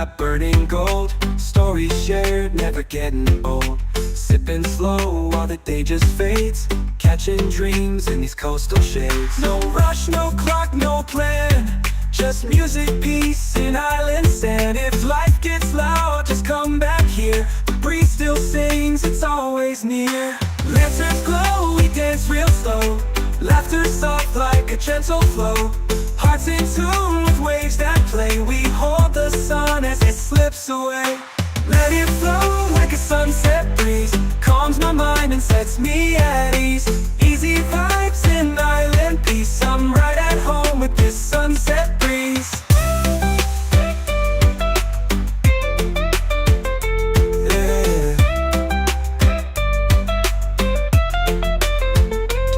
Burning gold, stories shared, never getting old. Sipping slow while the day just fades, catching dreams in these coastal shades. No rush, no clock, no plan, just music, peace, and island sand. If life gets loud, just come back here. The breeze still sings, it's always near. Lanterns glow, we dance real slow. Laughter soft like a gentle flow. Hearts in tune with waves that play. We hold the sun as it slips away. Let it flow like a sunset breeze. Calms my mind and sets me at ease. Easy vibes and island peace. I'm right at home with this sunset breeze. Yeah.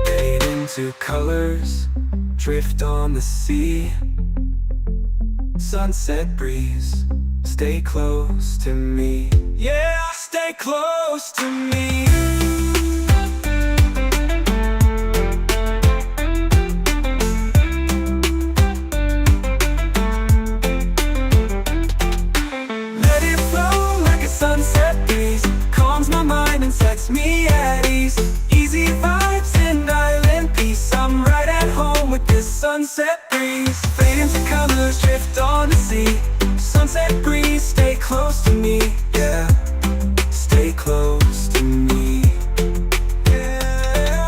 Fade into colors, drift on the sea. Sunset breeze, stay close to me. Yeah, stay close to me. Let it flow like a sunset breeze. Calms my mind and sets me at ease. Easy vibes and island peace. I'm right at home with this sunset breeze. Fade into colors, drift on the sea. Sunset breeze, stay close to me. Yeah, stay close to me. Yeah.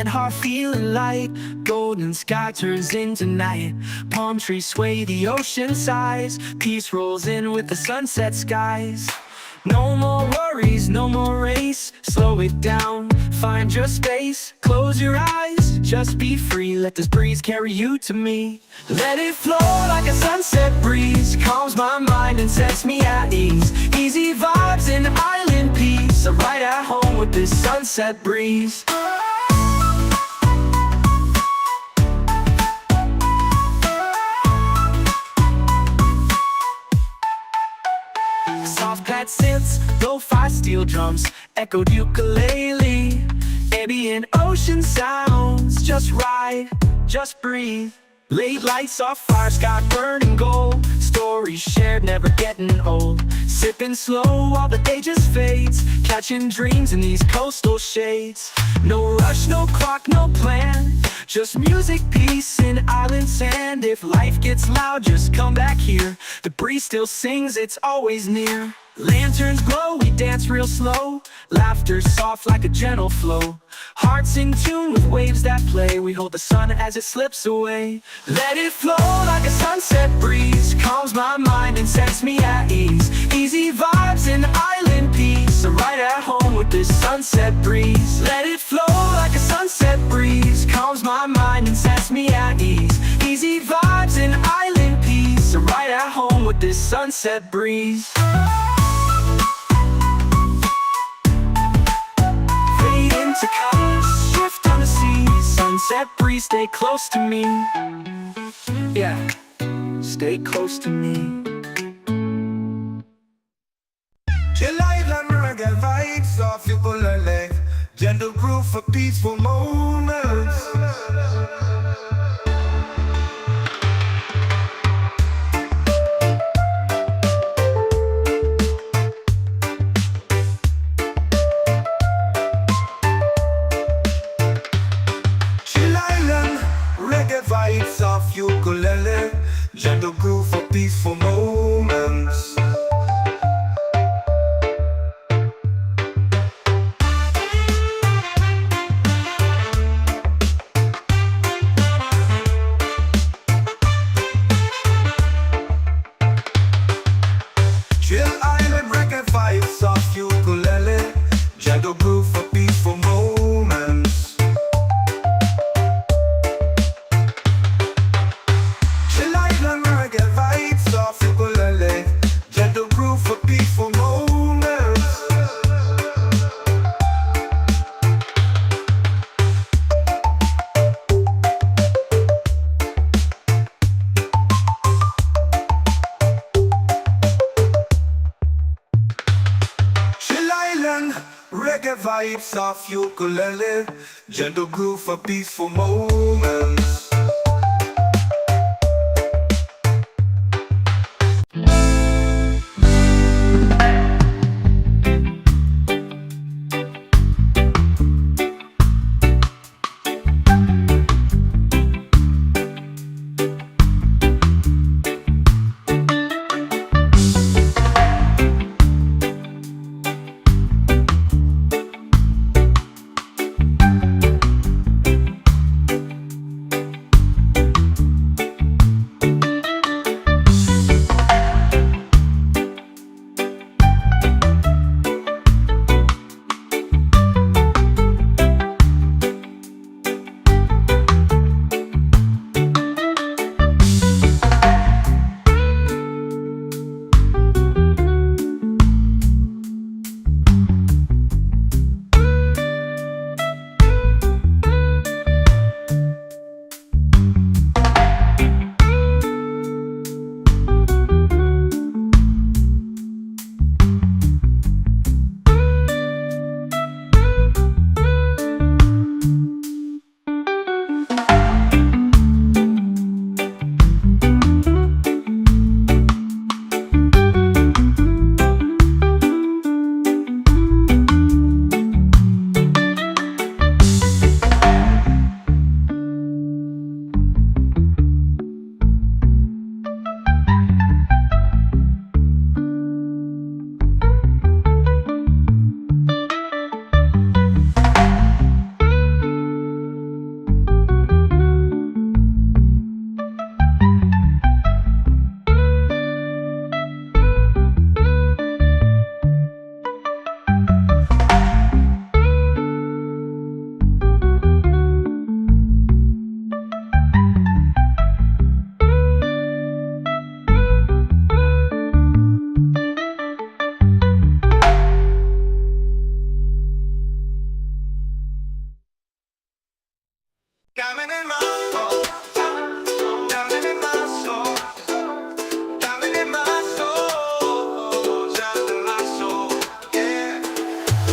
and heart feeling light. Golden sky turns into night. Palm trees sway, the ocean sighs. Peace rolls in with the sunset skies. No more worries, no more race. Slow it down, find your space. Close your eyes, just be free. Let this breeze carry you to me. Let it flow like a sunset breeze. Calms my mind and sets me at ease. Easy vibes and island peace. I'm right at home with this sunset breeze. Soft pad synths, lo-fi steel drums, echoed ukulele. Ambient ocean sounds, just ride, just breathe. Late lights off fire, sky burning gold. Stories shared, never getting old. Sipping slow while the day just fades. Catching dreams in these coastal shades. No rush, no clock, no plan. Just music, peace, and island sand. If life gets loud, just come back here. The breeze still sings, it's always near. Lanterns glow, we dance real slow. Laughter soft like a gentle flow. Hearts in tune with waves that play. We hold the sun as it slips away. Let it flow like a sunset breeze. Calms my mind and sets me at ease. Easy vibes and island peace. I'm right at home with this sunset breeze. Let it flow like a sunset breeze. Calms my mind and sets me at ease. Easy vibes and island peace. I'm right at home with this sunset breeze. To colors, shift on the sea. Sunset breeze, stay close to me. Yeah, stay close to me. Chill island reggae vibes off ukulele. Gentle groove for peaceful moments. Vibes of ukulele, gentle groove for peaceful moments. Chill island reggae vibes of ukulele, gentle groove for peaceful moments. Gentle groove for peaceful moments. Chill island reggae vibes off ukulele. Gentle groove for peaceful moments. Diamond in my soul, diamond in my soul, diamond in my soul, diamond in my soul, yeah.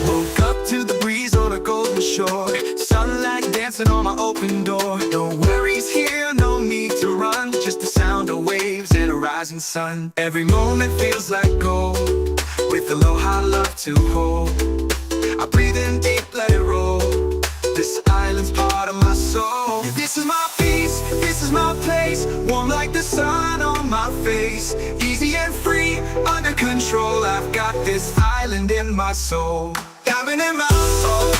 Woke up to the breeze on a golden shore, sunlight dancing on my open door. No worries here, no need to run, just the sound of waves and a rising sun. Every moment feels like gold, with aloha love to hold. I breathe in deep, let it roll. This island's part of my soul. This is my peace, this is my place. Warm like the sun on my face. Easy and free, under control. I've got this island in my soul. Diamond in my soul,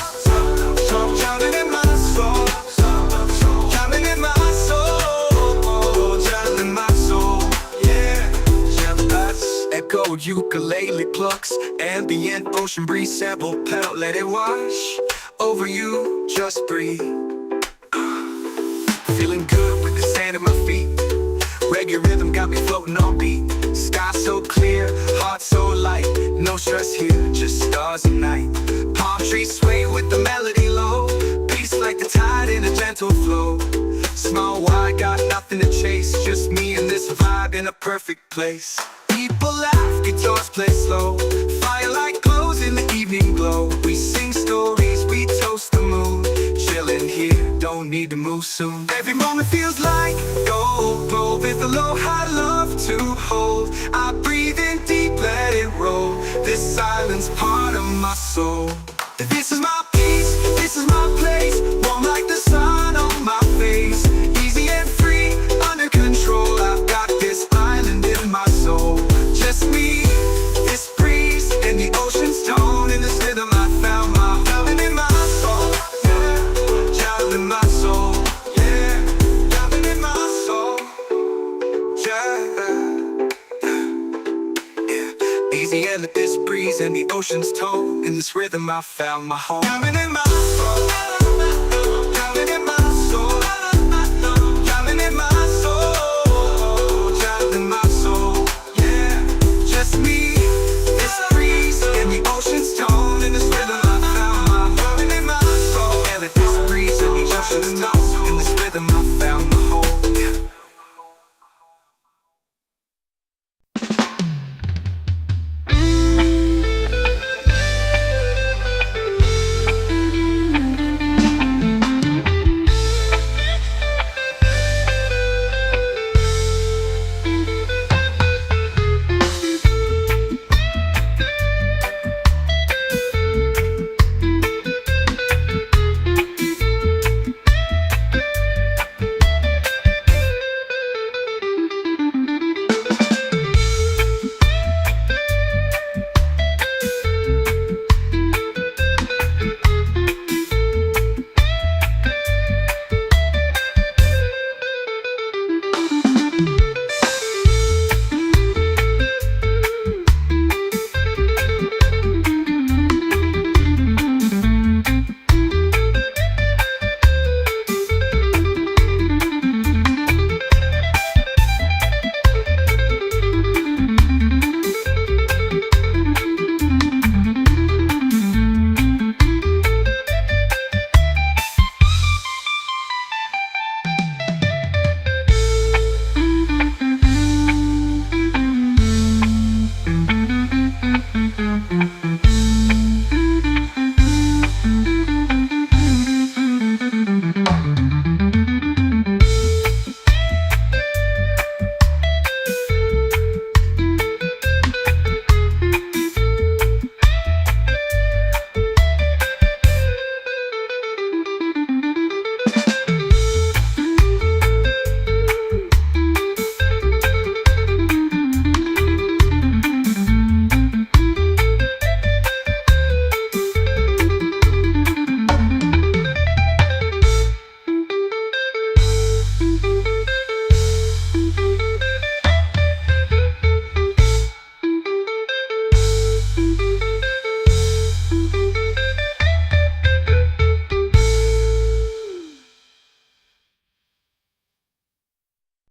diamond in my soul, diamond in my soul, diamond in my soul, yeah. Jealous, echoed ukulele plucks, ambient ocean breeze sample pedal, let it wash over you, just breathe. Feeling good with the sand at my feet. Reggae rhythm got me floating on beat. Sky so clear, heart so light. No stress here, just stars and night. Palm trees sway with the melody low. Peace like the tide in a gentle flow. Small wide, got nothing to chase. Just me and this vibe in a perfect place. People laugh, guitars play slow. Firelight glows in the evening glow. We sing stories, we toast the moon. Chillin' here, don't need to move soon. Every moment feels like gold, with aloha love to hold. I breathe in deep, let it roll. This island's part of my soul. This is my peace, this is my place. Warm like the sun on my face. Easy and free, under control. I've got this island in my soul. Just me, this breeze, and the ocean's tone. In this rhythm I found my diamond in my soul, yeah. Diamond in my soul, yeah. Diamond in my soul, yeah. Easy and let this breeze and the ocean's tone. In this rhythm I found my home. Diamond in my soul, diamond in my soul, diamond in my soul, diamond in my soul, yeah. Just me, this breeze, and the ocean's tone. In this rhythm I found my diamond in my soul. And let this breeze and the ocean's tone. In this rhythm I found my home, yeah.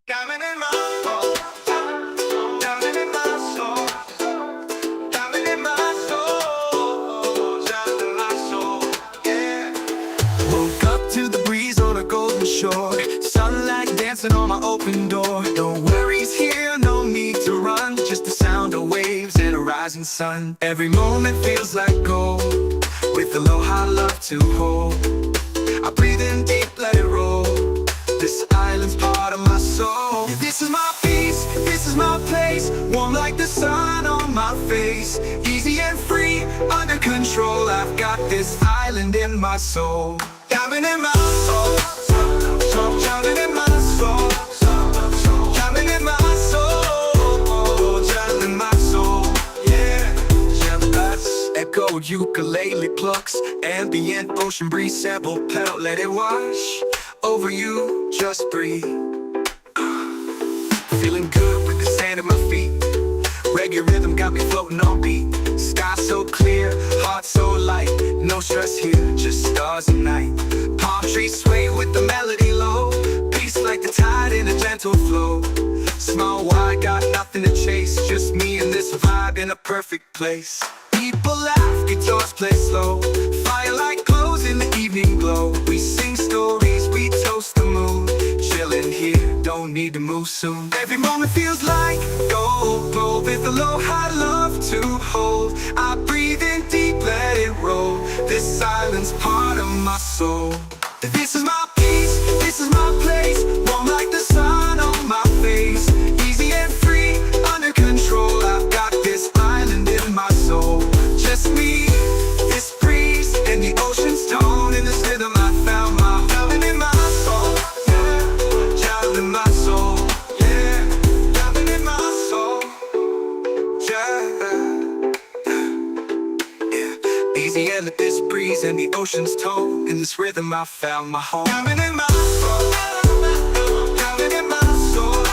Diamond in my soul, diamond in my soul, diamond in my soul, diamond in my soul, yeah. Woke up to the breeze on a golden shore. Sunlight dancing on my open door. No worries here, no need to run. Just the sound of waves and a rising sun. Every moment feels like gold, with aloha love to hold. I breathe in deep, let it roll. This island's part of my soul. This is my peace, this is my place. Warm like the sun on my face. Easy and free, under control. I've got this island in my soul. Diving in my soul, drowning in my soul, drowning in my soul, drowning in my soul. Yeah, echoed ukulele plucks, ambient ocean breeze sample pedal. Let it wash over you, just breathe. Feeling good with the sand at my feet. Reggae rhythm got me floating on beat. Sky so clear, heart so light. No stress here, just stars and night. Palm trees sway with the melody low. Peace like the tide in a gentle flow. Small wide, got nothing to chase. Just me and this vibe in a perfect place. People laugh, guitars play slow. Firelight glows in the evening glow. We sing stories, we toast the moon. Chilling here, don't need to move soon. Every moment feels like gold, gold with aloha love to hold. I breathe in deep, let it roll. This island's part of my soul. This is my peace, this is my place. Warm like the sun on my face. Easy and free, under control. I've got this island in my soul. Just me, this breeze, and the ocean's tone. In this rhythm I found my drowning in my soul. Yeah, drowning in my soul. Yeah, drowning in my soul. Yeah. Easy and this breeze and the ocean's tone. In this rhythm I found my home. Drowning in my soul. Drowning in my soul.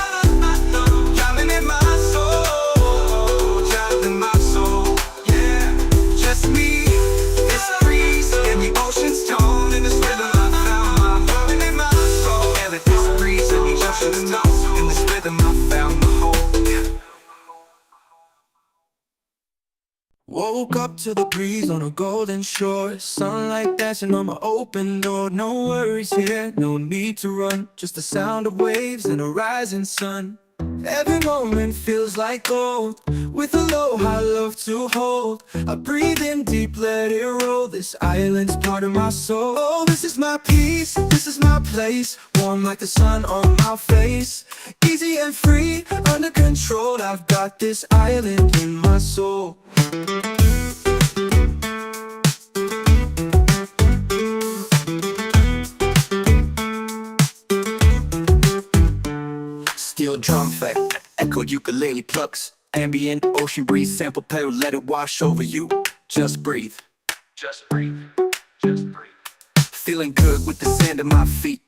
Drowning in my soul. Drowning in my soul. Yeah, just me, this breeze and the ocean's tone. In this rhythm I found my drowning in my soul. Yeah, this breeze and the ocean's tone. In this rhythm I found my home. Woke up to the breeze on a golden shore. Sunlight dancing on my open door. No worries here, no need to run. Just the sound of waves and a rising sun. Every moment feels like gold, with aloha love to hold. I breathe in deep, let it roll. This island's part of my soul. Oh, this is my peace, this is my place. Warm like the sun on my face. Easy and free, under control. I've got this island in my soul. Steel drum effect, echoed ukulele plucks. Ambient ocean breeze sample pedal, let it wash over you. Just breathe. Just breathe. Just breathe. Feeling good with the sand at my feet.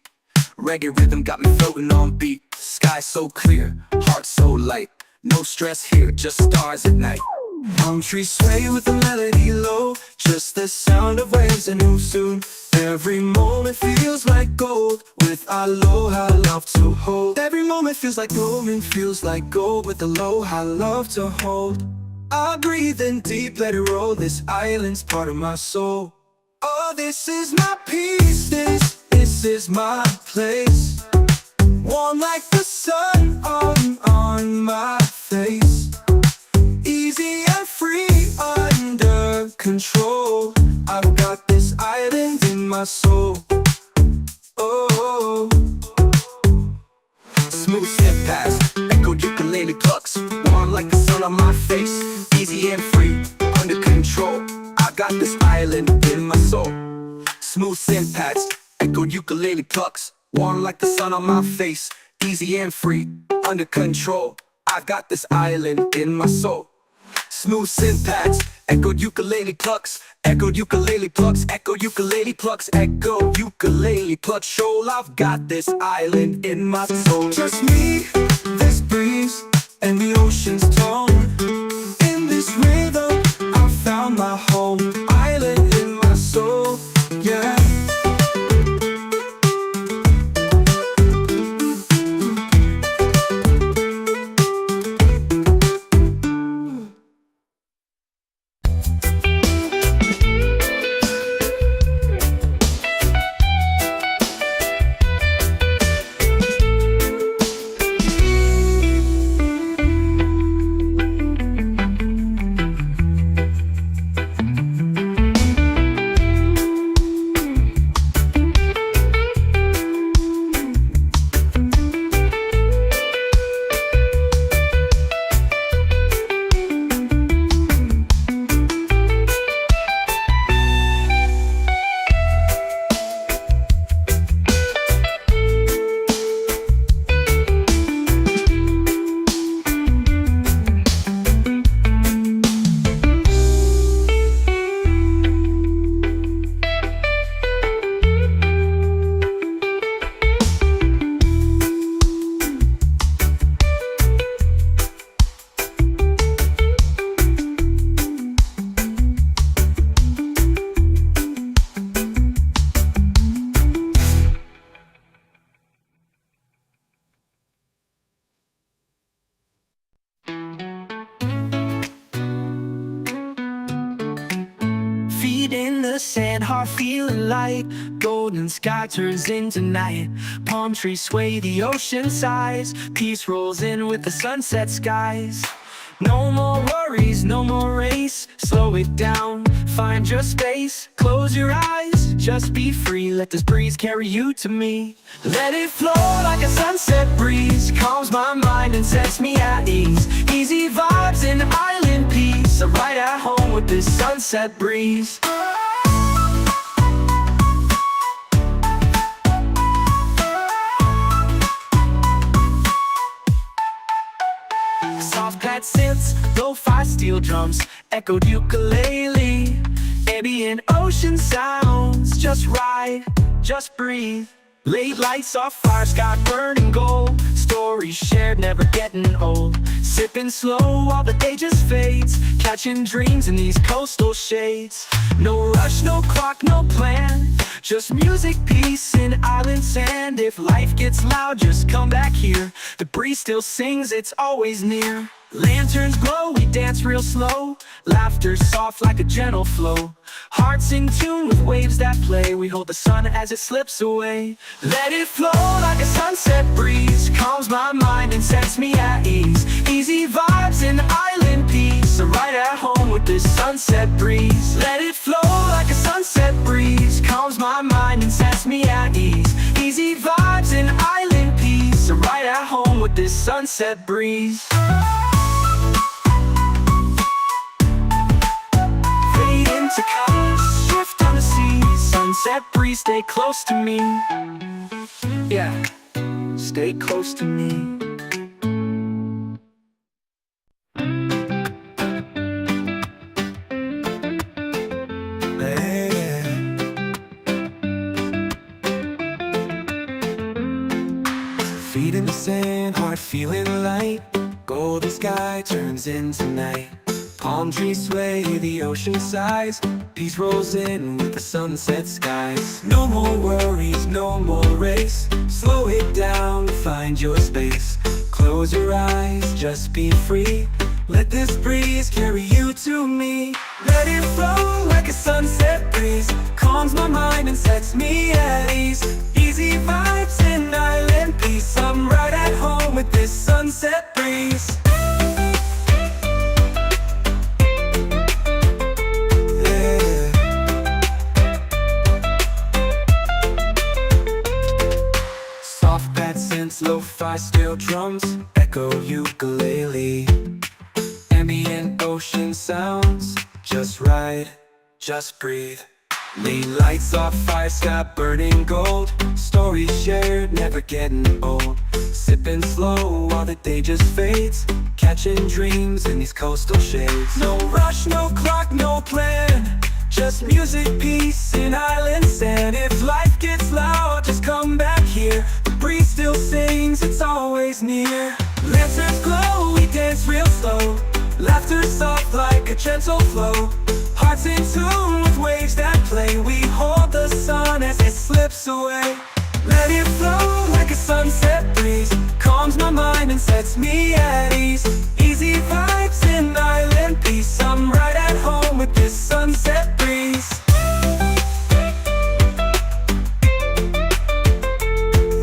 Reggae rhythm got me floating on beat. Sky so clear, heart so light. No stress here, just stars at night. Palm trees sway with the melody low. Just the sound of waves and who soon. Every moment feels like gold, with aloha love to hold. Every moment feels like moment feels like gold, with aloha love to hold. I breathe in deep, let it roll. This island's part of my soul. Oh, this is my peace, this is my place. Warm like the sun on my face. Easy and free, under control. I've got this island in my soul. Oh, smooth step past, echoed ukulele plucks. Warm like the sun on my face. Easy and free, under control. I got this island in my soul. Smooth synth pads, echoed ukulele plucks. Warm like the sun on my face. Easy and free, under control. I got this island in my soul. Smooth synth pads, echoed ukulele plucks. Echoed ukulele plucks, echoed ukulele plucks, echoed ukulele plucks. Shoal, I've got this island in my soul. Just me, this breeze, and the ocean's tone. In this rhythm, I found my home. Island in my soul, yeah. heart feeling light. Golden sky turns into night. Palm trees sway, the ocean sighs. Peace rolls in with the sunset skies. No more worries, no more race. Slow it down, find your space. Close your eyes, just be free. Let this breeze carry you to me. Let it flow like a sunset breeze. Calms my mind and sets me at ease. Easy vibes and island peace. I'm right at home with this sunset breeze. Soft pad synths, lo-fi steel drums, echoed ukulele. Ambient ocean sounds, just ride, just breathe. Late lights off fire, sky burning gold. Stories shared, never getting old. Sipping slow while the day just fades. Catching dreams in these coastal shades. No rush, no clock, no plan. Just music, peace, and island sand. If life gets loud, just come back here. The breeze still sings, it's always near. Lanterns glow, we dance real slow. Laughter soft like a gentle flow. Hearts in tune with waves that play. We hold the sun as it slips away. Let it flow like a sunset breeze. Calms my mind and sets me at ease. Easy vibes and island peace. I'm right at home with this sunset breeze. Let it flow like a sunset breeze. Calms my mind and sets me at ease. Easy vibes and island peace. I'm right at home with this sunset breeze. Fade into colors, shift on the sea. Sunset breeze, stay close to me. Yeah, stay close to me. Feet in the sand, heart feeling light. Golden sky turns into night. Palm trees sway, the ocean sighs. Peace rolls in with the sunset skies. No more worries, no more race. Slow it down, find your space. Close your eyes, just be free. Let this breeze carry you to me. Let it flow like a sunset breeze. Calms my mind and sets me at ease. Easy vibes and island peace. I'm right at home with this sunset breeze. Yeah. Soft pad synths, lo-fi steel drums, echo ukulele. Ambient ocean sounds, just ride, just breathe. Late lights off fire, sky burning gold. Stories shared, never getting old. Sipping slow while the day just fades. Catching dreams in these coastal shades. No rush, no clock, no plan. Just music, peace, and island sand. If life gets loud, just come back here. The breeze still sings, it's always near. Lanterns glow, we dance real slow. Laughter soft like a gentle flow. Hearts in tune with waves that play. We hold the sun as it slips away. Let it flow like a sunset breeze. Calms my mind and sets me at ease. Easy vibes and island peace. I'm right at home with this sunset breeze.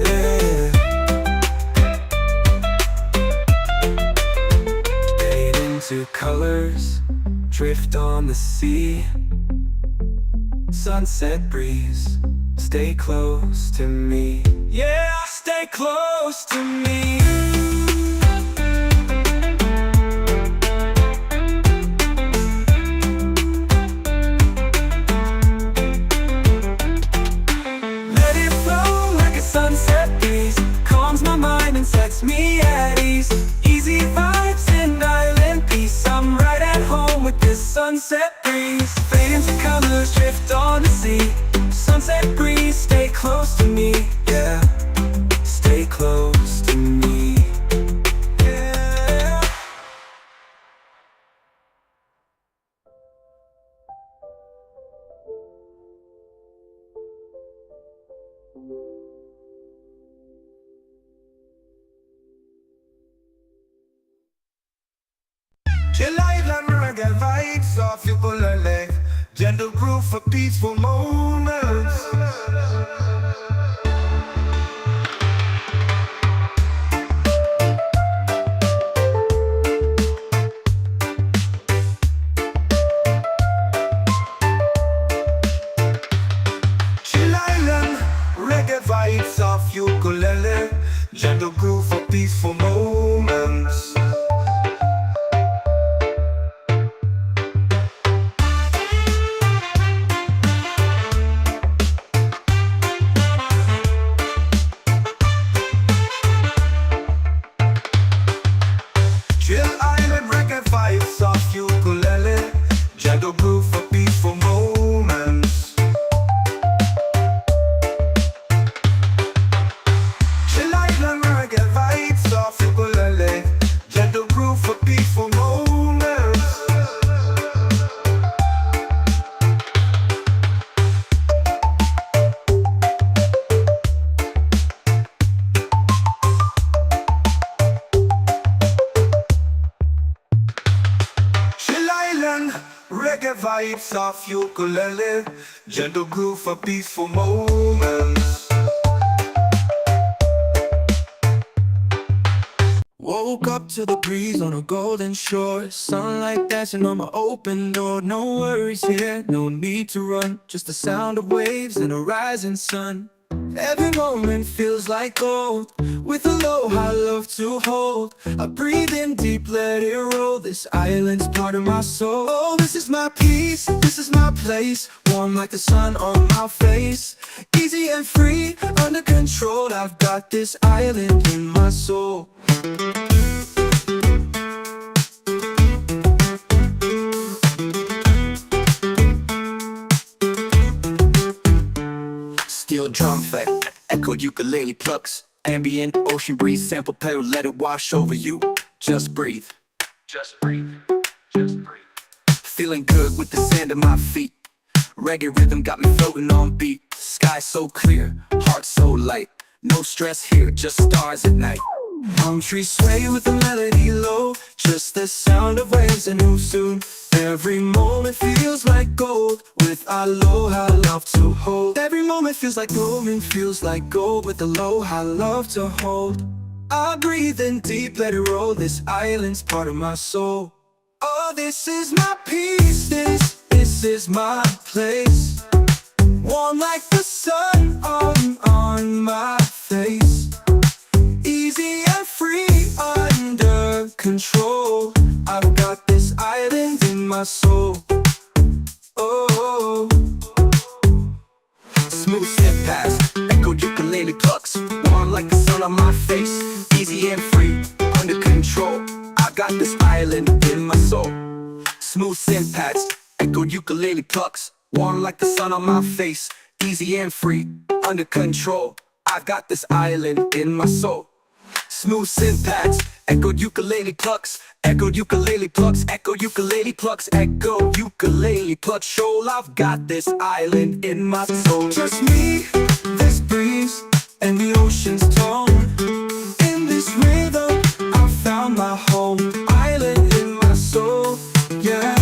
Yeah. Fade into colors, drift on the sea. Sunset breeze, stay close to me. Yeah, stay close to me. Let it flow like a sunset breeze. Calms my mind and sets me at ease. Easy vibes and island peace. I'm right at home with this sunset breeze. Fade into colors, drift on the sea. Sunset breeze, stay close to me. Yeah, stay close to me. Yeah. Chill island reggae vibes off you pull a leg. gentle groove for peaceful moments. Chill Island, reggae vibes off ukulele, gentle groove for peaceful moments. Chill Island, reggae vibes off ukulele, gentle groove for peaceful moments. Chill Island, reggae vibes off ukulele, gentle groove for peaceful moments. Chill Island, reggae vibes off ukulele, gentle groove for peaceful moments. Woke up to the breeze on a golden shore, sunlight dancing on my open door. No worries here, no need to run, just the sound of waves and a rising sun. Every moment feels like gold, with a low high love to hold. I breathe in deep, let it roll, this island's part of my soul. Oh, this is my peace, this is my place, warm like the sun on my face. Easy and free, under control, I've got this island in my soul. Steel drum effect, echoed ukulele plucks, ambient ocean breeze, sample pedal, let it wash over you. Just breathe, just breathe, just breathe. Feeling good with the sand at my feet, reggae rhythm got me floating on beat. Sky so clear, heart so light, no stress here, just stars at night. Palm trees sway with the melody low, just the sound of waves and who soon. Every moment feels like gold, with aloha love to hold. Every moment feels like golden, feels like gold, with aloha love to hold. I breathe in deep, let it roll, this island's part of my soul. Oh, this is my peace, this is my place, warm like the sun on my face. Easy and free, under control, I've got this island in my soul. Oh, smooth step past, echoed ukulele plucks, warm like the sun on my face. Easy and free, under control, I got this island in my soul. Smooth synth pads, echoed ukulele plucks, warm like the sun on my face. Easy and free, under control, I got this island in my soul. Smooth synth pads, echoed ukulele plucks, echoed ukulele plucks, echoed ukulele plucks, echoed ukulele plucks. Shoal, I've got this island in my soul. Just me, this breeze, and the ocean's tone. In this rhythm, I found my home. Island in my soul, yeah.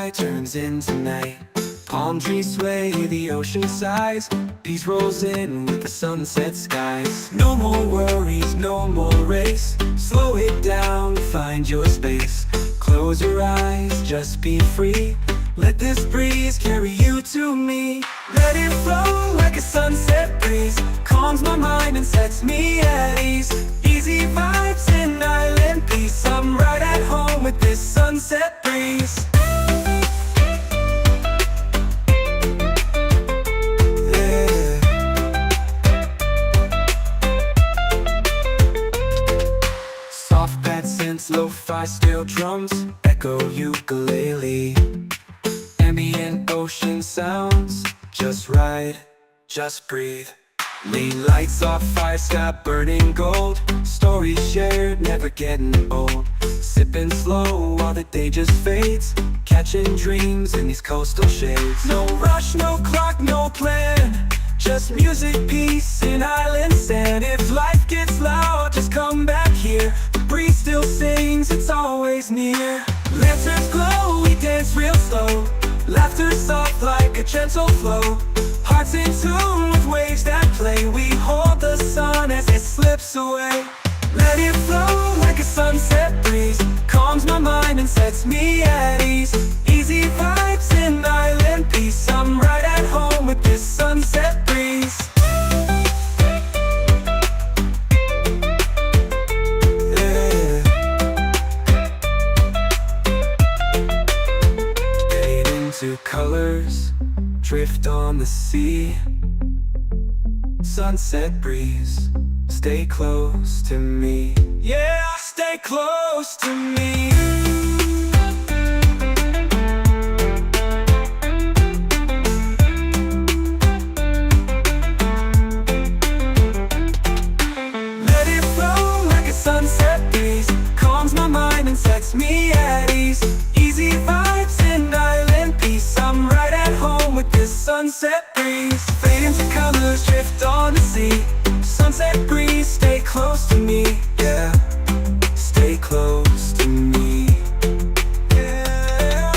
sky turns into night. Palm trees sway, the ocean sighs. Peace rolls in with the sunset skies. No more worries, no more race. Slow it down, find your space. Close your eyes, just be free. Let this breeze carry you to me. Let it flow like a sunset breeze. Calms my mind and sets me at ease. Easy vibes in island peace. I'm right at home with this sunset breeze. Soft bad synths, lo-fi steel drums, echo ukulele. Ambient ocean sounds, just ride, just breathe. Lean lights off, fire sky burning gold. Stories shared, never getting old. Sipping slow while the day just fades. Catching dreams in these coastal shades. No rush, no clock, no plan. Just music, peace, and island sand. If life gets loud, just come back here. The breeze still sings, it's always near. Lanterns glow, we dance real slow. Laughter soft like a gentle flow. Hearts in tune with waves that play. We hold the sun as it slips away. Let it flow like a sunset breeze. Calms my mind and sets me at ease. Easy vibes in island peace. I'm right at home with this sunset breeze. Yeah. Fade into colors, drift on the sea. Sunset breeze, stay close to me. Yeah, stay close to me. Let it flow like a sunset breeze. Calms my mind and sets me at ease. Easy vibes in island peace. I'm right at home with this sunset breeze. Fade into colors, drift on the sea. Sunset breeze, stay close to me. Yeah, stay close to me. Yeah.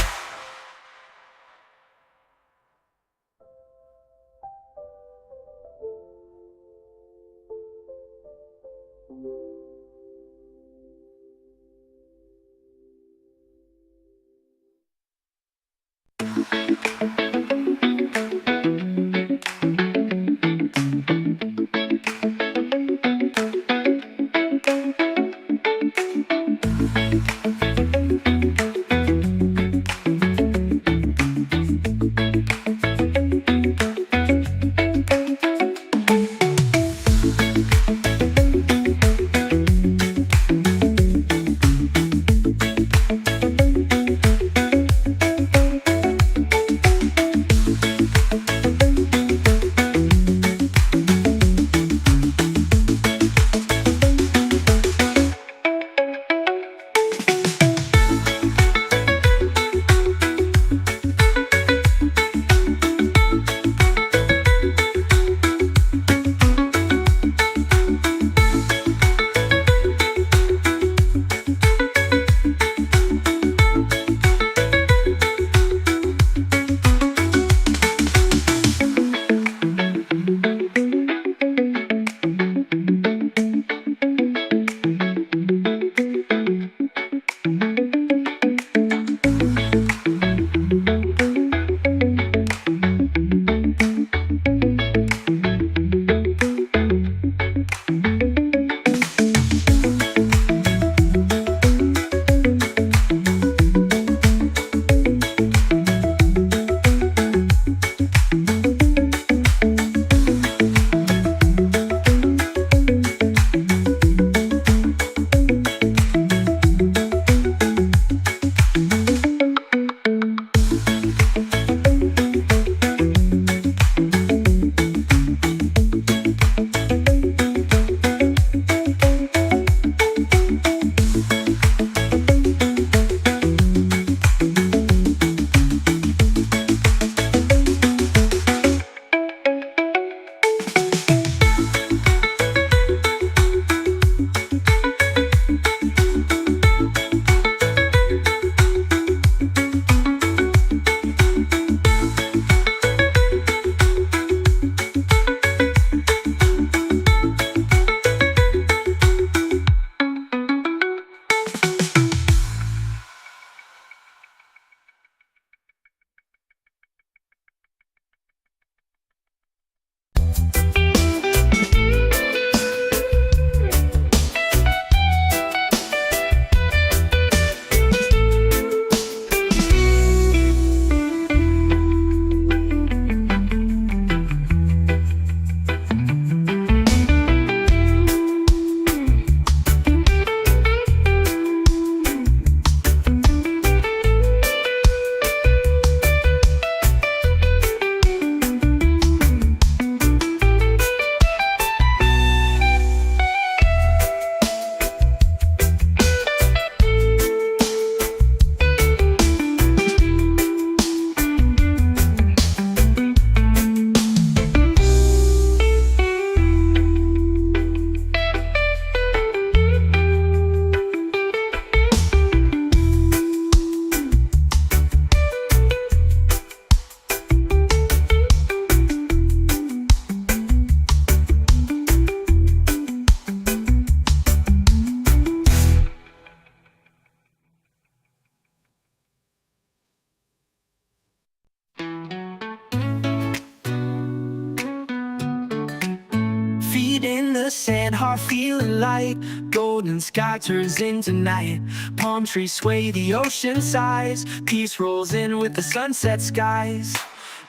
sand, heart feeling light. Golden sky turns into night. Palm trees sway, the ocean sighs. Peace rolls in with the sunset skies.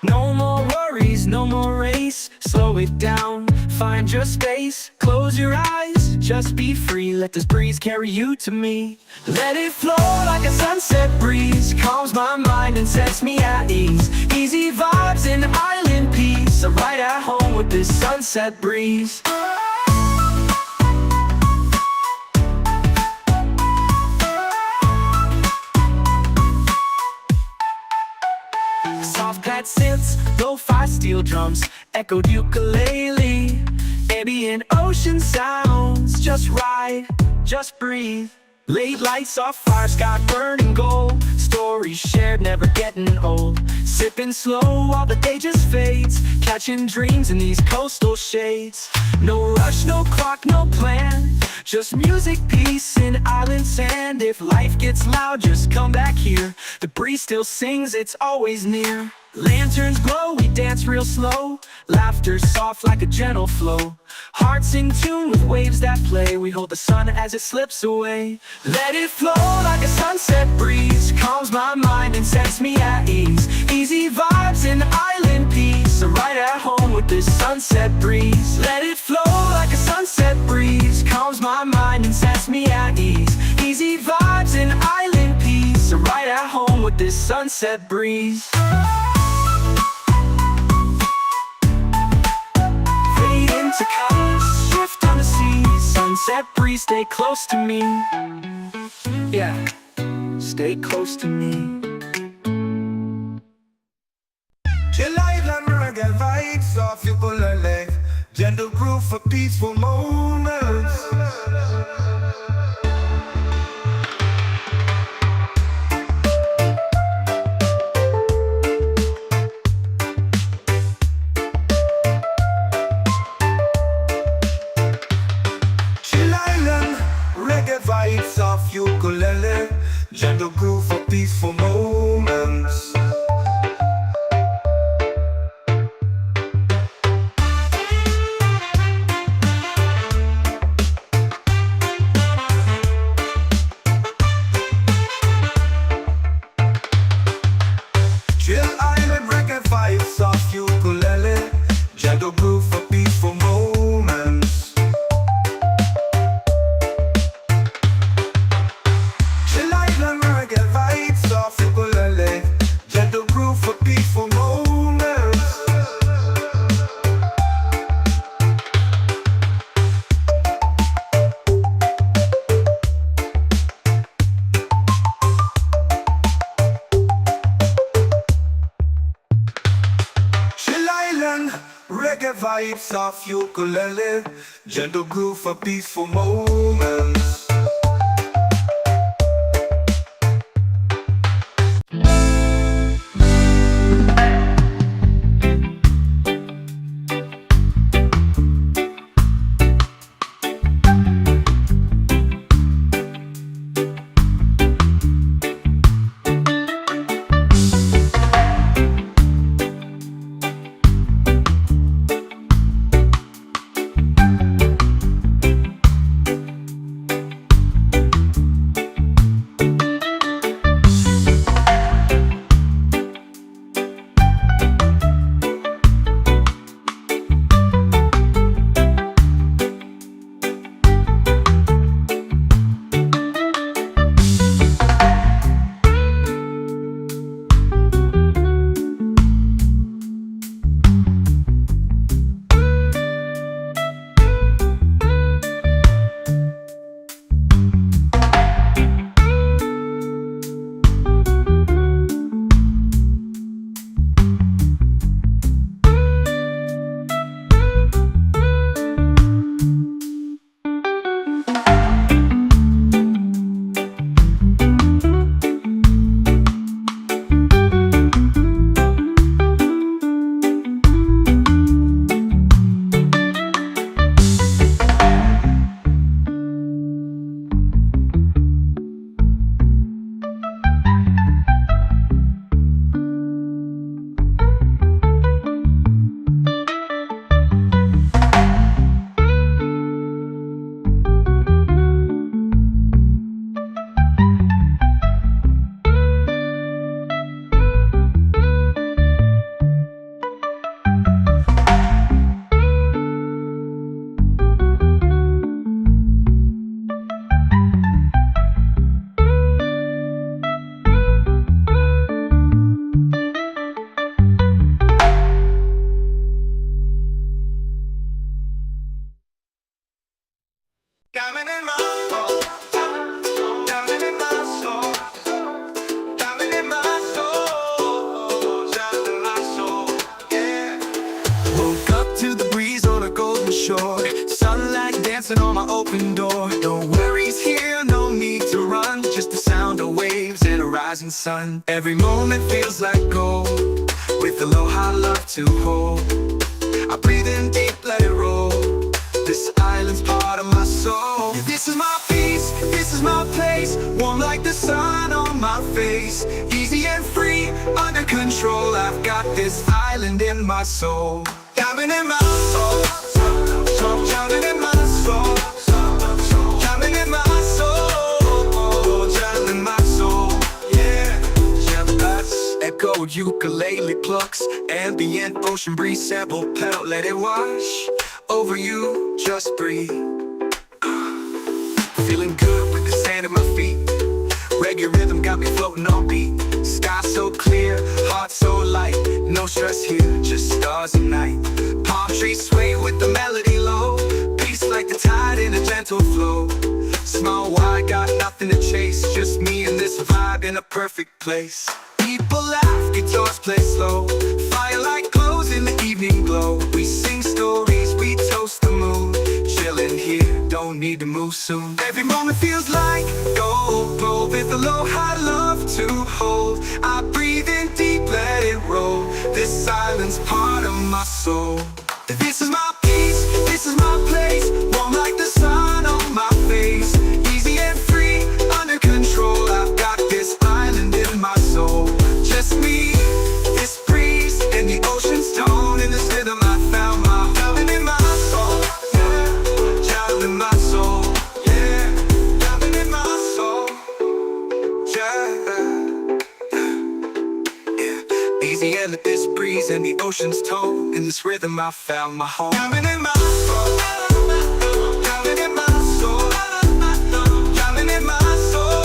No more worries, no more race. Slow it down, find your space. Close your eyes, just be free. Let this breeze carry you to me. Let it flow like a sunset breeze. Calms my mind and sets me at ease. Easy vibes and island peace. I'm right at home with this sunset breeze. Soft pad synths, lo-fi steel drums, echoed ukulele. Ambient ocean sounds, just ride, just breathe. Late lights, soft fire, sky burning gold. Stories shared, never getting old. Sipping slow while the day just fades. Catching dreams in these coastal shades. No rush, no clock, no plan. Just music, peace, and island sand. If life gets loud, just come back here. The breeze still sings, it's always near. Lanterns glow, we dance real slow. Laughter soft like a gentle flow. Hearts in tune with waves that play. We hold the sun as it slips away. Let it flow like a sunset breeze. Calms my mind and sets me at ease. Easy vibes and island peace. I'm right at home with this sunset breeze. Let it flow like a sunset breeze. Calms my mind and sets me at ease. Easy vibes and island peace. I'm right at home with this sunset breeze. To colors, shift on the sea. Sunset breeze, stay close to me. Yeah, stay close to me. Chill island reggae vibes off ukulele. Gentle groove for peaceful moments. Vibes of ukulele, gentle groove for peaceful moments. Chill island reggae vibes of ukulele, gentle groove for peaceful moments. Gentle groove for peaceful moments. Chill island reggae vibes of ukulele. Gentle groove for peaceful moments. shore. Sunlight dancing on my open door. No worries here, no need to run. Just the sound of waves and a rising sun. Every moment feels like gold, with aloha love to hold. I breathe in deep, let it roll. This island's part of my soul. This is my peace, this is my place. Warm like the sun on my face. Easy and free, under control. I've got this island in my soul. Diving in my soul, drowning in my soul, drowning in my soul, drowning in my soul. Yeah, echo ukulele plucks, ambient ocean breeze sample pedal. Let it wash over you, just breathe. Feeling good with the sand at my feet. Reggae rhythm got me floating on beat. Sky so clear, heart so light. No stress here, just stars and night. Palm trees sway with the melody low. Peace like the tide in a gentle flow. Small wide, got nothing to chase. Just me and this vibe in a perfect place. People laugh, guitars play slow. Firelight glows in the evening glow. We sing stories, we toast the moon. Chilling here, don't need to move soon. Every moment feels like gold, gold with aloha love to hold. I breathe in deep, let it roll. This silence part of my soul. This is my peace, this is my place. Warm like the sun on my face. Easy and free, under control. I've got this island in my soul. Just me, this breeze, and the ocean's tone. In this rhythm I found my island in my soul. Yeah, child in my soul. Yeah, island in my soul. Yeah. Easy and this breeze and the ocean's tone. In this rhythm I found my home. Island in my soul. Island in my soul. Island in my soul.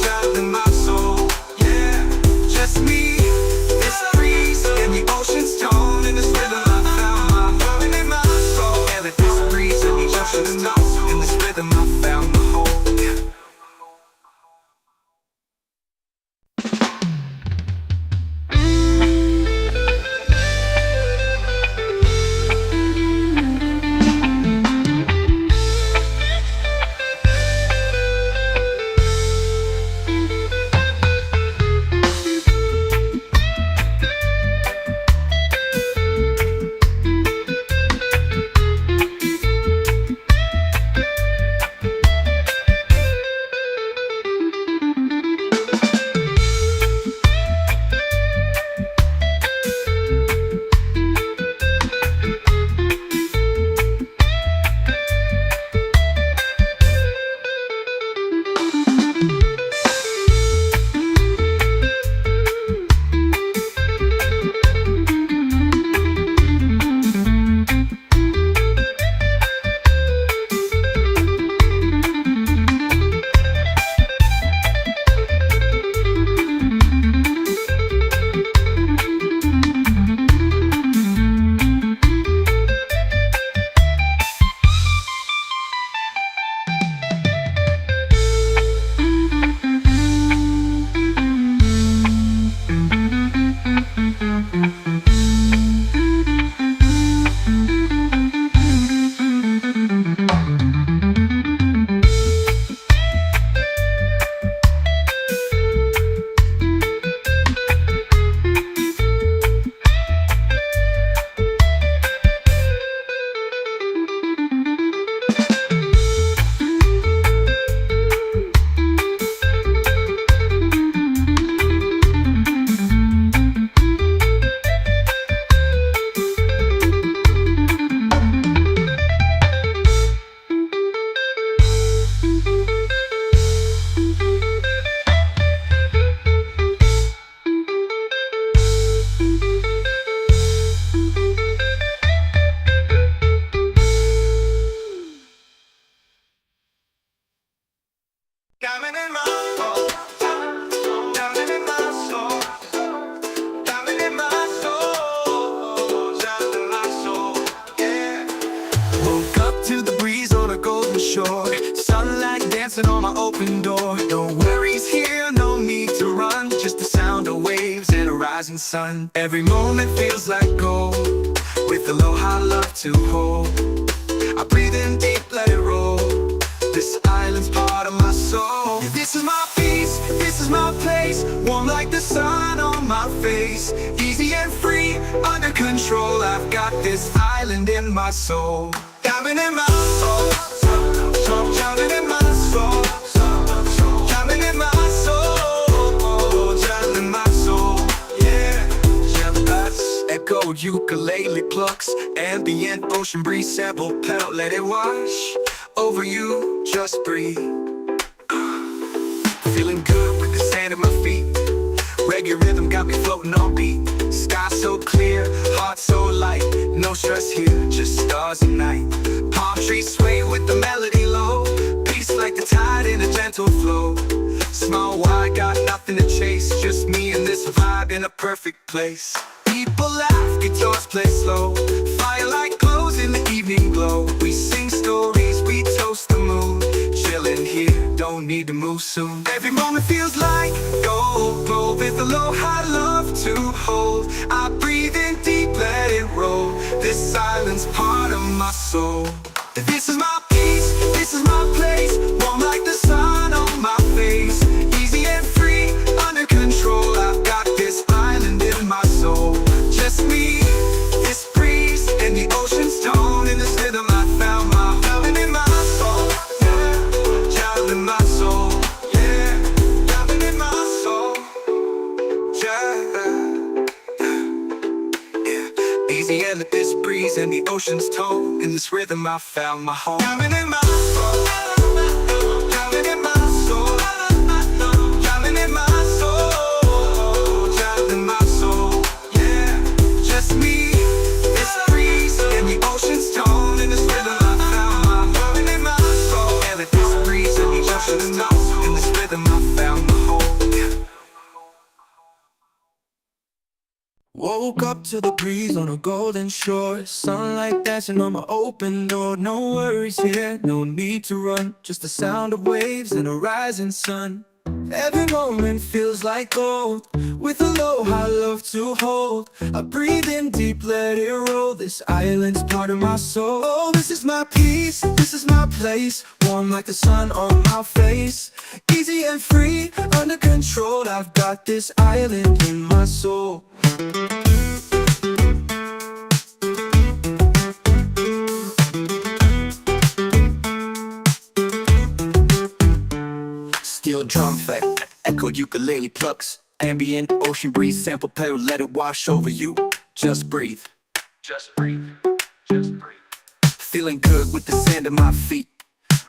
Child in my soul. Yeah, just me, this breeze and the ocean's tone. In this rhythm I found my island in my soul. And this breeze and the ocean's tone. In this rhythm I found my home. Yeah. Diamond in my soul, diamond in my soul, diamond in my soul, diamond in my soul, yeah. Woke up to the breeze on a golden shore, sunlight dancing on my open door. No worries here, no need to run, just the sound of waves and a rising sun. Every moment feels like gold, with aloha love to hold. I breathe in deep, let it roll. This island's part of my soul. Yeah, this is my peace, this is my place. Warm like the sun on my face. Easy and free, under control. I've got this island in my soul. Diamond in my soul, diamond in my soul, diamond in my soul, diamond in my soul. Yeah, echo ukulele plucks, ambient ocean breeze, sample pedal, let it wash over you, just breathe. Feeling good with the sand at my feet. Reggae rhythm got me floating on beat. Sky so clear, heart so light. No stress here, just stars and night. Palm trees sway with the melody low. Peace like the tide in a gentle flow. Small wide, got nothing to chase. Just me and this vibe in a perfect place. People laugh, guitars play slow. Firelight glows in the evening glow. We sing stories, we toast the moon. Chillin' here, don't need to move soon. Every moment feels like gold. Glow with aloha love to hold. I breathe in deep, let it roll. This island's part of my soul. This is my peace, this is my place. Warm like the sun on my face. Easy and free, under control. I've got this island in my soul. Just me, this breeze, and the ocean's tone. In this rhythm I found my diamond in my soul. Yeah, diamond in my soul. Yeah, diamond in my soul. Yeah. Easy and this breeze and the ocean's tone. In this rhythm I found my home. Diamond in my soul. Diamond in my soul. Diamond in my soul. Diamond in my soul. Yeah, just me, this breeze and the ocean's tone. In this rhythm I found my diamond in my soul. And this breeze and the ocean's tone. In this rhythm I found my home. Woke up to the breeze on a golden shore. Sunlight dancing on my open door. No worries here, no need to run. Just the sound of waves and a rising sun. Every moment feels like gold. With aloha love to hold. I breathe in deep, let it roll. This island's part of my soul. Oh, this is my peace, this is my place. Warm like the sun on my face. Easy and free, under control. I've got this island in my soul. Steel drum effect, echo ukulele plucks, ambient ocean breeze, sample pedal, let it wash over you. Just breathe, just breathe, just breathe. Feeling good with the sand at my feet.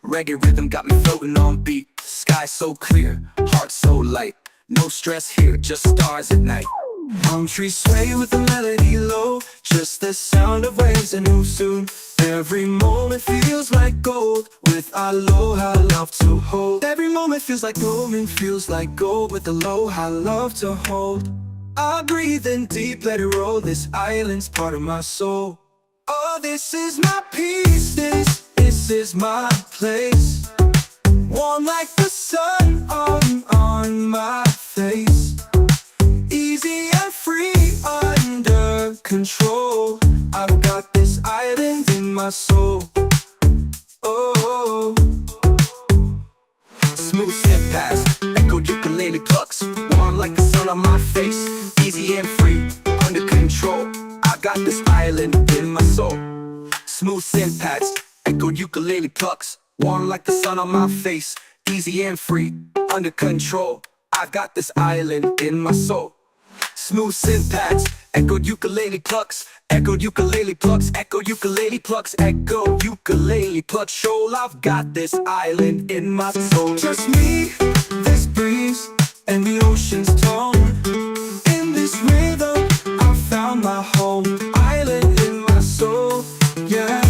Reggae rhythm got me floating on beat. Sky so clear, heart so light. No stress here, just stars at night. Palm trees sway with the melody low. Just the sound of waves and who soon. Every moment feels like gold. With aloha love to hold. Every moment feels like gold. With aloha love to hold. I breathe in deep, let it roll. This island's part of my soul. Oh, this is my peace. This is my place. Warm like the sun on my face. Easy and free, under control. I've got this island in my soul. Oh, smooth step past, echo ukulele plucks. Warm like the sun on my face. Easy and free, under control. I got this island in my soul. Smooth synth pads, echo ukulele plucks. Warm like the sun on my face. Easy and free, under control. I've got this island in my soul. Smooth synth pads, echo ukulele plucks. Echo ukulele plucks, echo ukulele plucks, echo ukulele plucks. Shoal, I've got this island in my soul. Just me, this breeze, and the ocean's tone. In this rhythm, I found my home. Island in my soul, yeah.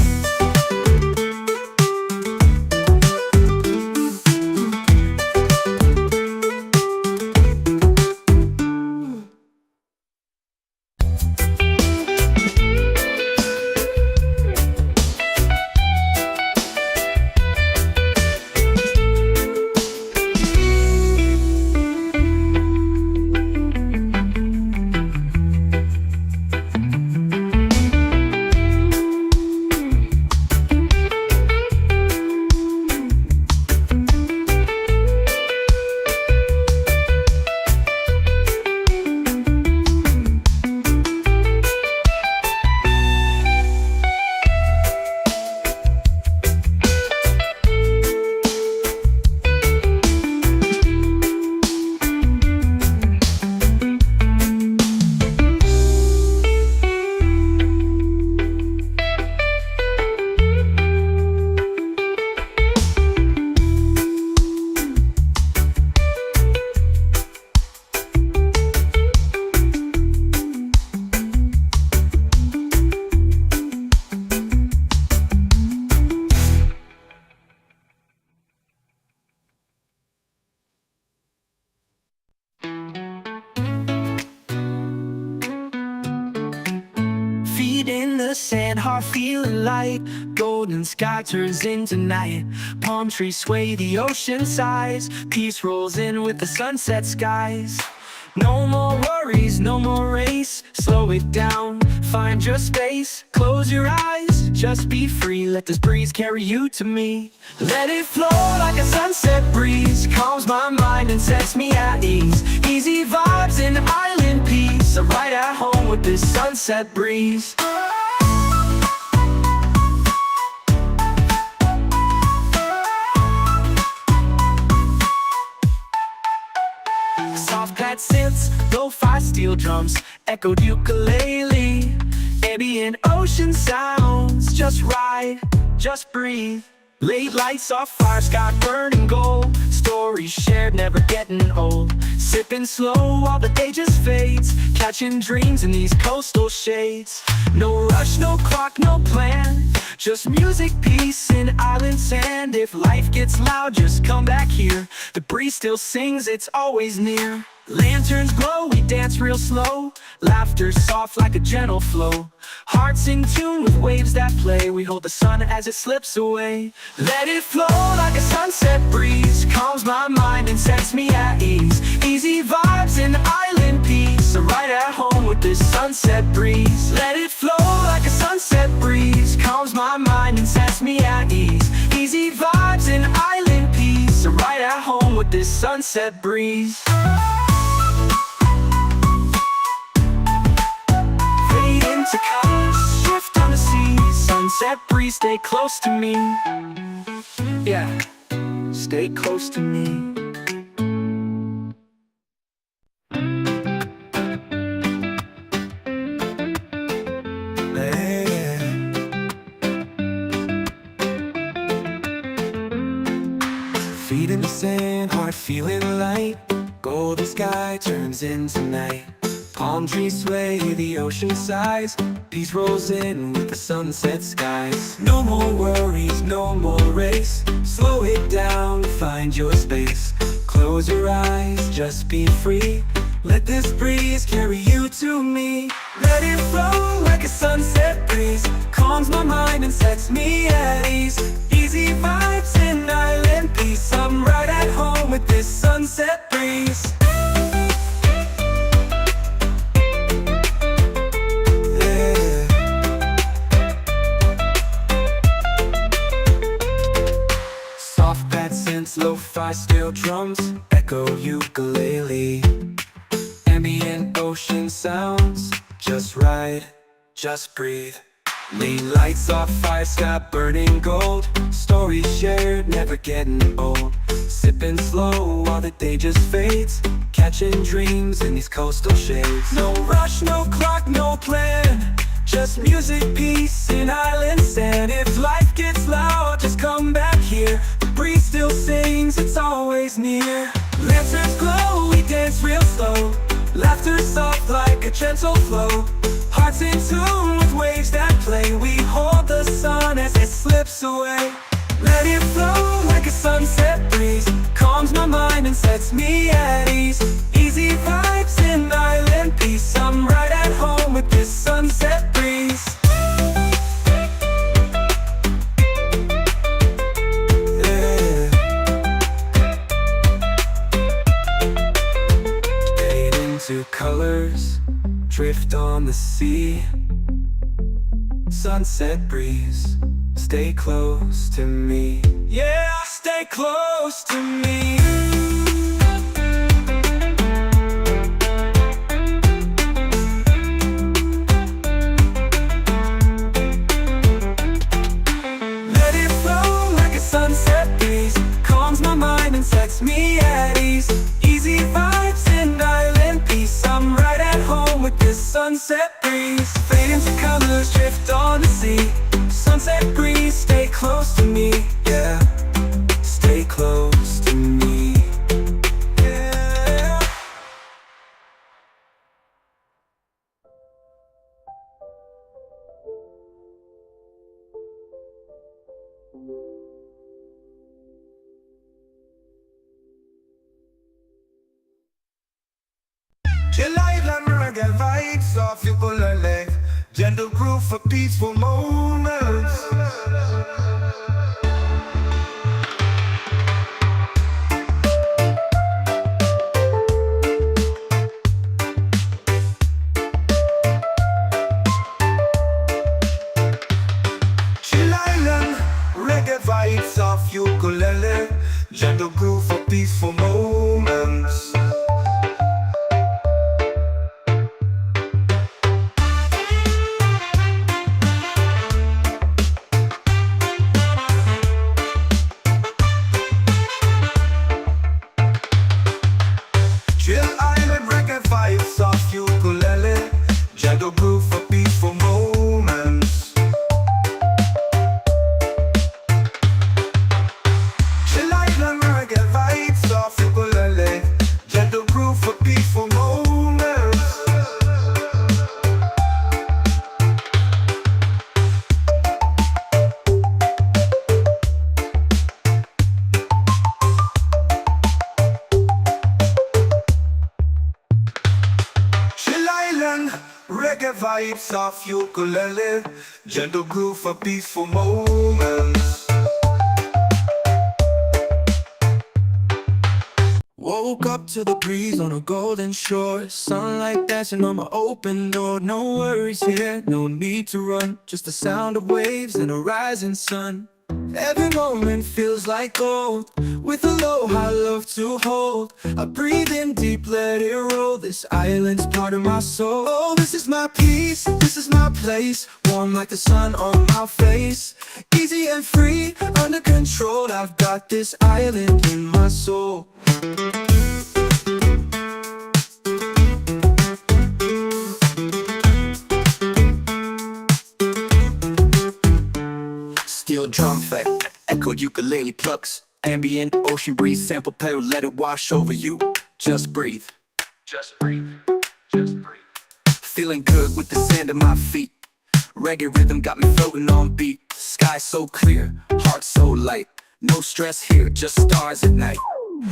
Feet in the sand, heart feeling light. Golden sky turns into night. Palm trees sway, the ocean sighs. Peace rolls in with the sunset skies. No more worries, no more race. Slow it down, find your space. Close your eyes, just be free. Let this breeze carry you to me. Let it flow like a sunset breeze. Calms my mind and sets me at ease. Easy vibes and island peace. I'm right at home with this sunset breeze. Soft pad synths, lo-fi steel drums, echoed ukulele. Ambient ocean sounds, just ride, just breathe. Late lights off fire, sky burning gold. Stories shared, never getting old. Sipping slow while the day just fades. Catching dreams in these coastal shades. No rush, no clock, no plan. Just music, peace, and island sand. If life gets loud, just come back here. The breeze still sings, it's always near. Lanterns glow, we dance real slow. Laughter soft like a gentle flow. Hearts in tune with waves that play. We hold the sun as it slips away. Let it flow like a sunset breeze. Calms my mind and sets me at ease. Easy vibes and island peace. I'm right at home with this sunset breeze. Let it flow like a sunset breeze. Calms my mind and sets me at ease. Easy vibes and island peace. I'm right at home with this sunset breeze. To colors, shift on the sea. Sunset breeze, stay close to me. Yeah, stay close to me. Feet in the sand, heart feeling light. Golden sky turns into night. Palm trees sway, the ocean sighs. Peace rolls in with the sunset skies. No more worries, no more race. Slow it down, find your space. Close your eyes, just be free. Let this breeze carry you to me. Let it flow like a sunset breeze. Calms my mind and sets me at ease. Easy vibes and island peace. I'm right at home with this sunset breeze. Lo-fi steel drums, echo ukulele. Ambient ocean sounds, just ride, just breathe. Lean lights off fire, sky burning gold. Stories shared, never getting old. Sipping slow while the day just fades. Catching dreams in these coastal shades. No rush, no clock, no plan. Just music, peace, and island sand. If life gets loud, just come back here. The breeze still sings, it's always near. Lanterns glow, we dance real slow. Laughter soft like a gentle flow. Hearts in tune with waves that play. We hold the sun as it slips away. Let it flow like a sunset breeze. Calms my mind and sets me at ease. Easy vibes and island peace. I'm right at home with this sunset breeze. Yeah. Fade into colors, drift on the sea. Sunset breeze, stay close to me. Yeah, stay close to me. Let it flow like a sunset breeze. Calms my mind and sets me at ease. Easy vibes and island peace. I'm right at home with this sunset breeze. Fade into colors, drift on the sea. Sunset breeze, stay close to me. Yeah, stay close to me. Yeah. Chill live and reggae vibes off you pull a leg. gentle groove for peaceful moments. Chill Island, reggae vibes of ukulele, gentle groove for peaceful moments. Chill Island, reggae vibes of ukulele, gentle groove for peaceful moments. Chill Island, reggae vibes of ukulele, gentle groove for peaceful moments. Chill Island, reggae vibes of ukulele, gentle groove for peaceful moments. Woke up to the breeze on a golden shore, sunlight dancing on my open door. No worries here, no need to run, just the sound of waves and a rising sun. Every moment feels like gold, with a low high love to hold. I breathe in deep, let it roll, this island's part of my soul. Oh, this is my peace, this is my place, warm like the sun on my face. Easy and free, under control, I've got this island in my soul. Steel drum effect, echoed ukulele plucks, ambient ocean breeze, sample pedal, let it wash over you. Just breathe, just breathe, just breathe. Feeling good with the sand at my feet. Reggae rhythm got me floating on beat. Sky so clear, heart so light. No stress here, just stars at night.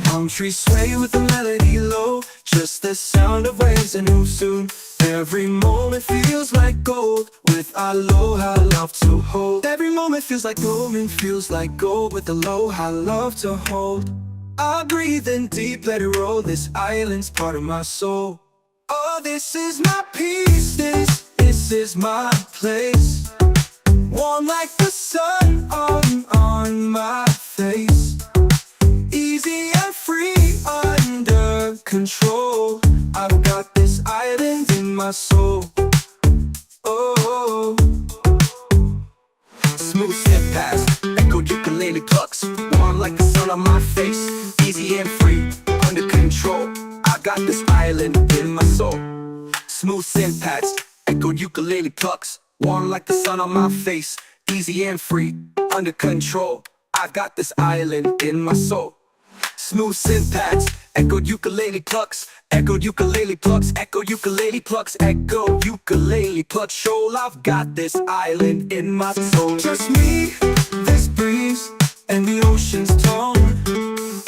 Palm trees sway with the melody low, just the sound of waves and who soon. Every moment feels like gold, with aloha love to hold. Every moment feels like golden, feels like gold, with aloha love to hold. I breathe in deep, let it roll, this island's part of my soul. Oh, this is my peace, this is my place. Warm like the sun on my face. Easy and free, under control. I've got this island in my soul. Oh, smooth step past, echoed ukulele plucks, warm like the sun on my face. Easy and free, under control. I got this island in my soul. Smooth synth pads, echoed ukulele plucks, warm like the sun on my face. Easy and free, under control. I got this island in my soul. Smooth synth pads, echoed ukulele plucks, echoed ukulele plucks, echoed ukulele plucks, echoed ukulele plucks. Shoal, I've got this island in my soul. Just me, this breeze, and the ocean's tone.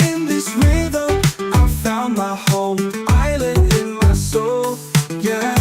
In this rhythm, I found my home. Island in my soul, yeah.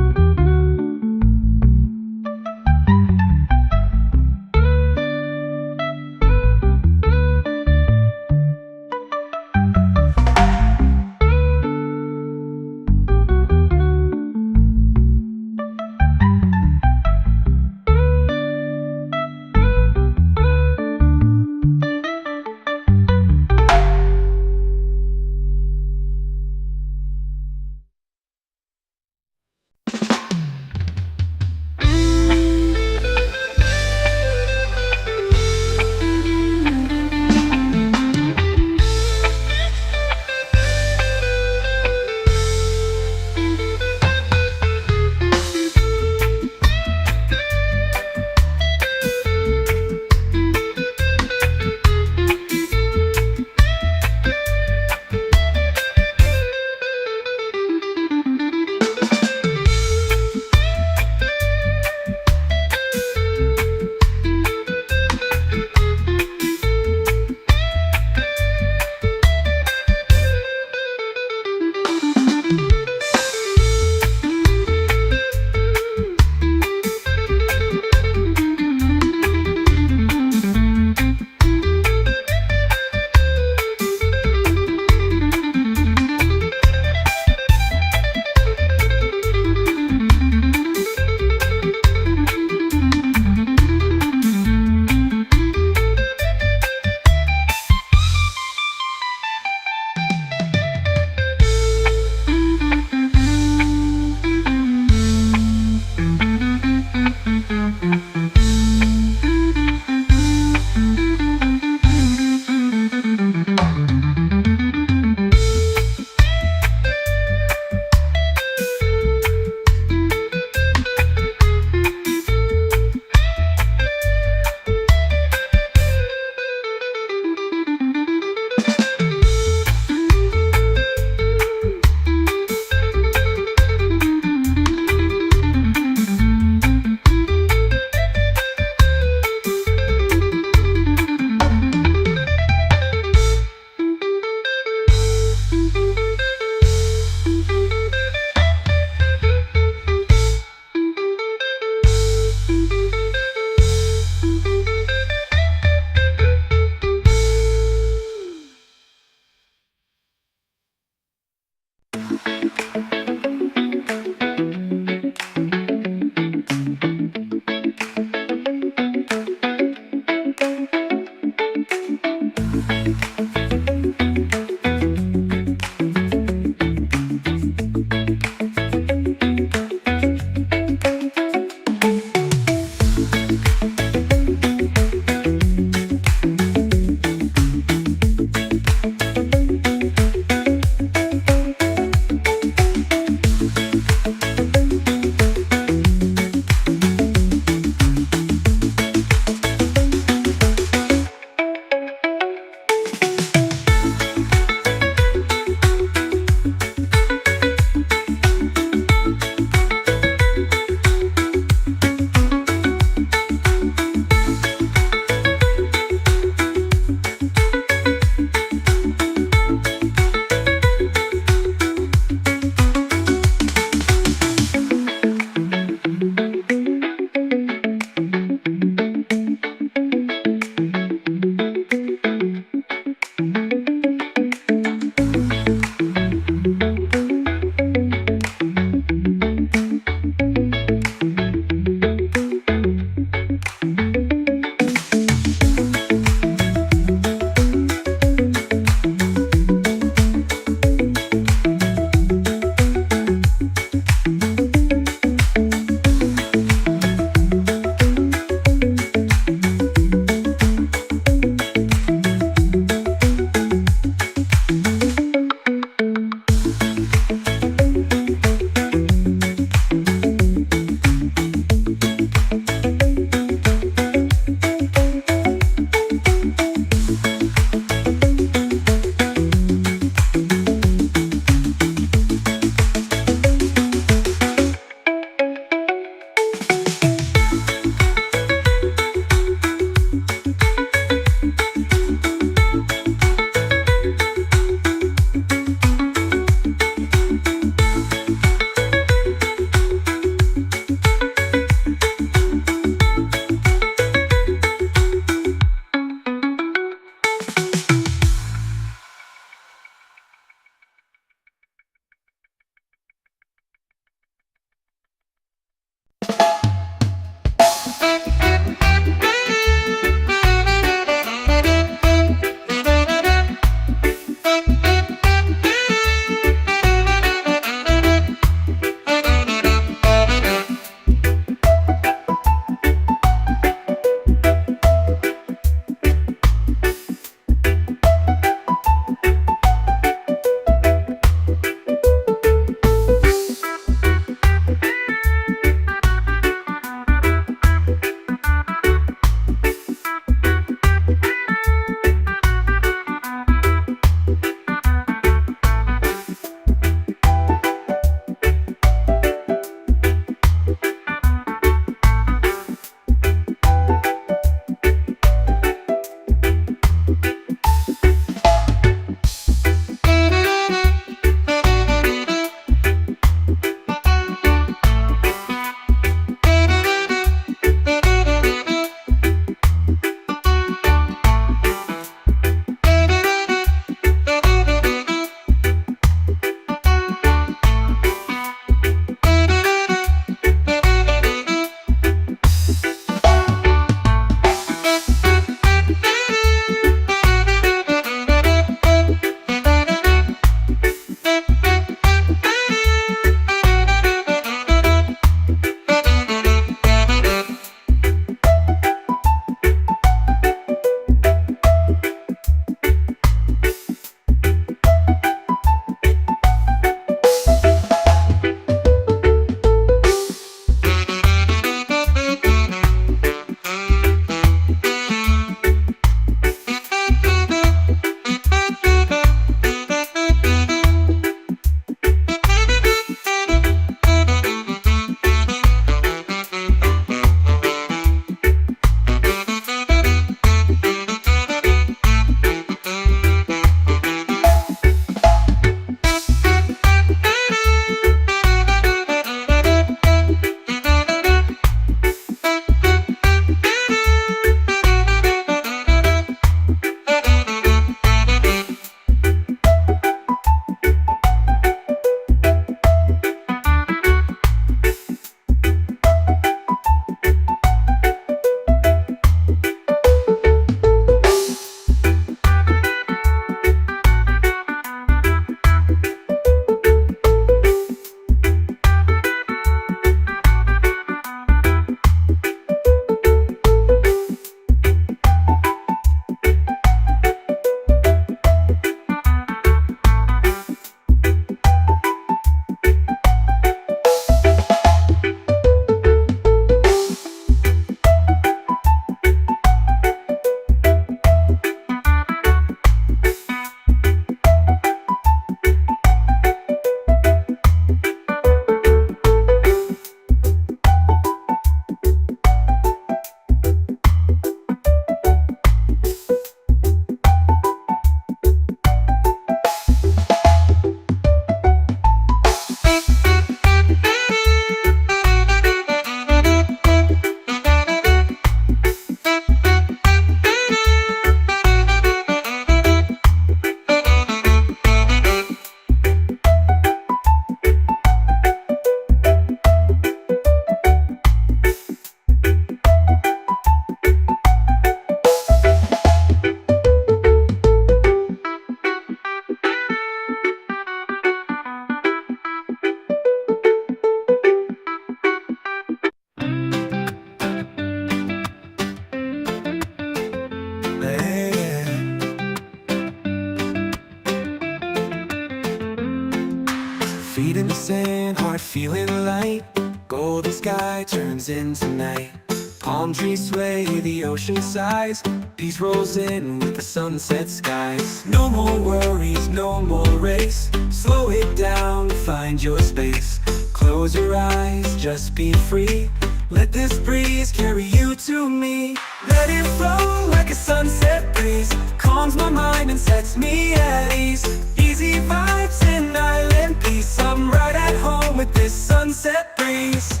Feet in the sand, heart feeling light. Golden sky turns into night. Palm trees sway, the ocean sighs. Peace rolls in with the sunset skies. No more worries, no more race. Slow it down, find your space. Close your eyes, just be free. Let this breeze carry you to me. Let it flow like a sunset breeze. Calms my mind and sets me at ease. Easy vibes and island peace. I'm right at home with this sunset breeze.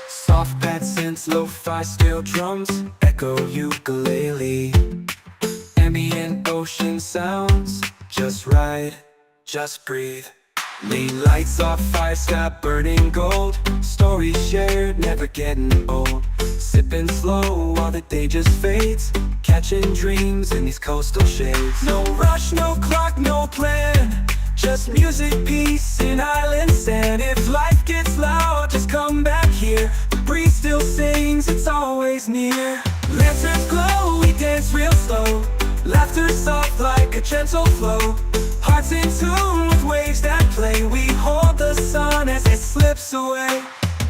Soft pad synths, lo-fi steel drums, echo ukulele. Ambient ocean sounds, just ride, just breathe. Lean lights off, fire sky burning gold. Stories shared, never getting old. Sipping slow while the day just fades. Catching dreams in these coastal shades. No rush, no clock, no plan. Just music, peace, and island sand. If life gets loud, just come back here. The breeze still sings, it's always near. Lanterns glow, we dance real slow. Laughter soft like a gentle flow. Hearts in tune with waves that play. We hold the sun as it slips away.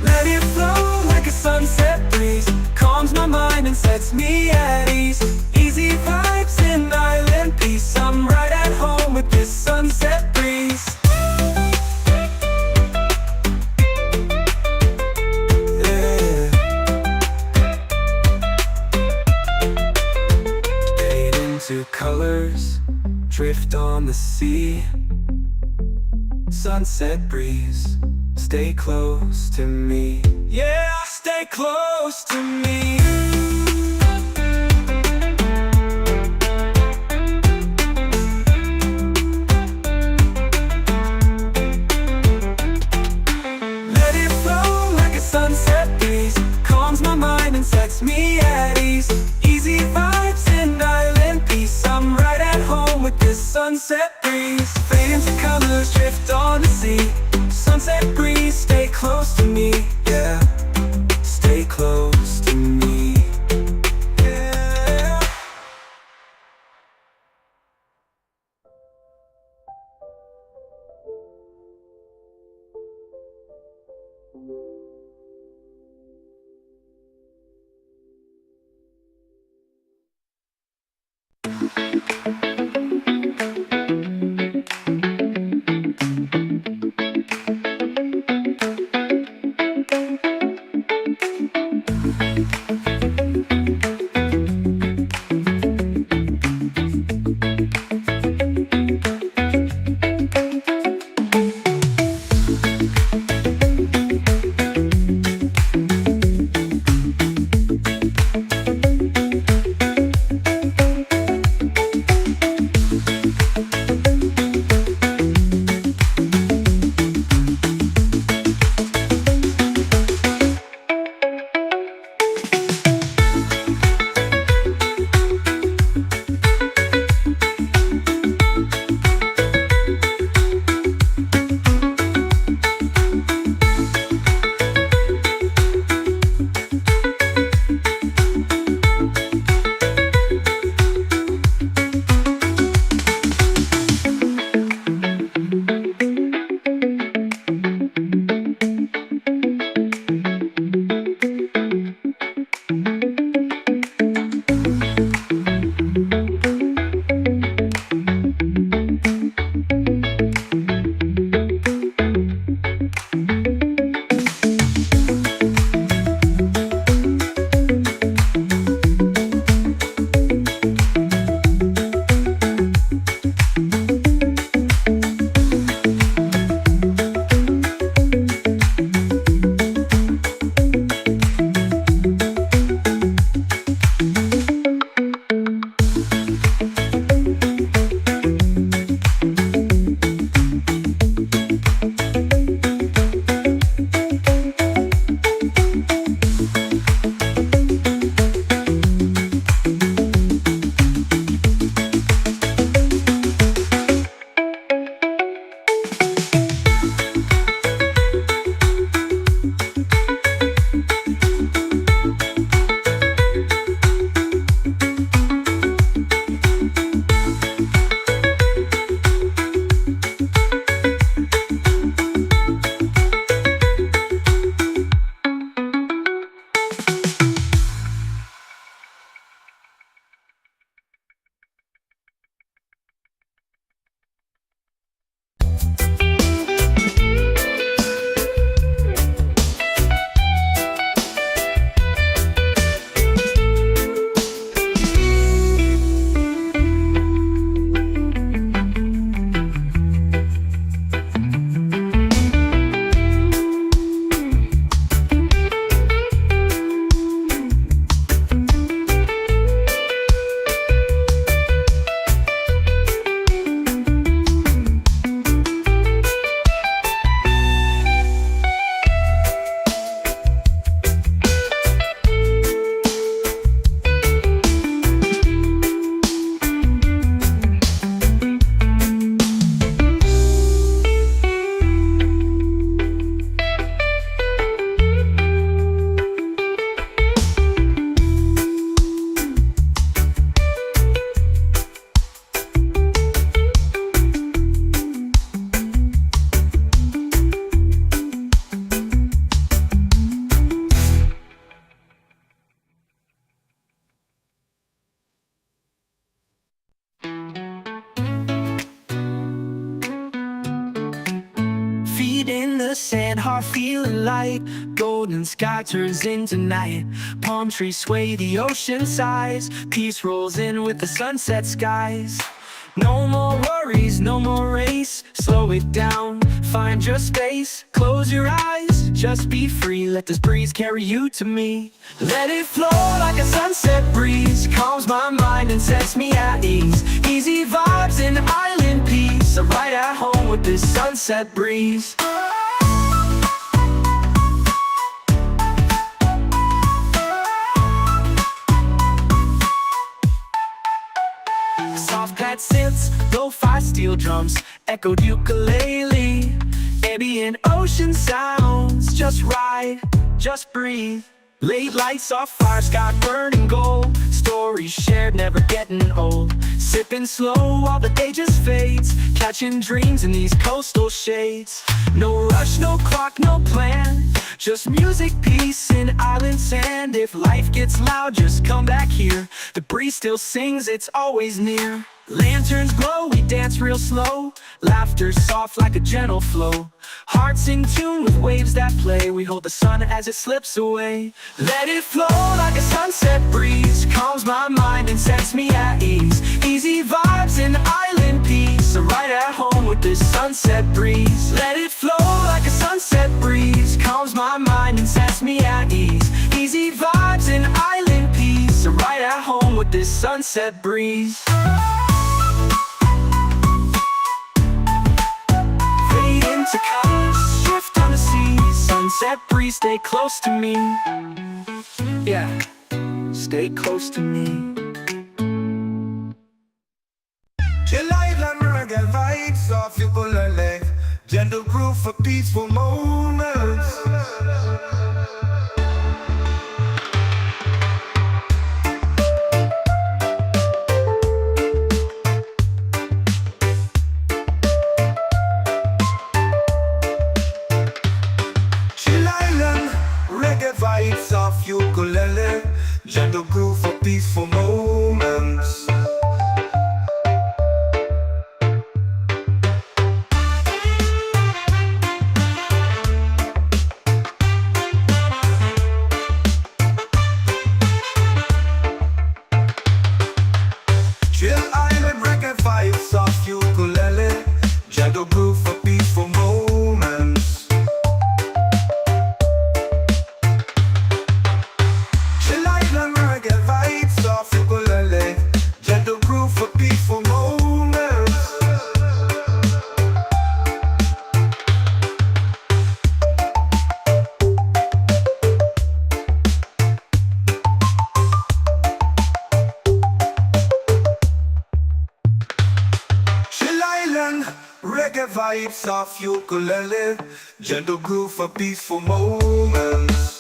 Let it flow like a sunset breeze. Calms my mind and sets me at ease. Easy vibes and island peace. I'm right at home with this sunset breeze. Yeah. Fade into colors, drift on the sea. Sunset breeze, stay close to me. Yeah, stay close to me. Let it flow like a sunset breeze. Calms my mind and sets me at ease. Easy vibes and island peace. I'm right at home with this sunset breeze. Fade into colors, drift on the sea. Sunset breeze, stay close to me. Yeah, stay close to me. heart feeling light. Golden sky turns into night. Palm trees sway, the ocean sighs. Peace rolls in with the sunset skies. No more worries, no more race. Slow it down, find your space. Close your eyes, just be free. Let this breeze carry you to me. Let it flow like a sunset breeze. Calms my mind and sets me at ease. Easy vibes and island peace. I'm right at home with this sunset breeze. Soft pad synths, lo-fi steel drums, echoed ukulele. Ambient ocean sounds, just ride, just breathe. Late lights off fire, sky burning gold. Stories shared, never getting old. Sipping slow while the day just fades. Catching dreams in these coastal shades. No rush, no clock, no plan. Just music, peace, and island sand. If life gets loud, just come back here. The breeze still sings, it's always near. Lanterns glow, we dance real slow. Laughter soft like a gentle flow. Hearts in tune with waves that play. We hold the sun as it slips away. Let it flow like a sunset breeze. Calms my mind and sets me at ease. Easy vibes and island peace. I'm right at home with this sunset breeze. Let it flow like a sunset breeze. Calms my mind and sets me at ease. Easy vibes and island peace. I'm right at home with this sunset breeze. To colors, shift on the sea. Sunset breeze, stay close to me. Yeah, stay close to me. Chill island reggae vibes, soft ukulele. Gentle groove for peaceful moments. Vibes of ukulele, gentle groove for peaceful moments. Chill island reggae vibes of ukulele, gentle groove for peaceful moments. Gentle groove for peaceful moments. Chill island, reggae vibes of ukulele. Gentle groove for peaceful moments.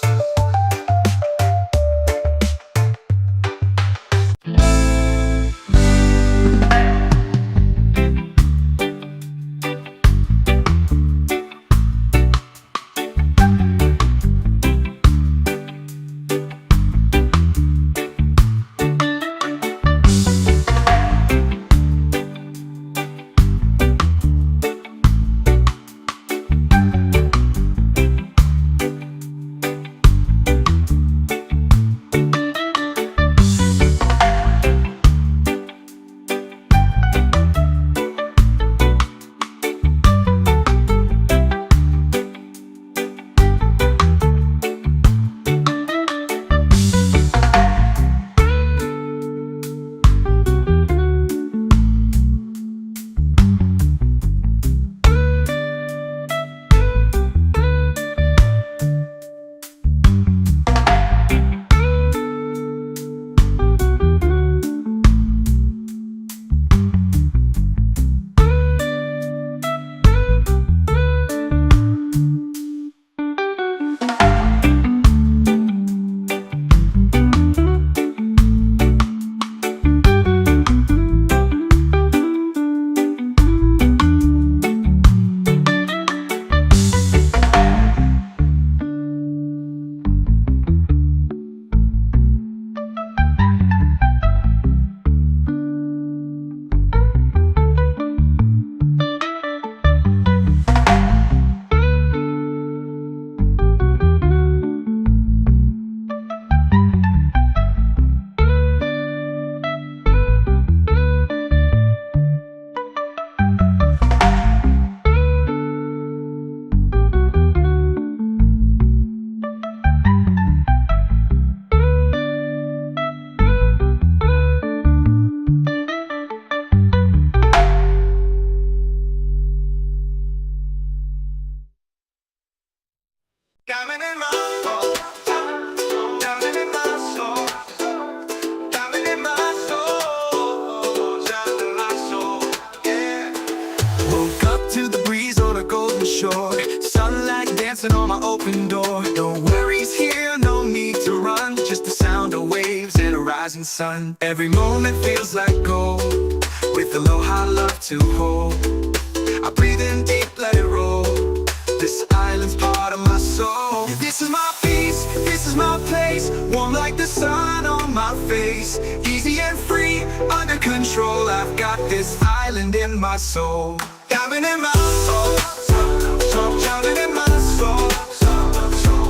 dancing on my open door. No worries here, no need to run, just the sound of waves and a rising sun. Every moment feels like gold, with aloha love to hold. I breathe in deep, let it roll. This island's part of my soul. Yeah, this is my peace, this is my place. Warm like the sun on my face. Easy and free, under control. I've got this island in my soul. Diving in my soul, drowning in my soul,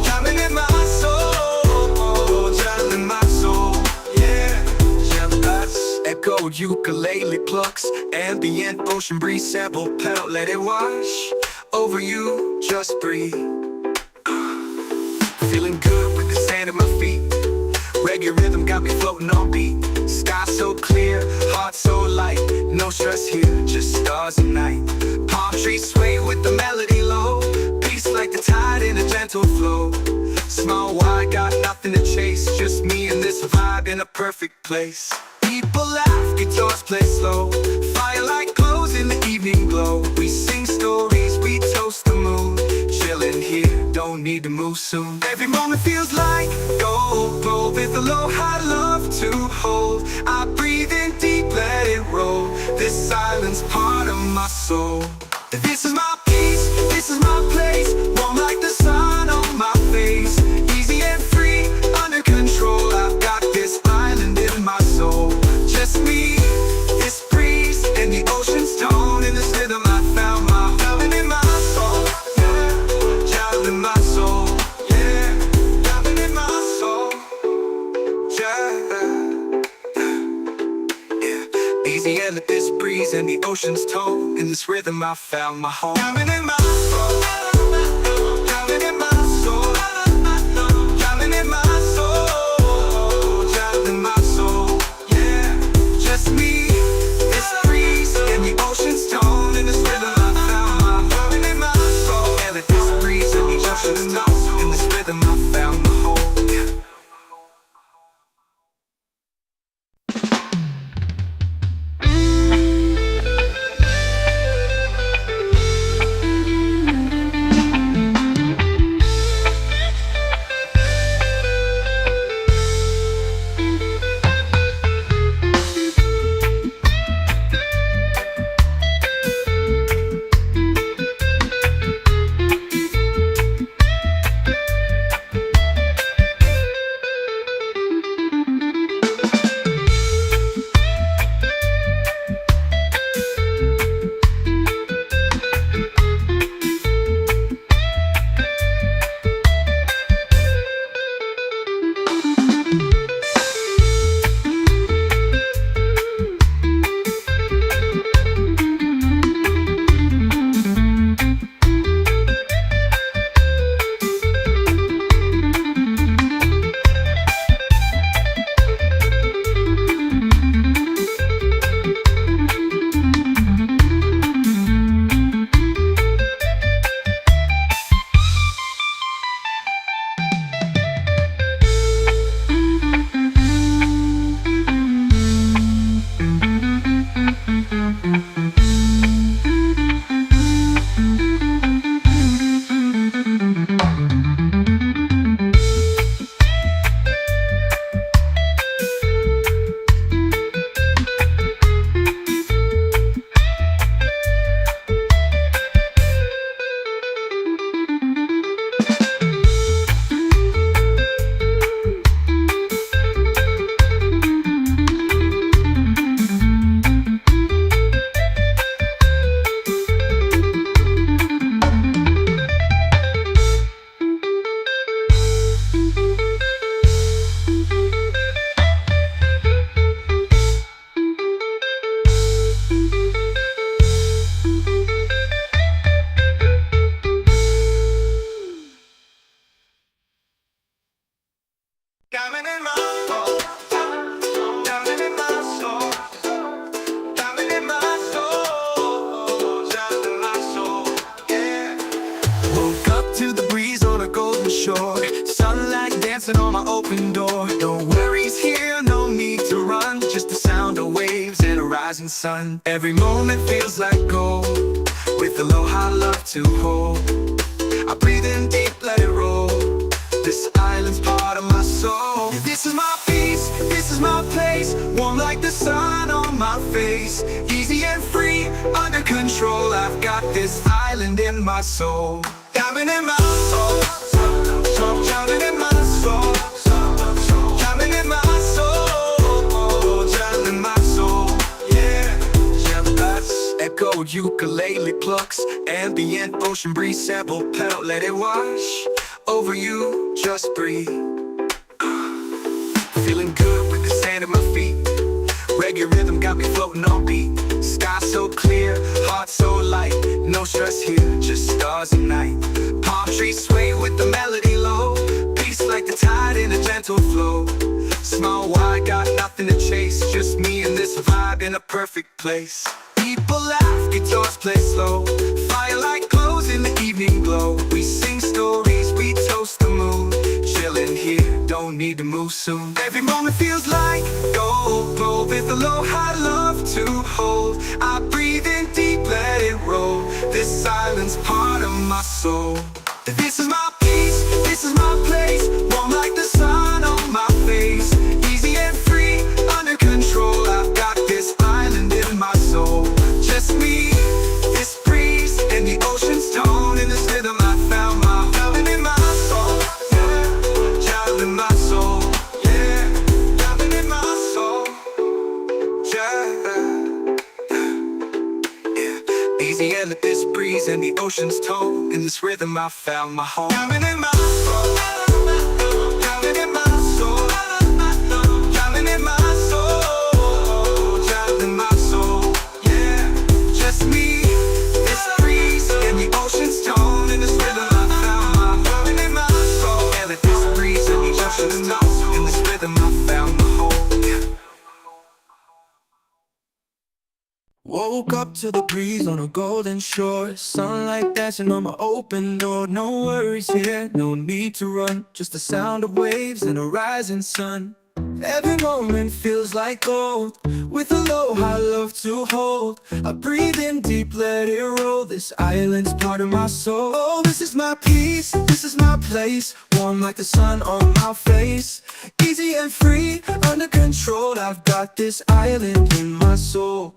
drowning in my soul, drowning in my soul. Yeah, echoed ukulele plucks, ambient ocean breeze sample pedal. Let it wash over you, just breathe. Feeling good with the sand at my feet. Reggae rhythm got me floating on beat. Sky so clear, heart so light. No stress here, just stars and night. Palm trees sway with the melody low. Peace like the tide in a gentle flow. Small wide, got nothing to chase. Just me and this vibe in a perfect place. People laugh, guitars play slow. Firelight glows in the evening glow. We sing stories, we toast the moon. Chilling here, don't need to move soon. Every moment feels like gold, gold with aloha love to hold. I breathe in deep, let it roll. This silence part of my soul. This is my peace, this is my place. Warm like the sun on my face. Easy and free, under control. I've got this island in my soul. Just me, this breeze, and the ocean's tone. In this rhythm I found my drowning in my soul. Yeah, drowning in my soul. Yeah, drowning in my soul. Yeah. Easy and this breeze and the ocean's tone. In this rhythm I found my home. Drowning in my soul. Drowning in my soul. Drowning in my soul. Drowning in my soul. Yeah, just me, this breeze and the ocean's tone. In this rhythm I found my drowning in my soul. And this breeze and the ocean's tone. In this rhythm I found my home. Yeah. Diamond in my soul, diamond in my soul, diamond in my soul, diamond in my soul, yeah. Woke up to the breeze on a golden shore, sunlight dancing on my open door. No worries here, no need to run, just the sound of waves and a rising sun. Every moment feels like gold, with aloha love to hold. I breathing deep, let it roll. This island's part of my soul. This is my peace, this is my place. Warm like the sun on my face. Easy and free, under control. I've got this island in my soul. Diamond in my soul, diamond in my soul, diamond in my soul, diamond in my soul. Yeah, that's echoed ukulele plucks, ambient ocean breeze sample pedal. Let it wash over you, just breathe. Feeling good with the sand at my feet. Reggae rhythm got me floating on beat. Sky so clear, heart so light. No stress here, just stars at night. Palm trees sway with the melody low. Peace like the tide in a gentle flow. Small wide, got nothing to chase. Just me and this vibe in a perfect place. People laugh, guitars play slow. Firelight glows in the evening glow. We sing stories, we toast the moon. Chilling here, don't need to move soon. Every moment feels like gold. Glow with a low high love to hold. I breathe in deep, let it roll. This island's part of my soul. This is my peace, this is my place. Warm like the sun on my face. Easy and free, under control. I've got this island in my soul. Just me, this breeze, and the ocean's tone. In this rhythm I found my diamond in my soul. Yeah, diamond in my soul. Yeah, diamond in my soul. Yeah. Easy and let this breeze and the ocean's tone. In this rhythm I found my home. Diamond in my soul. Diamond in my soul. Diamond in my soul. Diamond in my soul. Yeah, just me, this breeze and the ocean's tone. In this rhythm I found my diamond in my soul. And let this breeze and the ocean's tone. In this rhythm I found my home. Yeah. Woke up to the breeze on a golden shore. Sunlight dancing on my open door. No worries here, no need to run. Just the sound of waves and a rising sun. Every moment feels like gold. With a low high love to hold. I breathe in deep, let it roll. This island's part of my soul. Oh, this is my peace, this is my place. Warm like the sun on my face. Easy and free, under control. I've got this island in my soul.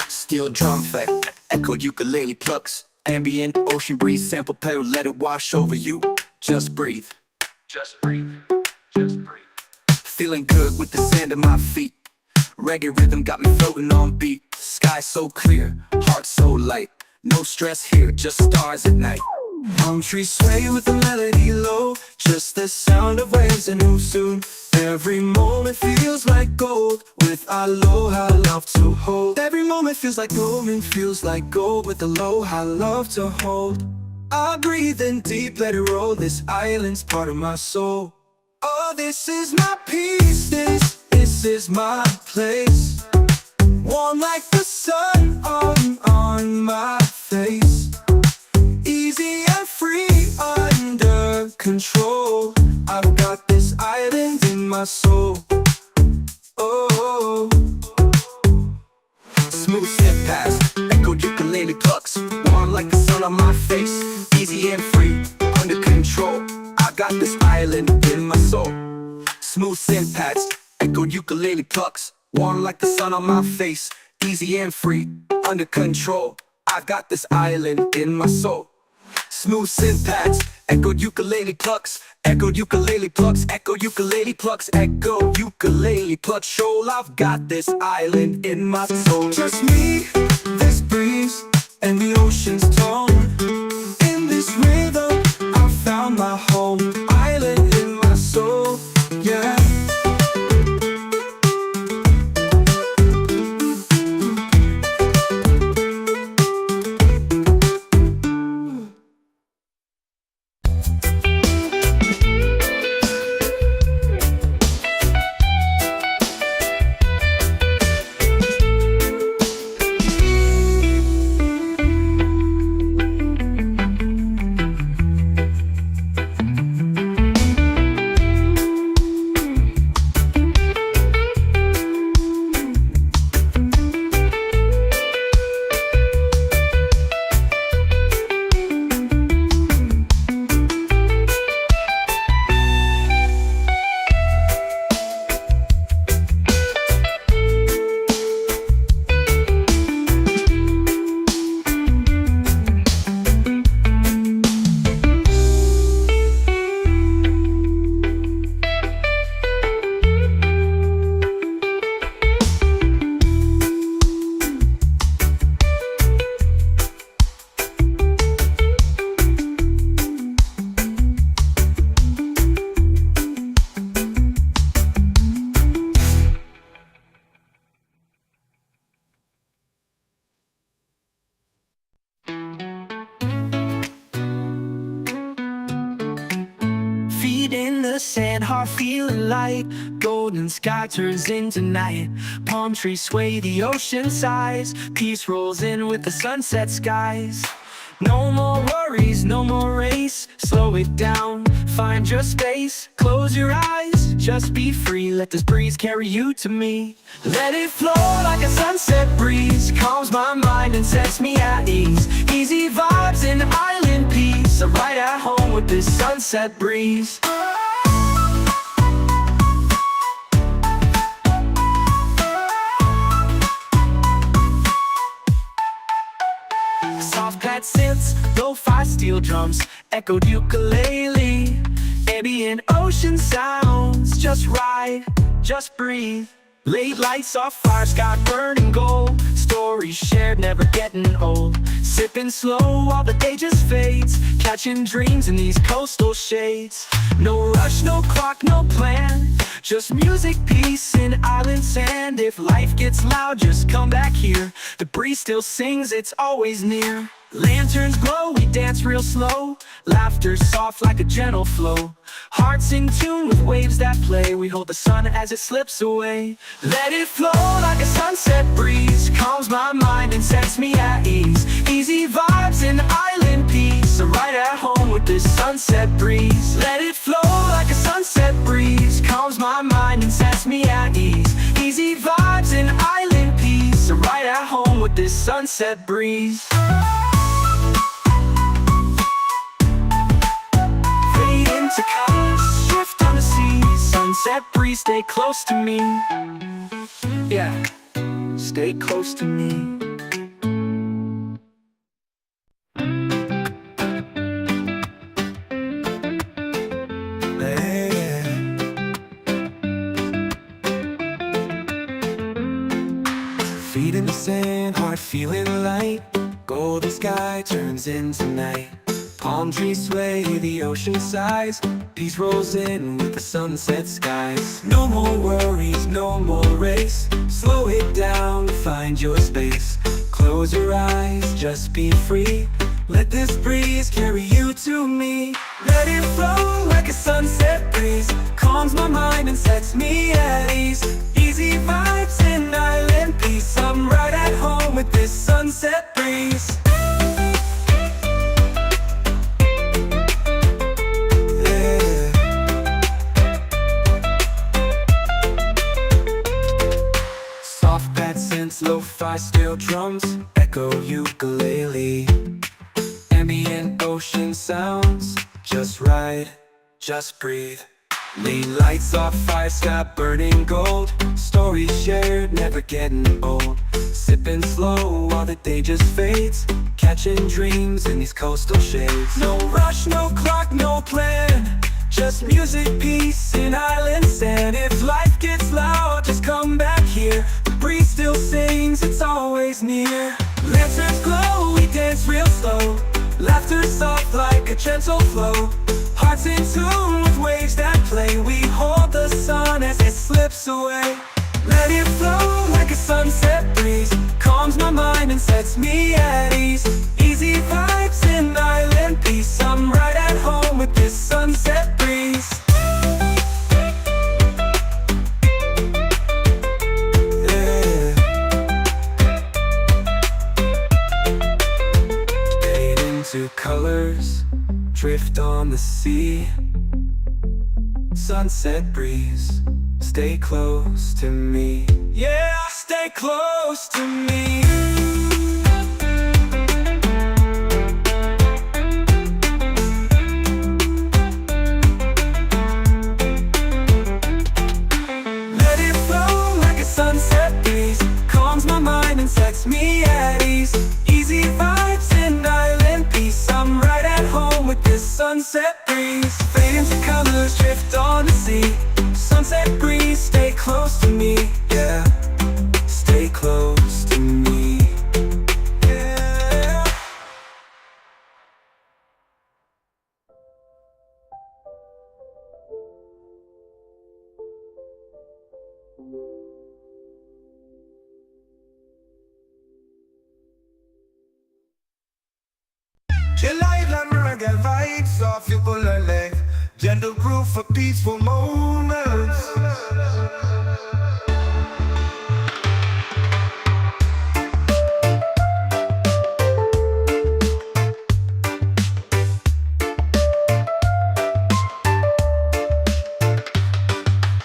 Steel drum effect, echoed ukulele plucks. Ambient ocean breeze sample pedal, let it wash over you. Just breathe. Just breathe. Just breathe. Feeling good with the sand at my feet. Reggae rhythm got me floating on beat. Sky so clear, heart so light. No stress here, just stars at night. Palm trees sway with the melody low. Just the sound of waves and move soon. Every moment feels like gold. With aloha love to hold. Every moment feels like gold and feels like gold. With aloha love to hold. I breathe in deep, let it roll. This island's part of my soul. Oh, this is my peace, this is my place. Warm like the sun on my face. Easy and free, under control. I've got this island in my soul. Oh, smooth step past, echoed ukulele plucks. Warm like the sun on my face. Easy and free, under control. I got this island in my soul. Smooth synth pads, echoed ukulele plucks. Warm like the sun on my face. Easy and free, under control. I've got this island in my soul. Smooth synth pads, echoed ukulele plucks. Echoed ukulele plucks, echo ukulele plucks, echo ukulele plucks. Shoal, I've got this island in my soul. Just me, this breeze, and the ocean's tone. In this rhythm, I found my home. Island in my soul, yeah. the sand, heart feeling light. Golden sky turns into night. Palm trees sway, the ocean sighs. Peace rolls in with the sunset skies. No more worries, no more race. Slow it down, find your space. Close your eyes, just be free. Let this breeze carry you to me. Let it flow like a sunset breeze. Calms my mind and sets me at ease. Easy vibes and island peace. I'm right at home with this sunset breeze. Soft pad synths, lo-fi steel drums, echoed ukulele. Ambient ocean sounds, just ride, just breathe. Late lights off fire, sky burning gold. Stories shared, never getting old. Sipping slow while the day just fades. Catching dreams in these coastal shades. No rush, no clock, no plan. Just music, peace, and island sand. If life gets loud, just come back here. The breeze still sings, it's always near. Lanterns glow, we dance real slow. Laughter soft like a gentle flow. Hearts in tune with waves that play. We hold the sun as it slips away. Let it flow like a sunset breeze. Calms my mind and sets me at ease. Easy vibes and island peace. I'm right at home with this sunset breeze. Let it flow like a sunset breeze. Calms my mind and sets me at ease. Easy vibes and island peace. I'm right at home with this sunset breeze. To colors, shift on the sea. Sunset breeze, stay close to me. Yeah, stay close to me. Feet in the sand, heart feeling light. Golden sky turns into night. Palm trees sway, the ocean sighs. Peace rolls in with the sunset skies. No more worries, no more race. Slow it down, find your space. Close your eyes, just be free. Let this breeze carry you to me. Let it flow like a sunset breeze. Calms my mind and sets me at ease. Easy vibes and island peace. I'm right at home with this sunset breeze. Lo-fi steel drums, echo ukulele. Ambient ocean sounds, just ride, just breathe. Late lights off fire, sky burning gold. Stories shared, never getting old. Sipping slow while the day just fades. Catching dreams in these coastal shades. No rush, no clock, no plan. Just music, peace, and island sand. If life gets loud, just come back here. The breeze still sings, it's always near. Lanterns glow, we dance real slow. Laughter soft like a gentle flow. Hearts in tune with waves that play. We hold the sun as it slips away. Let it flow like a sunset breeze. Calms my mind and sets me at ease. Easy vibes and island peace. I'm right at home with this sunset breeze. Yeah. Fade into colors, drift on the sea. Sunset breeze, stay close to me. Yeah, stay close to me. Let it flow like a sunset breeze. Calms my mind and sets me at ease. Easy vibes and island peace. I'm right at home with this sunset breeze. Fade into colors, drift on the sea. Sunset breeze, stay close to me. Yeah, stay close to me. Yeah. Chill island reggae vibes off you pull a leg. gentle groove for peaceful moments.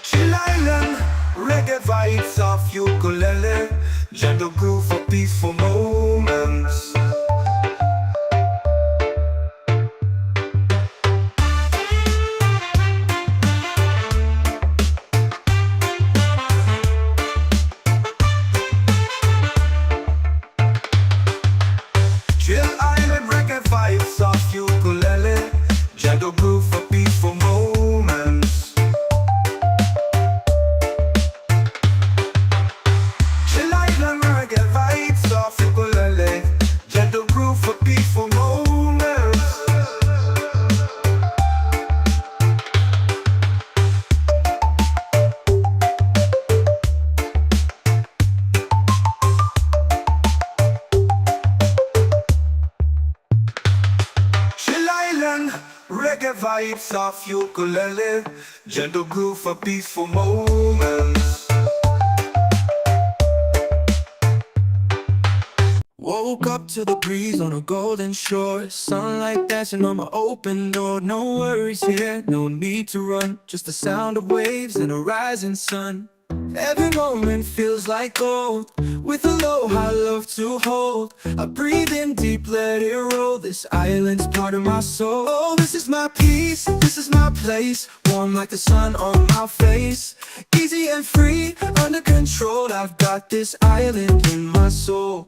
Chill Island, reggae vibes of ukulele, gentle groove for peaceful moments. Chill Island, reggae vibes of ukulele, gentle groove for peaceful moments. Chill Island, reggae vibes of ukulele, gentle groove for peaceful moments. Chill Island, reggae vibes of ukulele, gentle groove for peaceful moments. Woke up to the breeze on a golden shore, sunlight dancing on my open door. No worries here, no need to run, just the sound of waves and a rising sun. Every moment feels like gold, with aloha love to hold. I breathe in deep, let it roll, this island's part of my soul. Oh, this is my peace, this is my place, warm like the sun on my face. Easy and free, under control, I've got this island in my soul.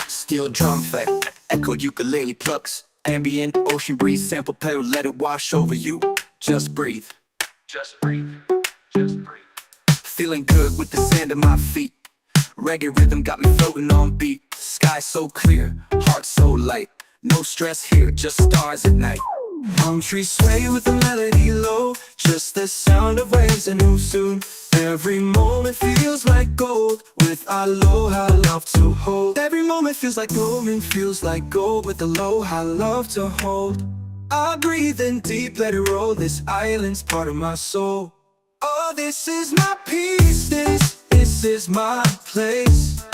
Steel drum effect, echoed ukulele plucks, ambient ocean breeze, sample pedal, let it wash over you. Just breathe, just breathe, just breathe. Feeling good with the sand at my feet. Reggae rhythm got me floating on beat. Sky so clear, heart so light. No stress here, just stars at night. Palm trees sway with the melody low, just the sound of waves and who soon. Every moment feels like gold, with aloha love to hold. Every moment feels like gold, with aloha love to hold. I breathe in deep, let it roll, this island's part of my soul. Oh, this is my peace, this is my place,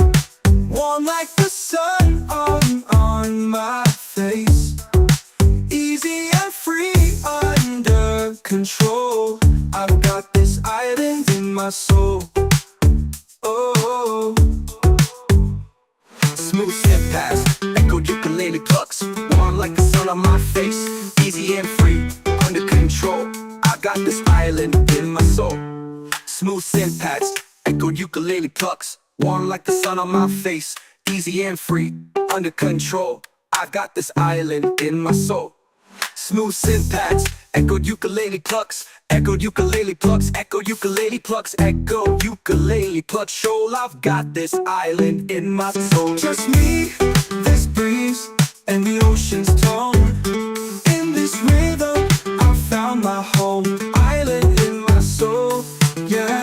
warm like the sun on my face. Easy and free, under control, I've got this island in my soul. Oh, smooth step past, echoed ukulele plucks, warm like the sun on my face. Easy and free, under control, I got this island in my soul. Smooth synth pads, echoed ukulele plucks, warm like the sun on my face. Easy and free, under control, I've got this island in my soul. Smooth synth pads, echoed ukulele plucks, echoed ukulele plucks, echoed ukulele plucks, echoed ukulele plucks. Shoal, I've got this island in my soul. Just me, this breeze, and the ocean's tone. In this rhythm, I found my home. Island in my soul, yeah.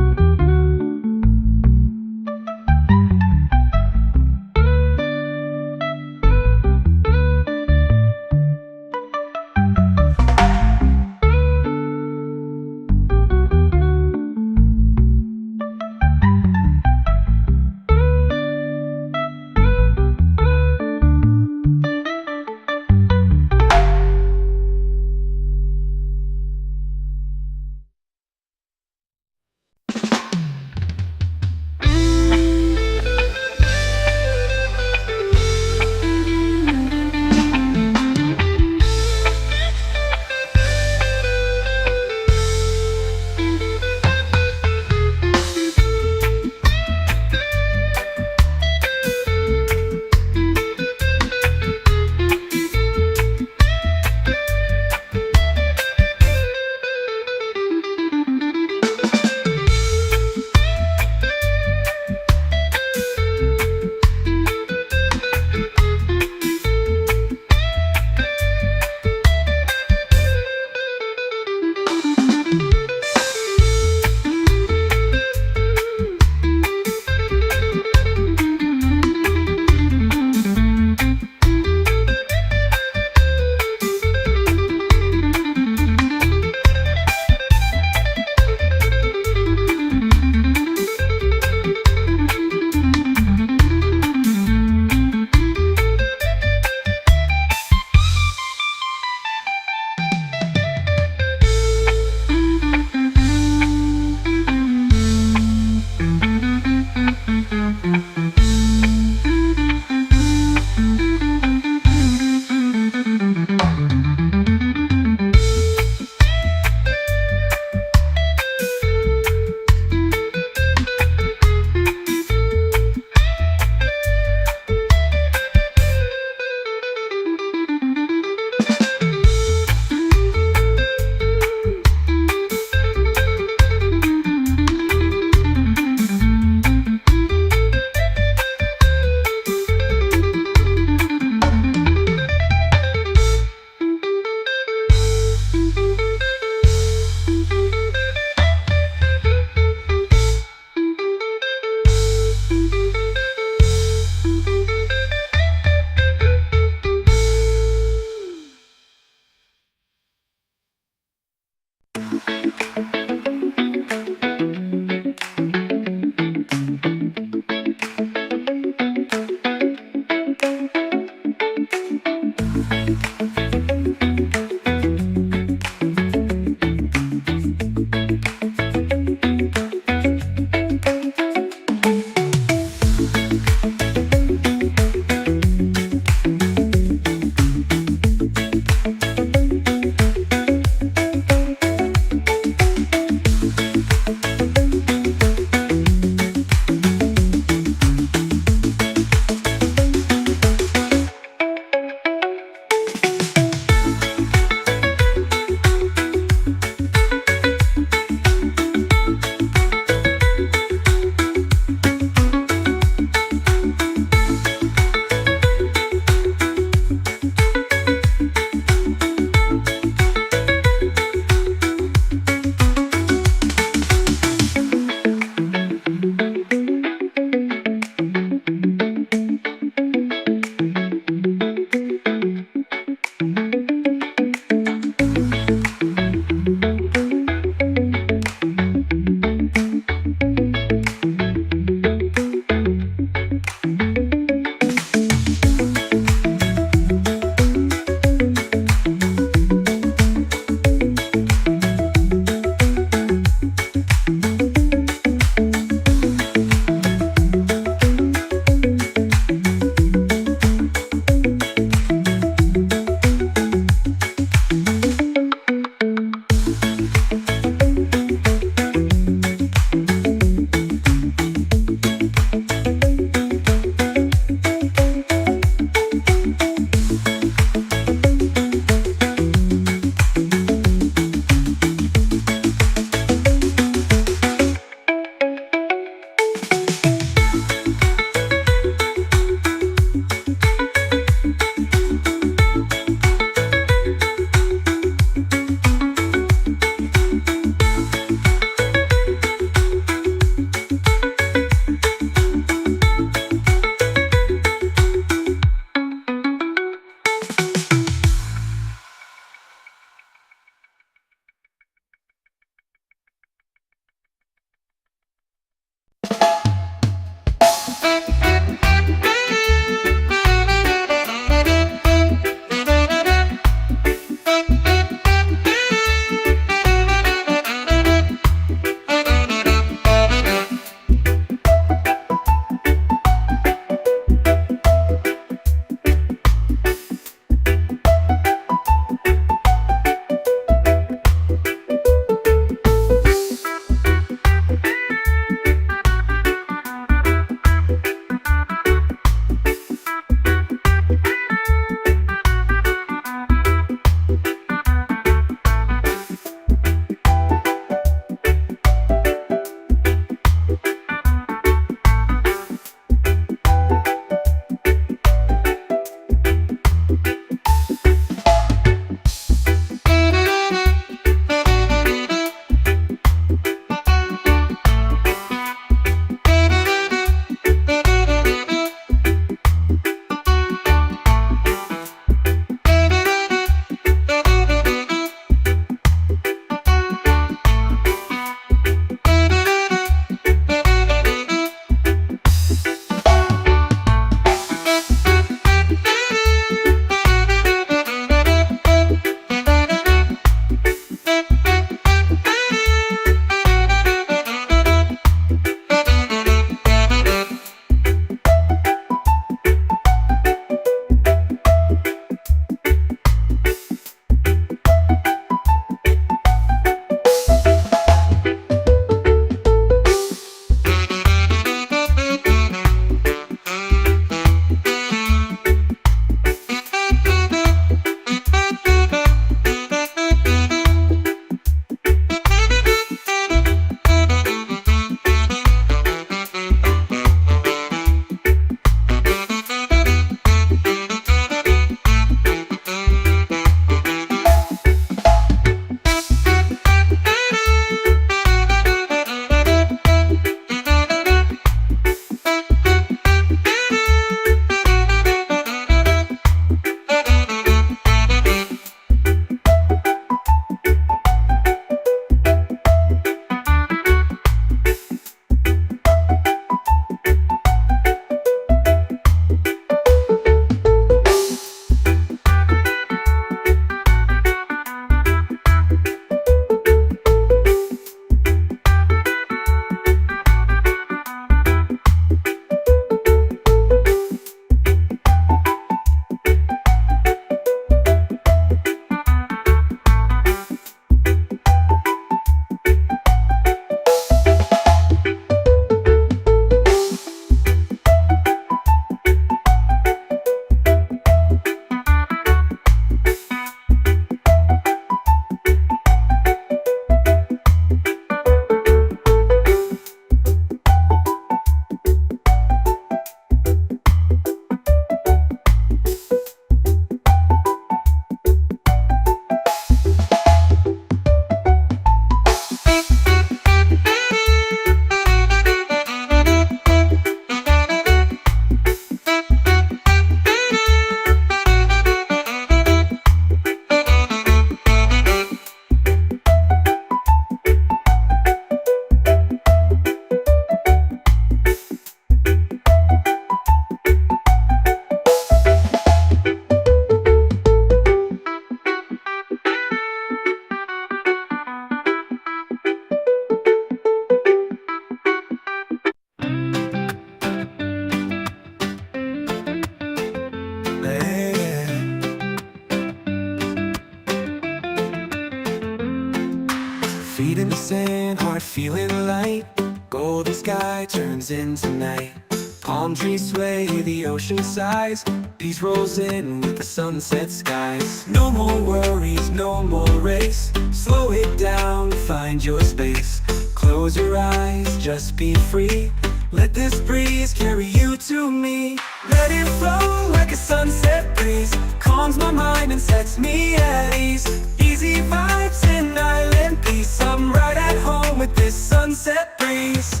sky turns into night. Palm trees sway, the ocean sighs. Peace rolls in with the sunset skies. No more worries, no more race. Slow it down, find your space. Close your eyes, just be free. Let this breeze carry you to me. Let it flow like a sunset breeze. Calms my mind and sets me at ease. Easy vibes in island peace. I'm right at home with this sunset breeze.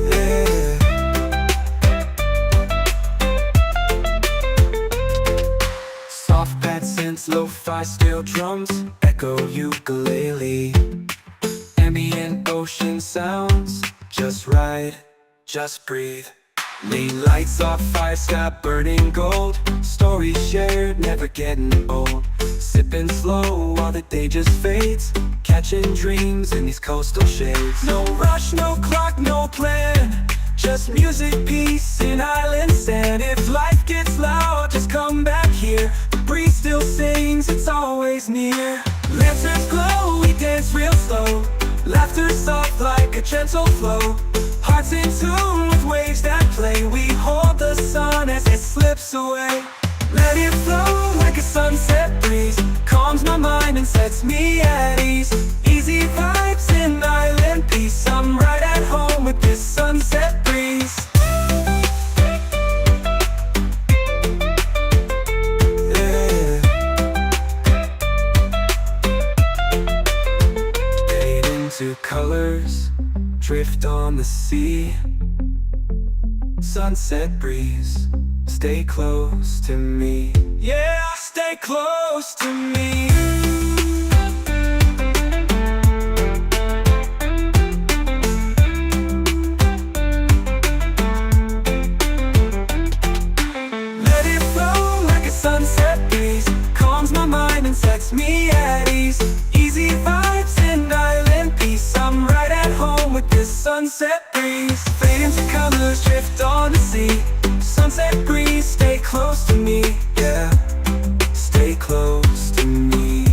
Yeah. Soft pad synths, lo-fi steel drums, echo ukulele. Ambient ocean sounds, just ride, just breathe. Lane lights off, fire sky burning gold. Stories shared, never getting old. Sipping slow while the day just fades. Catching dreams in these coastal shades. No rush, no clock, no plan. Just music, peace in island sand. If life gets loud, just come back here. The breeze still sings, it's always near. Lanterns glow, we dance real slow. Laughter soft like a gentle flow. Hearts in tune with waves that play. We hold the sun as it slips away. Let it flow like a sunset breeze. Calms my mind and sets me at ease. Easy vibes in island peace. I'm right at home with this sunset breeze. Yeah. Fade into colors, drift on the sea. Sunset breeze, stay close to me. Yeah, stay close to me. Let it flow like a sunset breeze. Calms my mind and sets me at ease. Easy vibes in island peace. I'm right at home with this sunset breeze. Fade into colors, drift on the sea. Sunset breeze, stay close to me. Yeah, stay close to me.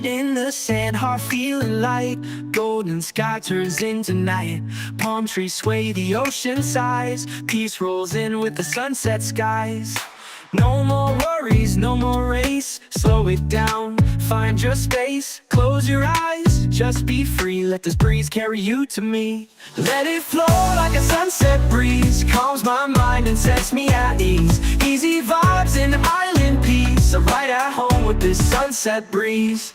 in the sand, heart feeling light. Golden sky turns into night. Palm trees sway, the ocean sighs. Peace rolls in with the sunset skies. No more worries, no more race. Slow it down, find your space. Close your eyes, just be free. Let this breeze carry you to me. Let it flow like a sunset breeze. Calms my mind and sets me at ease. Easy vibes and island peace. I'm right at home with this sunset breeze.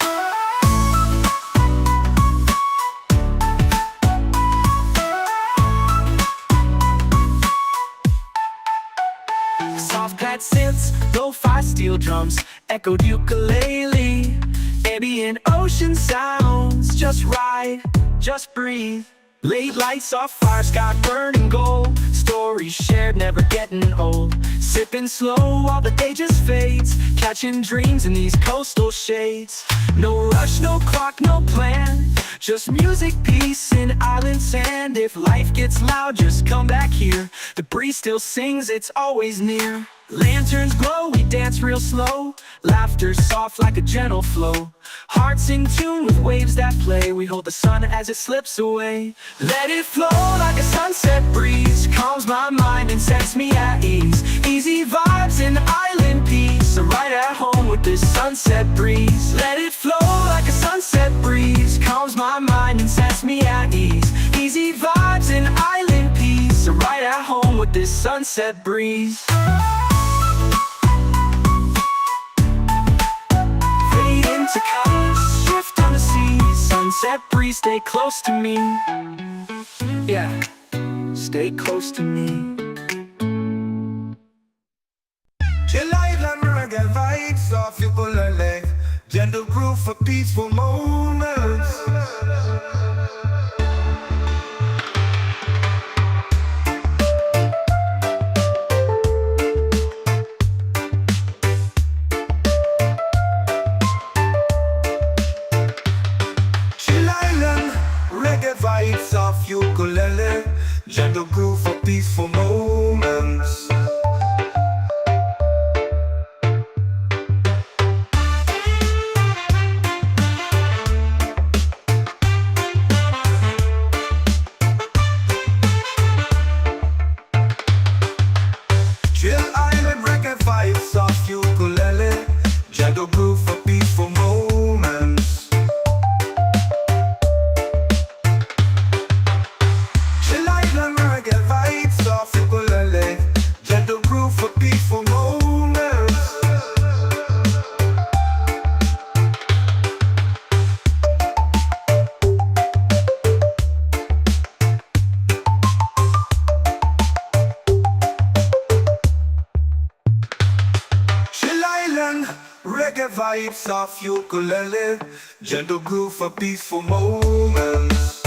Soft pad synths, lo-fi steel drums, echoed ukulele. Ambient ocean sounds, just ride, just breathe. Late lights off fire, sky burning gold. Stories shared, never getting old. Sipping slow while the day just fades. Catching dreams in these coastal shades. No rush, no clock, no plan. Just music, peace, and island sand. If life gets loud, just come back here. The breeze still sings, it's always near. Lanterns glow, we dance real slow. Laughter soft like a gentle flow. Hearts in tune with waves that play. We hold the sun as it slips away. Let it flow like a sunset breeze. Calms my mind and sets me at ease. Easy vibes and island peace. I'm right at home with this sunset breeze. Let it flow like a sunset breeze. Calms my mind and sets me at ease. Easy vibes and island peace. I'm right at home with this sunset breeze. To colors, shift on the sea. Sunset breeze, stay close to me. Yeah, stay close to me. Chill island reggae vibes off your bullet. Gentle groove for peaceful moments. Vibes off ukulele, gentle groove for peaceful moments. Chill island reggae vibes off ukulele, gentle groove for peaceful moments. Reggae vibes off ukulele, gentle groove for peaceful moments.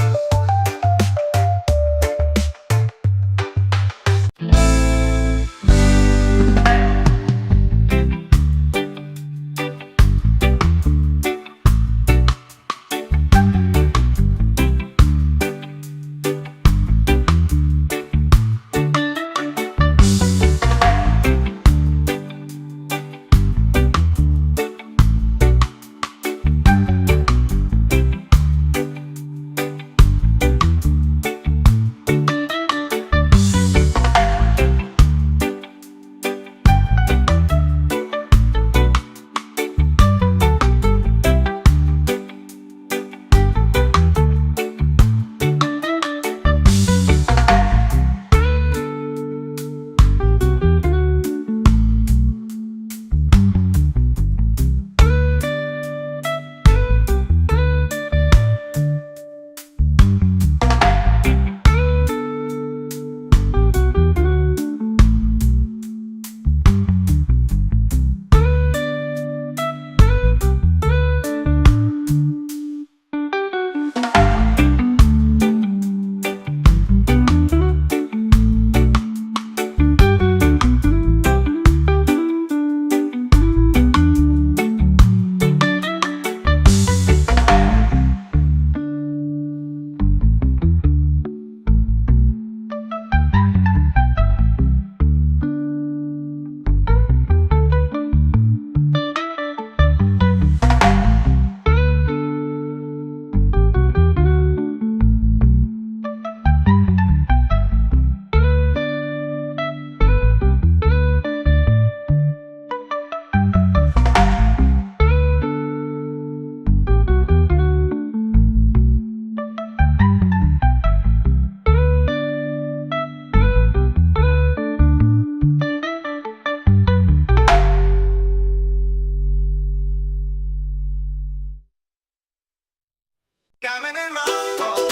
Diamond in my soul,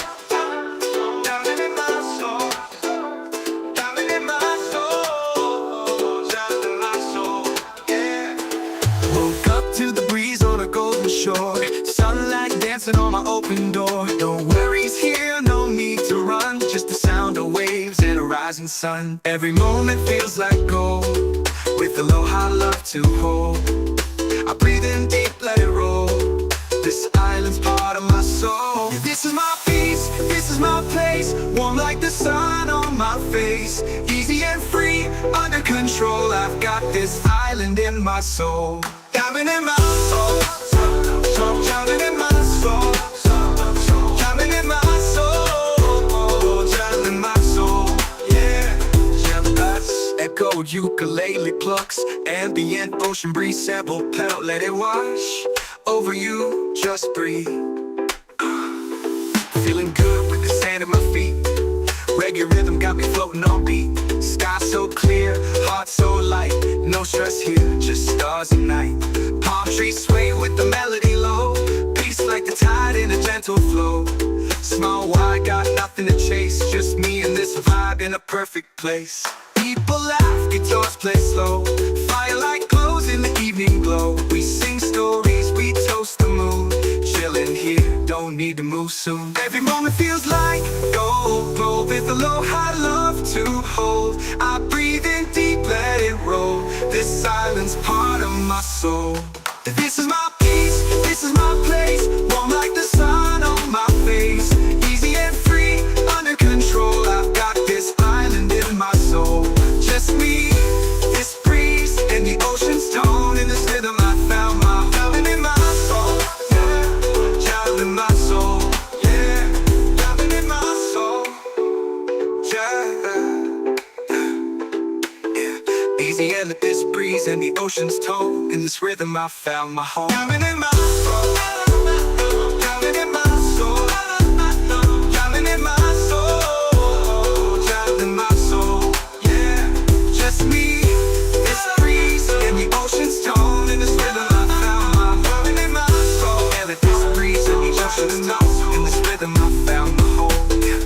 diamond in my soul, diamond in my soul, diamond in my soul, yeah. Woke up to the breeze on a golden shore, sunlight dancing on my open door. No worries here, no need to run, just the sound of waves and a rising sun. Every moment feels like gold, with aloha love to hold. I breathe in deep, let it roll. This island's part of my soul. Yeah, this is my peace, this is my place. Warm like the sun on my face. Easy and free, under control. I've got this island in my soul. Diamond in my soul, diamond in my soul, diamond in my soul, diamond in my soul, yeah. Echoed ukulele plucks, ambient ocean breeze, sample pedal, let it wash over you, just breathe. Feeling good with the sand at my feet. Reggae rhythm got me floating on beat. Sky so clear, heart so light. No stress here, just stars and night. Palm trees sway with the melody low. Peace like the tide in a gentle flow. Small wide, got nothing to chase. Just me and this vibe in a perfect place. People laugh, guitars play slow. Firelight glows in the evening glow. We sing stories, we toast the moon. Chillin' here, don't need to move soon. Every moment feels like gold, gold with aloha love to hold. I breathe in deep, let it roll. This silence part of my soul. This is my peace, this is my place. Warm like the sun on my face. Easy and free, under control. I've got this island in my soul. Just me, this breeze, and the ocean's tone. In this rhythm I found my diamond in my soul, yeah. Diamond in my soul, yeah. Diamond in my soul, yeah. Easy and this breeze and the ocean's tone. In this rhythm I found my home. Diamond in my soul, diamond in my soul, diamond in my soul, diamond in my soul, yeah. Just me, this breeze and the ocean's tone. In this rhythm I found my diamond in my soul. And this breeze and the ocean's tone. In this rhythm I found my home, yeah.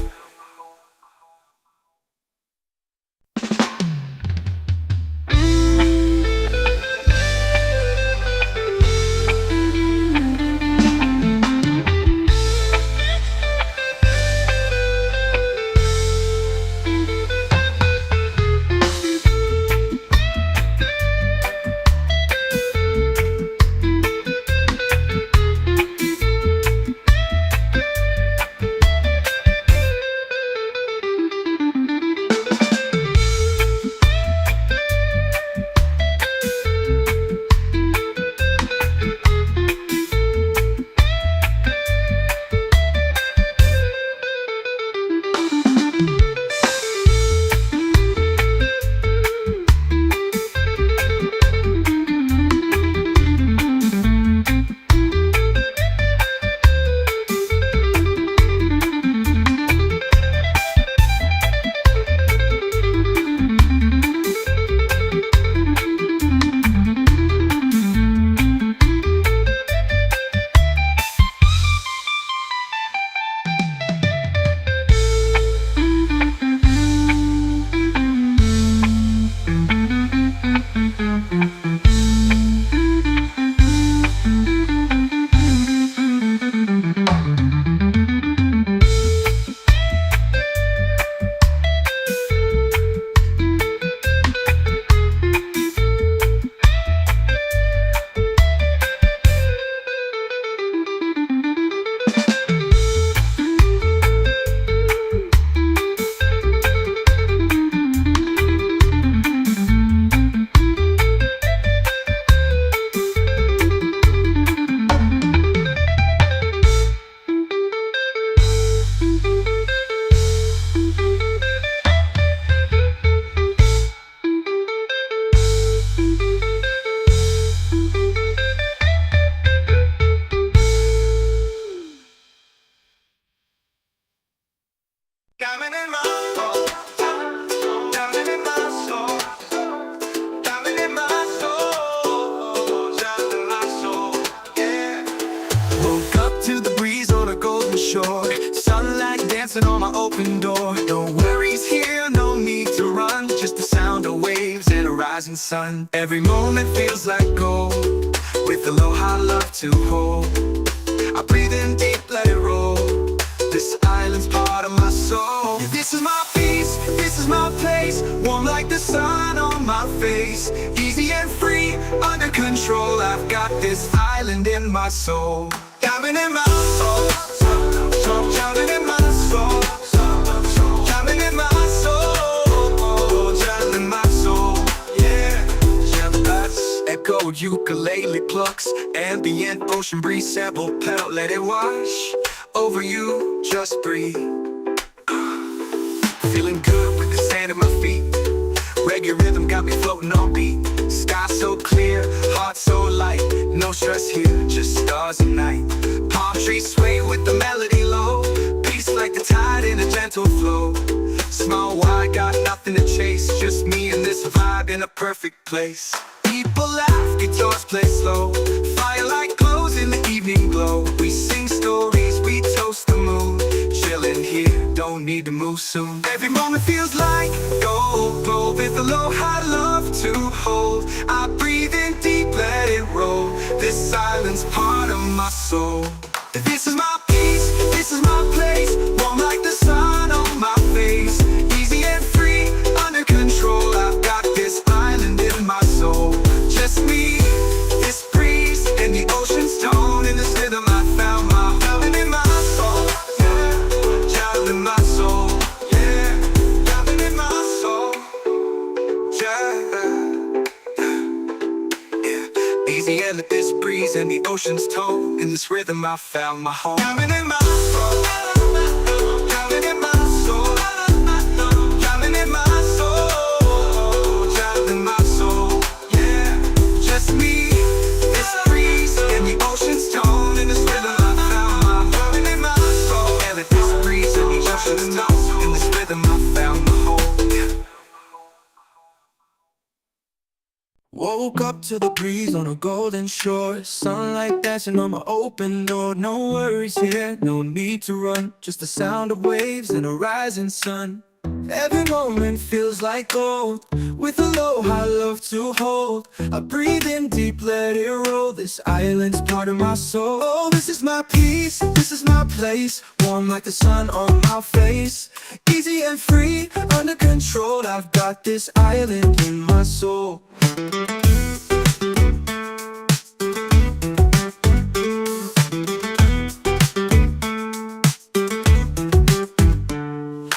shore. Sunlight dancing on my open door. No worries here, no need to run. Just the sound of waves and a rising sun. Every moment feels like gold, with aloha love to hold. I breathe in deep, let it roll. This island's part of my soul. This is my peace, this is my place. Warm like the sun on my face. Easy and free, under control. I've got this island in my soul. Diving in my soul, drowning in my soul, drowning in my soul, drowning in my soul. Yeah, echo ukulele plucks, ambient ocean breeze sample pedal, let it wash over you, just breathe. Feeling good with the sand at my feet. Reggae rhythm got me floating on beat. Sky so clear, heart so light. No stress here, just stars and night. Palm trees sway with the melody low. Peace like the tide in a gentle flow. Smile wide, got nothing to chase. Just me and this vibe in a perfect place. People laugh, guitars play slow. Firelight glows in the evening glow. We sing stories, we toast the moon. Chilling here, don't need to move soon. Every moment feels like gold, gold with aloha love to hold. I breathe in deep, let it roll. This island's part of my soul. This is my peace, this is my place. Warm like the sun on my face. Easy and free, under control. I've got this island in my soul. Just me, this breeze, and the ocean's tone. In this rhythm I found my island in my soul. Yeah, child in my soul. Yeah, island in my soul. Yeah. Easy and let this breeze and the ocean's tone. In this rhythm I found my home. Island in my soul. Island in my soul. Island in my soul. Child in my soul. Yeah, just me, this breeze, and the ocean's tone. In this rhythm I found my home. In my soul. And let this breeze and the ocean's tone. In this rhythm I found my home. Yeah. Woke up to the breeze on a golden shore. Sunlight dancing on my open door. No worries here, no need to run. Just the sound of waves and a rising sun. Every moment feels like gold, with aloha love to hold. I breathe in deep, let it roll. This island's part of my soul. Oh, this is my peace, this is my place. Warm like the sun on my face. Easy and free, under control. I've got this island in my soul.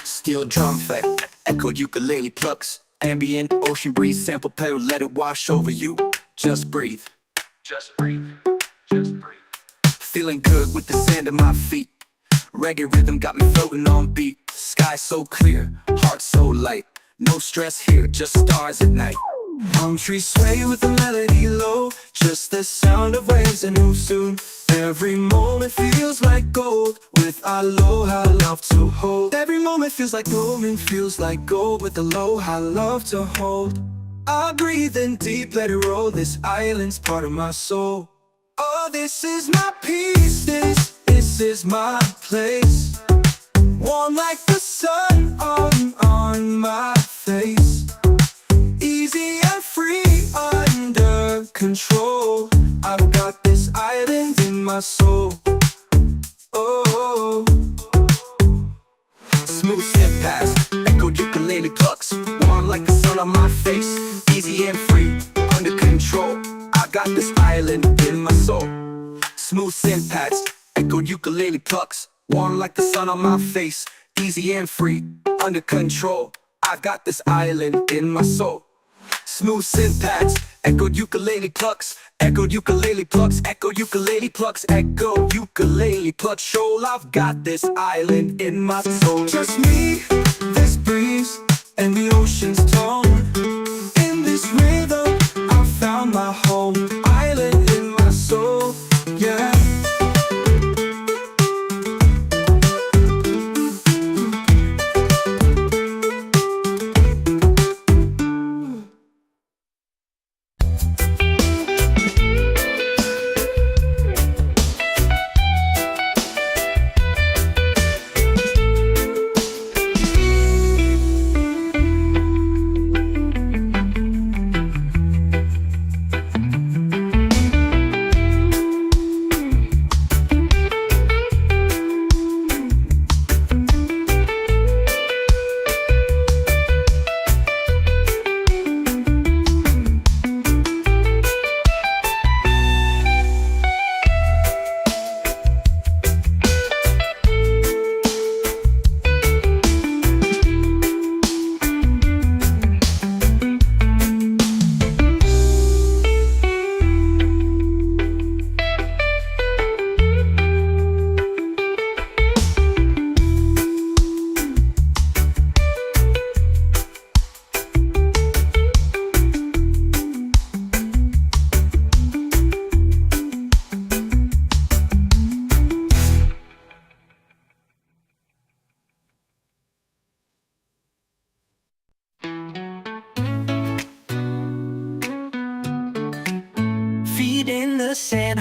Steel drum effect, echoed ukulele plucks. Ambient ocean breeze sample pedal, let it wash over you. Just breathe. Just breathe. Just breathe. Feeling good with the sand at my feet. Reggae rhythm got me floating on beat. Sky so clear, heart so light. No stress here, just stars at night. Palm trees sway with the melody low. Just the sound of waves and who soon. Every moment feels like gold, with aloha love to hold. Every moment feels like gold and feels like gold, with aloha love to hold. I breathe in deep, let it roll. This island's part of my soul. Oh, this is my peace, this is my place. Warm like the sun on my face. Easy and free, under control. I've got this island in my soul. Oh, smooth step past, echo ukulele plucks. Warm like the sun on my face. Easy and free, under control. I got this island in my soul. Smooth synth pads, echo ukulele plucks. Warm like the sun on my face. Easy and free, under control. I got this island in my soul. Smooth synth pads, echoed ukulele plucks. Echoed ukulele plucks, echo ukulele plucks, echo ukulele plucks. Shoal, I've got this island in my soul. Just me, this breeze, and the ocean's tone. In this rhythm, I found my home. Island in my soul, yeah.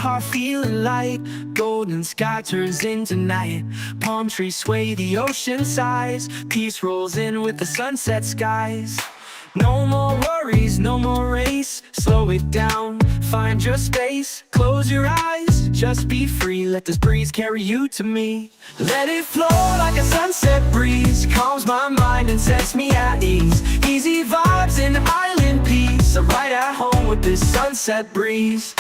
heart feeling light. Golden sky turns into night. Palm trees sway, the ocean sighs. Peace rolls in with the sunset skies. No more worries, no more race. Slow it down, find your space. Close your eyes, just be free. Let this breeze carry you to me. Let it flow like a sunset breeze. Calms my mind and sets me at ease. Easy vibes and island peace. I'm right at home with this sunset breeze.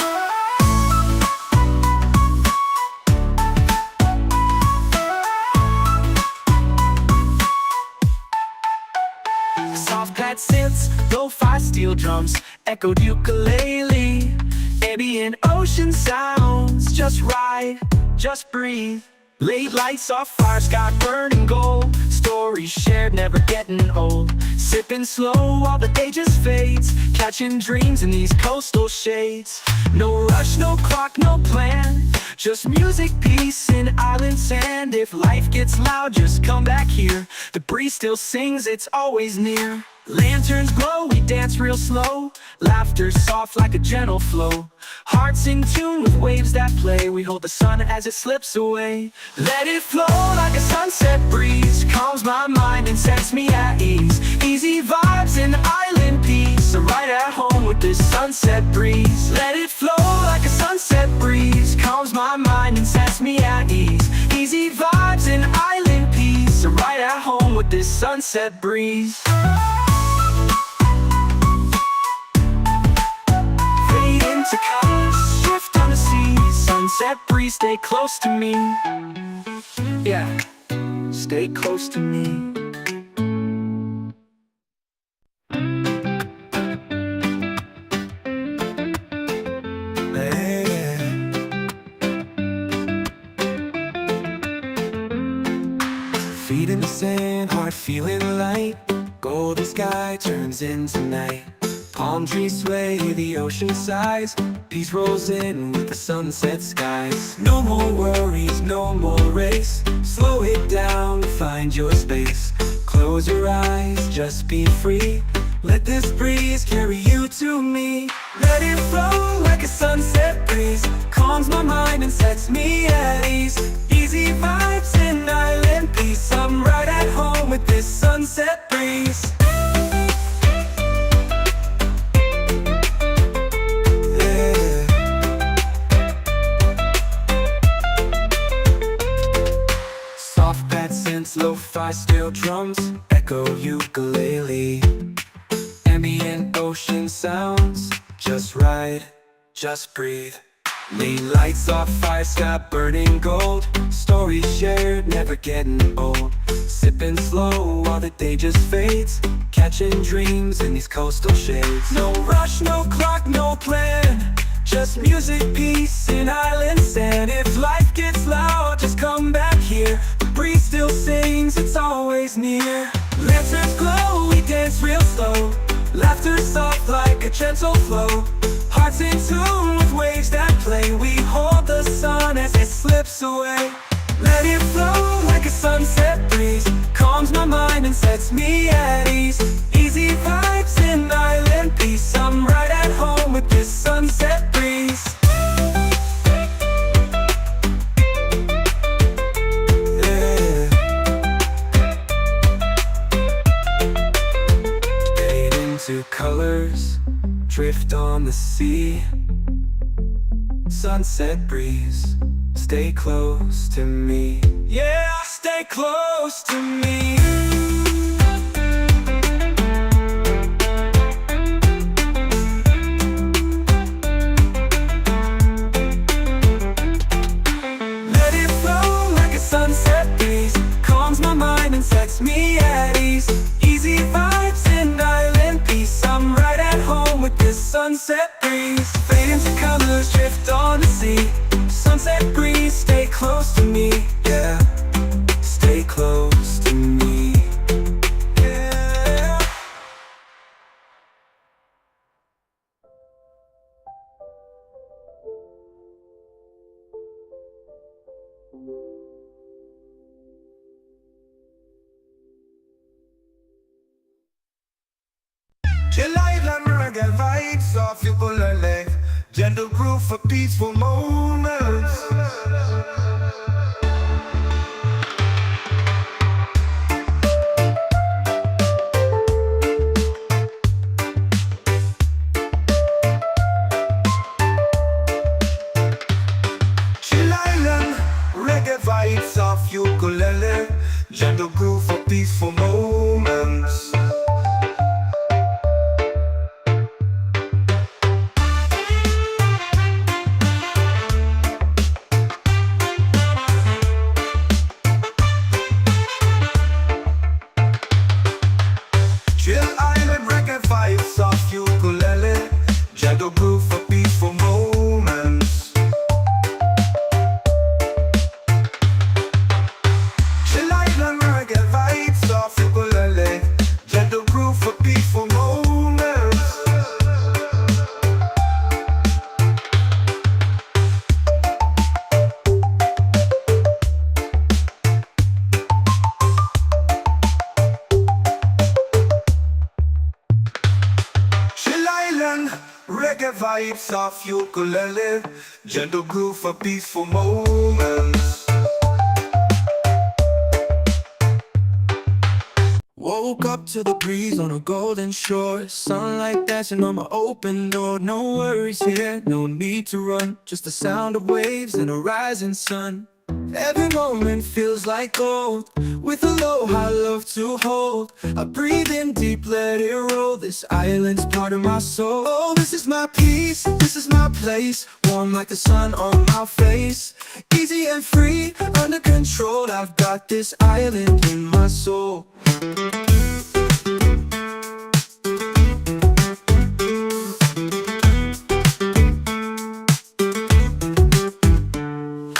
Soft pad synths, lo-fi steel drums, echoed ukulele. Ambient ocean sounds, just ride, just breathe. Late lights off fire, sky burning gold. Stories shared, never getting old. Sipping slow while the day just fades. Catching dreams in these coastal shades. No rush, no clock, no plan. Just music, peace, and island sand. If life gets loud, just come back here. The breeze still sings, it's always near. Lanterns glow, we dance real slow. Laughter soft like a gentle flow. Hearts in tune with waves that play. We hold the sun as it slips away. Let it flow like a sunset breeze. Calms my mind and sets me at ease. Easy vibes and island peace. I'm right at home with this sunset breeze. Let it flow like a sunset breeze. Calms my mind and sets me at ease. Easy vibes and island peace. I'm right at home with this sunset breeze. To colors, shift on the sea. Sunset breeze, stay close to me. Yeah, stay close to me. Feet in the sand, heart feeling light. Golden sky turns into night. Palm trees sway, the ocean sighs. Peace rolls in with the sunset skies. No more worries, no more race. Slow it down, find your space. Close your eyes, just be free. Let this breeze carry you to me. Let it flow like a sunset breeze. Calms my mind and sets me at ease. Easy vibes and island peace. I'm right at home with this sunset breeze. Lo-fi steel drums, echo ukulele. Ambient ocean sounds, just ride, just breathe. Late lights off fire, sky burning gold. Stories shared, never getting old. Sipping slow while the day just fades. Catching dreams in these coastal shades. No rush, no clock, no plan. Just music, peace, and island sand. If life gets loud, just come back here. The breeze still sings, it's always near. Lanterns glow, we dance real slow. Laughter soft like a gentle flow. Hearts in tune with waves that play. We hold the sun as it slips away. Let it flow like a sunset breeze. Calms my mind and sets me at ease. Easy vibes and island peace. I'm right at home with this sunset breeze. Yeah. Fade into colors, drift on the sea. Sunset breeze, stay close to me. Yeah, stay close to me. Let it flow like a sunset breeze. Calms my mind and sets me at ease. Easy vibes and island peace. I'm right at home with this sunset breeze. Fade into colors, drift on the sea. Sunset breeze, stay close to me. Yeah, stay close to me. Yeah. Chill island reggae vibes off you pull a leg. gentle groove for peaceful moments. Chill Island, reggae vibes of ukulele, gentle groove for peaceful moments. Chill Island, reggae vibes of ukulele, gentle groove for peaceful moments. Chill Island, reggae vibes of ukulele, gentle groove for peaceful moments. Chill Island, reggae vibes of ukulele, gentle groove for peaceful moments. Woke up to the breeze on a golden shore, sunlight dancing on my open door. No worries here, no need to run, just the sound of waves and a rising sun. Every moment feels like gold, with aloha love to hold. I breathe in deep, let it roll, this island's part of my soul. Oh, this is my peace, this is my place, warm like the sun on my face. Easy and free, under control, I've got this island in my soul.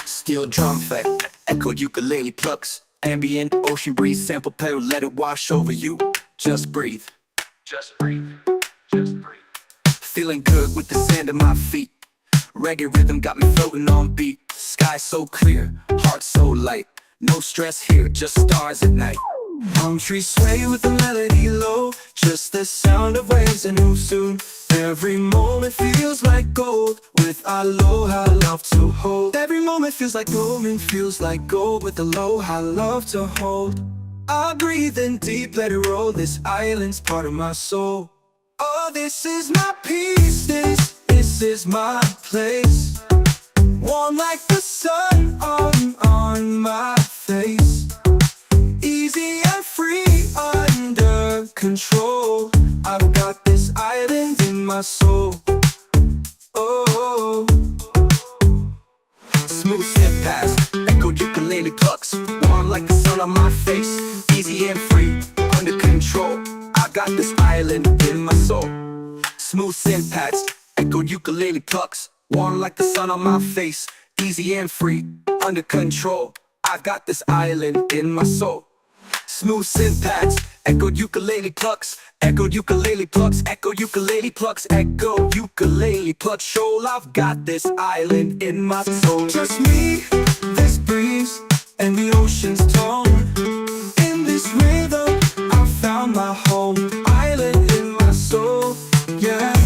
Steel drum effect, echoed ukulele plucks, ambient ocean breeze, sample pedal, let it wash over you. Just breathe, just breathe, just breathe. Feeling good with the sand at my feet, reggae rhythm got me floating on beat. Sky so clear, heart so light, no stress here, just stars at night. Palm trees sway with the melody low, just the sound of waves and who soon. Every moment feels like gold, with aloha love to hold. Every moment feels like gold, and feels like gold, with aloha love to hold. I breathe in deep, let it roll, this island's part of my soul. Oh, this is my peace, this is my place, warm like the sun on my face. Easy and free, under control, I've got this island in my soul. Oh, smooth step past, echoed ukulele plucks, warm like the sun on my face. Easy and free, under control, I got this island in my soul. Smooth synth pads, echoed ukulele plucks, warm like the sun on my face. Easy and free, under control, I've got this island in my soul. Smooth synth pads, echoed ukulele plucks, echoed ukulele plucks, echoed ukulele plucks, echo ukulele plucks. Shoal, I've got this island in my soul. Just me, this breeze, and the ocean's tone. In this rhythm, I found my home, island in my soul, yeah.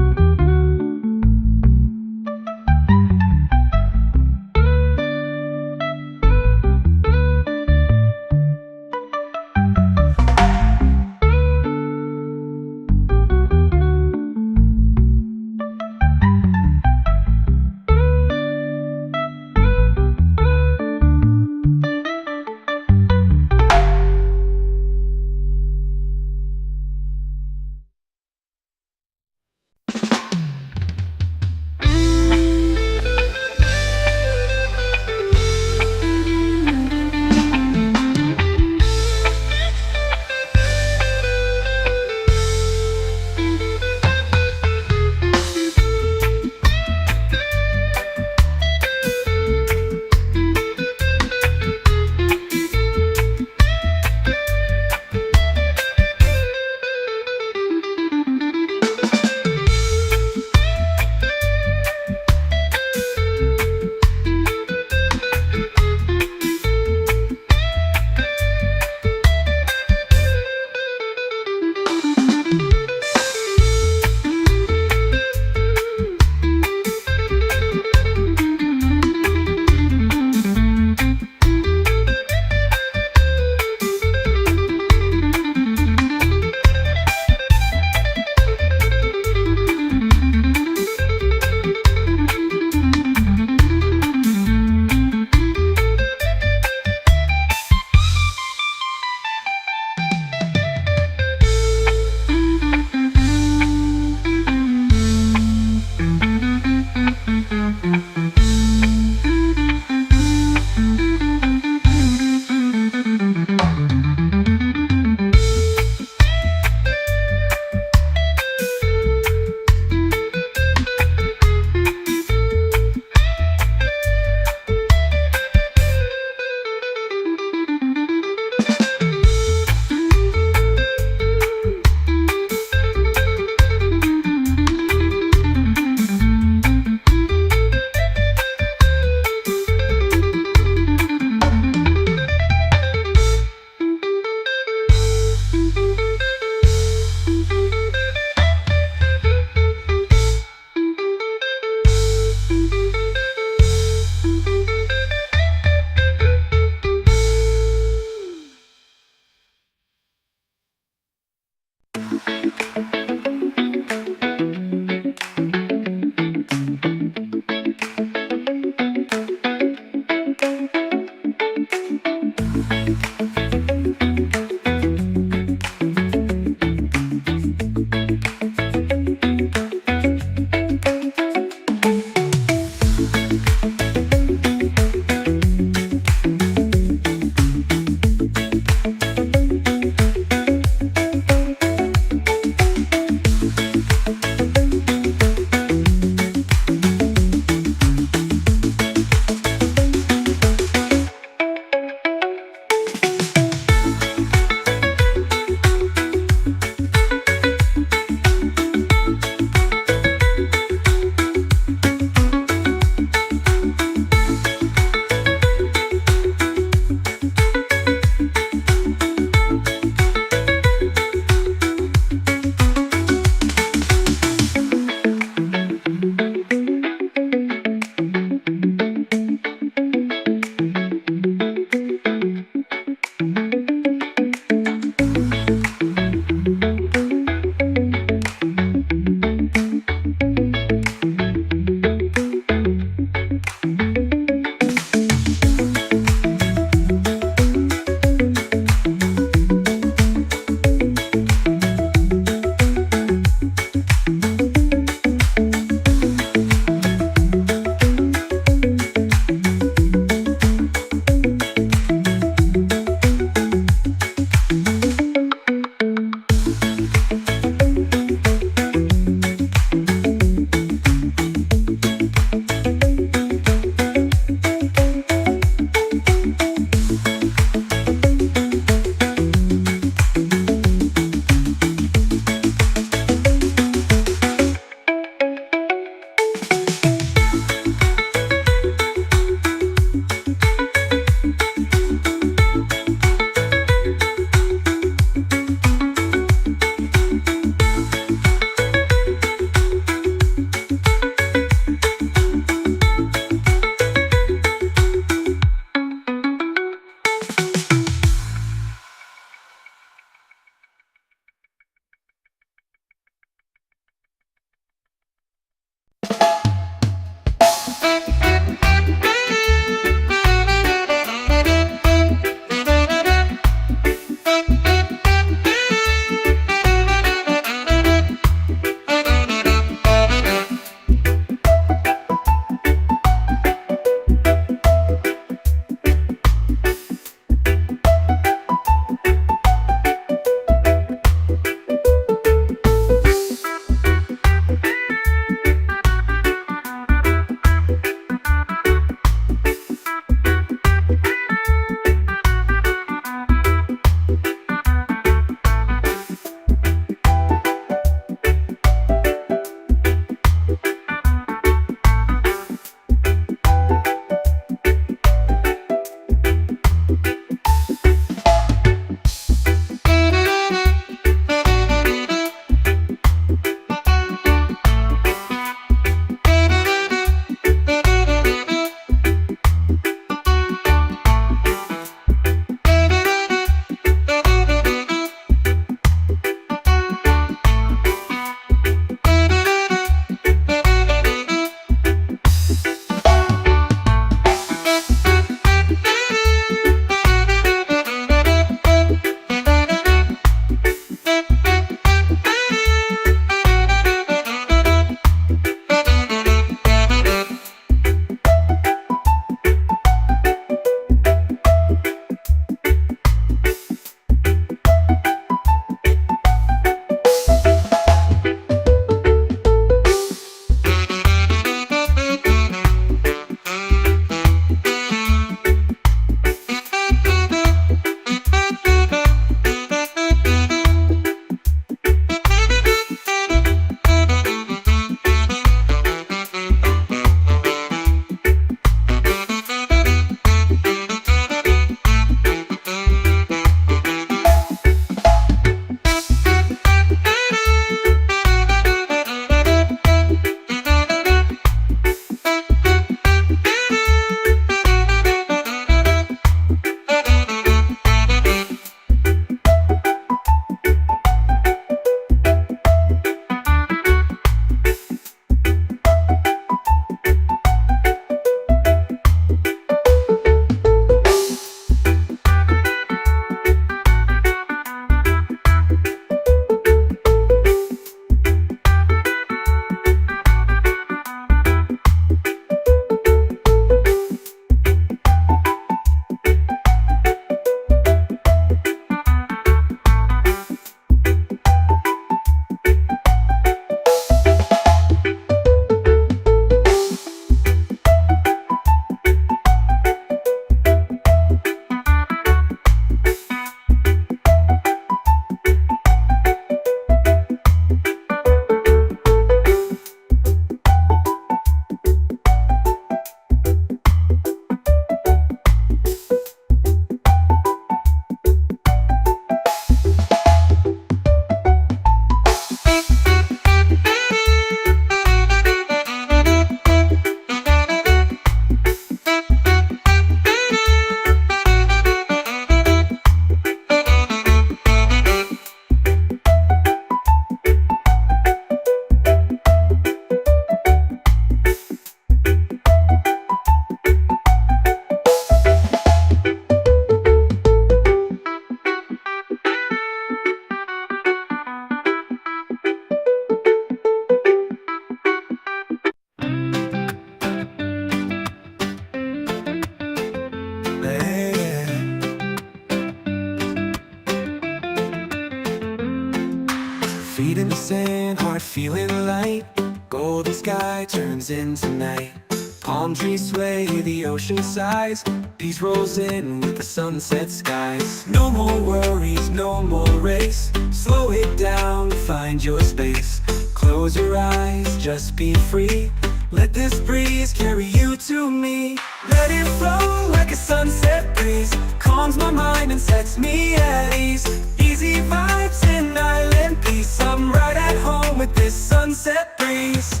morning light, golden sky turns into night. Palm trees sway, the ocean sighs, peace rolls in with the sunset skies. No more worries, no more race, slow it down, find your space. Close your eyes, just be free, let this breeze carry you to me. Let it flow like a sunset breeze, calms my mind and sets me at ease. Easy vibes in island peace, I'm right at home with this sunset breeze.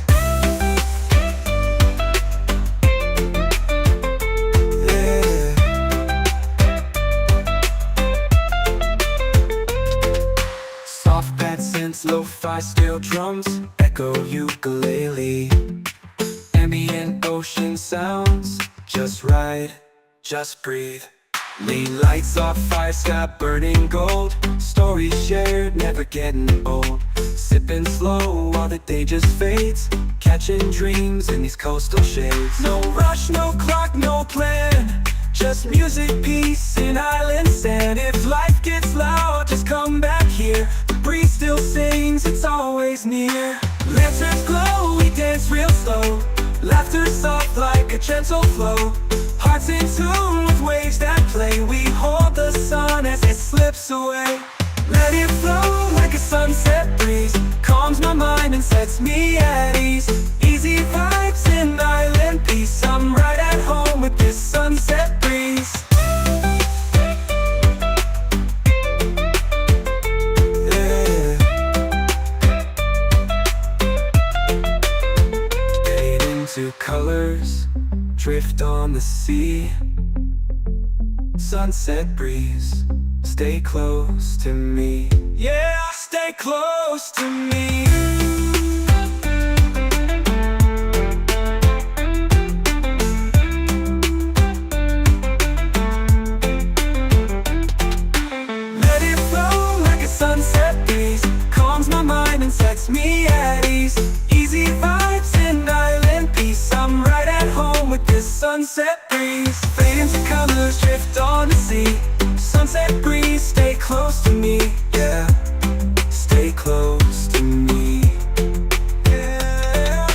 Soft pad synths, lo-fi steel drums, echo ukulele. Ambient ocean sounds, just ride, just breathe. Lean lights off fire, sky burning gold. Stories shared, never getting old. Sipping slow while the day just fades, catching dreams in these coastal shades. No rush, no clock, no plan, just music, peace, and island sand. If life gets loud, just come back here. The breeze still sings, it's always near. Lanterns glow, we dance real slow, laughter soft like a gentle flow. Hearts in tune with waves that play, we hold the sun as it slips away. Let it flow like a sunset breeze, calms my mind and sets me at ease. Easy vibes in island peace, I'm right at home with this sunset breeze. Yeah. Fade into colors, drift on the sea. Sunset breeze, stay close to me. Yeah, stay close to me. Let it flow like a sunset breeze, calms my mind and sets me at ease. Easy vibes in island peace, I'm right at home with this sunset breeze. Fade into colors, drift on the sea. Sunset breeze, stay close to me. Yeah, stay close to me. Yeah.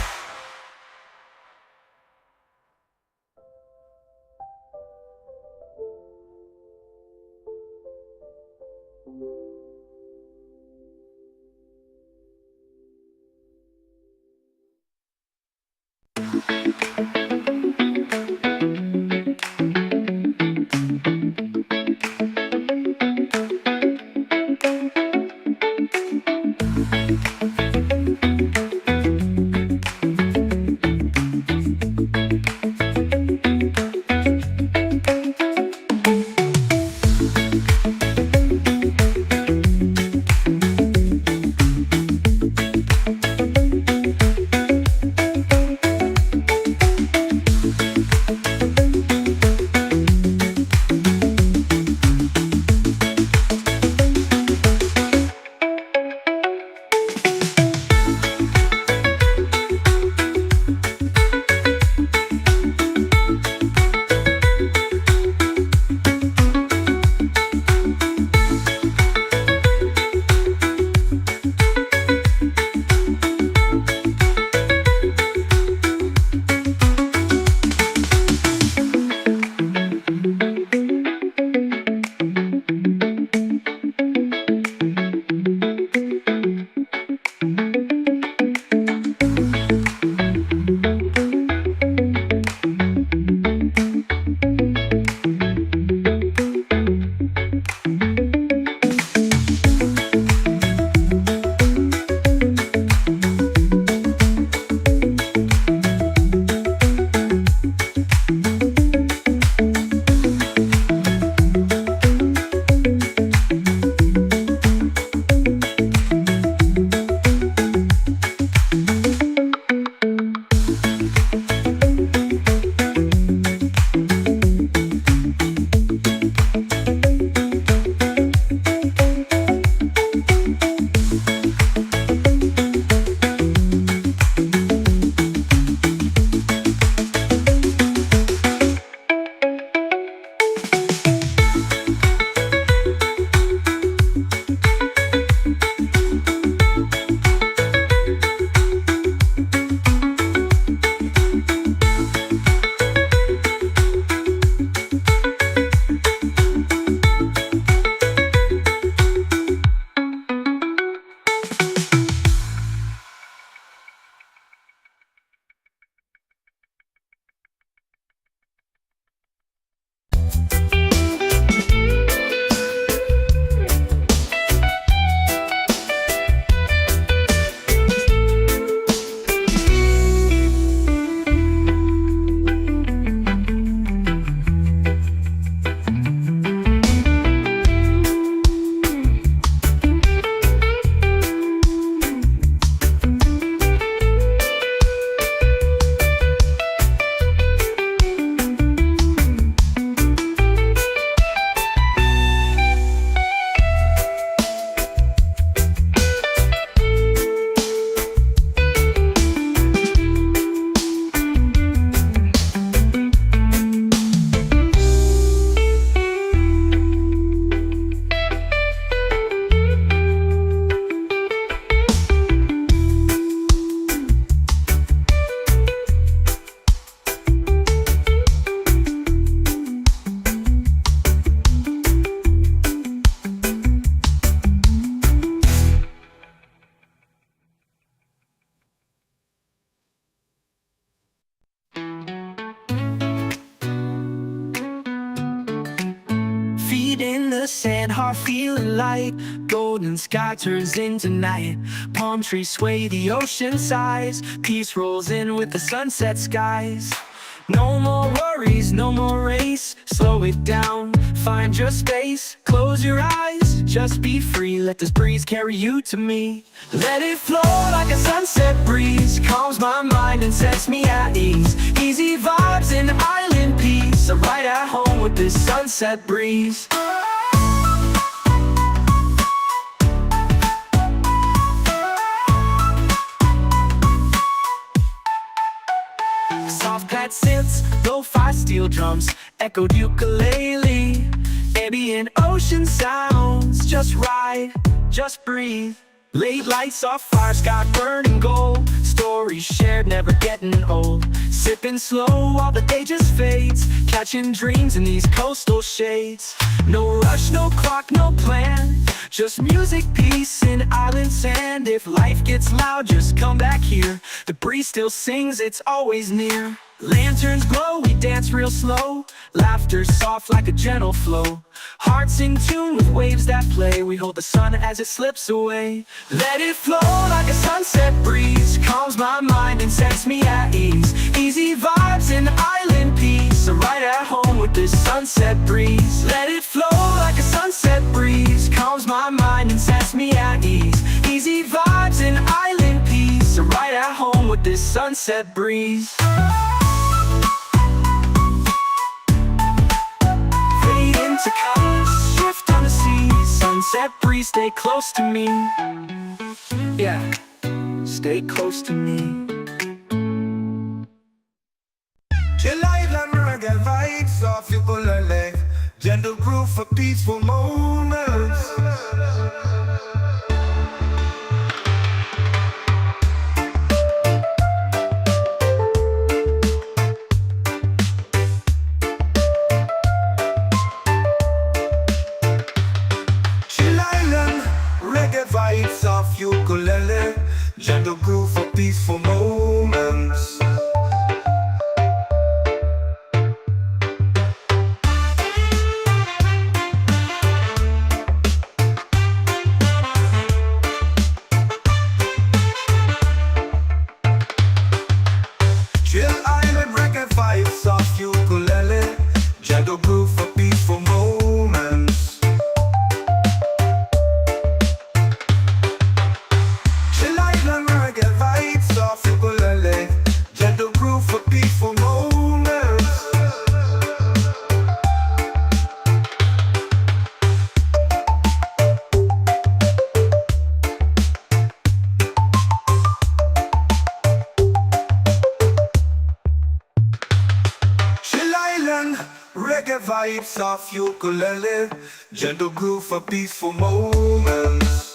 heart feeling light. Golden sky turns into night. Palm trees sway, the ocean sighs. Peace rolls in with the sunset skies. No more worries, no more race. Slow it down, find your space. Close your eyes, just be free. Let this breeze carry you to me. Let it flow like a sunset breeze. Calms my mind and sets me at ease. Easy vibes and island peace. I'm right at home with this sunset breeze. Soft pad synths, lo-fi steel drums, echoed ukulele, ambient ocean sounds. Just ride, just breathe. Late lights off fire, sky burning gold. Stories shared, never getting old. Sipping slow while the day just fades. Catching dreams in these coastal shades. No rush, no clock, no plan. Just music, peace, and island sand. If life gets loud, just come back here. The breeze still sings, it's always near. Lanterns glow, we dance real slow. Laughter soft like a gentle flow. Hearts in tune with waves that play. We hold the sun as it slips away. Let it flow like a sunset breeze. Calms my mind and sets me at ease. Easy vibes and island peace. I'm right at home with this sunset breeze. Let it flow like a sunset breeze. Calms my mind and sets me at ease. Easy vibes and island peace. I'm right at home with this sunset breeze. To colors, shift on the sea. Sunset breeze, stay close to me. Yeah, stay close to me. Chill island reggae vibes off ukulele. Gentle groove for peaceful moments. Vibes of ukulele, gentle groove for peaceful moments. Chill island reggae vibes of ukulele, gentle groove for peaceful moments. Gentle groove for peaceful moments. Chill island reggae vibes of ukulele. Gentle groove for peaceful moments.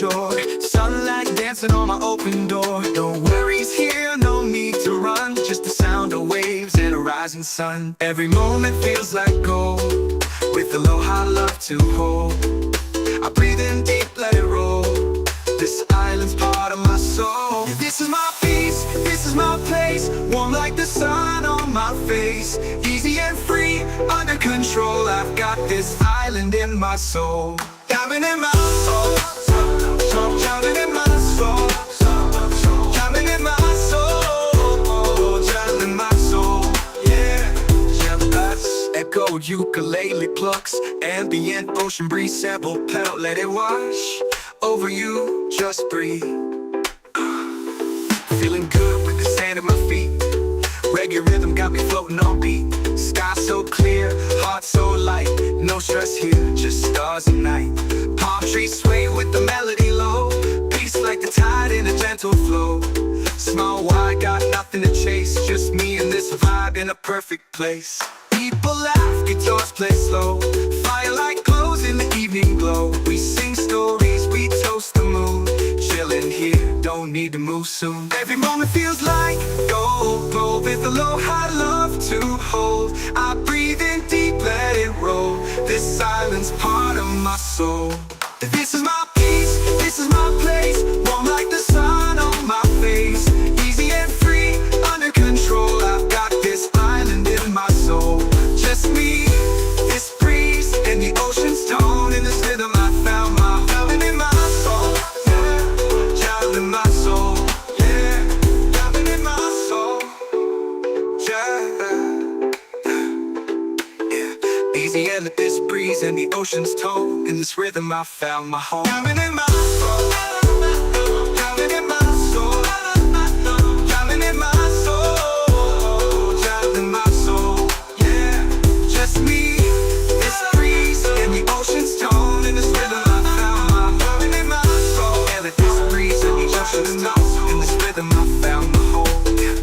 shore. Sunlight dancing on my open door. No worries here, no need to run. Just the sound of waves and a rising sun. Every moment feels like gold, with aloha love to hold. I breathe in deep, let it roll. This island's part of my soul. This is my peace, this is my place. Warm like the sun on my face. Easy and free, under control. I've got this island in my soul. Diamond in my soul, diamond in my soul, diamond in my soul, diamond in my soul. Yeah, jealous. Echoed ukulele plucks, ambient ocean breeze, sample pedal, let it wash over you, just breathe. Feeling good with the sand at my feet. Reggae rhythm got me floating on beat. Sky so clear, heart so light. No stress here, just stars and night. Palm trees sway with the melody low. Peace like the tide in a gentle flow. Smile wide, got nothing to chase. Just me and this vibe in a perfect place. People laugh, guitars play slow. Firelight glows in the evening glow. We sing stories, we toast the moon. Chillin' here, don't need to move soon. Every moment feels like gold, with aloha love to hold. I breathe in deep, let it roll. This island's part of my soul. This is my peace, this is my place. Warm like the sun on my face. Easy and free, under control. I've got this island in my soul. Just me, this breeze, and the ocean's tone. In this rhythm I found my diamond in my soul. Yeah, diamond in my soul. Yeah, diamond in my soul. Yeah. Easy and let this breeze and the ocean's tone. In this rhythm I found my home. Diamond in my soul. Diamond in my soul. Diamond in my soul. Diamond in my soul. Yeah, just me, this breeze and the ocean's tone. In this rhythm I found my diamond in my soul. And let this breeze and the ocean's tone. In this rhythm I found my home. Yeah.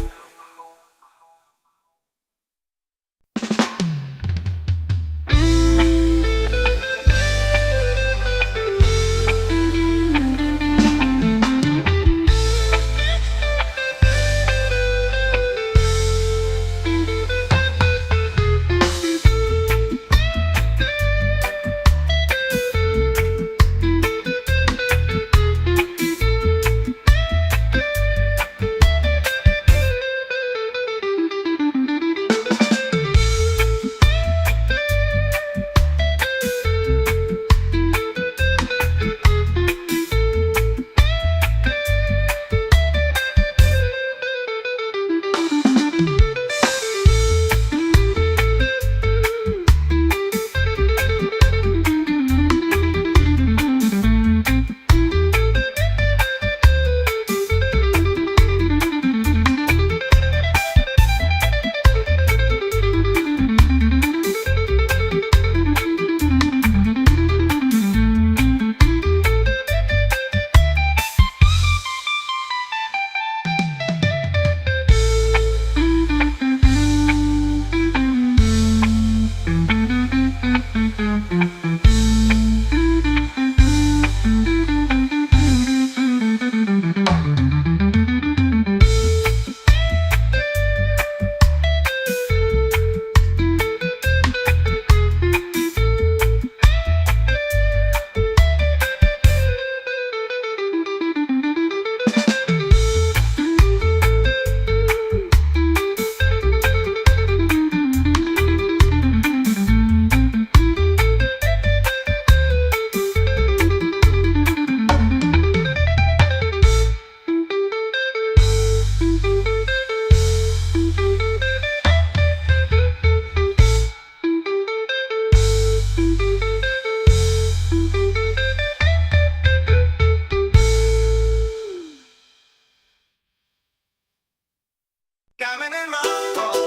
Diamond in my soul.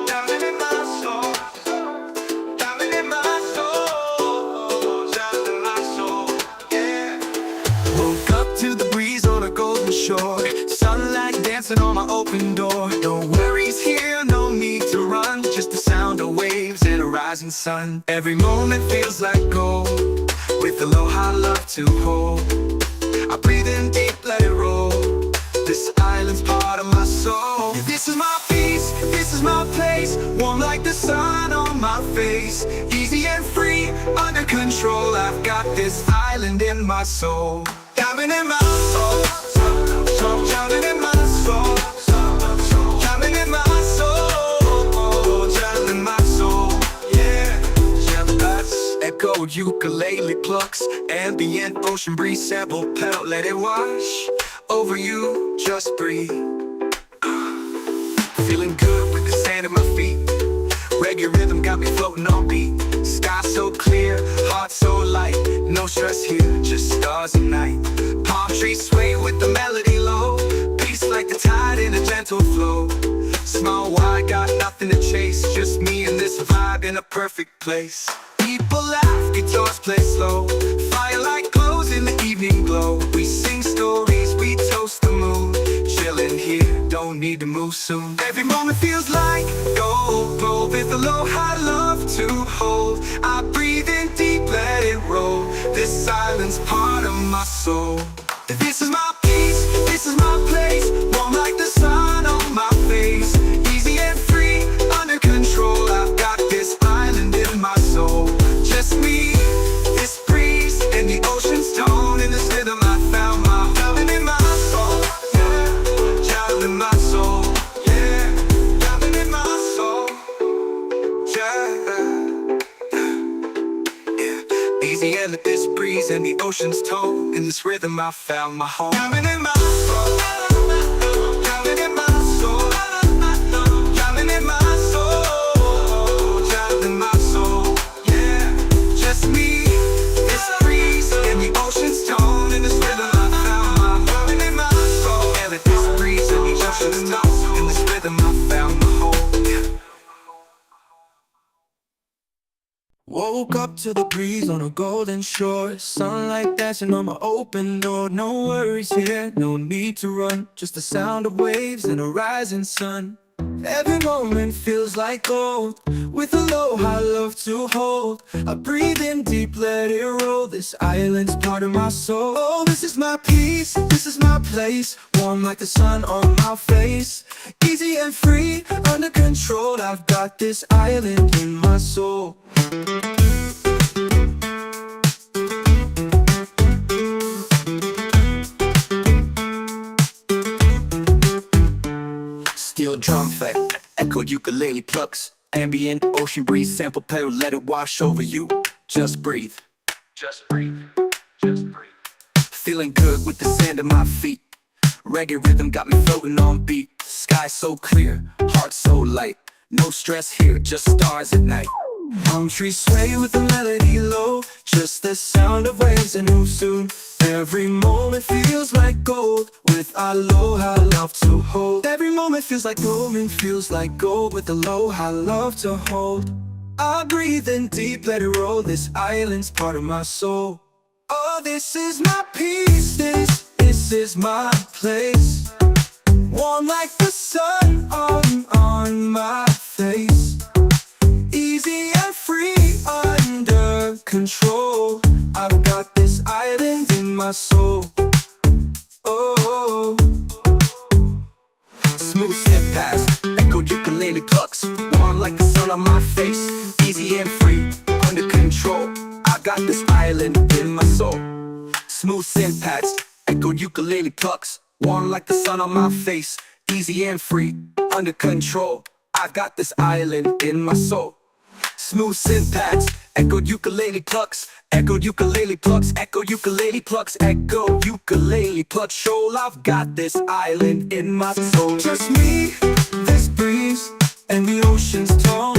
Diamond in my soul. Diamond in my soul. Diamond in my soul. Yeah. Woke up to the breeze on a golden shore. Sunlight dancing on my open door. No worries here, no need to run. Just the sound of waves and a rising sun. Every moment feels like gold, with aloha love to hold. I breathe in deep, let it roll. This island's part of my soul. Yeah, this is my peace, this is my place. Warm like the sun on my face. Easy and free, under control. I've got this island in my soul. Diving in my soul, drowning in my soul, drowning in my soul, drowning in my soul. Yeah, that's echoed ukulele plucks, ambient ocean breeze sample pedal. Let it wash over you, just breathe. Feeling good with the sand at my feet. Reggae rhythm got me floating on beat. Sky so clear, heart so light. No stress here, just stars and night. Palm trees sway with the melody low. Peace like the tide in a gentle flow. Small wide, got nothing to chase. Just me and this vibe in a perfect place. People laugh, guitars play slow. Firelight glows in the evening glow. We sing stories, we toast the moon. Chilling here, don't need to move soon. Every moment feels like gold, gold with aloha love to hold. I breathe in deep, let it roll. This island's part of my soul. This is my peace, this is my place. Warm like the sun on my face. Easy and free, under control. I've got this island in my soul. Just me, this breeze, and the ocean's tone. In this rhythm I found my drowning in my soul. Yeah, drowning in my soul. Yeah, drowning in my soul. Yeah. Easy and this breeze and the ocean's tone. In this rhythm I found my home. Drowning in my soul. Drowning in my soul. Drowning in my soul. Drowning in my soul. Yeah, just me, this breeze and the ocean's tone. In this rhythm I found my drowning in my soul. Yeah, with this breeze and the ocean's tone. In this rhythm I found my home. Woke up to the breeze on a golden shore. Sunlight dancing on my open door. No worries here, no need to run. Just the sound of waves and a rising sun. Every moment feels like gold, with aloha love to hold. I breathe in deep, let it roll. This island's part of my soul. Oh, this is my peace, this is my place. Warm like the sun on my face. Easy and free, under control. I've got this island in my soul. Steel drum fight, echoed ukulele plucks. Ambient ocean breeze sample pedal, let it wash over you. Just breathe. Just breathe. Just breathe. Feeling good with the sand at my feet. Reggae rhythm got me floating on beat. Sky so clear, heart so light. No stress here, just stars at night. Palm trees sway with the melody low. Just the sound of waves and who soon. Every moment feels like gold, with aloha love to hold. Every moment feels like gold, with aloha love to hold. I breathe in deep, let it roll. This island's part of my soul. Oh, this is my peace, this is my place. Warm like the sun on my face. Easy and free, under control. I've got this island in my soul. Oh, Smooth step past, echoed ukulele plucks. Warm like the sun on my face. Easy and free, under control. I got this island in my soul. Smooth synth pads, echoed ukulele plucks. Warm like the sun on my face. Easy and free, under control. I got this island in my soul. Smooth synth pads, echoed ukulele plucks. Echoed ukulele plucks, echoed ukulele plucks, echoed ukulele plucks. Shoal, I've got this island in my soul. just me, this breeze, and the ocean's tone.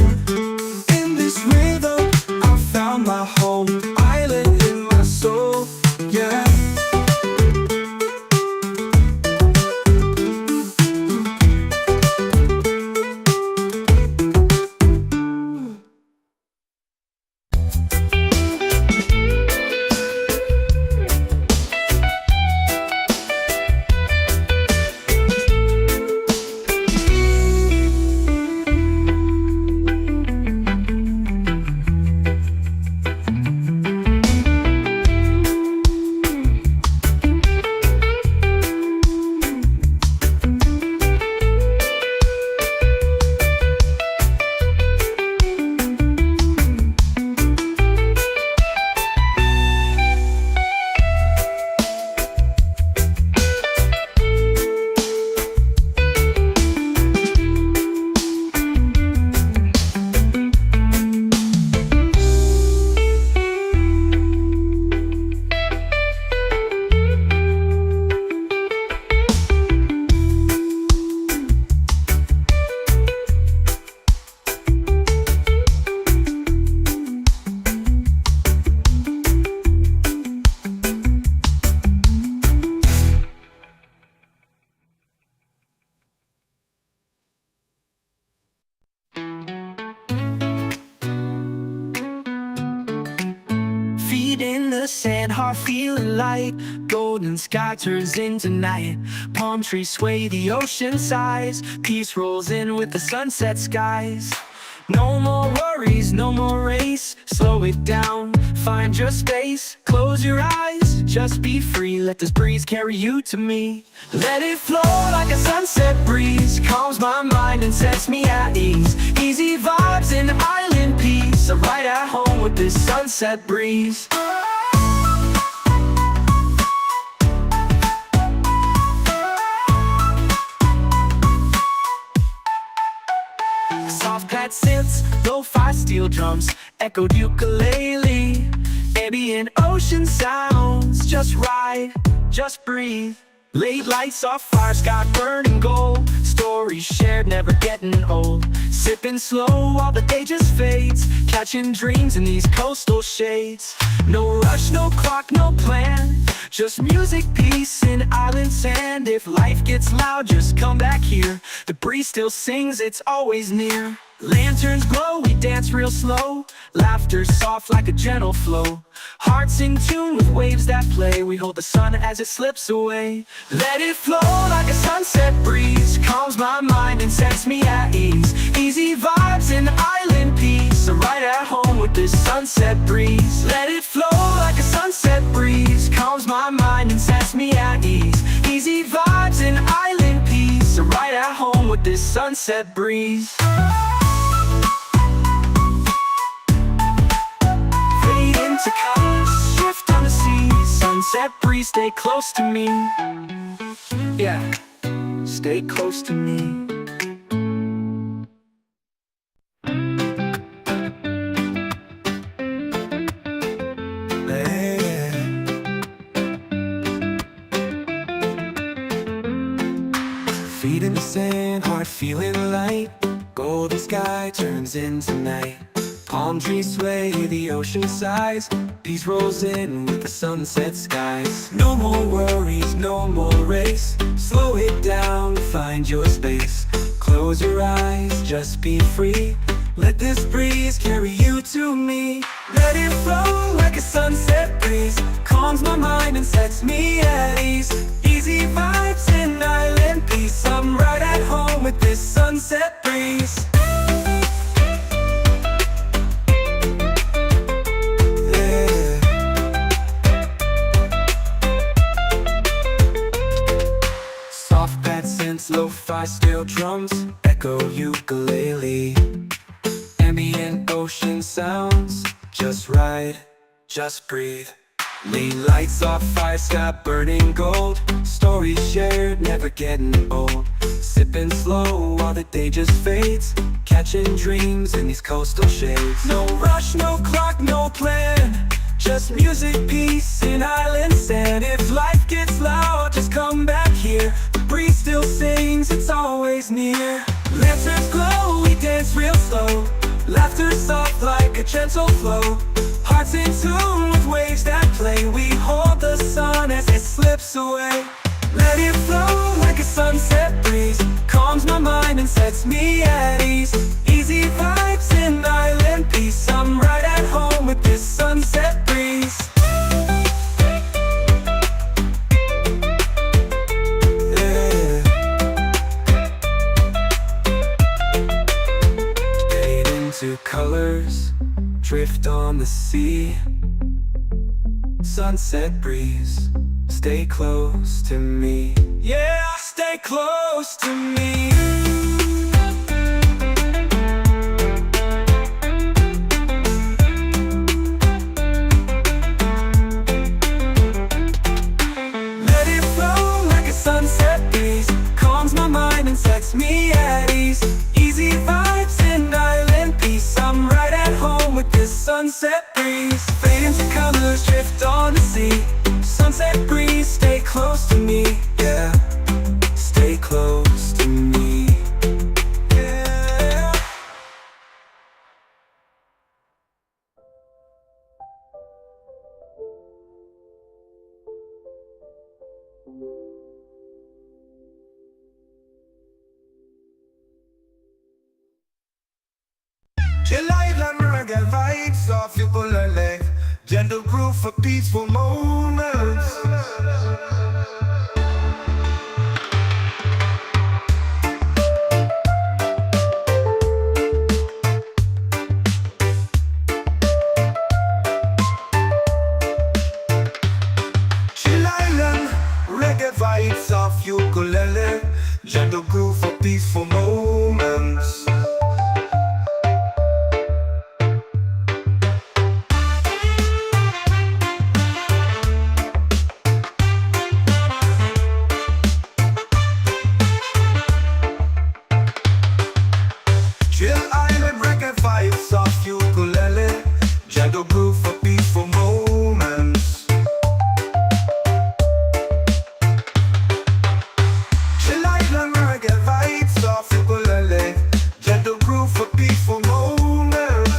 In this rhythm, I found my home. Island in my soul, yeah. the sand, heart feeling light. Golden sky turns into night. Palm trees sway, the ocean sighs. Peace rolls in with the sunset skies. No more worries, no more race. Slow it down, find your space. Close your eyes, just be free. Let this breeze carry you to me. Let it flow like a sunset breeze. Calms my mind and sets me at ease. Easy vibes and island peace. I'm right at home with this sunset breeze. Soft pad synths, lo-fi steel drums, echoed ukulele. Ambient ocean sounds, just ride, just breathe. Late lights off fire, sky burning gold. Stories shared, never getting old. Sipping slow while the day just fades. Catching dreams in these coastal shades. No rush, no clock, no plan. Just music, peace, and island sand. If life gets loud, just come back here. The breeze still sings, it's always near. Lanterns glow, we dance real slow. Laughter soft like a gentle flow. Hearts in tune with waves that play. We hold the sun as it slips away. Let it flow like a sunset breeze. Calms my mind and sets me at ease. Easy vibes and island peace. I'm right at home with this sunset breeze. Let it flow like a sunset breeze. Calms my mind and sets me at ease. Easy vibes and island peace. I'm right at home with this sunset breeze. To colors, shift on the sea. Sunset breeze, stay close to me. Yeah, stay close to me. Feet in the sand, heart feeling light. Golden sky turns into night. Palm trees sway, the ocean sighs. Peace rolls in with the sunset skies. No more worries, no more race. Slow it down, find your space. Close your eyes, just be free. Let this breeze carry you to me. Let it flow like a sunset breeze. Calms my mind and sets me at ease. Easy vibes and island peace. I'm right at home with this sunset breeze. Lo-fi steel drums, echo ukulele. Ambient ocean sounds, just ride, just breathe. Late lights off fire, sky burning gold. Stories shared, never getting old. Sipping slow while the day just fades. Catching dreams in these coastal shades. No rush, no clock, no plan. Just music, peace, and island sand. If life gets loud, just come back here. The breeze still sings, it's always near. Lanterns glow, we dance real slow. Laughter soft like a gentle flow. Hearts in tune with waves that play. We hold the sun as it slips away. Let it flow like a sunset breeze. Calms my mind and sets me at ease. Easy vibes and island peace. I'm right at home with this sunset breeze. Yeah. Fade into colors, drift on the sea. Sunset breeze, stay close to me. Yeah, stay close to me. Let it flow like a sunset breeze. Calms my mind and sets me at ease. Easy vibes and island peace. I'm right at home with this sunset breeze. Fade into colors, drift on the sea. Sunset breeze, stay close to me. Yeah, stay close to me. Yeah. Chill island reggae vibes off you pull a leg. gentle groove for peaceful moments. Chill Island, reggae vibes of ukulele, gentle groove for peaceful moments. Chill Island, reggae vibes of ukulele, gentle groove for peaceful moments. Chill Island, reggae vibes of ukulele, gentle groove for peaceful moments.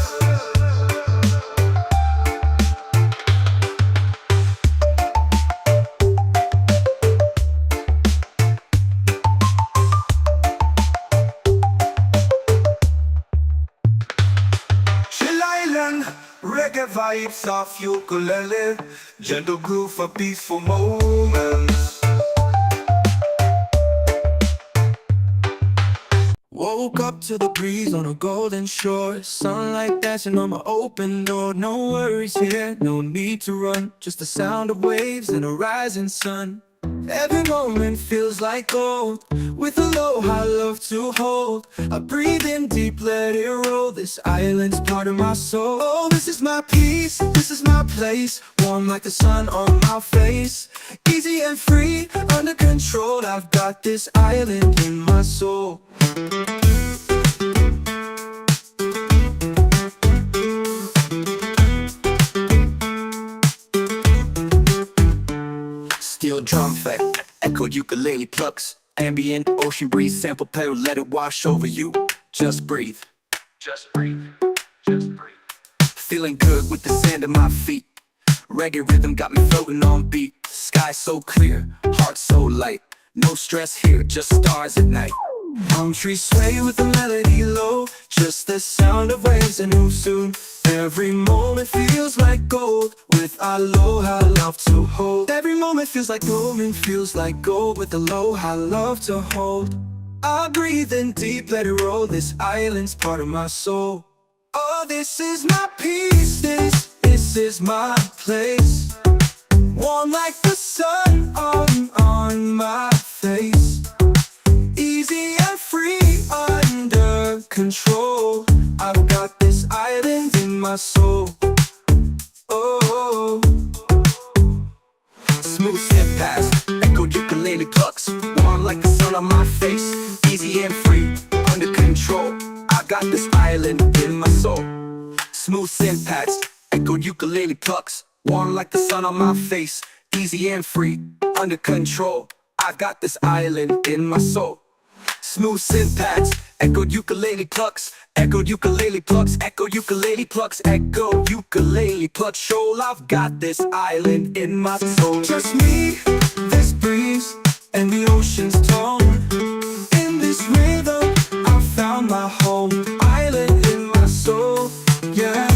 Chill Island, reggae vibes of ukulele, gentle groove for peaceful moments. Woke up to the breeze on a golden shore, sunlight dancing on my open door. No worries here, no need to run, just the sound of waves and a rising sun. Every moment feels like gold, with aloha love to hold. I breathe in deep, let it roll, this island's part of my soul. Oh, this is my peace, this is my place, warm like the sun on my face. Easy and free, under control, I've got this island in my soul. Steel drum effect, echoed ukulele plucks, ambient ocean breeze, sample pedal, let it wash over you. Just breathe, just breathe, just breathe. Feeling good with the sand at my feet. Reggae rhythm got me floating on beat. Sky so clear, heart so light. No stress here, just stars at night. Palm trees sway with the melody low, just the sound of waves and who soon. Every moment feels like gold, with aloha love to hold. Every moment feels like gold and feels like gold, with aloha love to hold. I breathe in deep, let it roll, this island's part of my soul. Oh, this is my peace, this is my place, warm like the sun on my face. Easy and free, under control, I've got this island in my soul. Oh, smooth step past, echoed ukulele plucks, warm like the sun on my face. Easy and free, under control, I got this island in my soul. Smooth syntax, echoed ukulele plucks, warm like the sun on my face. Easy and free, under control, I got this island in my soul. Smooth syntax, echoed ukulele plucks, echoed ukulele plucks, echoed ukulele plucks, echoed ukulele plucks. Shoal, I've got this island in my soul. Just me, this breeze, and the ocean's tone. In this rhythm, I found my home. Island in my soul, yeah.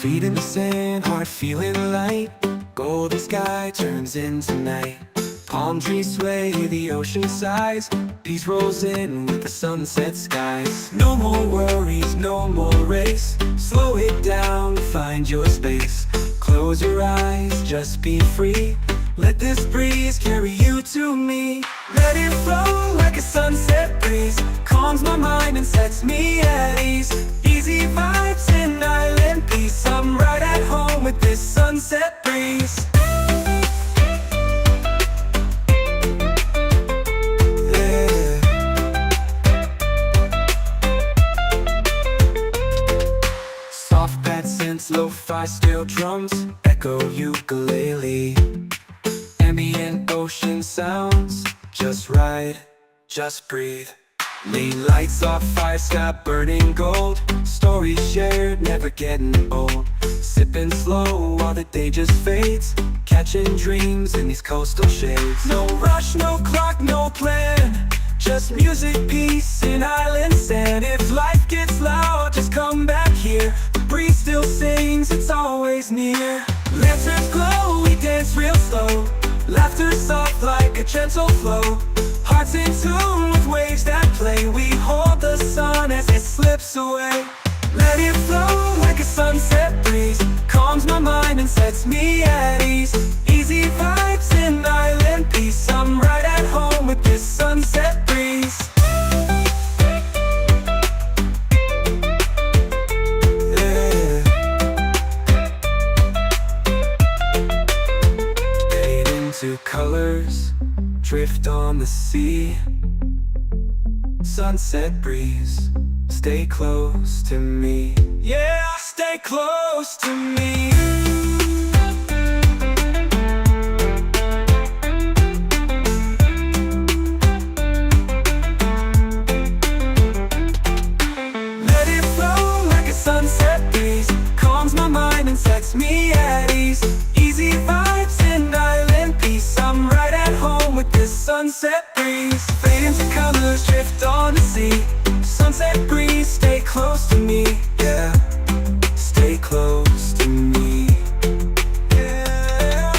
Feet in the sand, heart feeling light. Golden sky turns into night. Palm trees sway, the ocean sighs. Peace rolls in with the sunset skies. No more worries, no more race. Slow it down, find your space. Close your eyes, just be free. Let this breeze carry you to me. Let it flow like a sunset breeze. Calms my mind and sets me at ease. Easy vibes and island peace. I'm right at home with this sunset breeze. Yeah. Soft bad synths, lo-fi steel drums, echo ukulele. Ambient ocean sounds, just ride, just breathe. Lean lights off, fire sky burning gold. Stories shared, never getting old. Sipping slow while the day just fades. Catching dreams in these coastal shades. No rush, no clock, no plan. Just music, peace, and island sand. If life gets loud, just come back here. The breeze still sings, it's always near. Lanterns glow, we dance real slow. Laughter soft like a gentle flow. Hearts in tune with waves that play. We hold the sun as it slips away. Let it flow like a sunset breeze. Calms my mind and sets me at ease. Easy vibes and island peace. I'm right at home with this sunset breeze. Yeah. Fade into colors, drift on the sea. Sunset breeze, stay close to me. Yeah, stay close to me. Let it flow like a sunset breeze. Calms my mind and sets me at ease. Easy vibes and island peace. I'm right at home with this sunset breeze. Fade into colors, drift on the sea. Sunset breeze, stay close to me. Yeah, stay close to me. Yeah.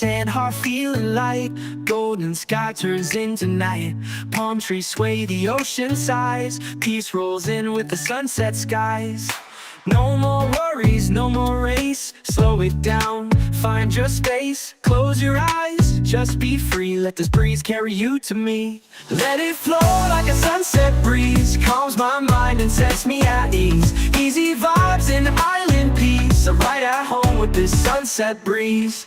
sand, heart feeling light. Golden sky turns into night. Palm trees sway, the ocean sighs. Peace rolls in with the sunset skies. No more worries, no more race. Slow it down, find your space. Close your eyes, just be free. Let this breeze carry you to me. Let it flow like a sunset breeze. Calms my mind and sets me at ease. Easy vibes and island peace. I'm right at home with this sunset breeze.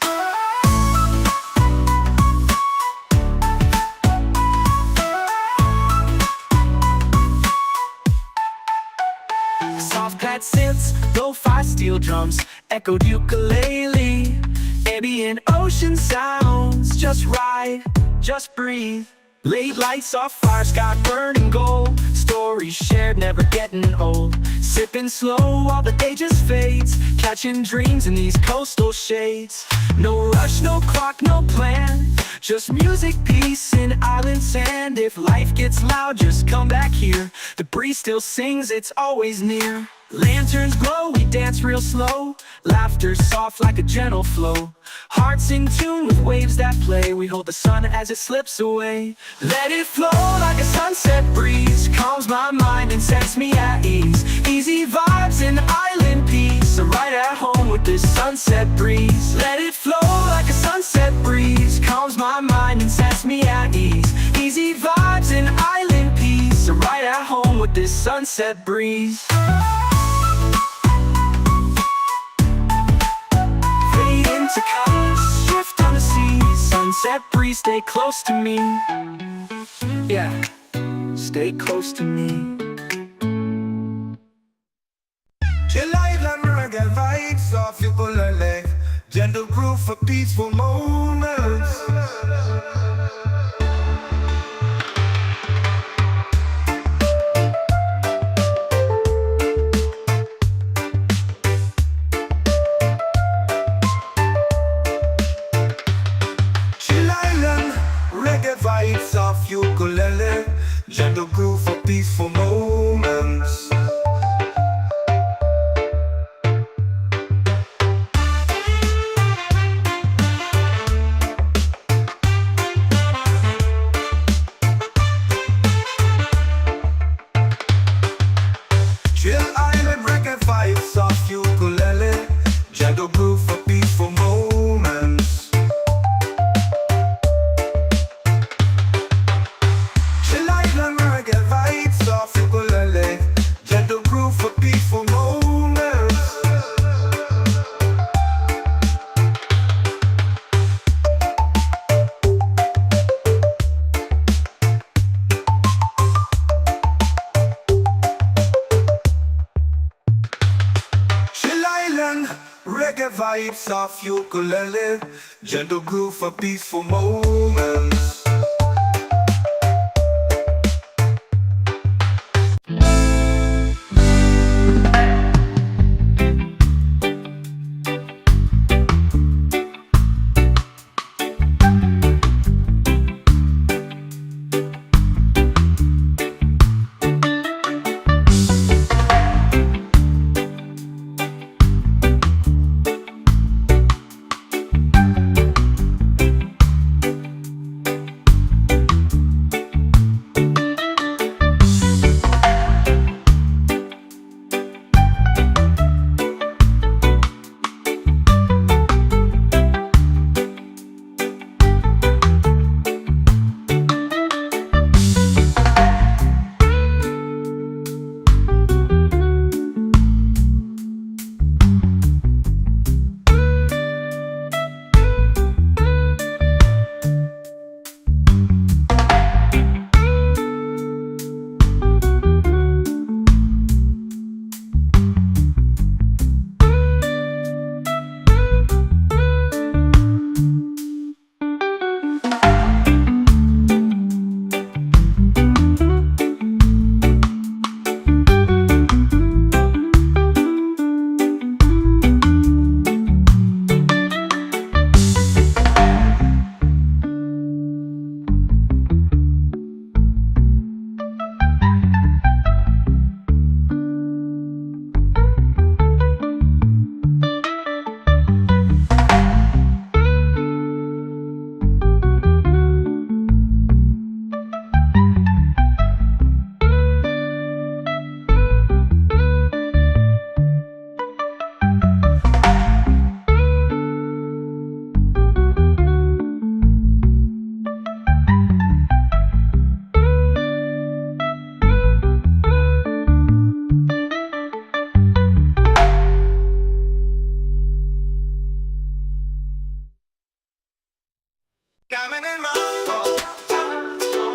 Soft pad synths, lo-fi steel drums, echoed ukulele. Ambient ocean sounds, just ride, just breathe. Late lights off fire, sky burning gold. Stories shared, never getting old. Sipping slow while the day just fades. Catching dreams in these coastal shades. No rush, no clock, no plan. Just music, peace, and island sand. If life gets loud, just come back here. The breeze still sings, it's always near. Lanterns glow, we dance real slow. Laughter soft like a gentle flow. Hearts in tune with waves that play. We hold the sun as it slips away. Let it flow like a sunset breeze. Calms my mind and sets me at ease. Easy vibes and island peace. I'm right at home with this sunset breeze. Let it flow like a sunset breeze. Calms my mind and sets me at ease. Easy vibes and island peace. I'm right at home with this sunset breeze. To colors, shift on the sea. Sunset breeze, stay close to me. Yeah, stay close to me. Chill island reggae vibes off ukulele. Gentle groove for peaceful moments. Vibes of ukulele, gentle groove for peaceful moments. Chill island reggae vibes of ukulele, gentle groove for peaceful moments. Gentle groove for peaceful moments. Chill island reggae vibes of ukulele. Gentle groove for peaceful moments. Diamond in my soul,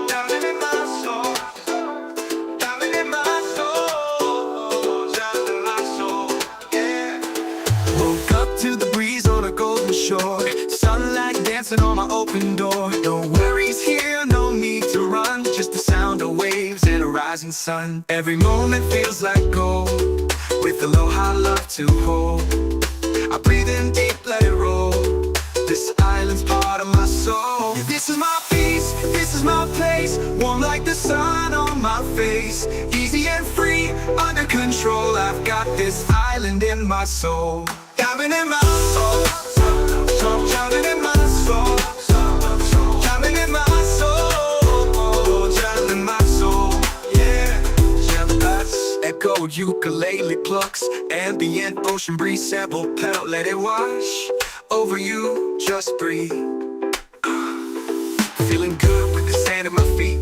diamond in my soul, diamond in my soul, diamond in my soul, yeah. Woke up to the breeze on a golden shore, sunlight dancing on my open door. No worries here, no need to run, just the sound of waves and a rising sun. Every moment feels like gold, with aloha love to hold. I breathe in deep, let it roll. This island's part of my soul. This is my peace, this is my place. Warm like the sun on my face. Easy and free, under control. I've got this island in my soul. Diamond in my soul, diamond in my soul, diamond in my soul, diamond in my soul, yeah. Echo ukulele plucks, ambient ocean breeze sample pedal, let it wash over you, just breathe. Feeling good with the sand at my feet.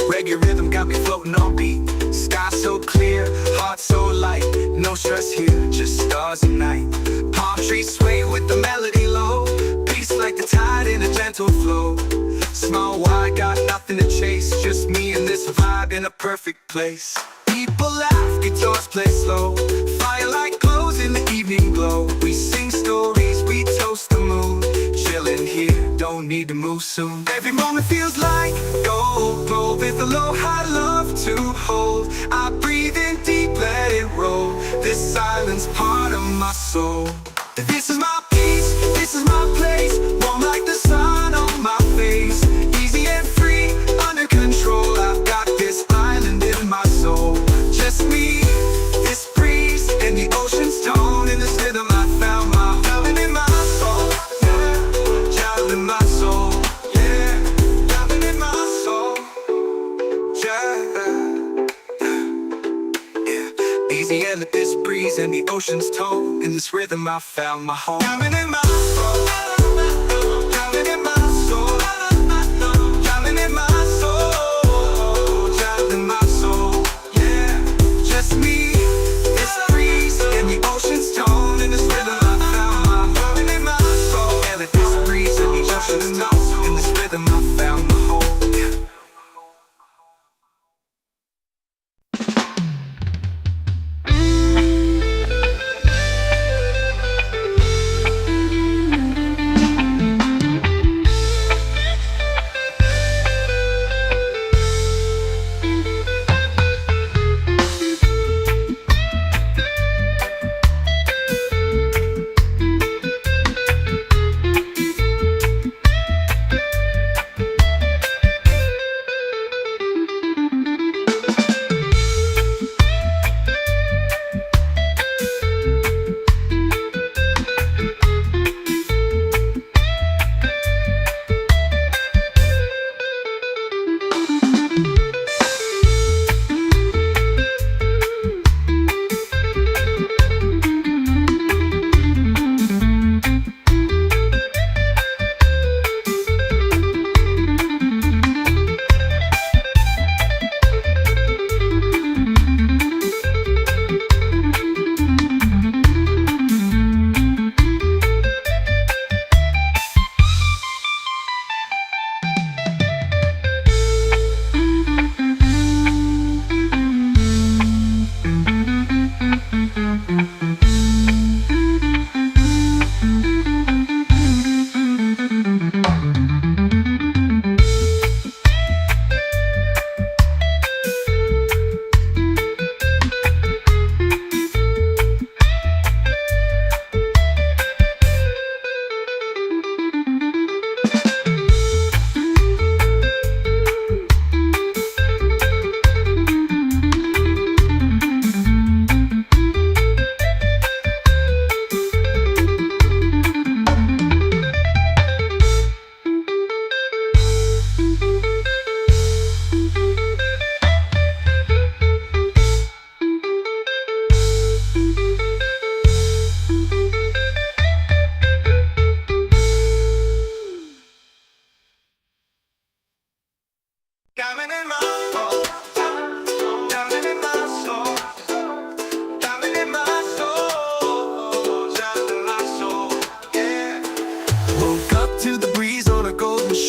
Reggae rhythm got me floating on beat. Sky so clear, heart so light. No stress here, just stars and night. Palm trees sway with the melody low. Peace like the tide in a gentle flow. Small wide, got nothing to chase. Just me and this vibe in a perfect place. People laugh, guitars play slow. Firelight glows in the evening glow. We sing stories, we toast the moon. Chillin' here, don't need to move soon. Every moment feels like gold, glow with aloha love to hold. I breathe in deep, let it roll. This island's part of my soul. This is my peace, this is my place. Warm like the sun on my face. Easy and free, under control. I've got this island in my soul. Just me, this breeze, and the ocean's tone. In this rhythm I found my diamond in my soul, yeah. Diamond in my soul, yeah. Diamond in my soul, yeah. Easy and this breeze and the ocean's tone. In this rhythm I found my home. Diamond in my soul, diamond in my soul, diamond in my soul, diamond in my soul, yeah. Just me, this breeze, and the ocean's tone. In this rhythm I found my diamond in my soul. And this breeze and the ocean's tone. In this rhythm I found my home, yeah.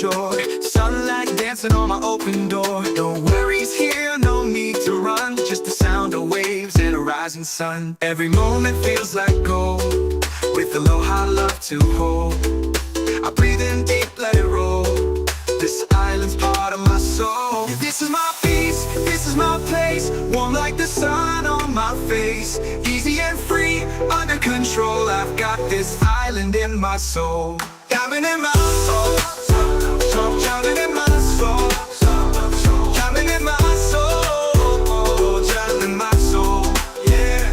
shore. Sunlight dancing on my open door. No worries here, no need to run. Just the sound of waves and a rising sun. Every moment feels like gold, with aloha love to hold. I breathe in deep, let it roll. This island's part of my soul. This is my peace, this is my place. Warm like the sun on my face. Easy and free, under control. I've got this island in my soul. Diamond in my soul, diamond in my soul, diamond in my soul, diamond in my soul. Yeah,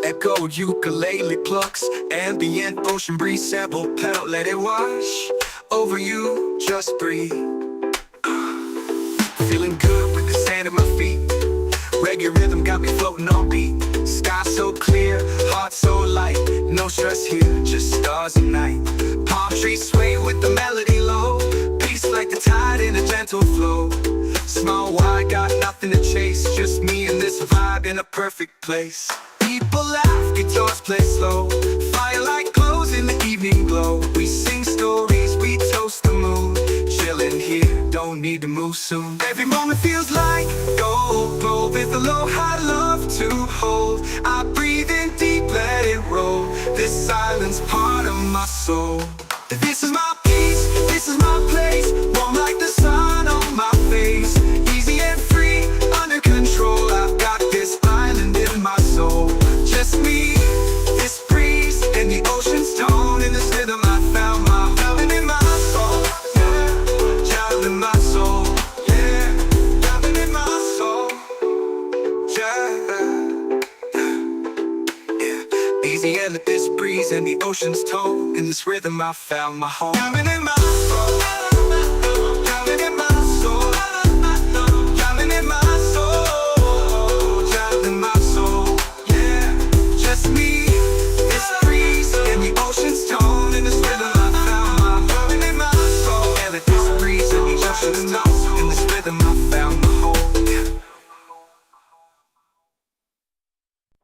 echo ukulele plucks, ambient ocean breeze, sample pedal, let it wash over you, just breathe. Feeling good with the sand at my feet. Reggae rhythm got me floating on beat. Sky so clear, heart so light. No stress here, just stars and night. Palm trees sway with the melody low. Peace like the tide in a gentle flow. Small wide, got nothing to chase. Just me and this vibe in a perfect place. People laugh, guitars play slow. Firelight glows in the evening glow. We sing stories, we toast the moon. Chillin' here, don't need to move soon. Every moment feels like gold, gold with aloha love to hold. I breathe in deep, let it roll. This silence part of my soul. This is my peace, this is my place. Warm like the sun on my face. Easy and free, under control. I've got this island in my soul. Just me, this breeze, and the ocean's tone. In this rhythm I found my diamond in my soul. Yeah, diamond in my soul. Yeah, diamond in my soul. Yeah. Easy and this breeze and the ocean's tone. In this rhythm I found my home. Diamond in my soul. Diamond in my soul. Diamond in my soul. Diamond in my soul. Yeah, just me, this breeze and the ocean's tone. In this rhythm I found my diamond in my soul. And this breeze and the ocean's tone. In this rhythm I found my home.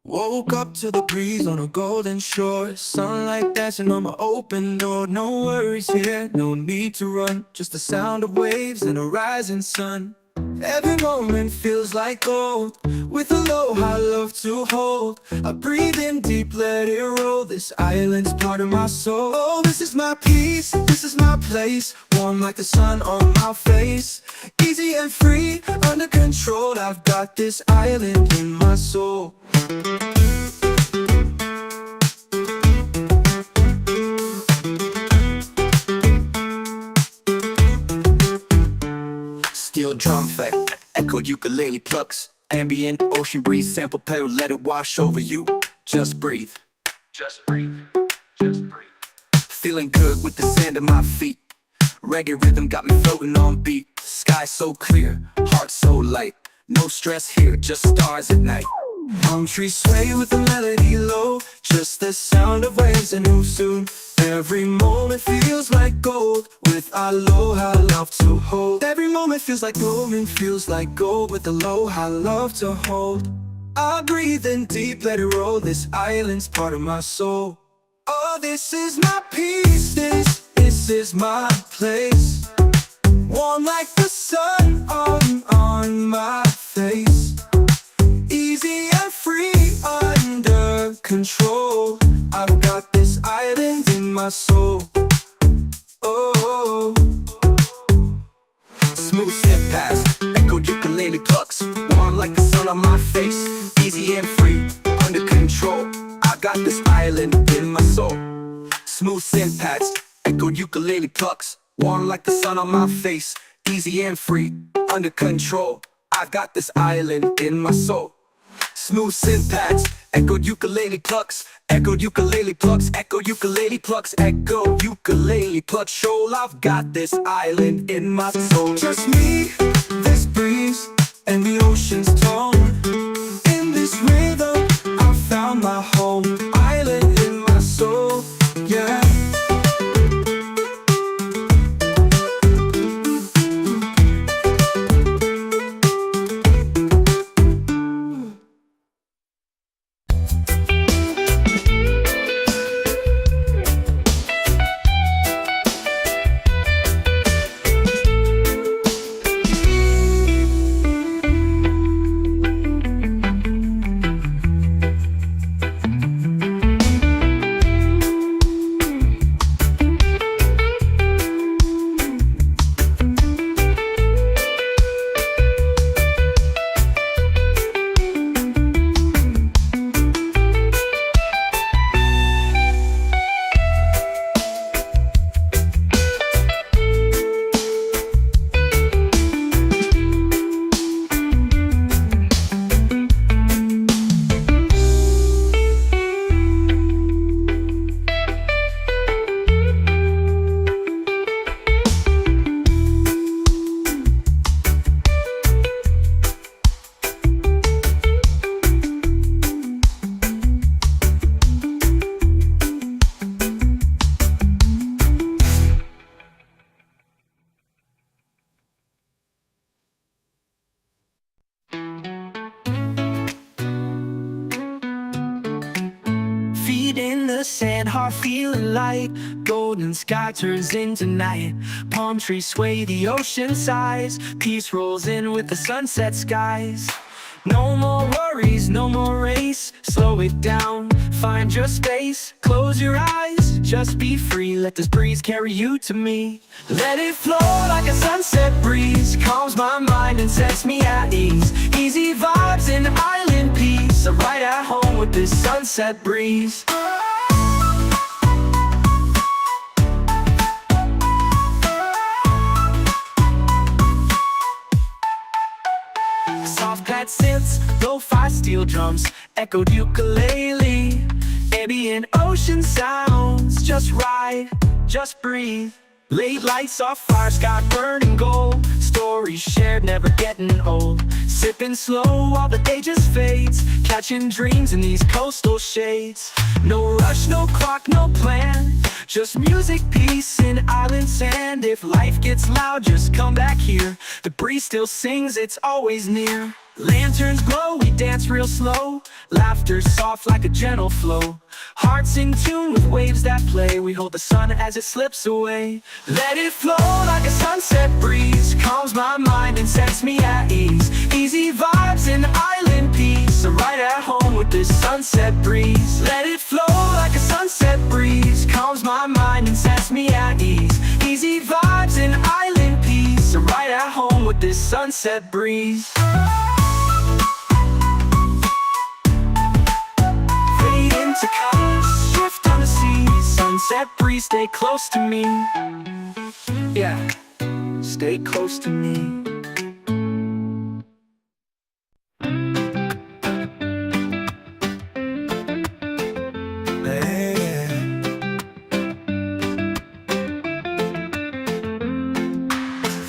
Woke up to the breeze on a golden shore. Sunlight dancing on my open door. No worries here, no need to run. Just the sound of waves and a rising sun. Every moment feels like gold, with aloha love to hold. I breathe in deep, let it roll. This island's part of my soul. Oh, this is my peace, this is my place. Warm like the sun on my face. Easy and free, under control. I've got this island in my soul. Steel drum effect, echoed ukulele plucks, ambient ocean breeze, sample pedal, let it wash over you. Just breathe, just breathe, just breathe. Feeling good with the sand at my feet. Reggae rhythm got me floating on beat. Sky so clear, heart so light. No stress here, just stars at night. Palm trees sway with the melody low. Just the sound of waves and move soon. Every moment feels like gold, with aloha love to hold. Every moment feels like golden, feels like gold, with aloha love to hold. I breathe in deep, let it roll. This island's part of my soul. Oh, this is my peace, this is my place. Warm like the sun on my face. Easy and free, under control. I've got this island in my soul. Oh, smooth step past, echoed ukulele plucks. Warm like the sun on my face. Easy and free, under control. I got this island in my soul. Smooth synth pads, echoed ukulele plucks. Warm like the sun on my face. Easy and free, under control. I've got this island in my soul. Smooth synth pads, echoed ukulele plucks. Echoed ukulele plucks, echo ukulele plucks, echo ukulele plucks. Shoal, I've got this island in my soul. Just me, this breeze, and the ocean's tone. In this rhythm, I found my home. Island in my soul, yeah. sand, heart feeling light. Golden sky turns into night. Palm trees sway, the ocean sighs. Peace rolls in with the sunset skies. No more worries, no more race. Slow it down, find your space. Close your eyes, just be free. Let this breeze carry you to me. Let it flow like a sunset breeze. Calms my mind and sets me at ease. Easy vibes and island peace. I'm right at home with this sunset breeze. Soft pad synths, lo-fi steel drums, echoed ukulele. Ambient ocean sounds, just ride, just breathe. Late lights off fire, sky burning gold. Stories shared, never getting old. Sipping slow while the day just fades. Catching dreams in these coastal shades. No rush, no clock, no plan. Just music, peace, and island sand. If life gets loud, just come back here. The breeze still sings, it's always near. Lanterns glow, we dance real slow. Laughter soft like a gentle flow. Hearts in tune with waves that play. We hold the sun as it slips away. Let it flow like a sunset breeze. Calms my mind and sets me at ease. Easy vibes and island peace. I'm right at home with this sunset breeze. Let it flow like a sunset breeze. Calms my mind and sets me at ease. Easy vibes and island peace. I'm right at home with this sunset breeze. To colors, shift on the sea. Sunset breeze, stay close to me. Yeah, stay close to me.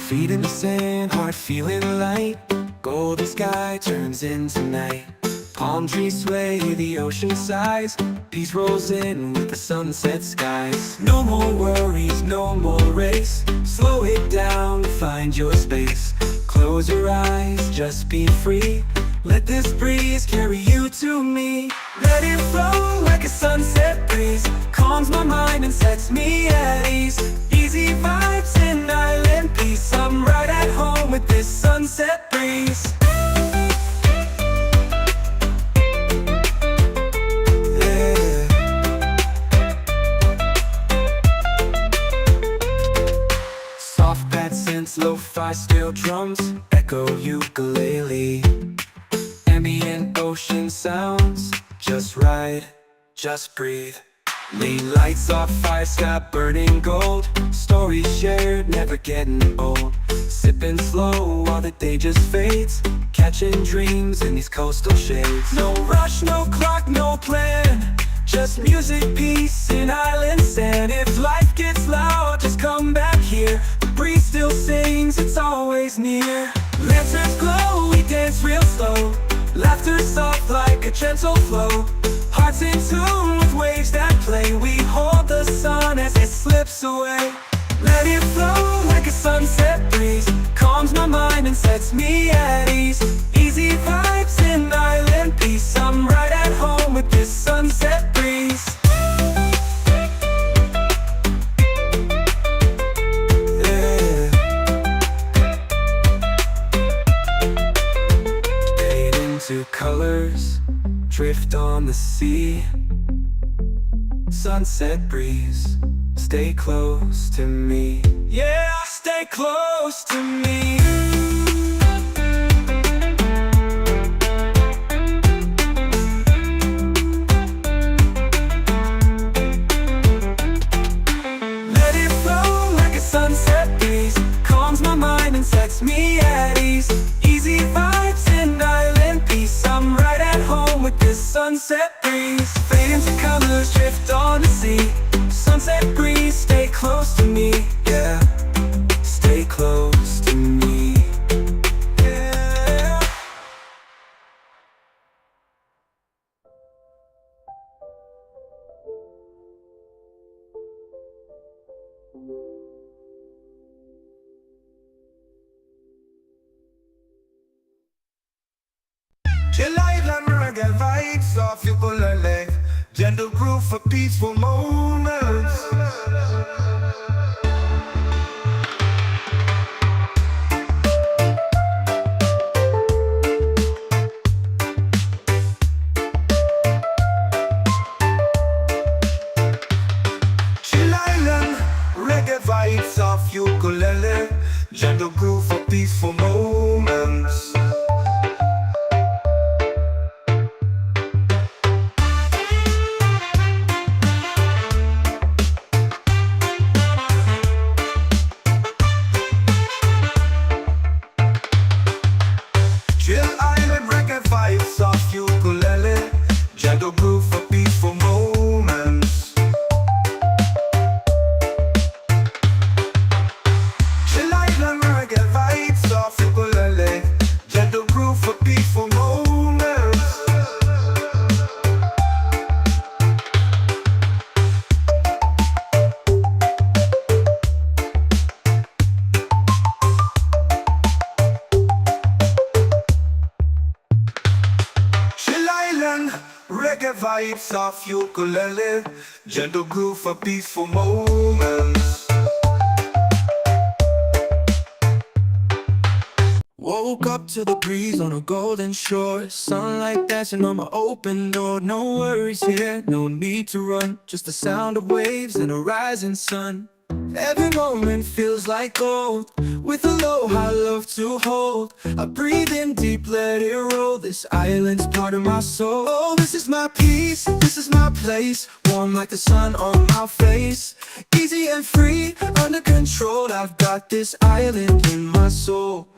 Feet in the sand, heart feeling light. Golden sky turns into night. Palm trees sway, the ocean sighs. Peace rolls in with the sunset skies. No more worries, no more race. Slow it down, find your space. Close your eyes, just be free. Let this breeze carry you to me. Let it flow like a sunset breeze. Calms my mind and sets me at ease. Easy vibes and island peace. I'm right at home with this sunset breeze. Lo-fi steel drums, echo ukulele. Ambient ocean sounds, just ride, just breathe. Late lights off fire, sky burning gold. Stories shared, never getting old. Sipping slow while the day just fades. Catching dreams in these coastal shades. No rush, no clock, no plan. Just music, peace, and island sand. If life gets loud, just come back here. The breeze still sings, it's always near. Lanterns glow, we dance real slow. Laughter soft like a gentle flow. Hearts in tune with waves that play. We hold the sun as it slips away. Let it flow like a sunset breeze. Calms my mind and sets me at ease. Easy vibes and island peace. I'm right at home with this sunset breeze. Yeah. Fade into colors, drift on the sea. Sunset breeze, stay close to me. Yeah, stay close to me. Let it flow like a sunset breeze. Calms my mind and sets me at ease. Easy vibes and island peace. I'm right at home with this sunset breeze. Fade into colors, drift on the sea. Sunset breeze, stay close to me. Yeah, stay close to me. Yeah. Chill island reggae vibes off you pull a leg. Gentle groove for peaceful moments. Chill Island, reggae vibes of ukulele. Gentle groove for peaceful moments. Chill Island, reggae vibes of ukulele. Gentle groove for peaceful moments. Chill Island, reggae vibes of ukulele. Gentle groove for peaceful moments. Chill Island, reggae vibes of ukulele. Gentle groove for peaceful moments. Woke up to the breeze on a golden shore, sunlight dancing on my open door. No worries here, no need to run, just the sound of waves and a rising sun. Every moment feels like gold, with a low high love to hold. I breathe in deep, let it roll. This island's part of my soul. Oh, this is my peace, this is my place, warm like the sun on my face. Easy and free, under control. I've got this island in my soul.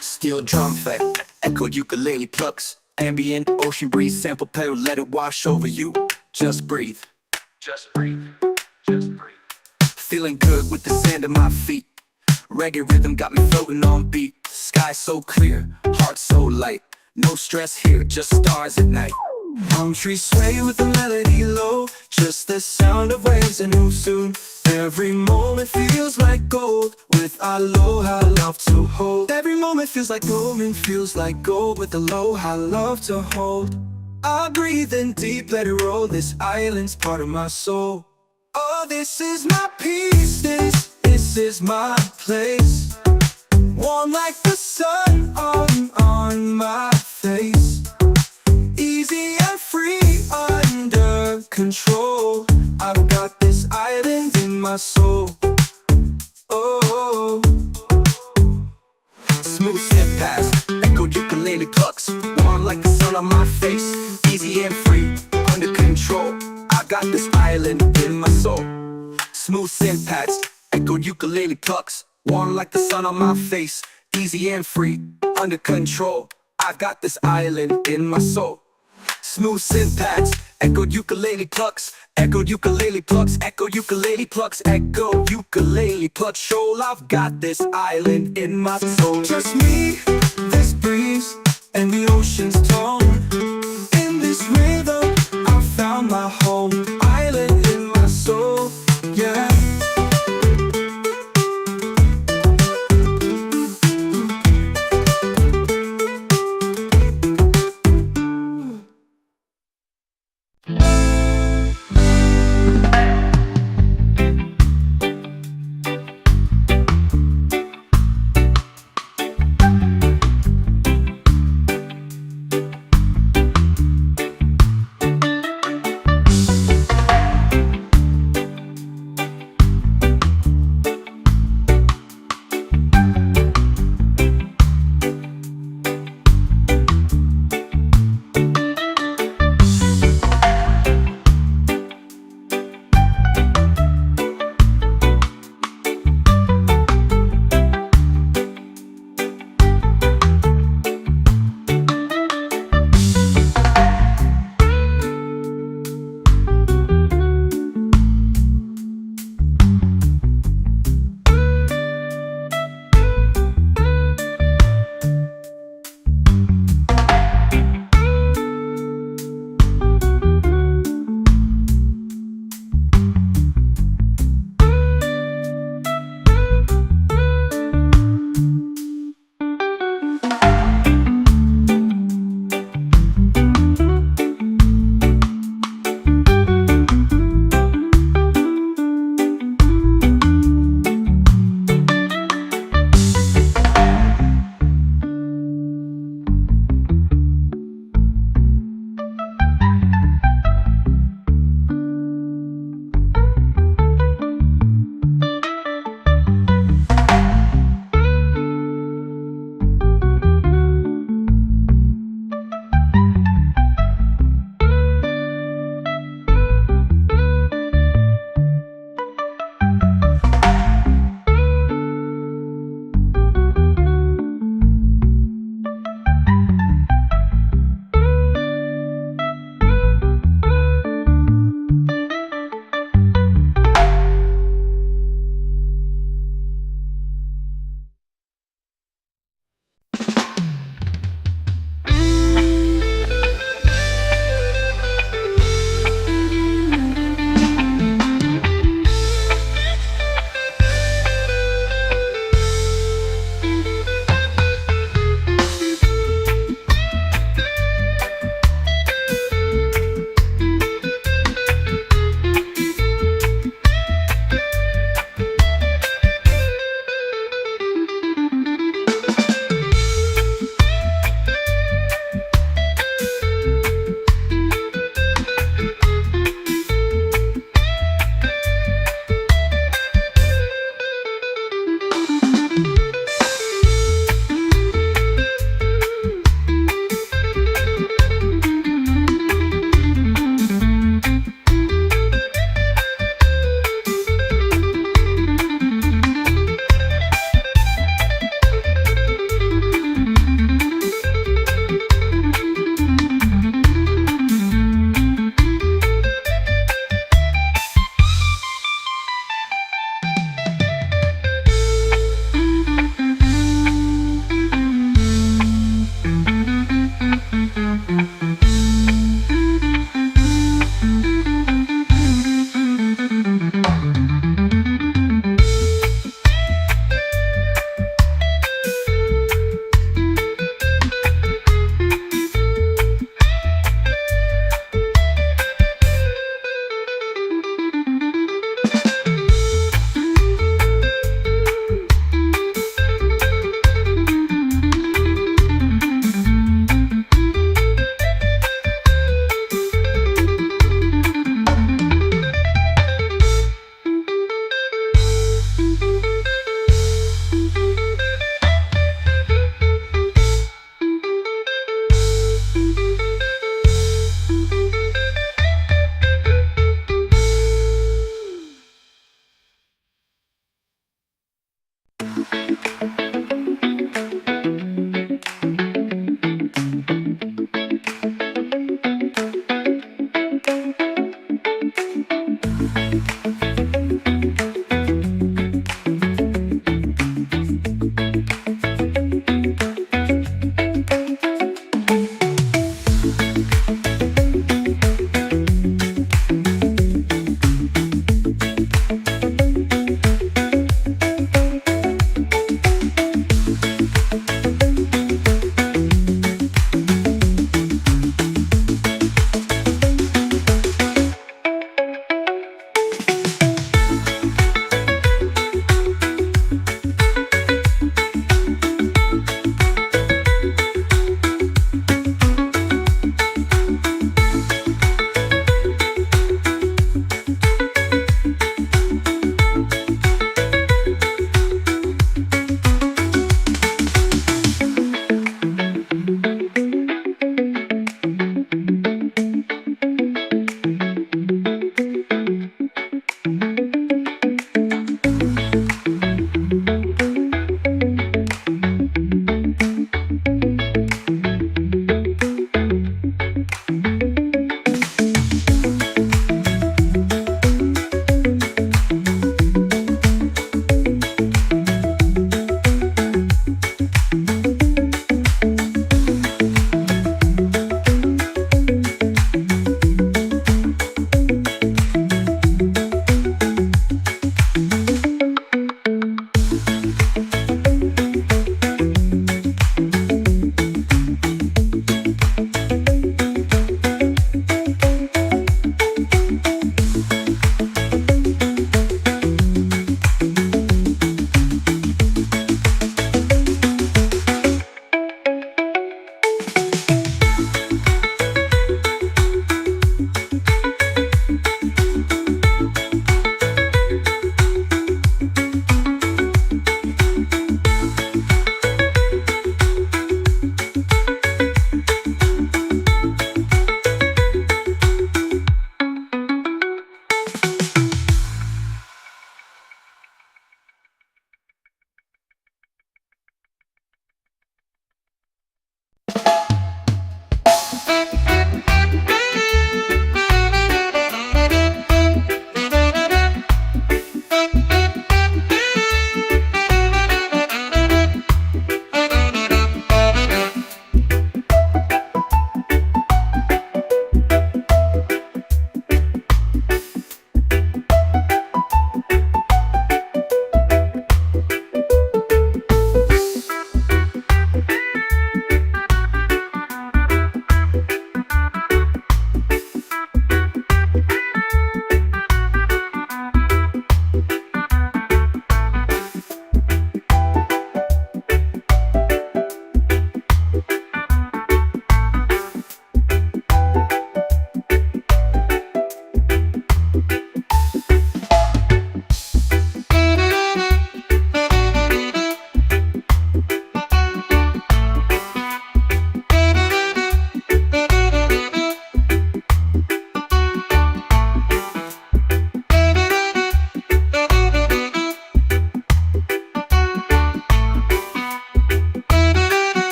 Steel drum fight, echoed ukulele plucks, ambient ocean breeze, sample pedal, let it wash over you. Just breathe, just breathe, just breathe. Feeling good with the sand at my feet. Reggae rhythm got me floating on beat. Sky so clear, heart so light. No stress here, just stars at night. Palm trees sway with the melody low, just the sound of waves and who soon. Every moment feels like gold, with aloha love to hold. Every moment feels like moment feels like gold, with aloha love to hold. I breathe in deep, let it roll. This island's part of my soul. Oh, this is my peace, this is my place, warm like the sun on my face. Easy and free, under control. I've got this island in my soul. Oh, smooth step past, echoed ukulele plucks, warm like the sun on my face. Easy and free, under control. I got this island in my soul. Smooth synth pads, echoed ukulele plucks, warm like the sun on my face. Easy and free, under control. I got this island in my soul. Smooth synth pads, echoed ukulele plucks, echoed ukulele plucks, echoed ukulele plucks, echoed ukulele plucks. Shoal, I've got this island in my soul. Just me, this breeze, and the ocean's tone. In this rhythm, I found my home. Island in my soul, yeah.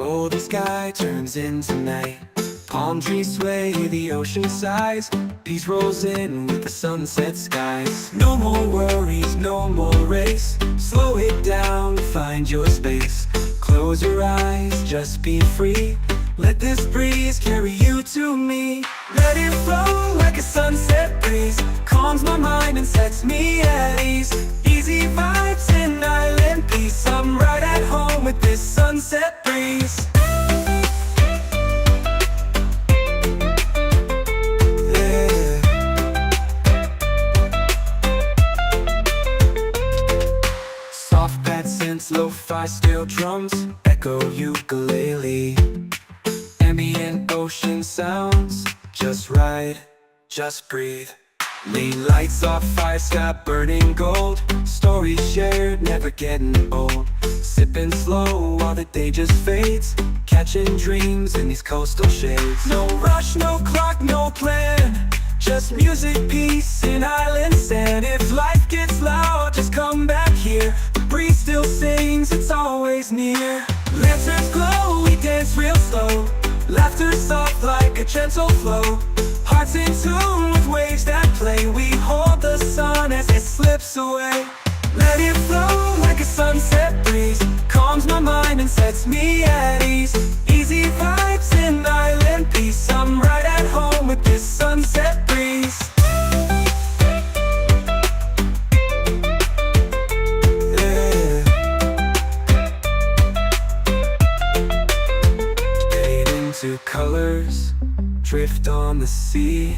Golden sky turns into night. Palm trees sway, the ocean sighs. Peace rolls in with the sunset skies. No more worries, no more race. Slow it down, find your space. Close your eyes, just be free. Let this breeze carry you to me. Let it flow like a sunset breeze. Calms my mind and sets me at ease. Easy vibes in island peace. I'm right at home with this sunset breeze. Soft pad synths, lo-fi steel drums, echo ukulele. Ambient ocean sounds, just ride, just breathe. Lean lights off, fire sky burning gold. Stories shared, never getting old. Sipping slow while the day just fades. Catching dreams in these coastal shades. No rush, no clock, no plan. Just music, peace, and island sand. If life gets loud, just come back here. The breeze still sings, it's always near. Lanterns glow, we dance real slow. Laughter soft like a gentle flow. Hearts in tune with waves that play. We hold the sun as it slips away. Let it flow like a sunset breeze. Calms my mind and sets me at ease. Easy vibes in island peace. I'm right at home with this sunset breeze. Yeah. Fade into colors, drift on the sea.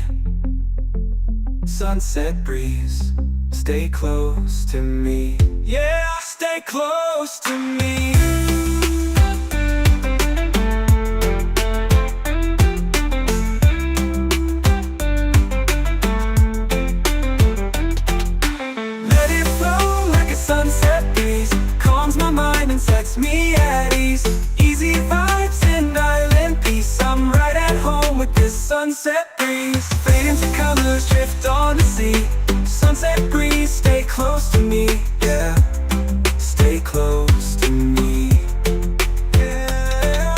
Sunset breeze, stay close to me. Yeah, stay close to me. Let it flow like a sunset breeze. Calms my mind and sets me at ease. Easy vibes in island peace. I'm right at home with this sunset breeze. Fade into colors, drift on the sea. Sunset breeze, stay close to me. Yeah, stay close to me. Yeah.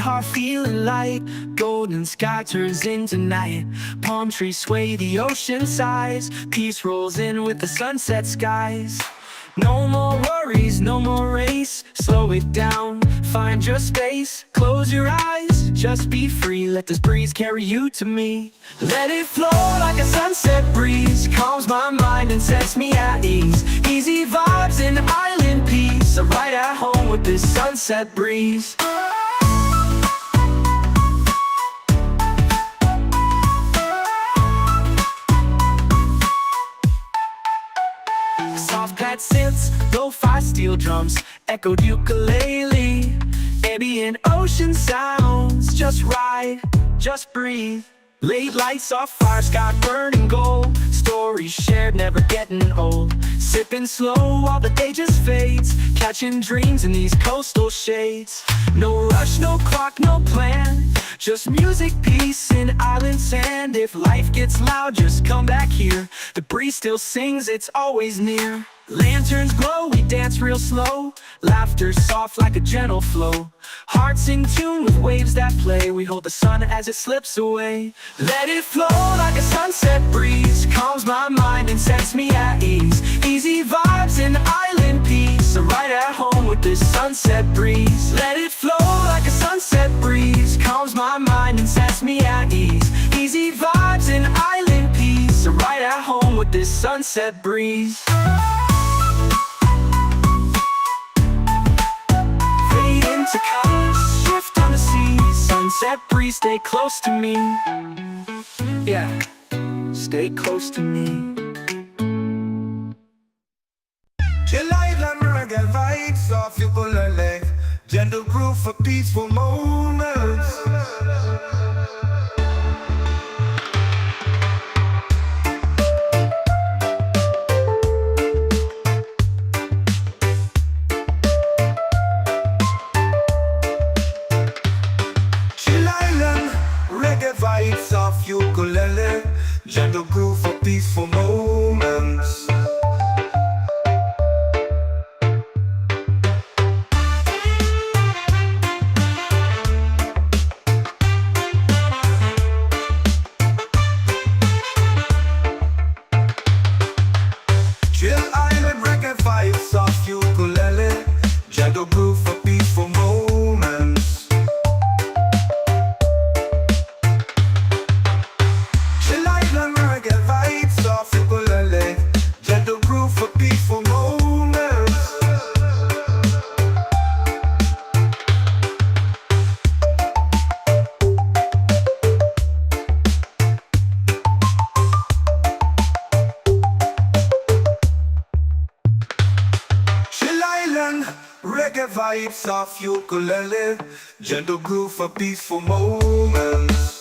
heart feeling light. Golden sky turns into night. Palm trees sway, the ocean sighs. Peace rolls in with the sunset skies. No more worries, no more race. Slow it down, find your space. Close your eyes, just be free. Let this breeze carry you to me. Let it flow like a sunset breeze. Calms my mind and sets me at ease. Easy vibes and island peace. I'm right at home with this sunset breeze. Soft pad synths, lo-fi steel drums, echoed ukulele. Ambient ocean sounds, just ride, just breathe. Late lights off fire, sky burning gold. Stories shared, never getting old. Sipping slow while the day just fades. Catching dreams in these coastal shades. No rush, no clock, no plan. Just music, peace, and island sand. If life gets loud, just come back here. The breeze still sings, it's always near. Lanterns glow, we dance real slow. Laughter soft like a gentle flow. Hearts in tune with waves that play. We hold the sun as it slips away. Let it flow like a sunset breeze. Calms my mind and sets me at ease. Easy vibes and island peace. I'm right at home with this sunset breeze. Let it flow like a sunset breeze. Calms my mind and sets me at ease. Easy vibes and island peace. I'm right at home with this sunset breeze. To colors, shift on the sea. Sunset breeze, stay close to me. Yeah, stay close to me. Chill island reggae vibes off ukulele. Gentle groove for peaceful moments. Vibes off ukulele, gentle groove for peaceful moments. Chill island reggae vibes off ukulele, gentle groove for peaceful moments. Gentle groove for peaceful moments. Chill island, reggae vibes off ukulele. Gentle groove for peaceful moments.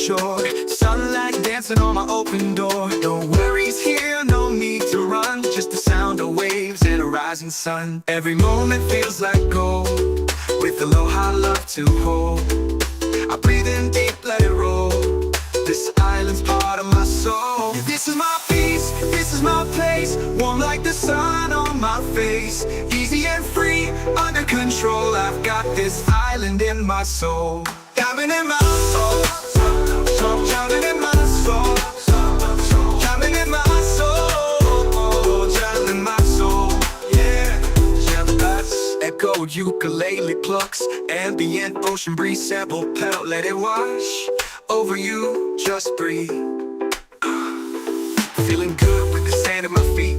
shore. Sunlight dancing on my open door. No worries here, no need to run. Just the sound of waves and a rising sun. Every moment feels like gold, with aloha love to hold. I breathe in deep, let it roll. This island's part of my soul. This is my peace, this is my place. Warm like the sun on my face. Easy and free, under control. I've got this island in my soul. Diving in my soul, drowning in my soul, drowning in my soul, drowning in my soul. Yeah, echoed ukulele plucks, ambient ocean breeze sample pedal. Let it wash over you, just breathe. Feeling good with the sand at my feet.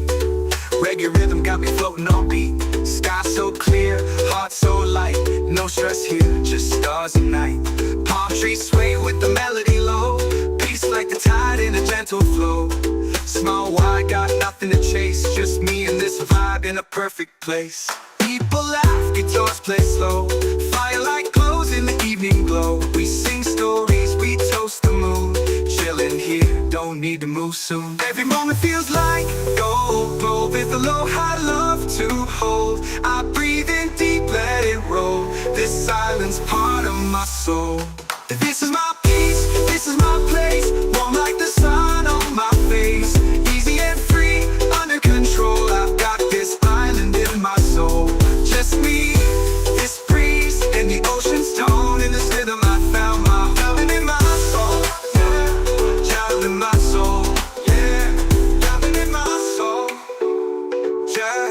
Reggae rhythm got me floating on beat. Sky so clear, heart so light. No stress here, just stars and night. Palm trees sway with the melody low. Peace like the tide in a gentle flow. Small wide, got nothing to chase. Just me and this vibe in a perfect place. People laugh, guitars play slow. Firelight glows in the evening glow. We sing stories, we toast the moon. Chilling here, don't need to move soon. Every moment feels like gold, gold with aloha love to hold. I breathe in deep, let it roll. This island's part of my soul. This is my peace, this is my place. Warm like the sun on my face. Easy and free, under control. I've got this island in my soul. Just me, this breeze, and the ocean's tone. In this rhythm I found my drowning in my soul. Yeah, drowning in my soul. Yeah, drowning in my soul. Yeah.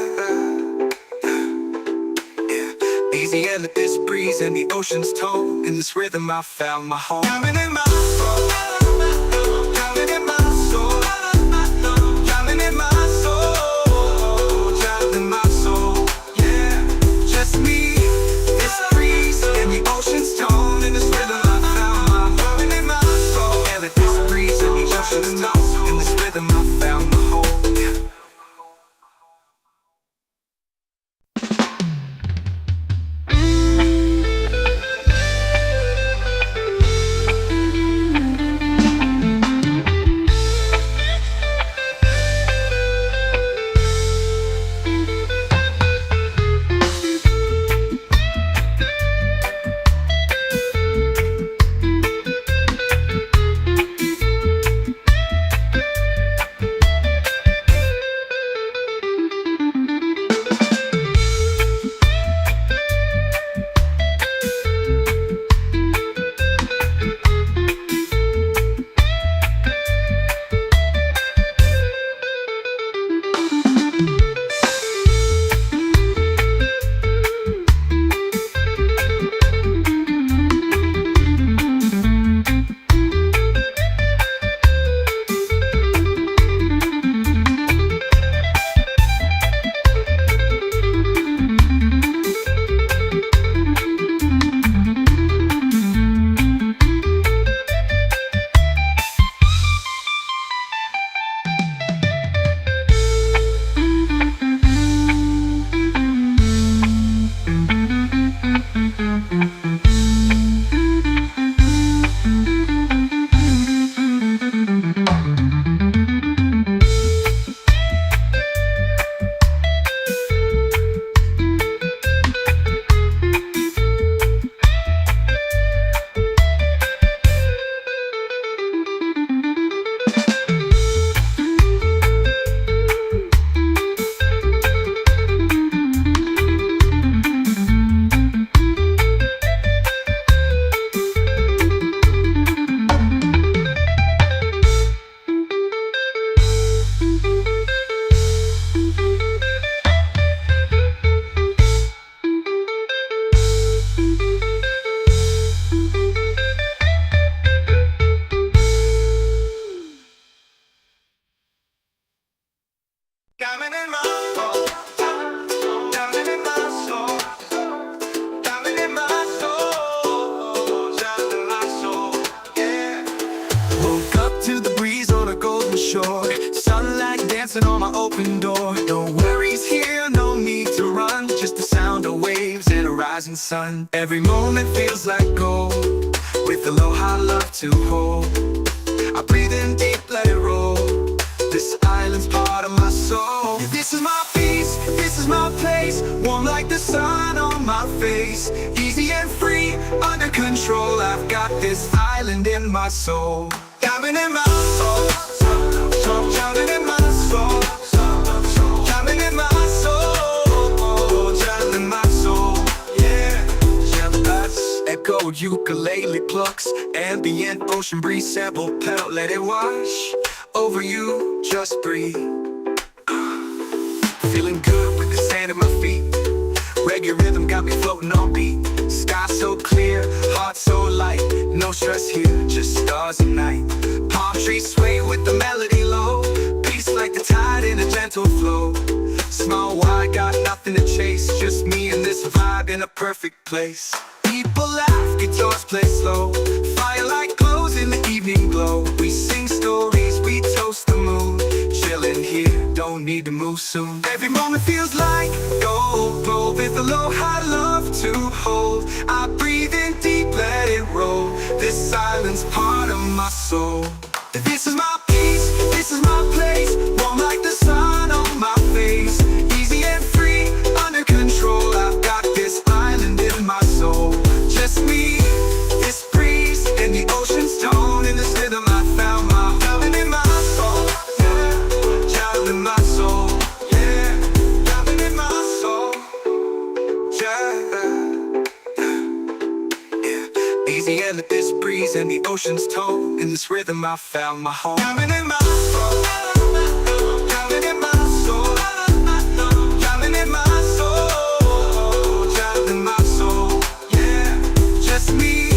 Easy and this breeze and the ocean's tone. In this rhythm I found my home. Drowning in my soul. Drowning in my soul. Drowning in my soul. Drowning in my soul. Yeah, just me, this breeze and the ocean's tone. In this rhythm I found my drowning in my soul. Yeah, with this breeze and the ocean's tone. In this rhythm I found my home. dancing on my open door. No worries here, no need to run. Just the sound of waves and a rising sun. Every moment feels like gold, with aloha love to hold. I breathe in deep, let it roll. This island's part of my soul. This is my peace, this is my place. Warm like the sun on my face. Easy and free, under control. I've got this island in my soul. Diamond in my soul, diamond in my soul, diamond in my soul, diamond in my soul. Yeah, echo ukulele plucks, ambient ocean breeze sample pedal, let it wash over you, just breathe. Feeling good with the sand at my feet. Reggae rhythm got me floating on beat. Sky so clear, heart so light. No stress here, just stars at night. Palm trees sway with the melody low. Peace like the tide in a gentle flow. Small wide, got nothing to chase. Just me and this vibe in a perfect place. People laugh, guitars play slow. Firelight glows in the evening glow. We sing stories, we toast the moon. Chillin' here, don't need to move soon. Every moment feels like gold. Roll with aloha love to hold. I breathe in deep, let it roll. This island's part of my soul. This is my peace, this is my place. Warm like the sun on my face. Easy and free, under control. I've got this island in my soul. Just me, this breeze, and the ocean's tone. In this rhythm I found my diamond in my soul. Yeah, diamond in my soul. Yeah, diamond in my soul. Yeah. Easy and let this breeze and the ocean's tone. In this rhythm I found my home. Diamond in my soul. Diamond in my soul. Diamond in my soul. Diamond in my soul. Yeah, just me,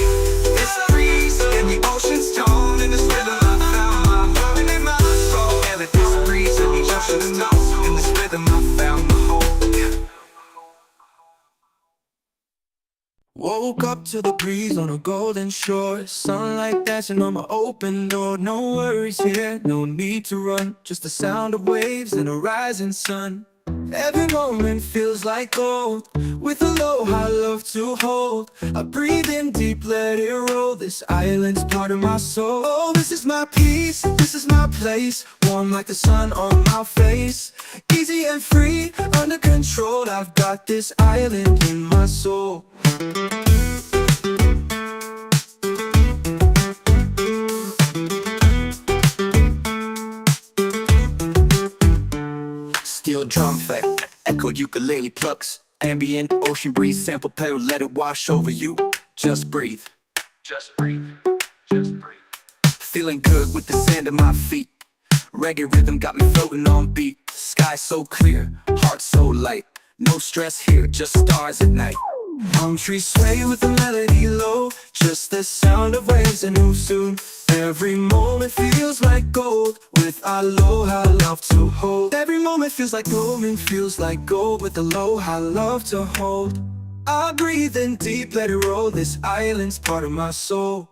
this breeze and the ocean's tone. In this rhythm I found my diamond in my soul. And let this breeze and the ocean's tone. In this rhythm I found my home. Yeah. Woke up to the breeze on a golden shore. Sunlight dancing on my open door. No worries here, no need to run. Just the sound of waves and a rising sun. Every moment feels like gold. With aloha love to hold. I breathe in deep, let it roll. This island's part of my soul. Oh, this is my peace, this is my place. Warm like the sun on my face. Easy and free, under control. I've got this island in my soul. Steel drum effect, echo ukulele plucks. Ambient ocean breeze sample pedal, let it wash over you. Just breathe. Just breathe. Just breathe. Feeling good with the sand at my feet. Reggae rhythm got me floating on beat. Sky so clear, heart so light. No stress here, just stars at night. Palm trees sway with the melody low. Just the sound of waves and move soon. Every moment feels like gold. With aloha love to hold. Every moment feels like gold. With aloha love to hold. I breathe in deep, let it roll. This island's part of my soul.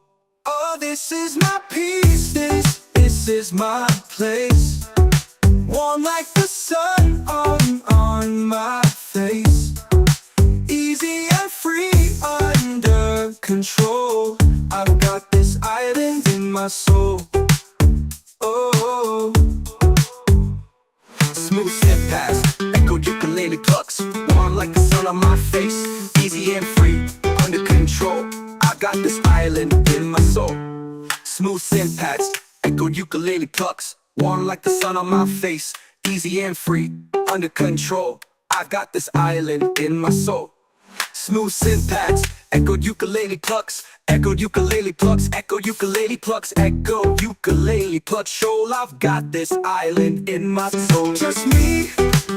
Oh, this is my peace, this is my place. Warm like the sun on my face. Easy and free, under control. I've got this island in my soul. Oh, smooth step past, echo ukulele plucks. Warm like the sun on my face. Easy and free, under control. I got this island in my soul. Smooth synth pads, echo ukulele plucks. Warm like the sun on my face. Easy and free, under control. I've got this island in my soul. Smooth synth pads, echo ukulele plucks. Echo ukulele plucks, echo ukulele plucks, echo ukulele plucks. Shoal, I've got this island in my soul. Just me,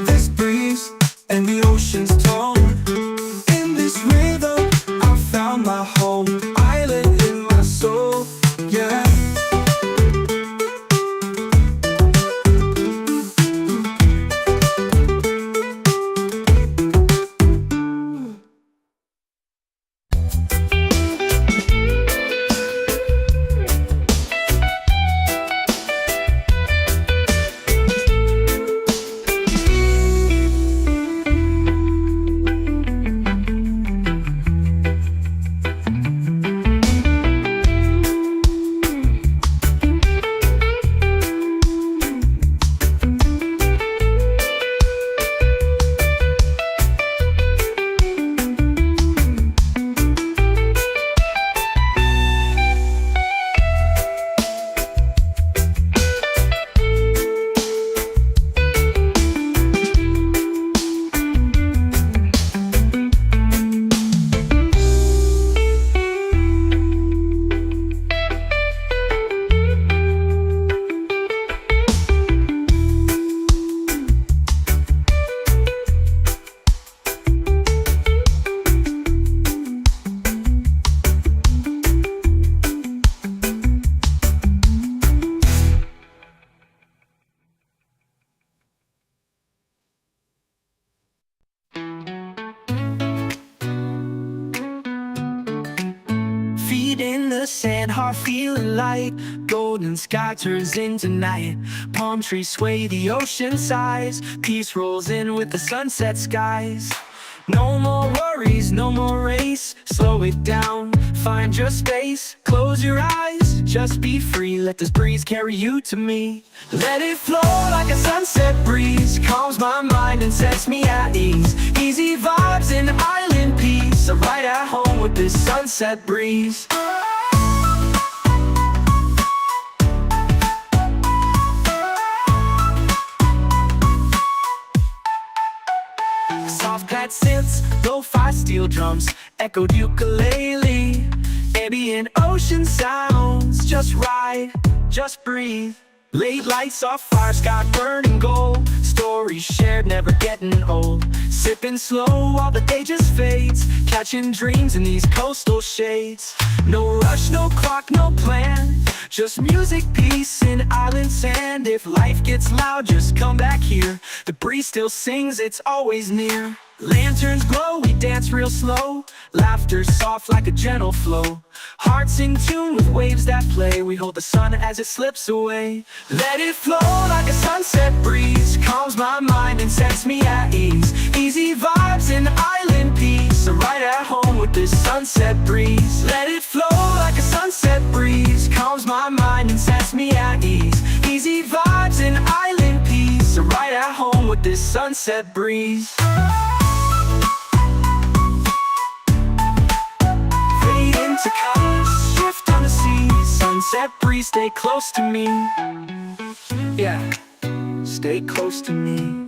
this breeze, and the ocean's tone. In this rhythm, I found my home. Island in my soul, yeah. Feet in the sand, heart feeling light. Golden sky turns into night. Palm trees sway, the ocean sighs. Peace rolls in with the sunset skies. No more worries, no more race. Slow it down, find your space. Close your eyes, just be free. Let this breeze carry you to me. Let it flow like a sunset breeze. Calms my mind and sets me at ease. Easy vibes and island peace. I'm right at home with this sunset breeze. Soft pad synths, lo-fi steel drums, echoed ukulele. Ambient ocean sounds, just ride, just breathe. Late lights off fire, sky burning gold. Stories shared, never getting old. Sipping slow while the day just fades. Catching dreams in these coastal shades. No rush, no clock, no plan. Just music, peace, and island sand. If life gets loud, just come back here. The breeze still sings, it's always near. Lanterns glow, we dance real slow. Laughter soft like a gentle flow. Hearts in tune with waves that play. We hold the sun as it slips away. Let it flow like a sunset breeze. Calms my mind and sets me at ease. Easy vibes and island peace. I'm right at home with this sunset breeze. Let it flow like a sunset breeze. Calms my mind and sets me at ease. Easy vibes and island peace. I'm right at home with this sunset breeze. To colors, shift on the sea. Sunset breeze, stay close to me. Yeah, stay close to me.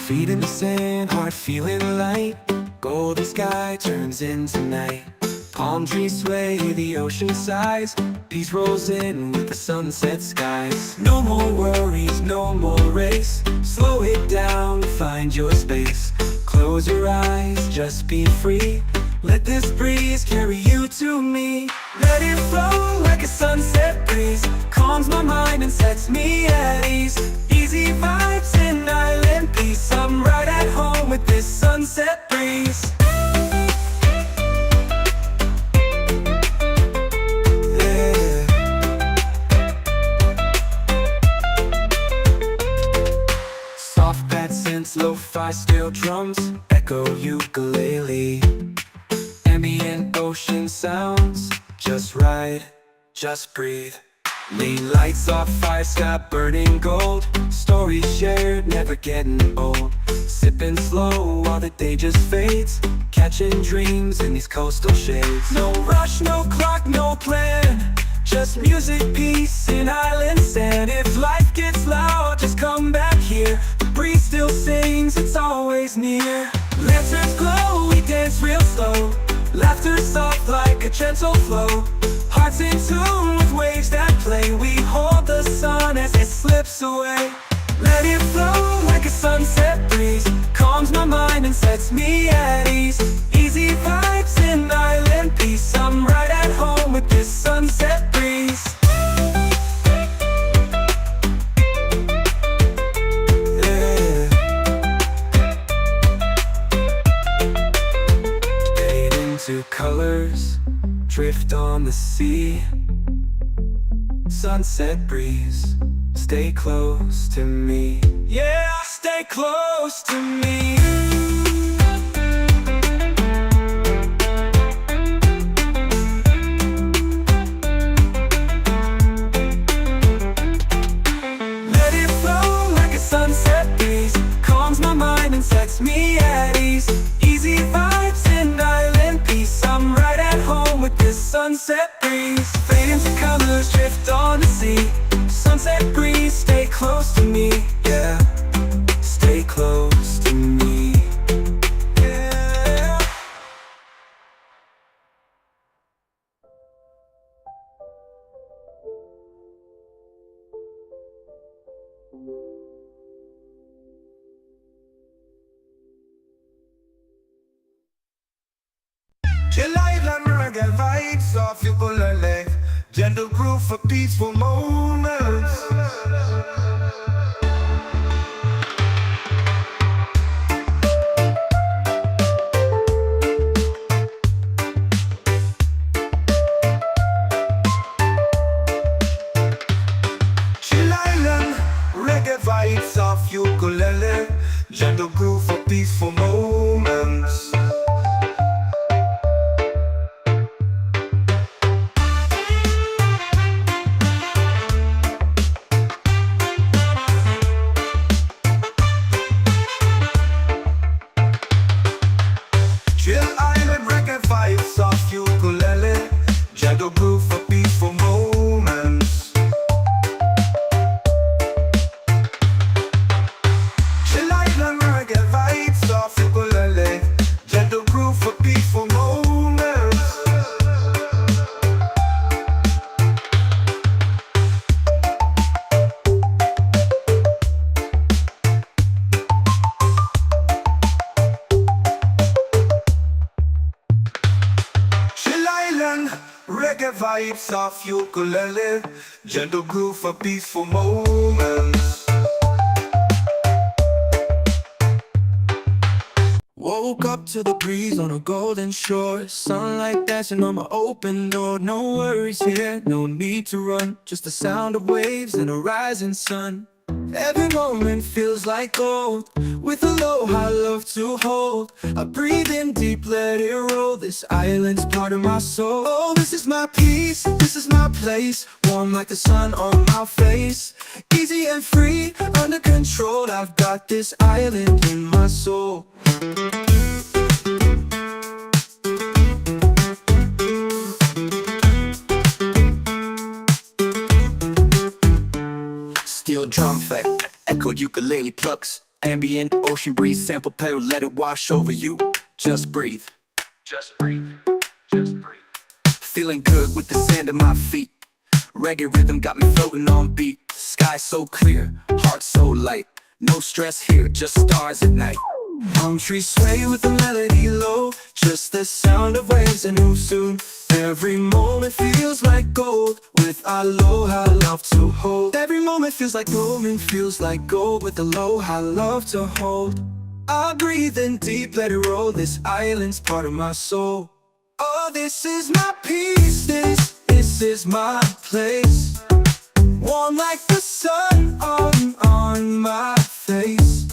Feet in the sand, heart feeling light. Golden sky turns into night. Palm trees sway, the ocean sighs. Peace rolls in with the sunset skies. No more worries, no more race. Slow it down, find your space. Close your eyes, just be free. Let this breeze carry you to me. Let it flow like a sunset breeze. Calms my mind and sets me at ease. Easy vibes and island peace. I'm right at home with this sunset breeze. Lo-fi steel drums, echo ukulele. Ambient ocean sounds, just ride, just breathe. Lean lights off fire, sky burning gold. Stories shared, never getting old. Sipping slow while the day just fades. Catching dreams in these coastal shades. No rush, no clock, no plan. Just music, peace, and island sand. If life gets loud, just come back here. The breeze still sings, it's always near. Lanterns glow, we dance real slow. Laughter soft like a gentle flow. Hearts in tune with waves that play. We hold the sun as it slips away. Let it flow like a sunset breeze. Calms my mind and sets me at ease. Easy vibes and island peace. I'm right at home with this sunset breeze. Yeah. Fade into colors, drift on the sea. Sunset breeze, stay close to me. Yeah, stay close to me. Let it flow like a sunset breeze. Calms my mind and sets me at ease. Easy vibes and island peace. I'm right at home with this sunset breeze. Fade into colors, drift on the sea. Sunset breeze, stay close to me. Yeah, stay close to me. Yeah. Chill live and reggae vibes off your bullet leg. gentle groove for peaceful moments. Chill Island, reggae vibes of ukulele, gentle groove for peaceful moments. Chill Island, reggae vibes of ukulele, gentle groove for peaceful moments. Chill Island, reggae vibes of ukulele, gentle groove for peaceful moments. Chill Island, reggae vibes of ukulele, gentle groove for peaceful moments. Woke up to the breeze on a golden shore, sunlight dancing on my open door. No worries here, no need to run, just the sound of waves and a rising sun. Every moment feels like gold, with aloha love to hold. I breathe in deep, let it roll, this island's part of my soul. Oh, this is my peace, this is my place, warm like the sun on my face. Easy and free, under control, I've got this island in my soul. Steel drum effect, echoed ukulele plucks, ambient ocean breeze, sample pedal, let it wash over you. Just breathe, just breathe, just breathe. Feeling good with the sand at my feet. Reggae rhythm got me floating on beat. Sky so clear, heart so light. No stress here, just stars at night. Palm trees sway with the melody low, just the sound of waves and who soon. Every moment feels like gold, with aloha love to hold. Every moment feels like gold, with aloha love to hold. I breathe in deep, let it roll, this island's part of my soul. Oh, this is my peace, this is my place, warm like the sun on my face.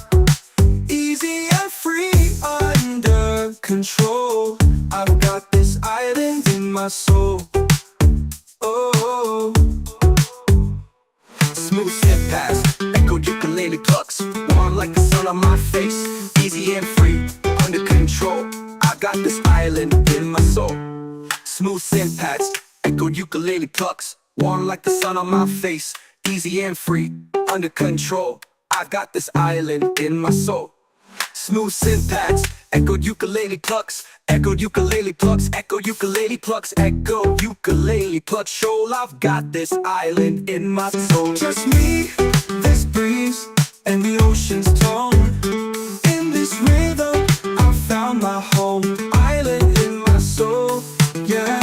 Easy and free, under control, I've got this island in my soul. Oh, smooth step past, echoed ukulele plucks, warm like the sun on my face. Easy and free, under control, I got this island in my soul. Smooth synth pads, echoed ukulele plucks, warm like the sun on my face. Easy and free, under control, I've got this island in my soul. Smooth synth pads, echoed ukulele plucks, echoed ukulele plucks, echoed ukulele plucks, echoed ukulele plucks. Show I've got this island in my soul. Just me, this breeze, and the ocean's tone. In this rhythm, I found my home. Island in my soul, yeah.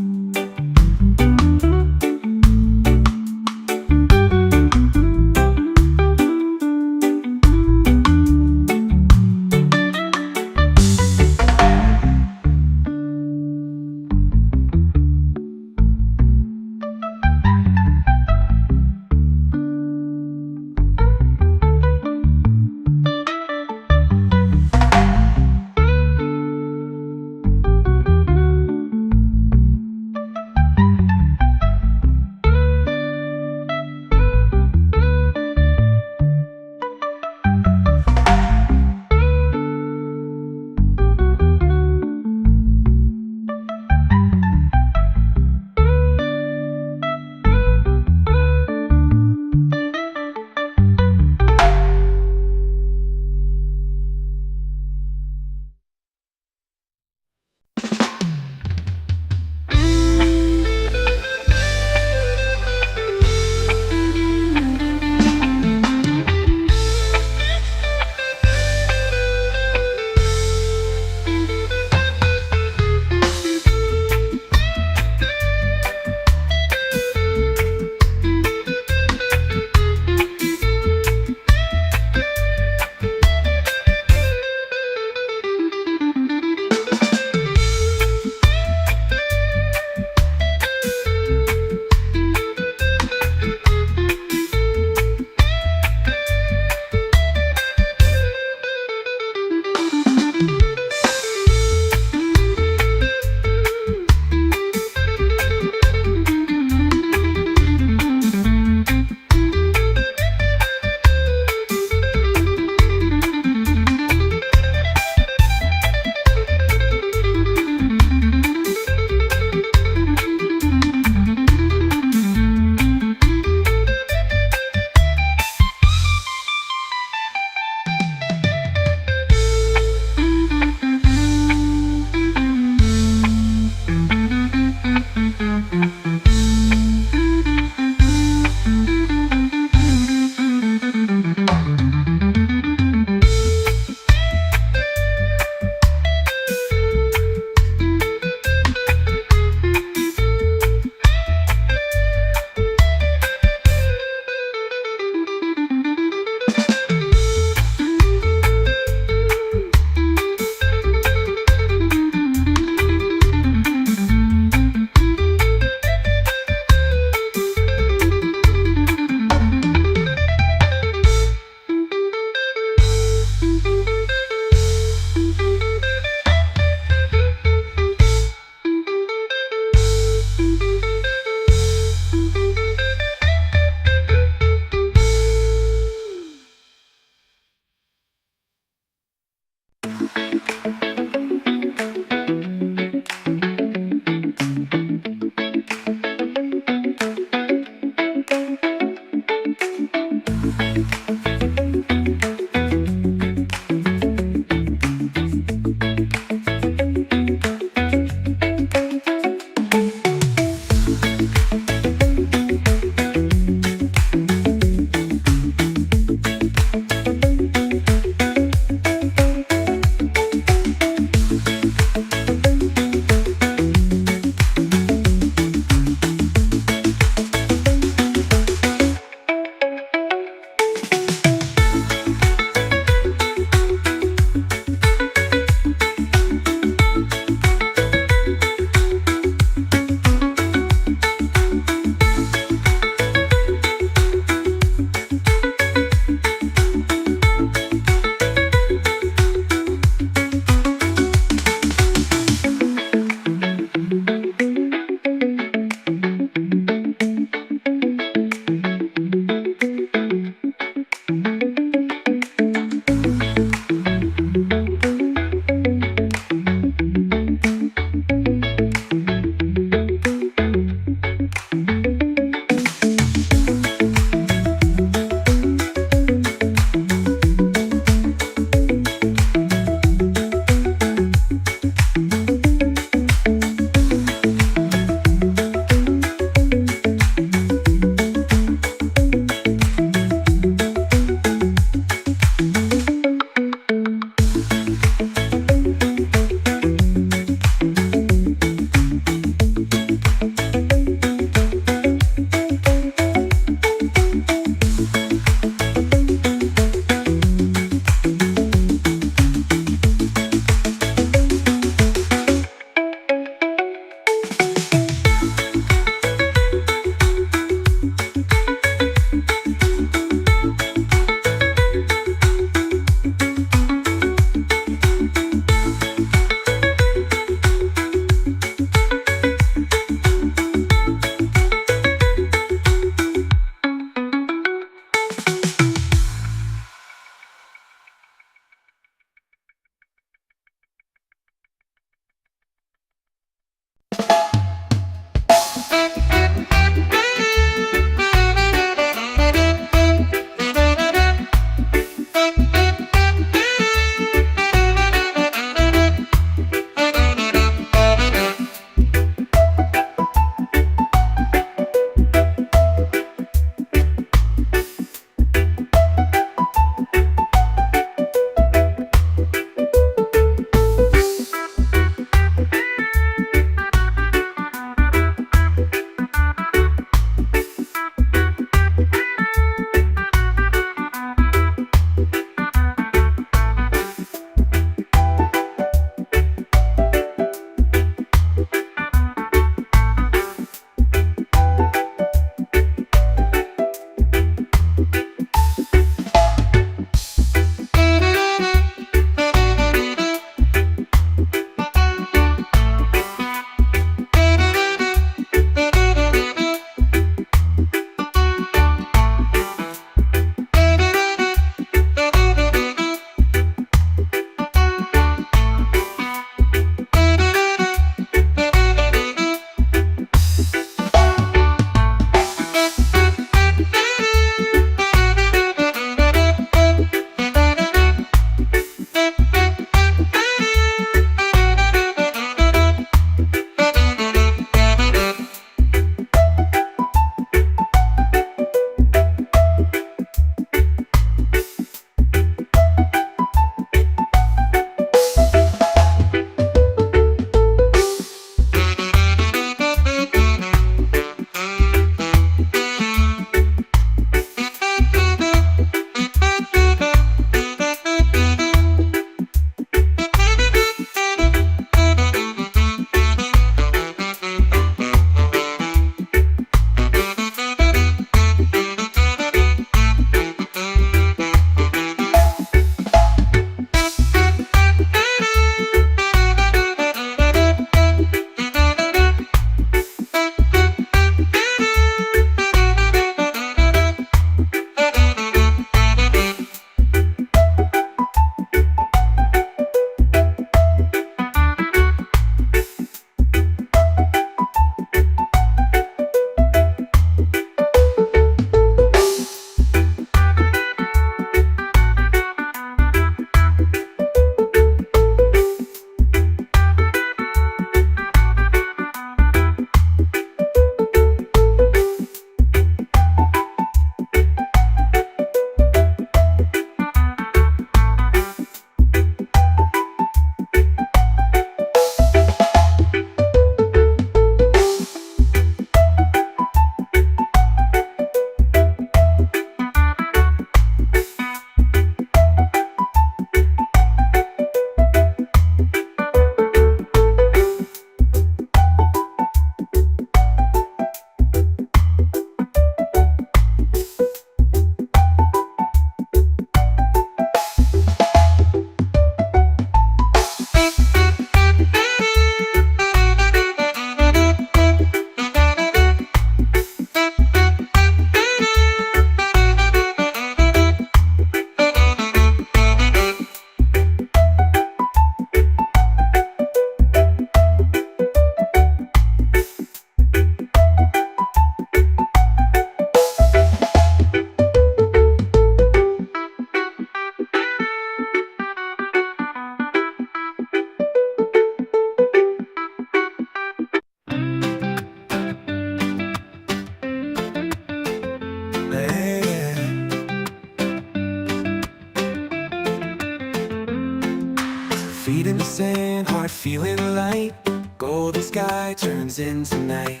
Feet in the sand, heart feeling light. Golden sky turns into night.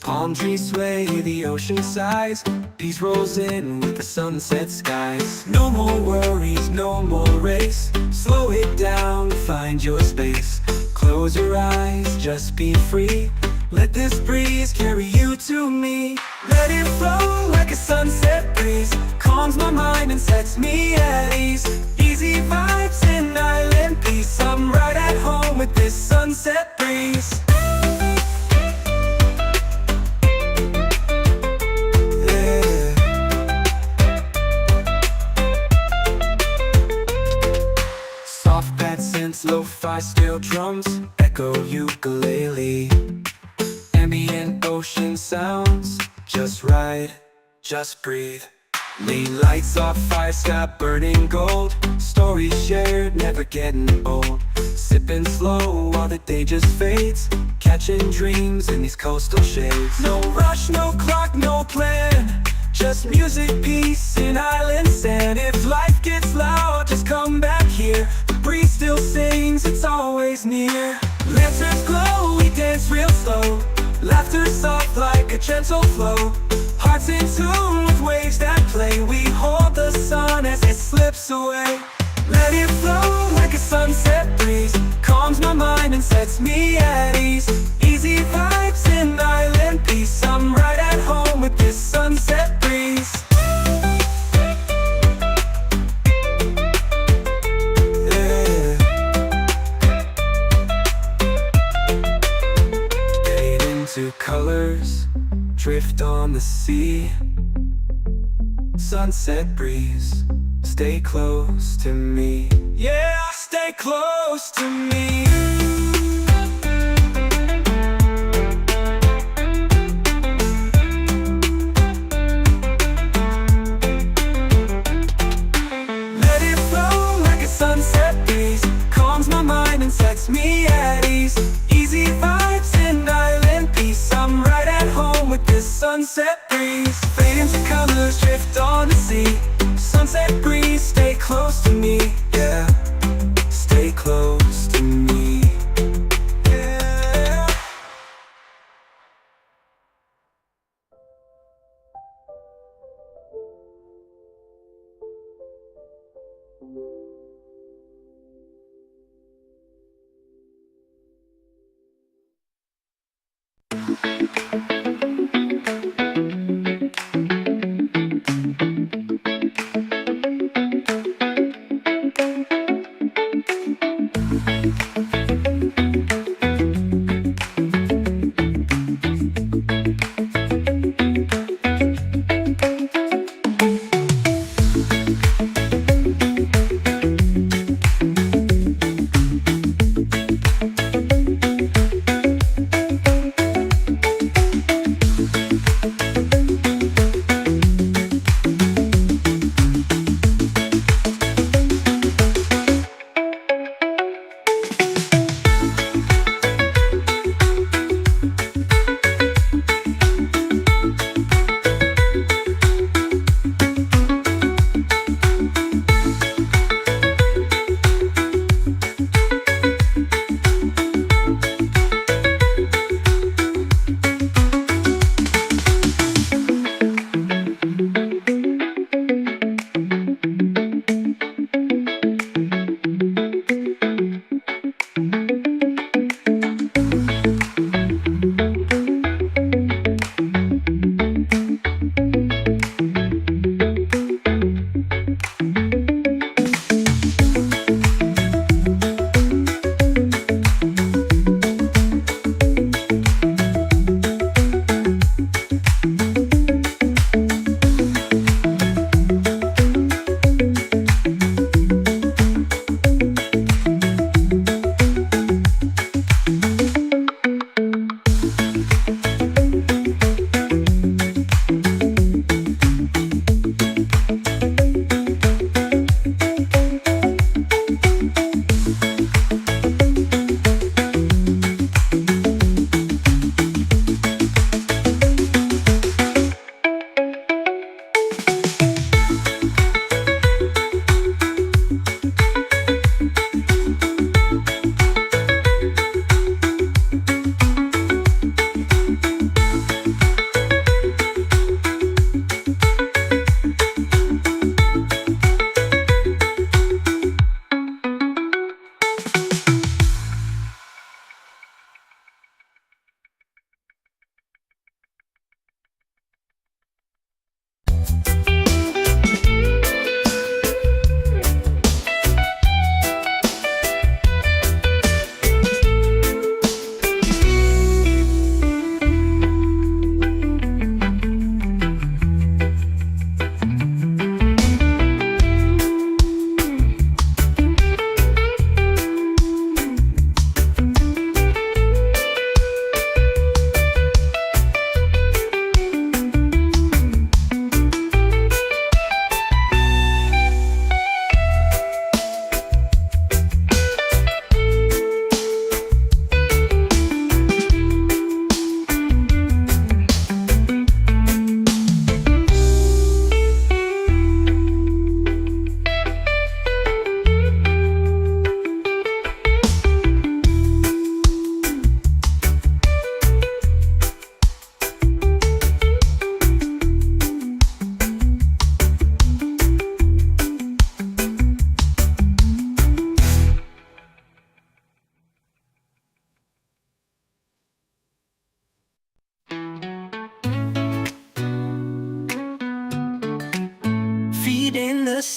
Palm trees sway, the ocean sighs. Peace rolls in with the sunset skies. No more worries, no more race. Slow it down, find your space. Close your eyes, just be free. Let this breeze carry you to me. Let it flow like a sunset breeze. Calms my mind and sets me at ease. Easy vibes in island peace. I'm right at home with this sunset breeze. Yeah. Soft pad synths, lo-fi steel drums, echo ukulele. Ambient ocean sounds, just ride, just breathe. Lean lights off, fire sky burning gold. Stories shared, never getting old. Sipping slow while the day just fades. Catching dreams in these coastal shades. No rush, no clock, no plan. Just music, peace, in island sand. If life gets loud, just come back here. The breeze still sings, it's always near. Lanterns glow, we dance real slow. Laughter soft like a gentle flow. Hearts in tune with waves that play. We hold the sun as it slips away. Let it flow like a sunset breeze. Calms my mind and sets me at ease. Easy vibes in island peace. I'm right at home with this sunset breeze. Yeah. Fade into colors, drift on the sea. Sunset breeze, stay close to me. Yeah, stay close to me. Let it flow like a sunset breeze. Calms my mind and sets me at ease. Easy vibes in island peace. I'm right at home with this sunset breeze. Fade into colors, drift on the sea. Sunset breeze, stay close to me. Yeah, stay close to me. Yeah.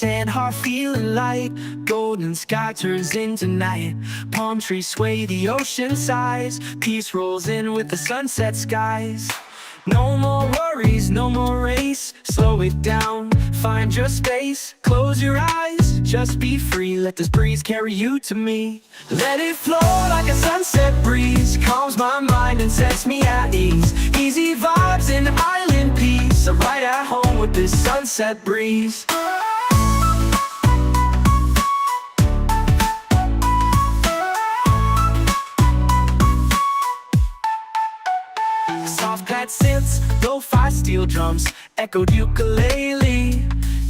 sand, heart feeling light. Golden sky turns into night. Palm trees sway, the ocean sighs. Peace rolls in with the sunset skies. No more worries, no more race. Slow it down, find your space. Close your eyes, just be free. Let this breeze carry you to me. Let it flow like a sunset breeze. Calms my mind and sets me at ease. Easy vibes and island peace. I'm right at home with this sunset breeze. Soft pad synths, lo-fi steel drums, echoed ukulele.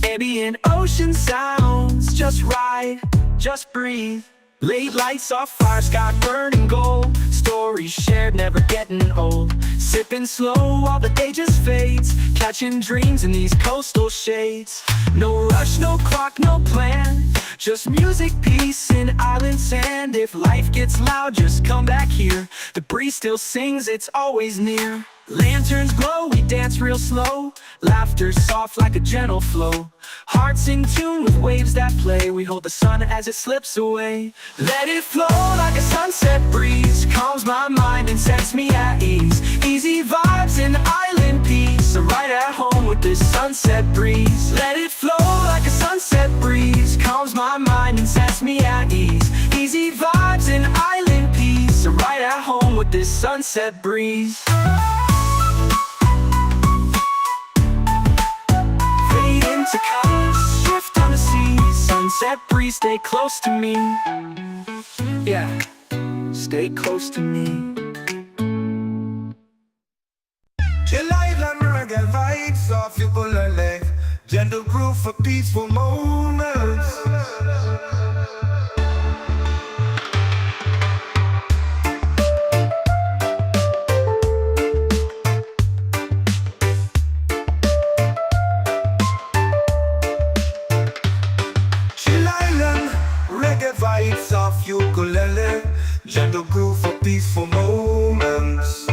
Ambient ocean sounds, just ride, just breathe. Late lights off fire, sky burning gold. Stories shared, never getting old. Sipping slow while the day just fades. Catching dreams in these coastal shades. No rush, no clock, no plan. Just music, peace, and island sand. If life gets loud, just come back here. The breeze still sings, it's always near. Lanterns glow, we dance real slow. Laughter soft like a gentle flow. Hearts in tune with waves that play. We hold the sun as it slips away. Let it flow like a sunset breeze. Calms my mind and sets me at ease. Easy vibes and island peace. I'm right at home with this sunset breeze. Let it flow like a sunset breeze. Calms my mind and sets me at ease. Easy vibes and island peace. I'm right at home with this sunset breeze. To colors, shift on the sea. Sunset breeze, stay close to me. Yeah, stay close to me. Chill island reggae vibes off your bullet. Gentle groove for peaceful moments. Vibes off ukulele, gentle groove for peaceful moments.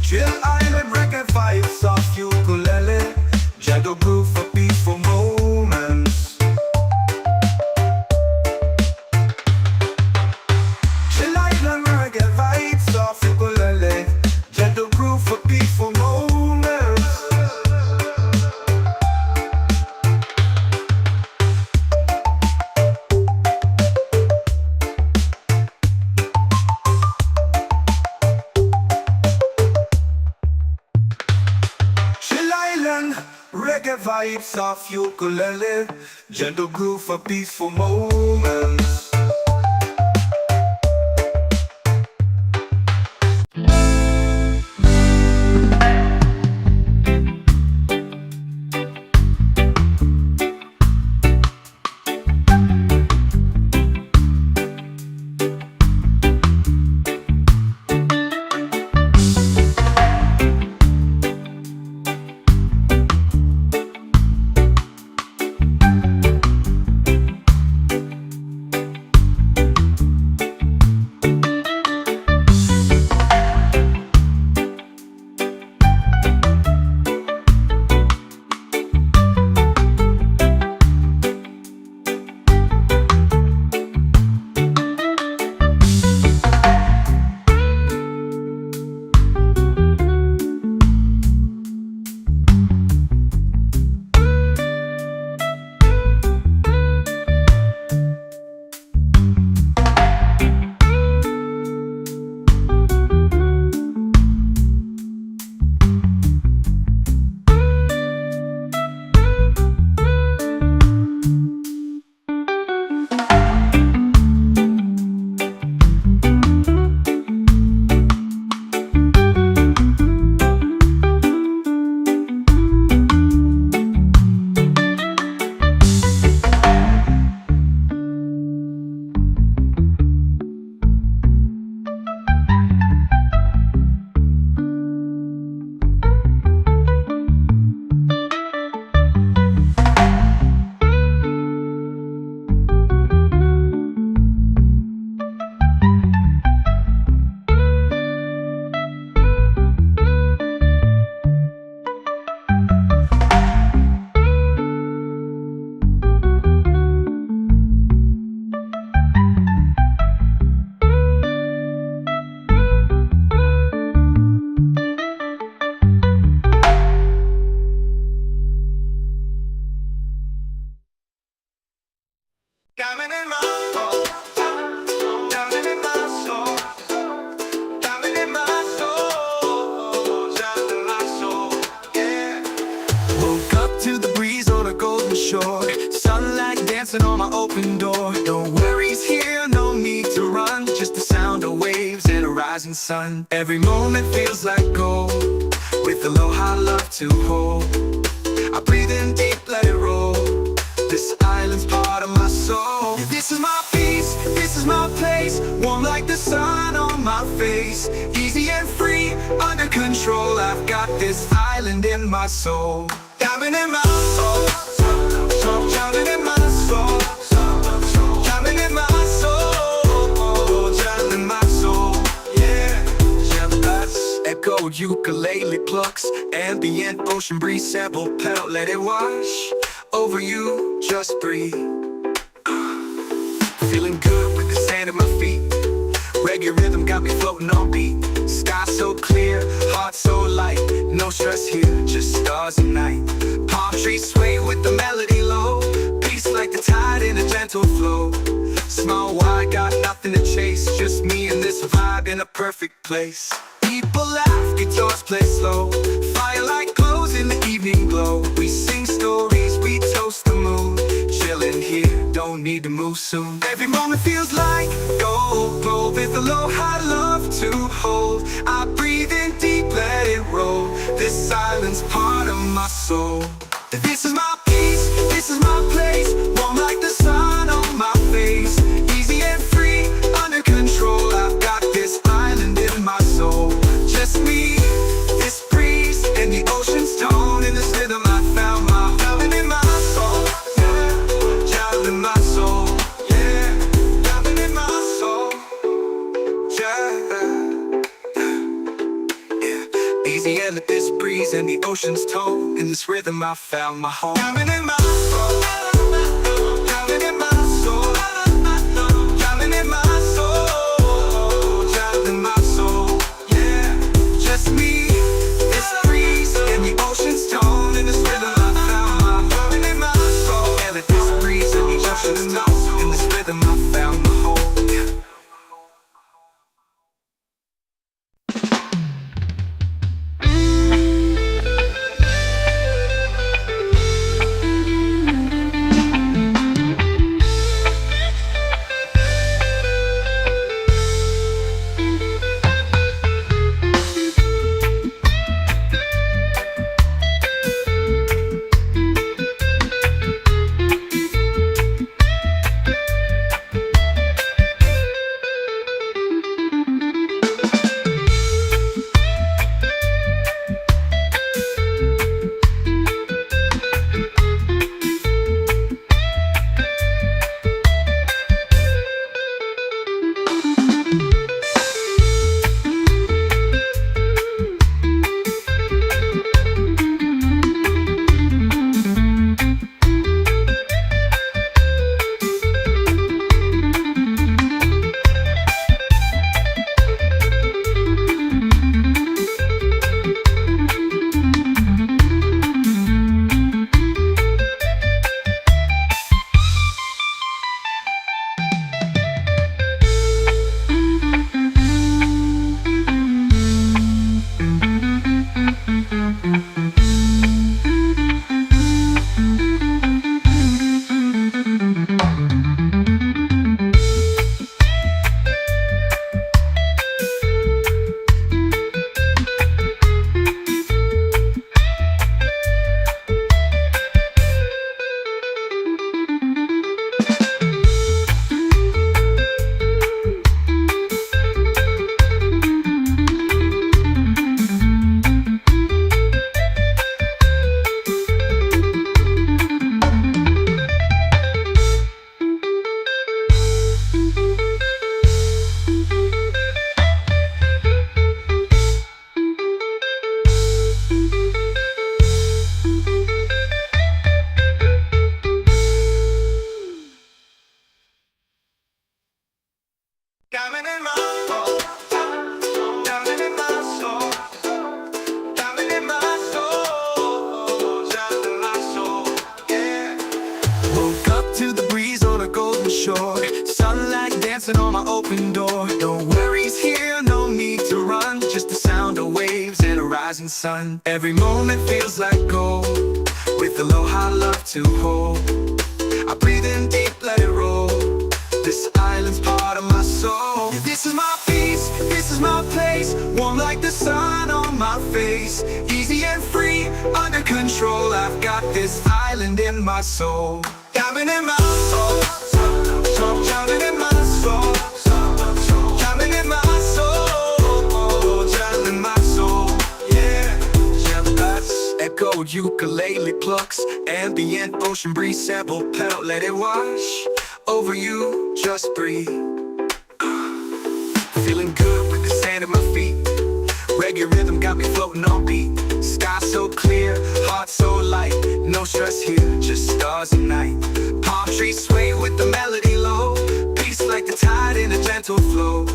Chill island reggae vibes off ukulele, gentle groove for peaceful moments. Reggae vibes off ukulele, gentle groove for peaceful moments. dancing on my open door. No worries here, no need to run, just the sound of waves and a rising sun. Every moment feels like gold, with aloha love to hold. I breathe in deep, let it roll. This island's part of my soul. This is my peace, this is my place, warm like the sun on my face. Easy and free, under control. I've got this island in my soul. Diamond in my soul, diamond in my soul, diamond in my soul, diamond in my soul. Yeah, jealous. Echoed ukulele plucks, ambient ocean breeze, sample pedal, let it wash over you, just breathe. Feeling good with the sand at my feet. Reggae rhythm got me floating on beat. Sky so clear, heart so light. No stress here, just stars and night. Palm trees sway with the melody low. Peace like the tide in a gentle flow. Small wide, got nothing to chase. Just me and this vibe in a perfect place. People laugh, guitars play slow. Firelight glows in the evening glow. We sing stories, we toast the moon. Chillin' here, don't need to move soon. Every moment feels like gold, glow with aloha love to hold. I breathe in deep, let it roll. This silence part of my soul. This is my peace, this is my place, warm like the sun on my face. Easy and free, under control. I've got this island in my soul. Just me, this breeze, and the ocean's tone. In this rhythm I found my diamond in my soul. Yeah, diamond in my soul. Yeah, diamond in my soul. Yeah. Easy and this breeze and the ocean's tone. In this rhythm I found my home. Diamond in my soul. Diamond in my soul. Diamond in my soul. Diamond in my soul. Yeah, just me, this breeze and the ocean's tone. In this rhythm I found my diamond in my soul. And this breeze and the ocean's tone. In this rhythm I found my home. Diamond in my soul, diamond in my soul, diamond in my soul, diamond in my soul, yeah. Woke up to the breeze on a golden shore, sunlight dancing on my open door. No worries here, no need to run, just the sound of waves and a rising sun. Every moment feels like gold, with aloha love to hold. I breathe in deep, This is my peace, this is my place, warm like the sun on my face. Easy and free, under control, I've got this island in my soul. Jamming in my soul, jamming in my soul, jamming in my soul, jamming in my soul, yeah. Echo, ukulele plucks, ambient ocean breeze, sample pedal, let it wash over you, just breathe. Feeling good with the sand at my feet. Reggae rhythm got me floating on beat. Sky so clear, heart so light. No stress here, just stars at night. Palm trees sway with the melody low. Peace like the tide in a gentle flow.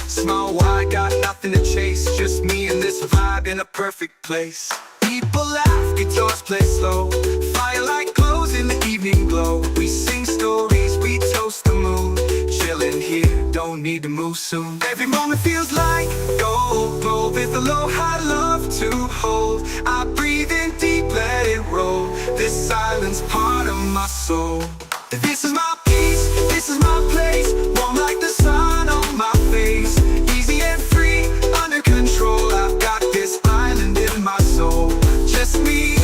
Small wide, got nothing to chase. Just me and this vibe in a perfect place. People laugh, guitars play slow. Firelight glows in the evening glow. We sing stories, we toast the moon. Chillin' here, don't need to move soon. Every moment feels like gold, gold with a low high love to hold. I breathe in deep, let it roll. This silence part of my soul. This is my peace, this is my place, warm like the sun on my face. Easy and free, under control, I've got this island in my soul. Just me,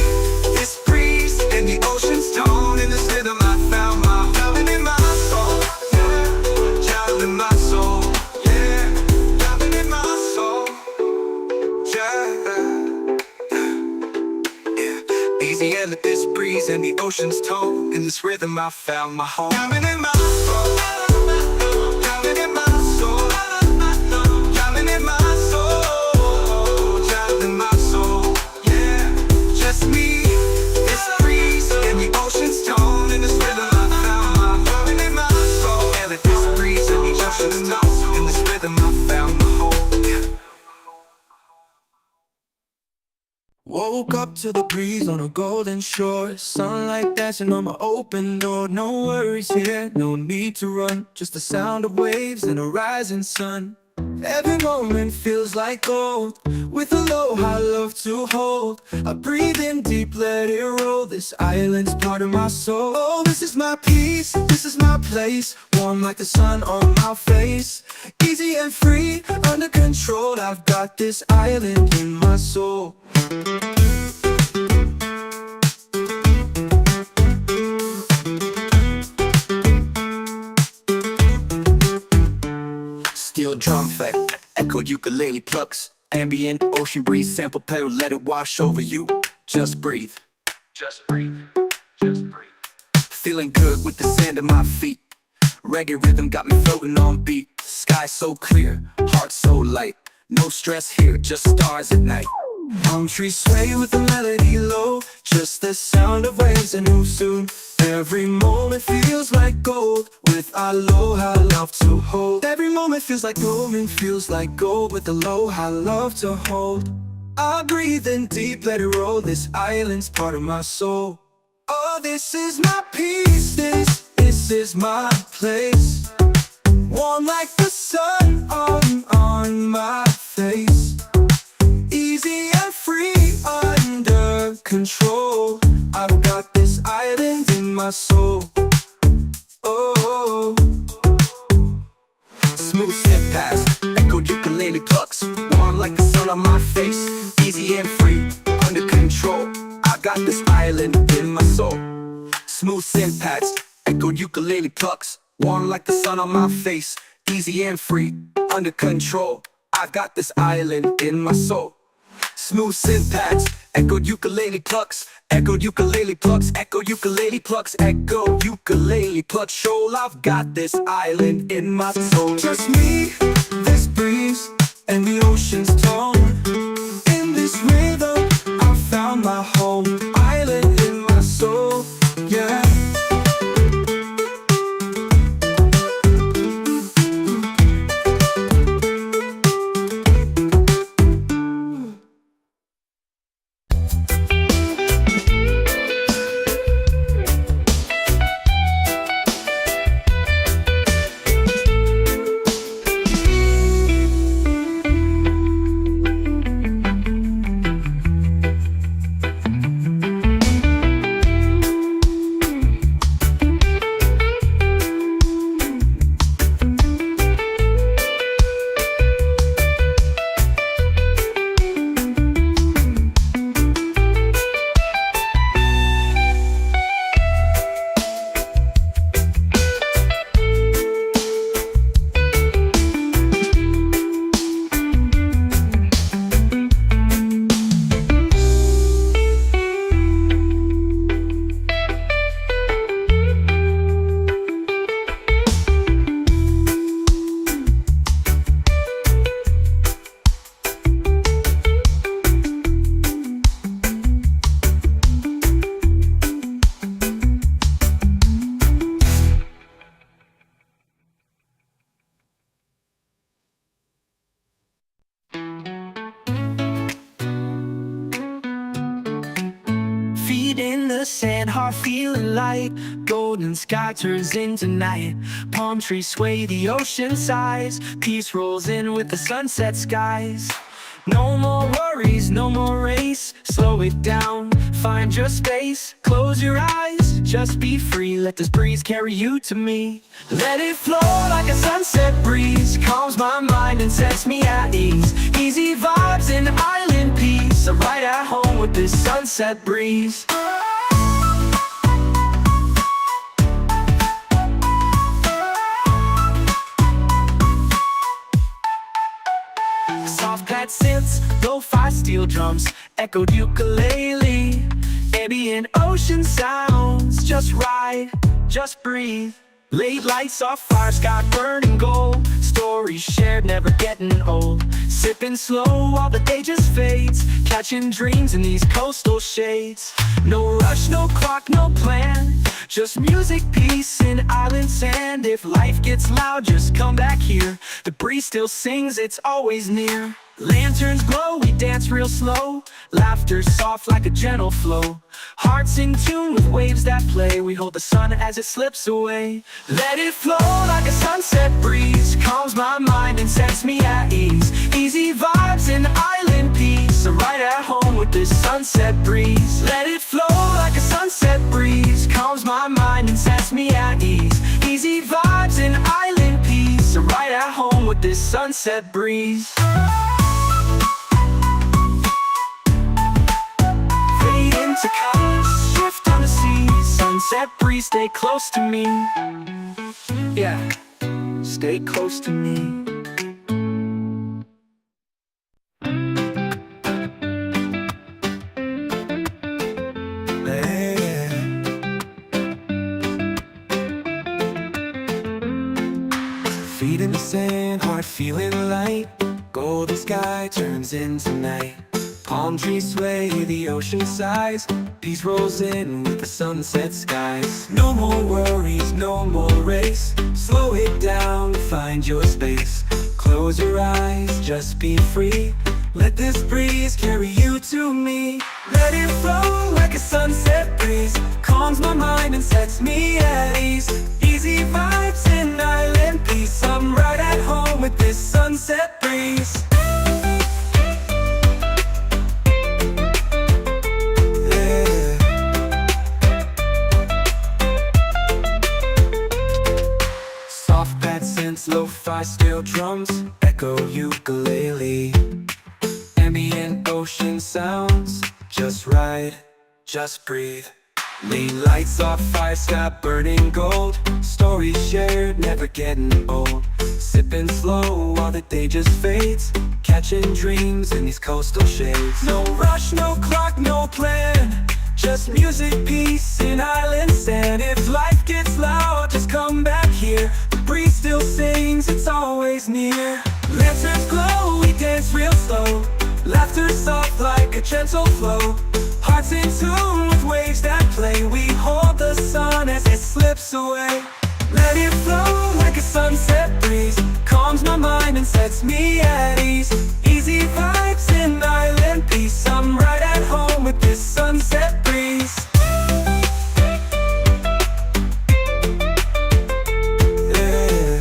this breeze, and the ocean's tone. In this rhythm I found my island in my soul, yeah. Child in my soul, yeah. Island in my soul, yeah. Easy and let this breeze and the ocean's tone. In this rhythm I found my home. Island in my soul, island in my soul, island in my soul, child in my soul, yeah. Just me, this breeze, and the ocean's tone. In this rhythm I found my home. In my soul, and let this breeze and the ocean's tone. In this rhythm I found my home, yeah. Woke up to the breeze on a golden shore. Sunlight dancing on my open door. No worries here, no need to run. Just the sound of waves and a rising sun. Every moment feels like gold, with a low high love to hold. I breathe in deep, let it roll. This island's part of my soul. Oh, this is my peace, this is my place, warm like the sun on my face. Easy and free, under control, I've got this island in my soul. Steel drum effect, echoed ukulele plucks, ambient ocean breeze, sample pedal, let it wash over you. Just breathe, just breathe, just breathe. Feeling good with the sand at my feet. Reggae rhythm got me floating on beat. Sky so clear, heart so light. No stress here, just stars at night. Palm trees sway with the melody low. Just the sound of waves and who soon. Every moment feels like gold, with aloha love to hold. Every moment feels like golden, feels like gold, with aloha love to hold. I breathe in deep, let it roll. This island's part of my soul. Oh, this is my peace, this is my place, warm like the sun on my face. Easy and free, under control, I've got this island in my soul. Oh, smooth step past, echoed ukulele plucks, warm like the sun on my face. Easy and free, under control, I got this island in my soul. Smooth syntax, echoed ukulele plucks, warm like the sun on my face. Easy and free, under control, I've got this island in my soul. Smooth syntax, echoed ukulele plucks, echoed ukulele plucks, echo ukulele plucks, echo ukulele plucks. Shoal, I've got this island in my soul. Just me, this breeze, and the ocean's tone. In this rhythm, I found my home. Island in my soul, yeah. the sand, heart feeling light. Golden sky turns into night. Palm trees sway, the ocean sighs. Peace rolls in with the sunset skies. No more worries, no more race. Slow it down, find your space. Close your eyes, just be free. Let this breeze carry you to me. Let it flow like a sunset breeze. Calms my mind and sets me at ease. Easy vibes and island peace. I'm right at home with this sunset breeze. Soft pad synths, lo-fi steel drums, echoed ukulele. Ambient ocean sounds, just ride, just breathe. Late lights off fire, sky burning gold. Stories shared, never getting old. Sipping slow while the day just fades. Catching dreams in these coastal shades. No rush, no clock, no plan. Just music, peace, and island sand. If life gets loud, just come back here. The breeze still sings, it's always near. Lanterns glow, we dance real slow. Laughter soft like a gentle flow. Hearts in tune with waves that play. We hold the sun as it slips away. Let it flow like a sunset breeze. Calms my mind and sets me at ease. Easy vibes and island peace. I'm right at home with this sunset breeze. Let it flow like a sunset breeze. Calms my mind and sets me at ease. Easy vibes and island peace. I'm right at home with this sunset breeze. To colors, shift on the sea. Sunset breeze, stay close to me. Yeah, stay close to me. Feet in the sand, heart feeling light. Golden sky turns into night. Palm trees sway, the ocean sighs. Peace rolls in with the sunset skies. No more worries, no more race. Slow it down, find your space. Close your eyes, just be free. Let this breeze carry you to me. Let it flow like a sunset breeze. Calms my mind and sets me at ease. Easy vibes and island peace. I'm right at home with this sunset breeze. Lo-fi steel drums, echo ukulele. Ambient ocean sounds, just ride, just breathe. Late lights off fire, sky burning gold. Stories shared, never getting old. Sipping slow while the day just fades. Catching dreams in these coastal shades. No rush, no clock, no plan. Just music, peace, and island sand. If life gets loud, just come back here. The breeze still sings, it's always near. Lanterns glow, we dance real slow. Laughter soft like a gentle flow. Hearts in tune with waves that play. We hold the sun as it slips away. Let it flow like a sunset breeze. Calms my mind and sets me at ease. Easy vibes and island peace. I'm right at home with this sunset breeze. Yeah.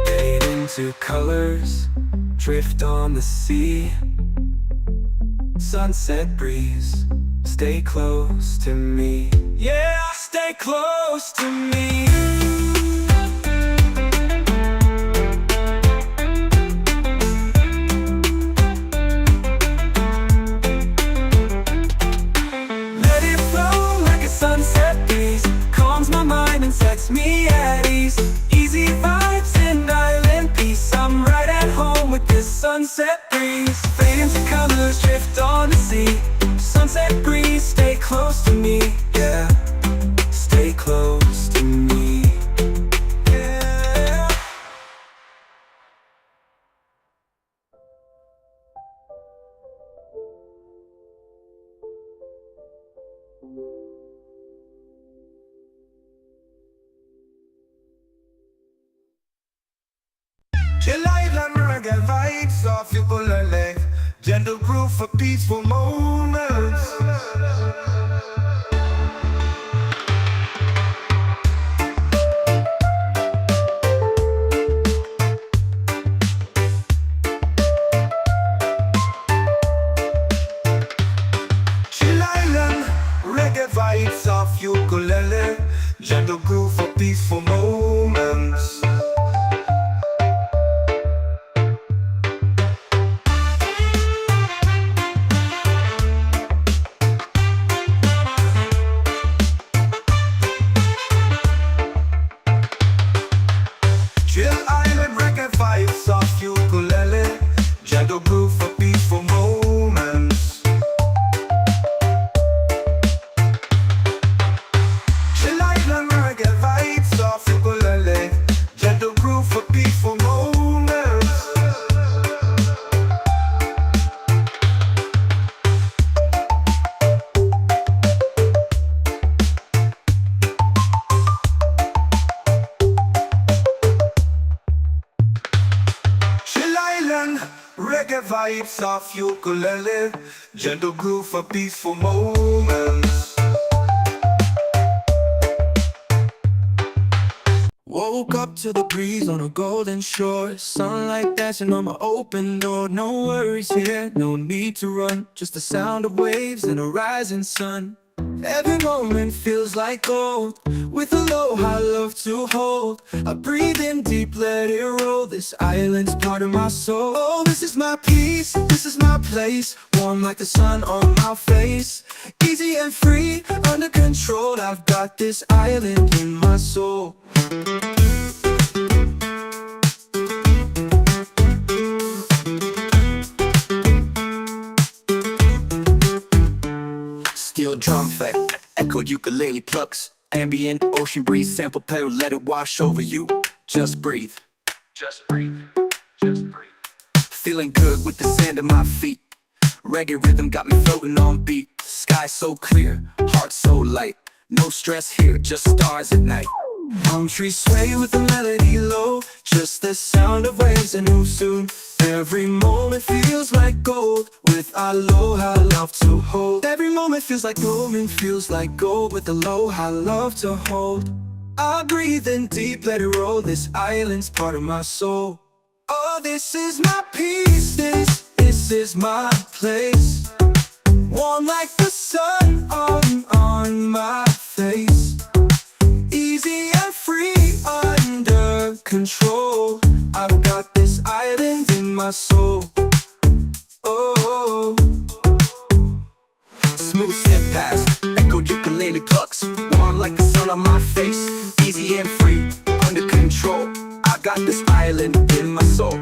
Fade into colors, drift on the sea. Sunset breeze, stay close to me. Yeah, stay close to me. Let it flow like a sunset breeze. Calms my mind and sets me at ease. Easy vibes and island peace. I'm right at home with this sunset breeze. Fade into colors, drift on the sea. Sunset breeze, stay close to me. Yeah, stay close to me. Yeah. Chill island reggae vibes, soft people are live. gentle groove for peaceful moments. Chill Island, reggae vibes of ukulele, gentle groove for peaceful moments. Chill Island, reggae vibes of ukulele, gentle groove for peaceful moments. Chill Island, reggae vibes of ukulele, gentle groove for peaceful moments. Chill Island, reggae vibes of ukulele, gentle groove for peaceful moments. Woke up to the breeze on a golden shore, sunlight dancing on my open door. No worries here, no need to run, just the sound of waves and a rising sun. Every moment feels like gold, with aloha love to hold. I breathe in deep, let it roll, this island's part of my soul. Oh, this is my peace, this is my place, warm like the sun on my face. Easy and free, under control, I've got this island in my soul. Steel drum effect, echoed ukulele plucks, ambient ocean breeze, sample pedal, let it wash over you. Just breathe, just breathe, just breathe. Feeling good with the sand at my feet. Reggae rhythm got me floating on beat. Sky so clear, heart so light. No stress here, just stars at night. Palm trees sway with the melody low, just the sound of waves and who soon. Every moment feels like gold, with aloha love to hold. Every moment feels like gold, with aloha love to hold. I breathe in deep, let it roll, this island's part of my soul. Oh, this is my peace, this is my place, warm like the sun on my face. Easy and free, under control, I've got this island in my soul. Oh, smooth step past, echoed ukulele plucks, warm like the sun on my face. Easy and free, under control, I got this island in my soul.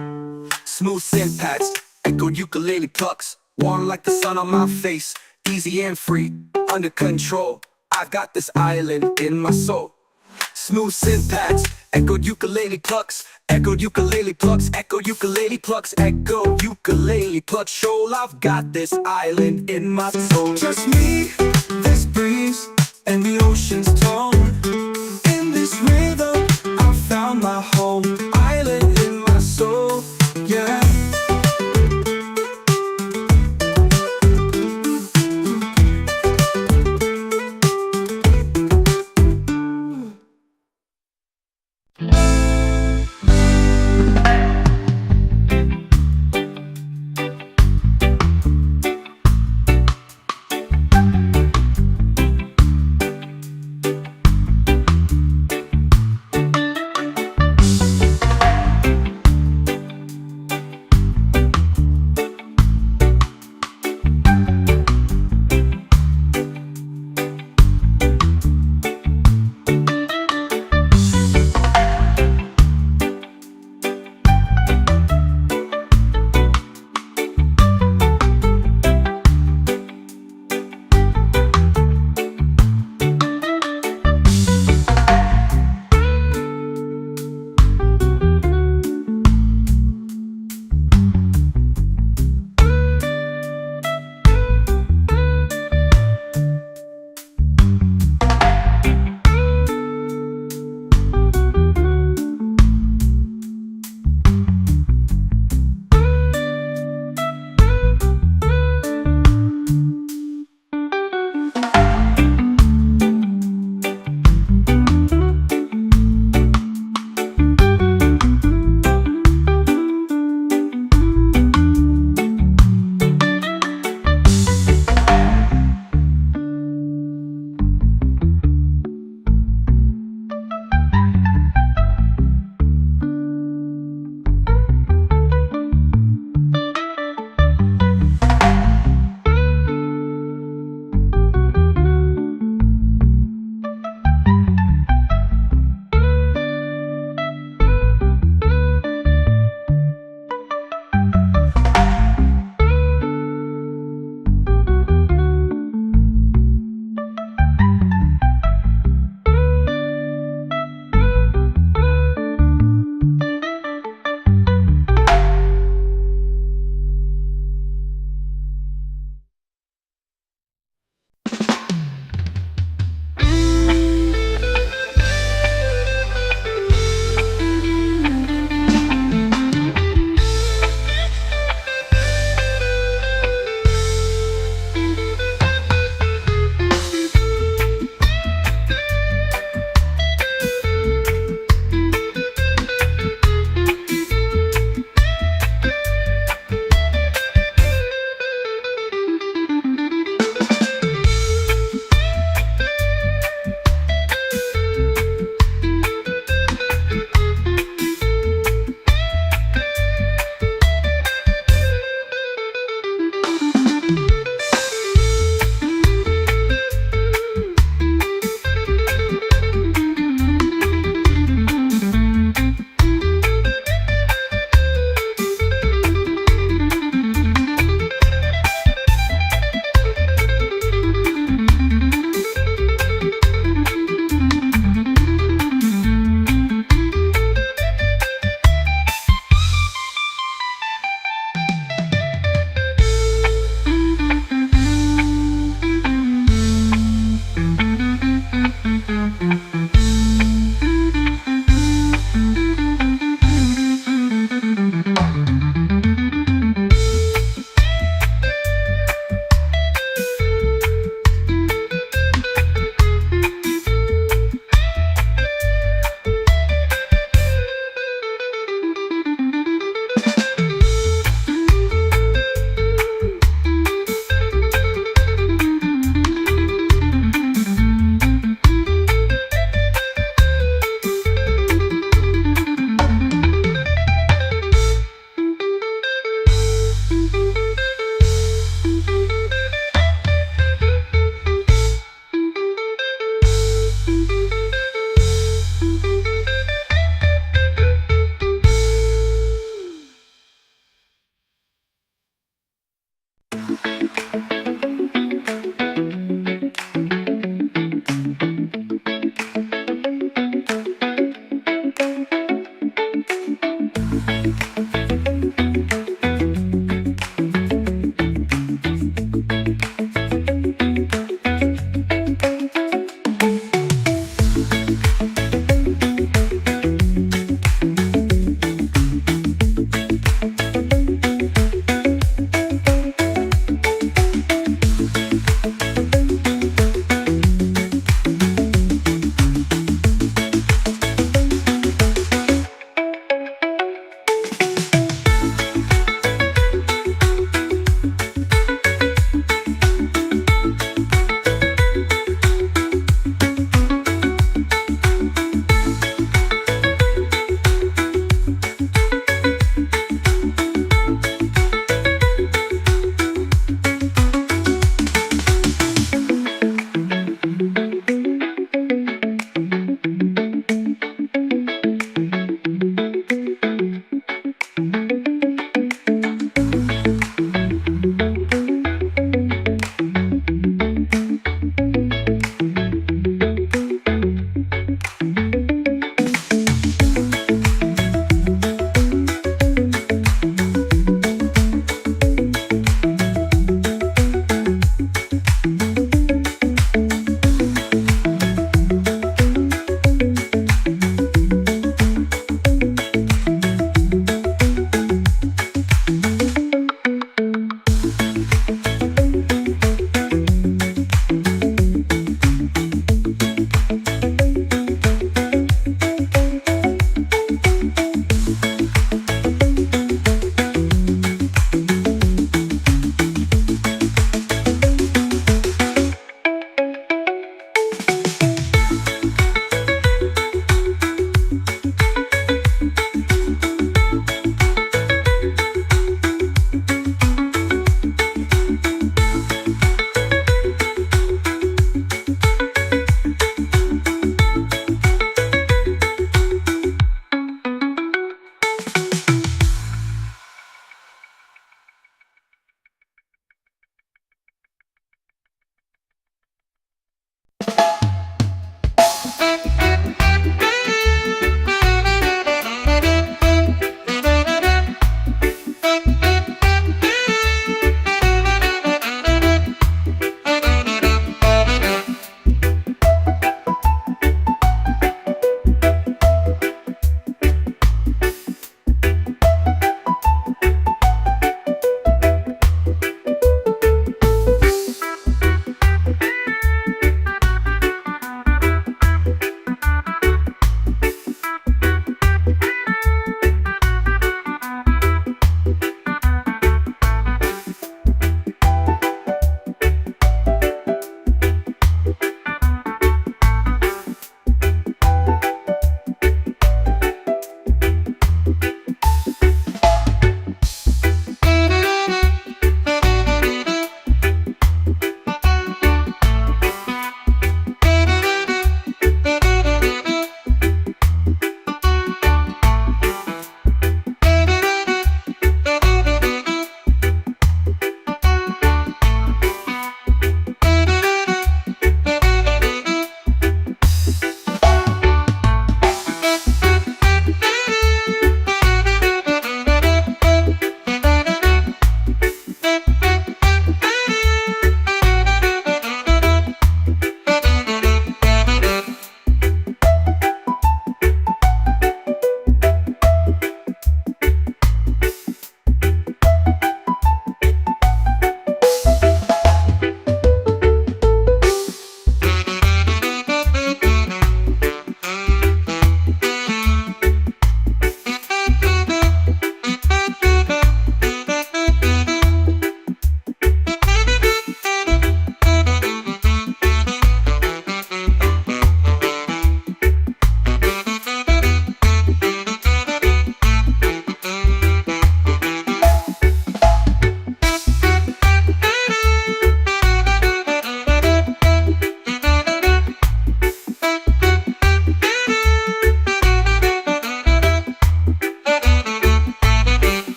Smooth synth pads, echoed ukulele plucks, warm like the sun on my face. Easy and free, under control, I've got this island in my soul. Smooth synth pads, echoed ukulele plucks, echoed ukulele plucks, echoed ukulele plucks, echoed ukulele plucks. Shoal, I've got this island in my soul. Just me, this breeze, and the ocean's tone. In this rhythm, I found my home. Island in my soul, yeah.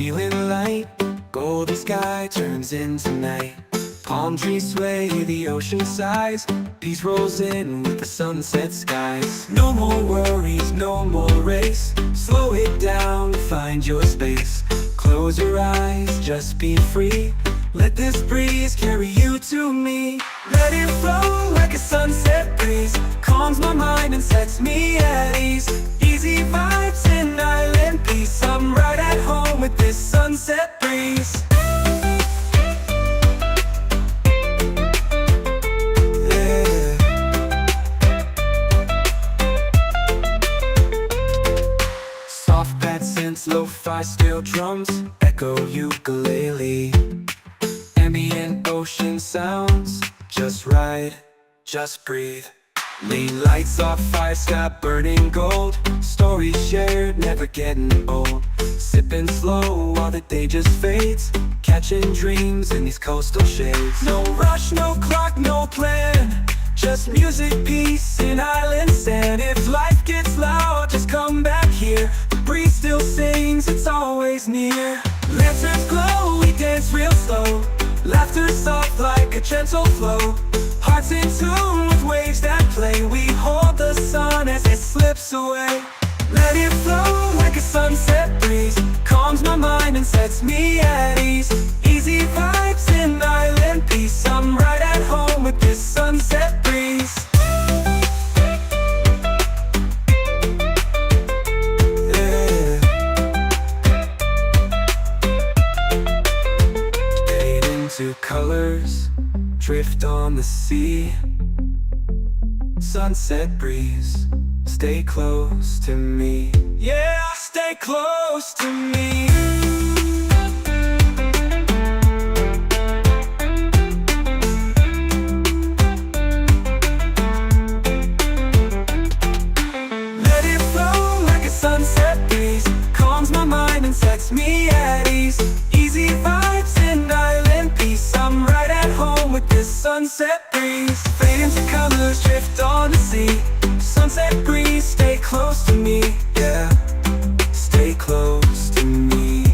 feeling light. Golden sky turns into night. Palm trees sway, the ocean sighs. Peace rolls in with the sunset skies. No more worries, no more race. Slow it down, find your space. Close your eyes, just be free. Let this breeze carry you to me. Let it flow like a sunset breeze. Calms my mind and sets me at ease. Easy vibes and island peace. I'm right at home with this sunset breeze. Yeah. Soft pad synths, lo-fi steel drums, echo ukulele. Ambient ocean sounds, just ride, just breathe. Lean lights off, fire sky burning gold. Stories shared, never getting old. Sipping slow while the day just fades. Catching dreams in these coastal shades. No rush, no clock, no plan. Just music, peace, and island sand. If life gets loud, just come back here. The breeze still sings, it's always near. Lanterns glow, we dance real slow. Laughter soft like a gentle flow. Hearts in tune with waves that play. We hold the sun as it slips away. Let it flow like a sunset breeze. Calms my mind and sets me at ease. Easy vibes and island peace. I'm right at home with this sunset breeze. Yeah. Fade into colors, drift on the sea. Sunset breeze, stay close to me. Yeah, stay close to me. Let it flow like a sunset breeze. Calms my mind and sets me at ease. Easy vibes and island peace. I'm right at home with this sunset breeze. Fade into colors, drift on the sea. Sunset breeze, stay close to me. Yeah, stay close to me.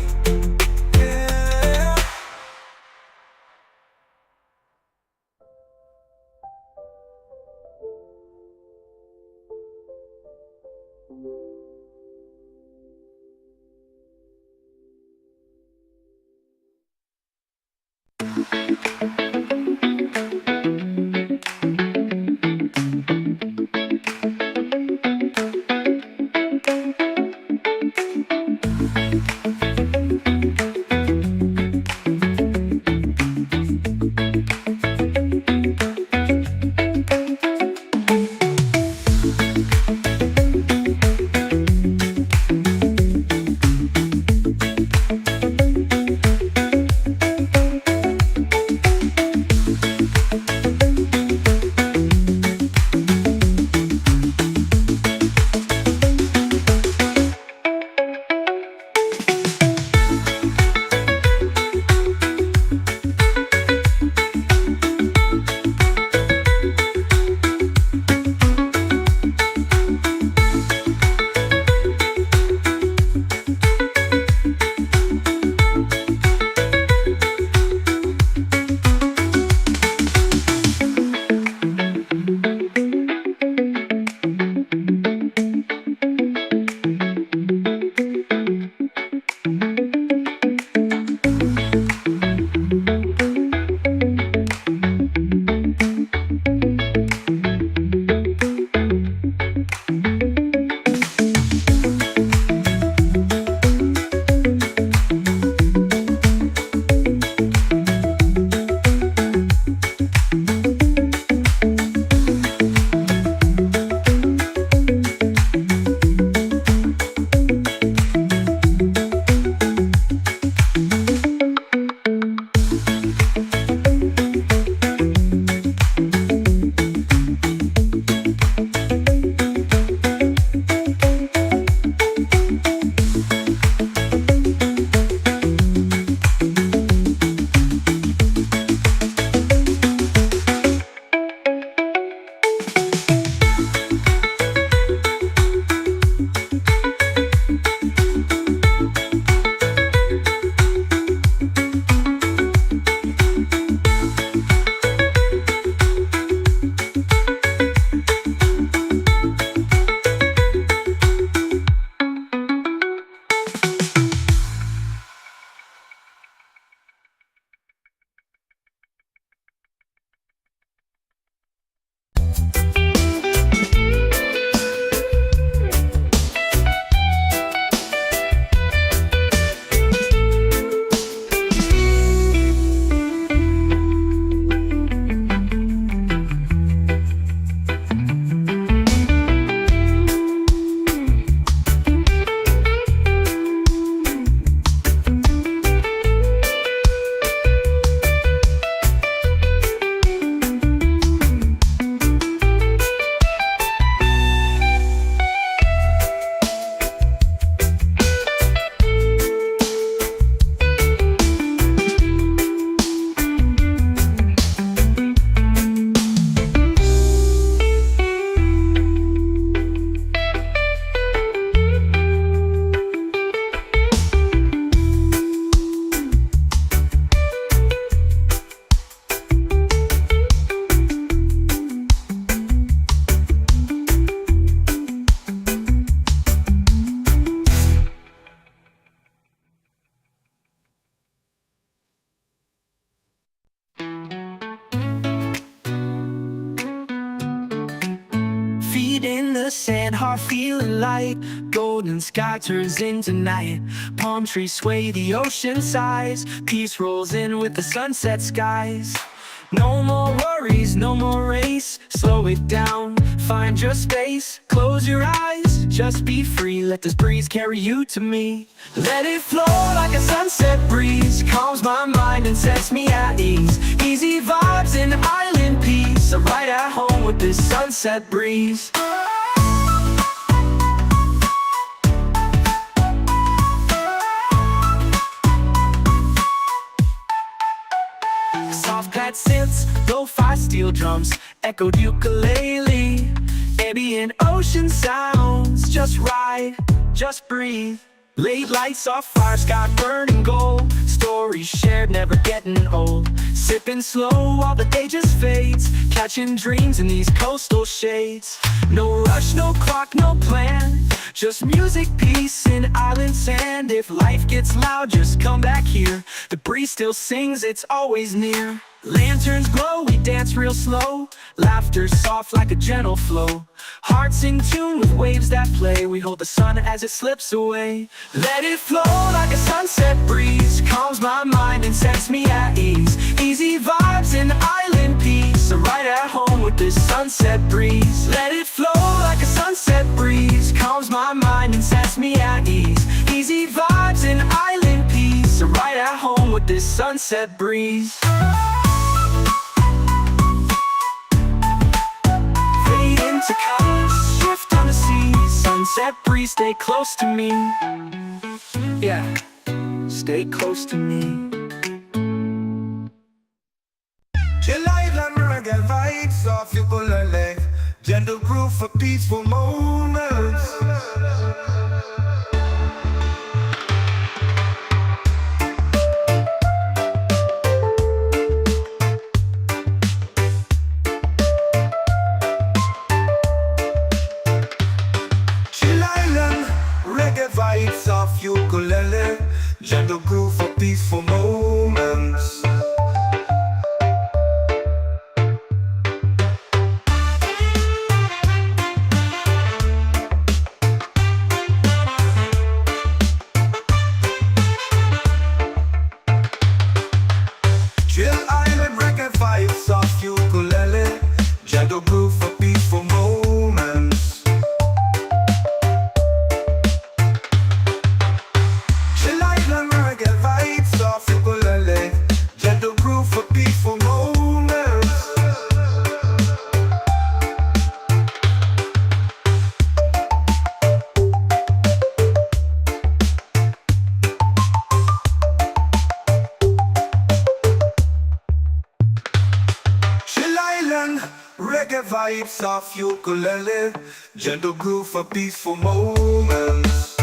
the sand, heart feeling light. Golden sky turns into night. Palm trees sway, the ocean sighs. Peace rolls in with the sunset skies. No more worries, no more race. Slow it down, find your space. Close your eyes, just be free. Let this breeze carry you to me. Let it flow like a sunset breeze. Calms my mind and sets me at ease. Easy vibes and island peace. I'm right at home with this sunset breeze. Soft pad synths, lo-fi steel drums, echoed ukulele. Ambient ocean sounds, just ride, just breathe. Late lights off fire, sky burning gold. Stories shared, never getting old. Sipping slow while the day just fades. Catching dreams in these coastal shades. No rush, no clock, no plan. Just music, peace, and island sand. If life gets loud, just come back here. The breeze still sings, it's always near. Lanterns glow, we dance real slow. Laughter soft like a gentle flow. Hearts in tune with waves that play. We hold the sun as it slips away. Let it flow like a sunset breeze. Calms my mind and sets me at ease. Easy vibes and island peace. I'm right at home with this sunset breeze. Let it flow like a sunset breeze. Calms my mind and sets me at ease. Easy vibes and island peace. I'm right at home with this sunset breeze. To colors, shift on the sea. Sunset breeze, stay close to me. Yeah, stay close to me. Chill island reggae vibes off ukulele. Gentle groove for peaceful moments. Vibes off ukulele, gentle groove for peaceful moments. Chill island reggae vibes off ukulele, gentle groove for peaceful moments. Gentle groove for peaceful moments. Chill island reggae vibes off ukulele. Gentle groove for peaceful moments.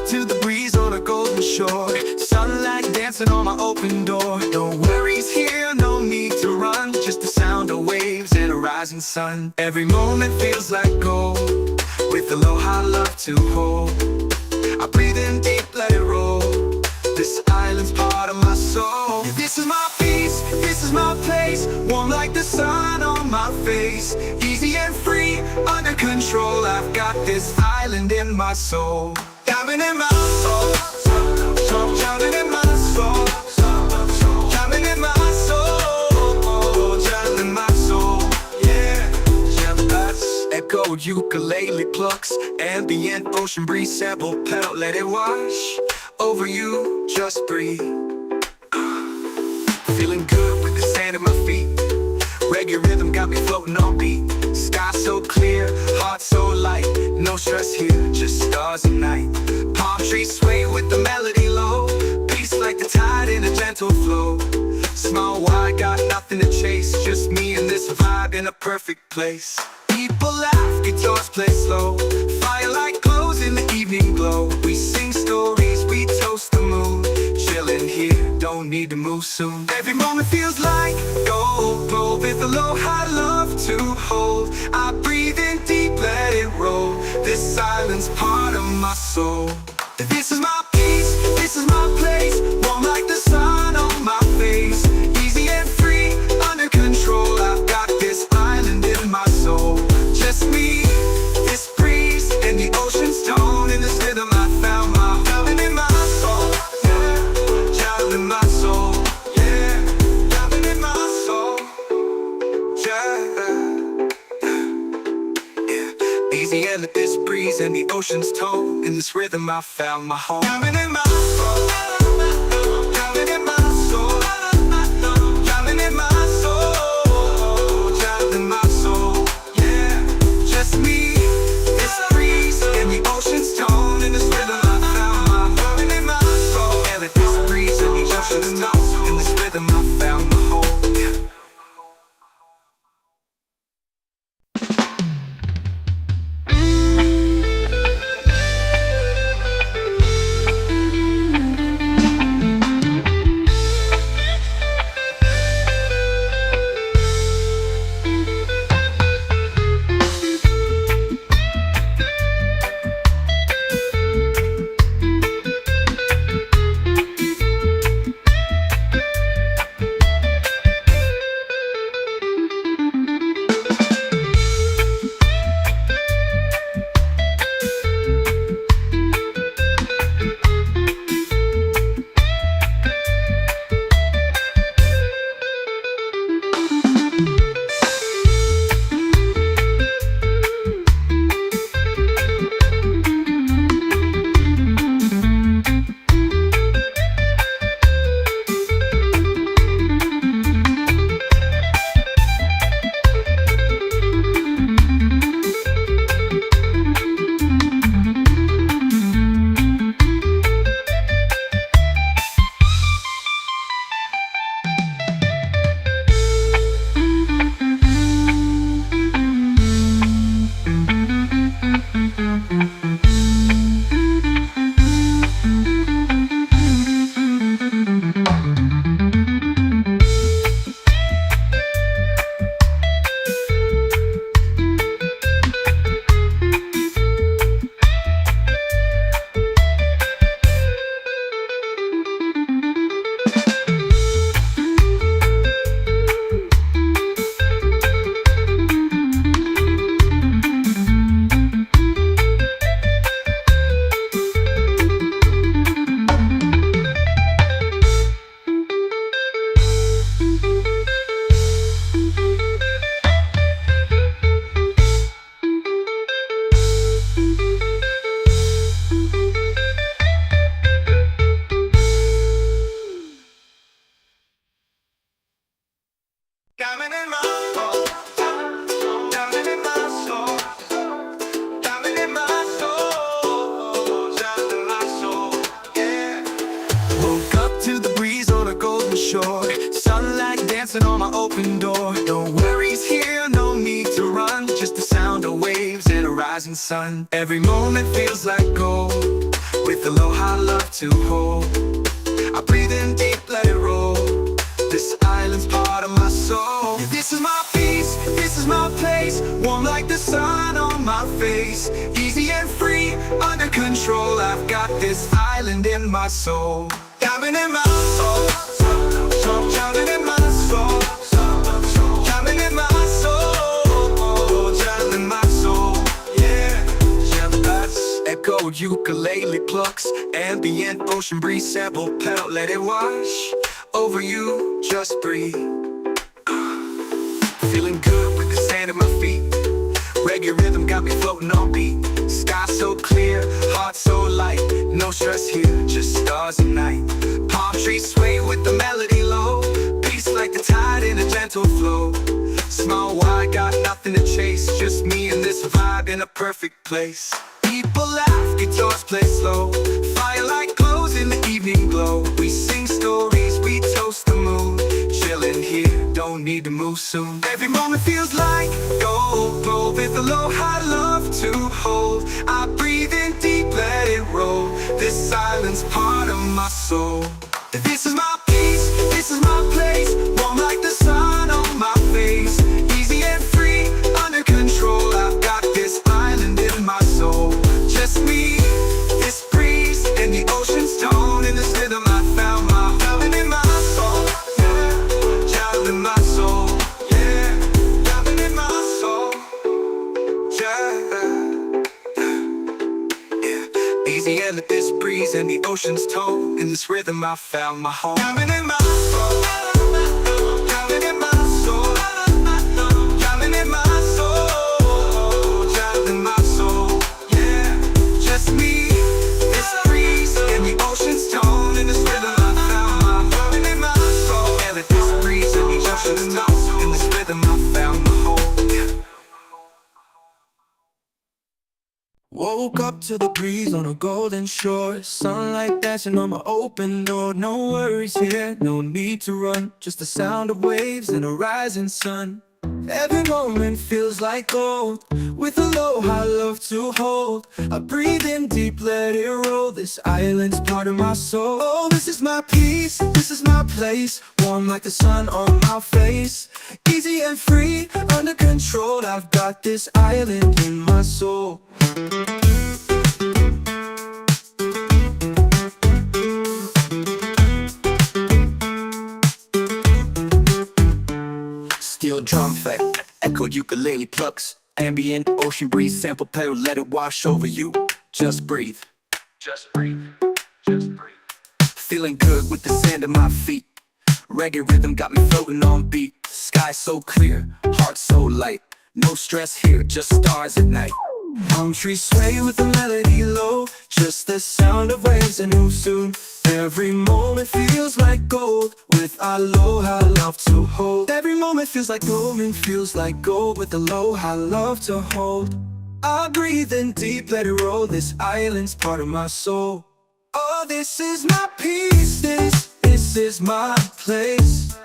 to the breeze on a golden shore. Sunlight dancing on my open door. No worries here, no need to run. Just the sound of waves and a rising sun. Every moment feels like gold, with aloha love to hold. I breathe in deep, let it roll. This island's part of my soul. This is my peace, this is my place. Warm like the sun on my face. Easy and free, under control. I've got this island in my soul. Diamond in my soul, diamond in my soul, diamond in my soul, diamond in my soul, yeah. Jealous, echoed ukulele plucks, ambient ocean breeze, sample pedal, let it wash over you, just breathe. Feeling good with the sand at my feet. Reggae rhythm got me floating on beat. Sky so clear, heart so light. No stress here, just stars and night. Palm trees sway with the melody low. Peace like the tide in a gentle flow. Small wide, got nothing to chase. Just me and this vibe in a perfect place. People laugh, guitars play slow. Firelight glows in the evening glow. We sing stories, we toast the moon. Chillin' here, don't need to move soon. Every moment feels like gold, gold with aloha love to hold. I breathe in deep, let it roll. This island's part of my soul. This is my peace, this is my place. Warm like the sun on my face. Easy and free, under control. I've got this island in my soul. Just me, this breeze, and the ocean's tone. In this rhythm I found my diamond in my soul, yeah. Diamond in my soul, yeah. Diamond in my soul, yeah. Easy and let this breeze and the ocean's tone. In this rhythm I found my home. Diamond in my soul, diamond in my soul, diamond in my soul, diamond in my soul, yeah. Just me, this breeze and the ocean's tone. In this rhythm I found my diamond in my soul. And let this breeze and the ocean's tone. In this rhythm I found my home, yeah. Diamond in my soul, diamond in my soul, diamond in my soul, diamond in my soul, yeah. Woke up to the breeze on a golden shore. Sunlight dancing on my open door. No worries here, no need to run. Just the sound of waves and a rising sun. Every moment feels like gold, with the low to hold. I breathe in deep, let it roll. This island's part of my soul. Yeah, this is my peace, this is my place. Warm like the sun on my face. Easy and free, under control. I've got this island in my soul. Diving in my soul, drowning in my soul, drowning in my soul, drowning in my soul. Yeah, that's echo ukulele plucks, ambient ocean breeze sample pedal, let it wash over you, just breathe. Feeling good with the sand at my feet. Reggae rhythm got me floating on beat. Sky so clear, heart so light. No stress here, just stars and night. Palm trees sway with the melody low. Peace like the tide in a gentle flow. Small wide, got nothing to chase. Just me and this vibe in a perfect place. People laugh, guitars play slow. Firelight glows in the evening glow. We sing stories, we toast the moon. Chilling here, don't need to move soon. Every moment feels like gold. Glow with a low high love to hold. I breathe in deep, let it roll. This island's part of my soul. This is my peace, this is my place. Warm like the sun on my face. Easy and free, under control. I've got this island in my soul. Just me, this breeze, and the ocean's tone. In this rhythm I found my drowning in my soul. Yeah, drowning in my soul. Yeah, drowning in my soul. Yeah. Easy and this breeze and the ocean's tone. In this rhythm I found my home. Drowning in my soul. Drowning in my soul. Drowning in my soul. Drowning in my soul. Yeah, just me, this breeze and the ocean's tone. In this rhythm I found my drowning in my soul. Yeah, with this breeze and the ocean's tone. In this rhythm I found my home. Yeah. Woke up to the breeze on a golden shore. Sunlight dancing on my open door. No worries here, no need to run. Just the sound of waves and a rising sun. Every moment feels like gold. With a low high love to hold. I breathe in deep, let it roll. This island's part of my soul. Oh, this is my peace, this is my place. Warm like the sun on my face. Easy and free, under control. I've got this island in my soul. Steel drum effect, echoed ukulele plucks. Ambient ocean breeze sample pedal, let it wash over you. Just breathe. Just breathe. Just breathe. Feeling good with the sand at my feet. Reggae rhythm got me floating on beat. Sky so clear, heart so light. No stress here, just stars at night. Palm trees sway with the melody low. Just the sound of waves and who soon. Every moment feels like gold. With aloha love to hold. Every moment feels like gold and feels like gold. With aloha love to hold. I breathe in deep, let it roll. This island's part of my soul. Oh, this is my peace, this is my place.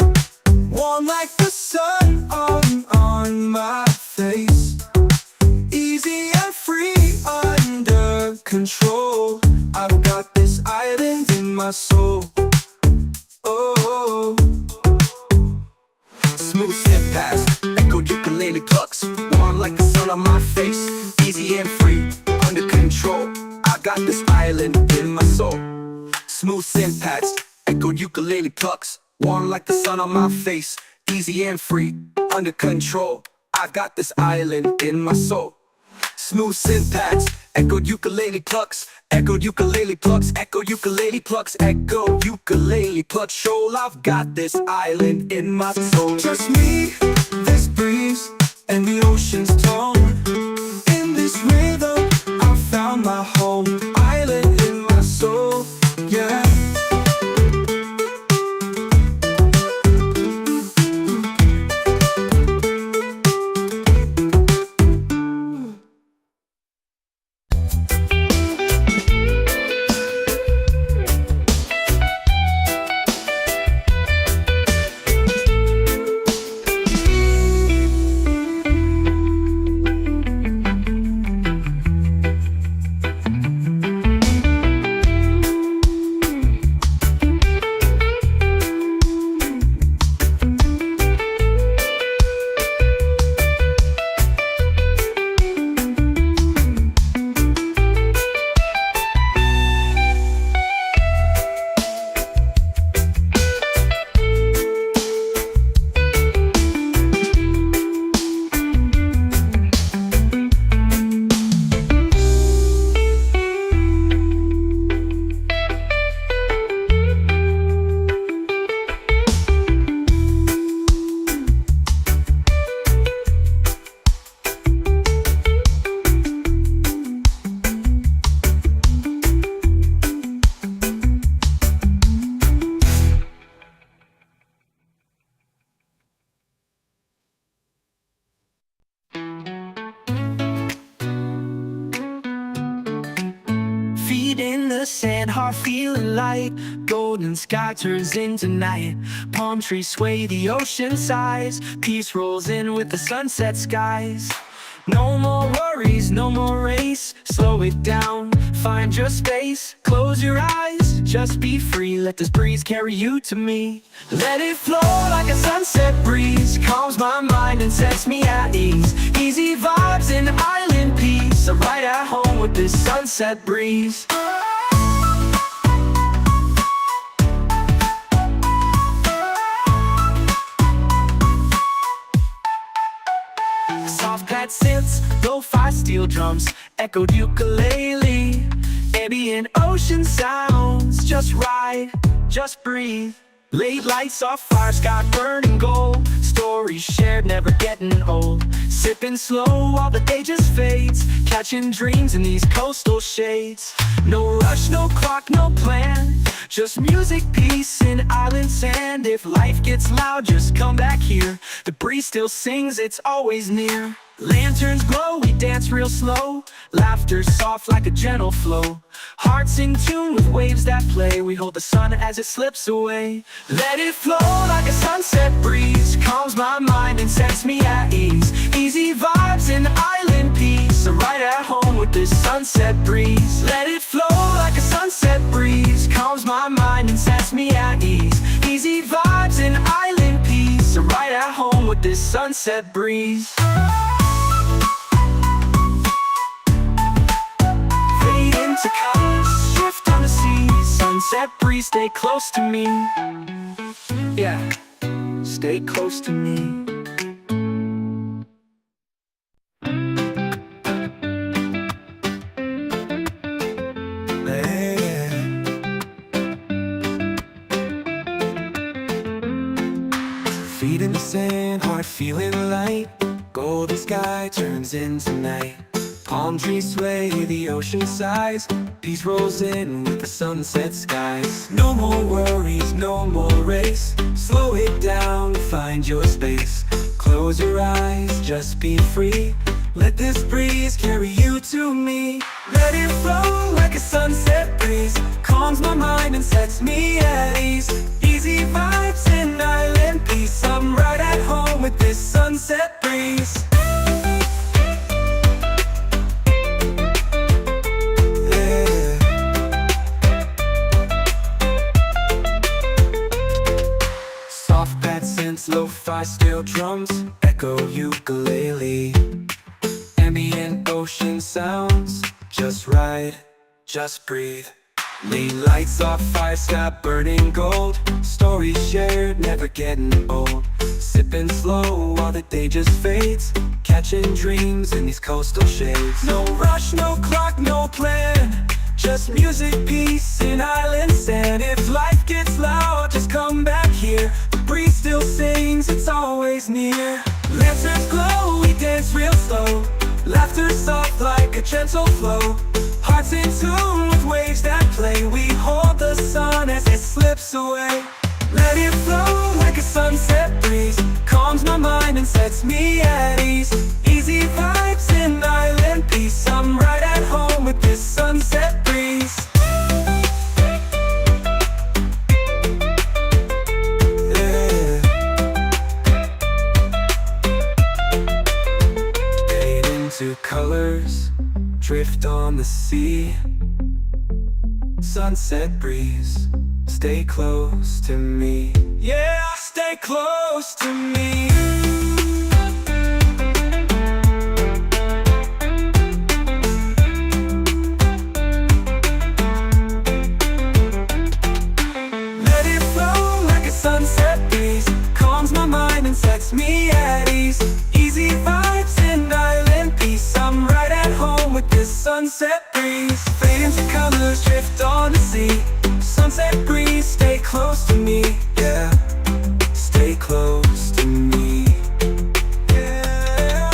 Warm like the sun on my face. Easy and free, under control. I've got this island in my soul. Oh, Smooth step past, echoed ukulele plucks. Warm like the sun on my face. Easy and free, under control. I got this island in my soul. Smooth syntax, echoed ukulele plucks. Warm like the sun on my face. Easy and free, under control. I got this island in my soul. Smooth syntax, echoed ukulele plucks. Echoed ukulele plucks, echoed ukulele plucks, echoed ukulele plucks. Shoal, I've got this island in my soul. just me, this breeze, and the ocean's tone. In this rhythm, I found my home. Island in my soul, yeah. sand, heart feeling light. Golden sky turns into night. Palm trees sway, the ocean sighs. Peace rolls in with the sunset skies. No more worries, no more race. Slow it down, find your space. Close your eyes, just be free. Let this breeze carry you to me. Let it flow like a sunset breeze. Calms my mind and sets me at ease. Easy vibes and island peace. I'm right at home with this sunset breeze. Soft pad synths, lo-fi steel drums, echoed ukulele. Ambient ocean sounds, just ride, just breathe. Late lights off fire, sky burning gold. Stories shared, never getting old. Sipping slow while the day just fades. Catching dreams in these coastal shades. No rush, no clock, no plan. Just music, peace, and island sand. If life gets loud, just come back here. The breeze still sings, it's always near. Lanterns glow, we dance real slow. Laughter soft like a gentle flow. Hearts in tune with waves that play. We hold the sun as it slips away. Let it flow like a sunset breeze. Calms my mind and sets me at ease. Easy vibes and island peace. I'm right at home with this sunset breeze. Let it flow like a sunset breeze. Calms my mind and sets me at ease. Easy vibes and island peace. I'm right at home with this sunset breeze. To colors, drift on the sea. Sunset breeze, stay close to me. Yeah, stay close to me. Feet in the sand, heart feeling light. Golden sky turns into night. Palm trees sway, the ocean sighs. Peace rolls in with the sunset skies. No more worries, no more race. Slow it down, find your space. Close your eyes, just be free. Let this breeze carry you to me. Let it flow like a sunset breeze. Calms my mind and sets me at ease. Easy vibes and island peace. I'm right at home with this sunset breeze. Lo-fi steel drums, echo ukulele. Ambient ocean sounds, just ride, just breathe. Lane lights off fire, sky burning gold. Stories shared, never getting old. Sipping slow while the day just fades. Catching dreams in these coastal shades. No rush, no clock, no plan. Just music, peace, and island sand. If life gets loud, just come back here. The breeze still sings, it's always near. Lanterns glow, we dance real slow. Laughter soft like a gentle flow. Hearts in tune with waves that play. We hold the sun as it slips away. Let it flow like a sunset breeze. Calms my mind and sets me at ease. Easy vibes and island peace. I'm right at home with this sunset breeze. Yeah. Fade into colors, drift on the sea. Sunset breeze, stay close to me. Yeah, stay close to me. Let it flow like a sunset breeze. Calms my mind and sets me at ease. Easy vibes and island peace. I'm right at home with this sunset breeze. Fade into colors, drift on the sea. Sunset breeze, stay close to me. Yeah, stay close to me. Yeah.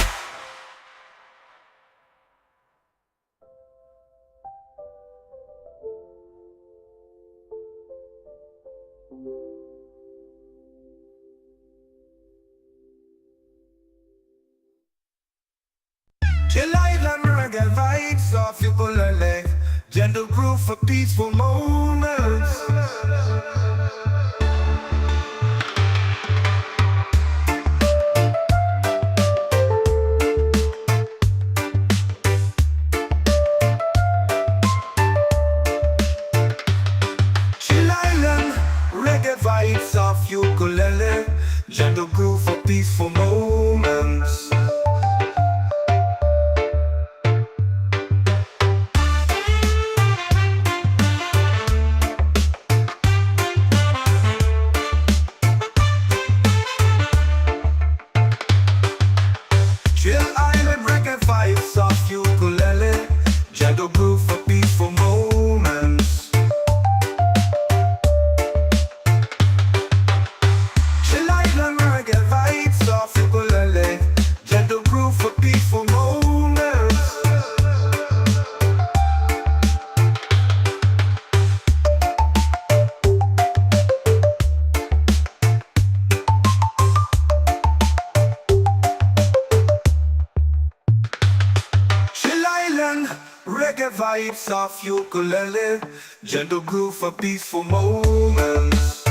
Chill island reggae vibes off you pull a leg. gentle groove for peaceful moments. Chill Island, reggae vibes of ukulele, gentle groove for peaceful moments. Chill Island, reggae vibes of ukulele, gentle groove for peaceful moments. Chill Island, reggae vibes of ukulele, gentle groove for peaceful moments. Chill Island, reggae vibes of ukulele, gentle groove for peaceful moments.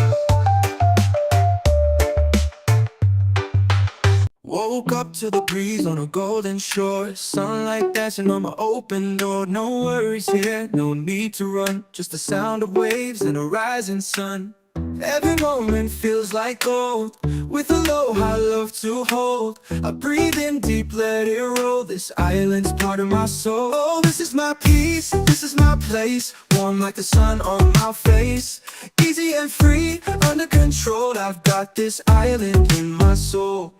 Woke up to the breeze on a golden shore, sunlight dancing on my open door. No worries here, no need to run, just the sound of waves and a rising sun. Every moment feels like gold, with aloha love to hold. I breathe in deep, let it roll, this island's part of my soul. Oh, this is my peace, this is my place, warm like the sun on my face. Easy and free, under control, I've got this island in my soul.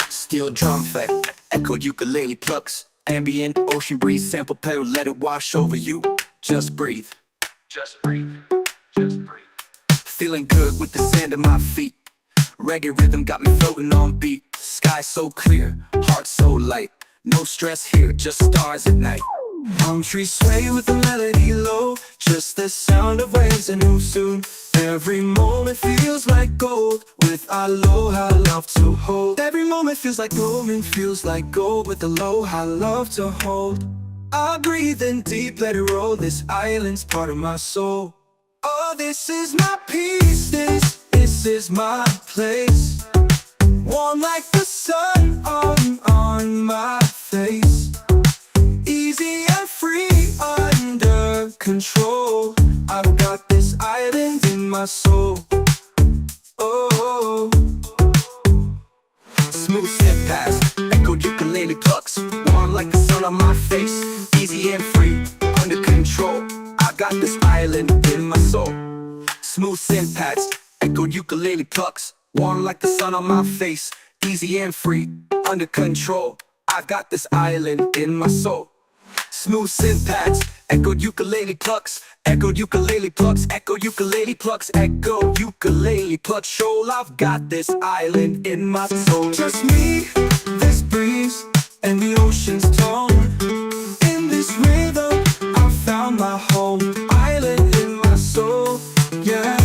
Steel drum effect, echoed ukulele plucks, ambient ocean breeze, sample pedal, let it wash over you. Just breathe, just breathe, just breathe. Feeling good with the sand at my feet, reggae rhythm got me floating on beat. Sky so clear, heart so light, no stress here, just stars at night. Palm trees sway with the melody low, just the sound of waves and who soon. Every moment feels like gold, with aloha love to hold. Every moment feels like moment feels like gold, with aloha love to hold. I breathe in deep, let it roll, this island's part of my soul. Oh, this is my peace, this is my place, warm like the sun on my face. Easy and free, under control, I've got this island in my soul. Oh, smooth step past, echoed ukulele plucks, warm like the sun on my face. Easy and free, under control, I got this island in my soul. Smooth syntax, echoed ukulele plucks, warm like the sun on my face. Easy and free, under control, I got this island in my soul. Smooth syntax, echoed ukulele plucks, echoed ukulele plucks, echoed ukulele plucks, echoed ukulele plucks. Shoal, I've got this island in my soul. Just me, this breeze, and the ocean's tone. In this rhythm, I found my home. Island in my soul, yeah.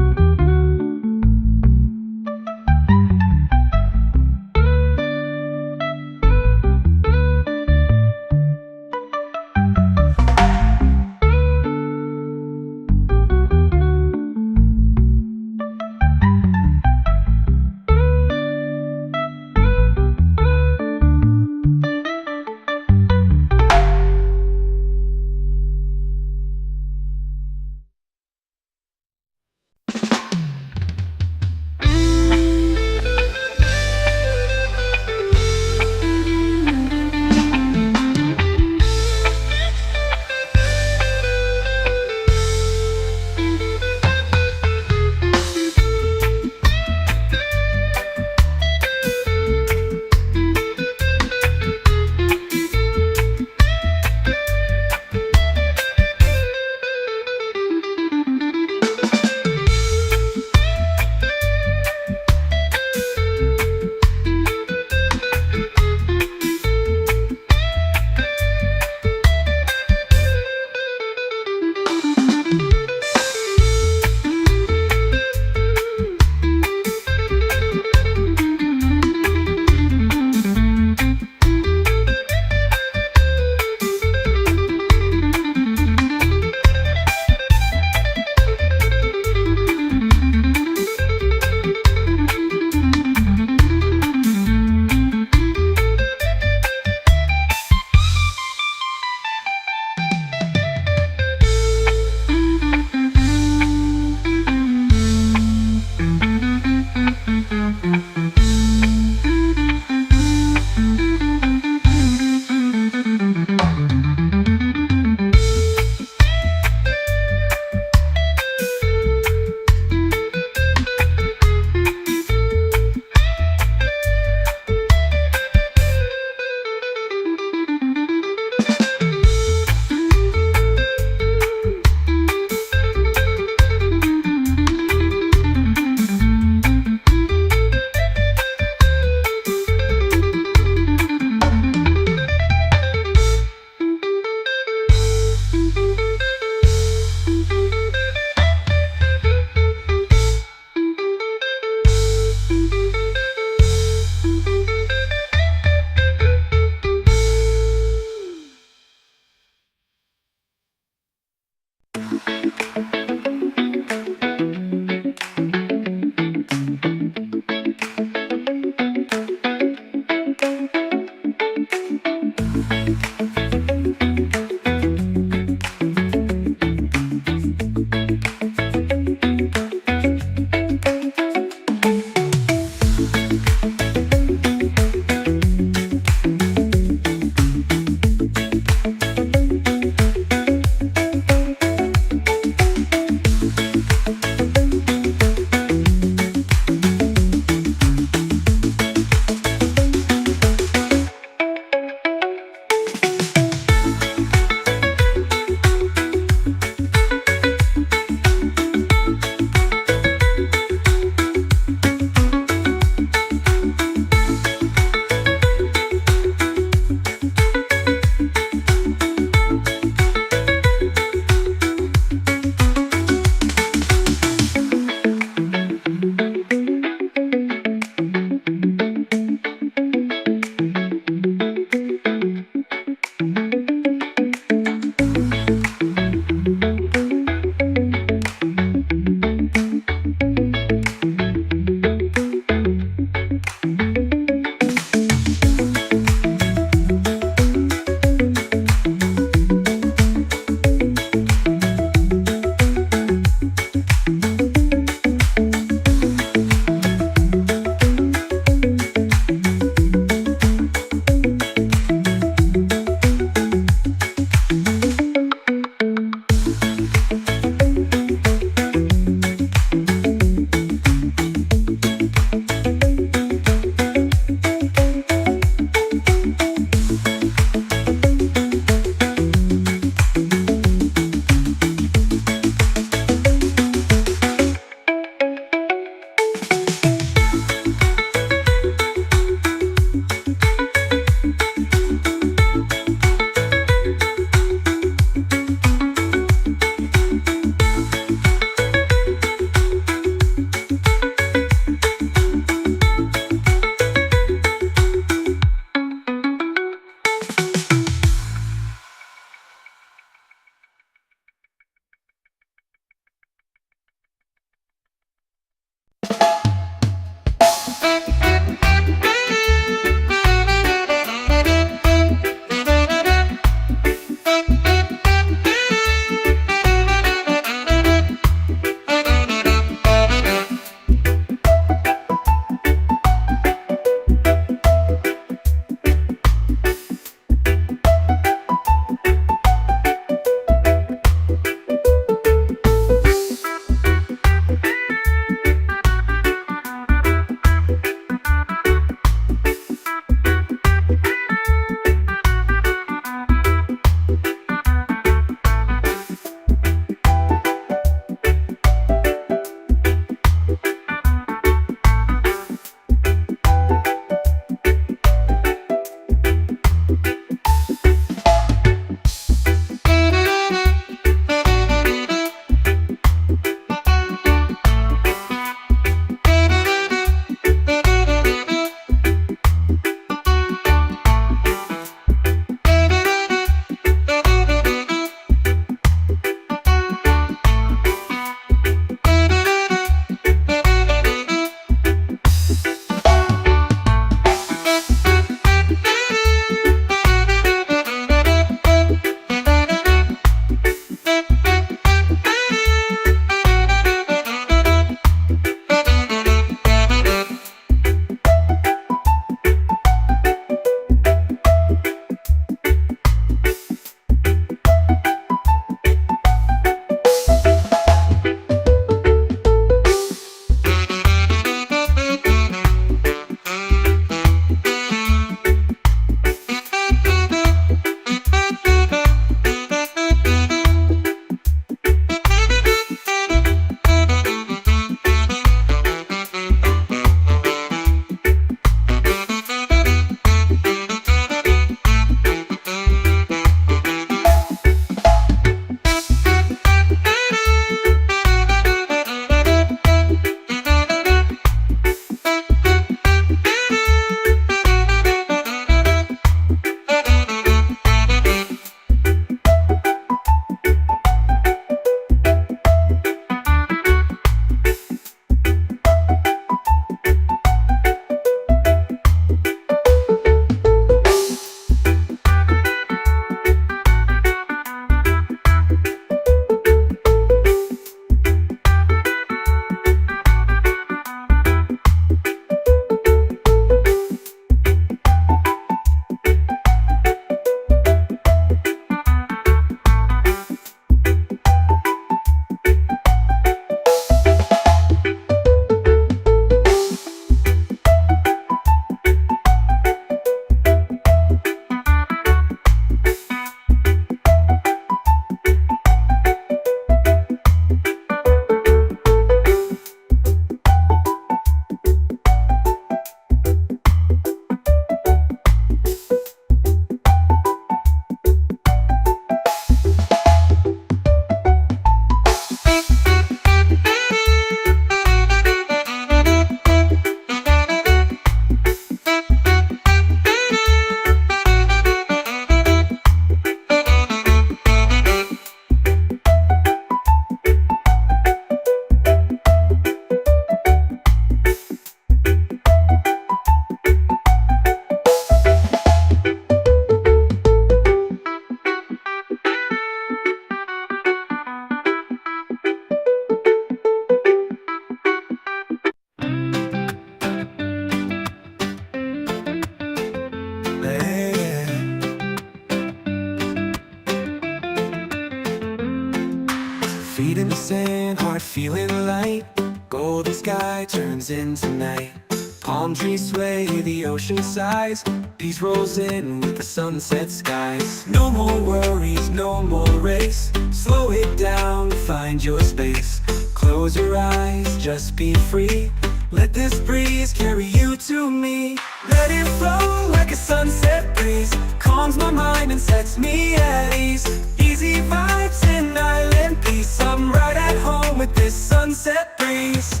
feeling light. Golden sky turns into night. Palm trees sway, the ocean sighs. Peace rolls in with the sunset skies. No more worries, no more race. Slow it down, find your space. Close your eyes, just be free. Let this breeze carry you to me. Let it flow like a sunset breeze. Calms my mind and sets me at ease. Easy vibes and island peace. I'm right at home with this sunset breeze.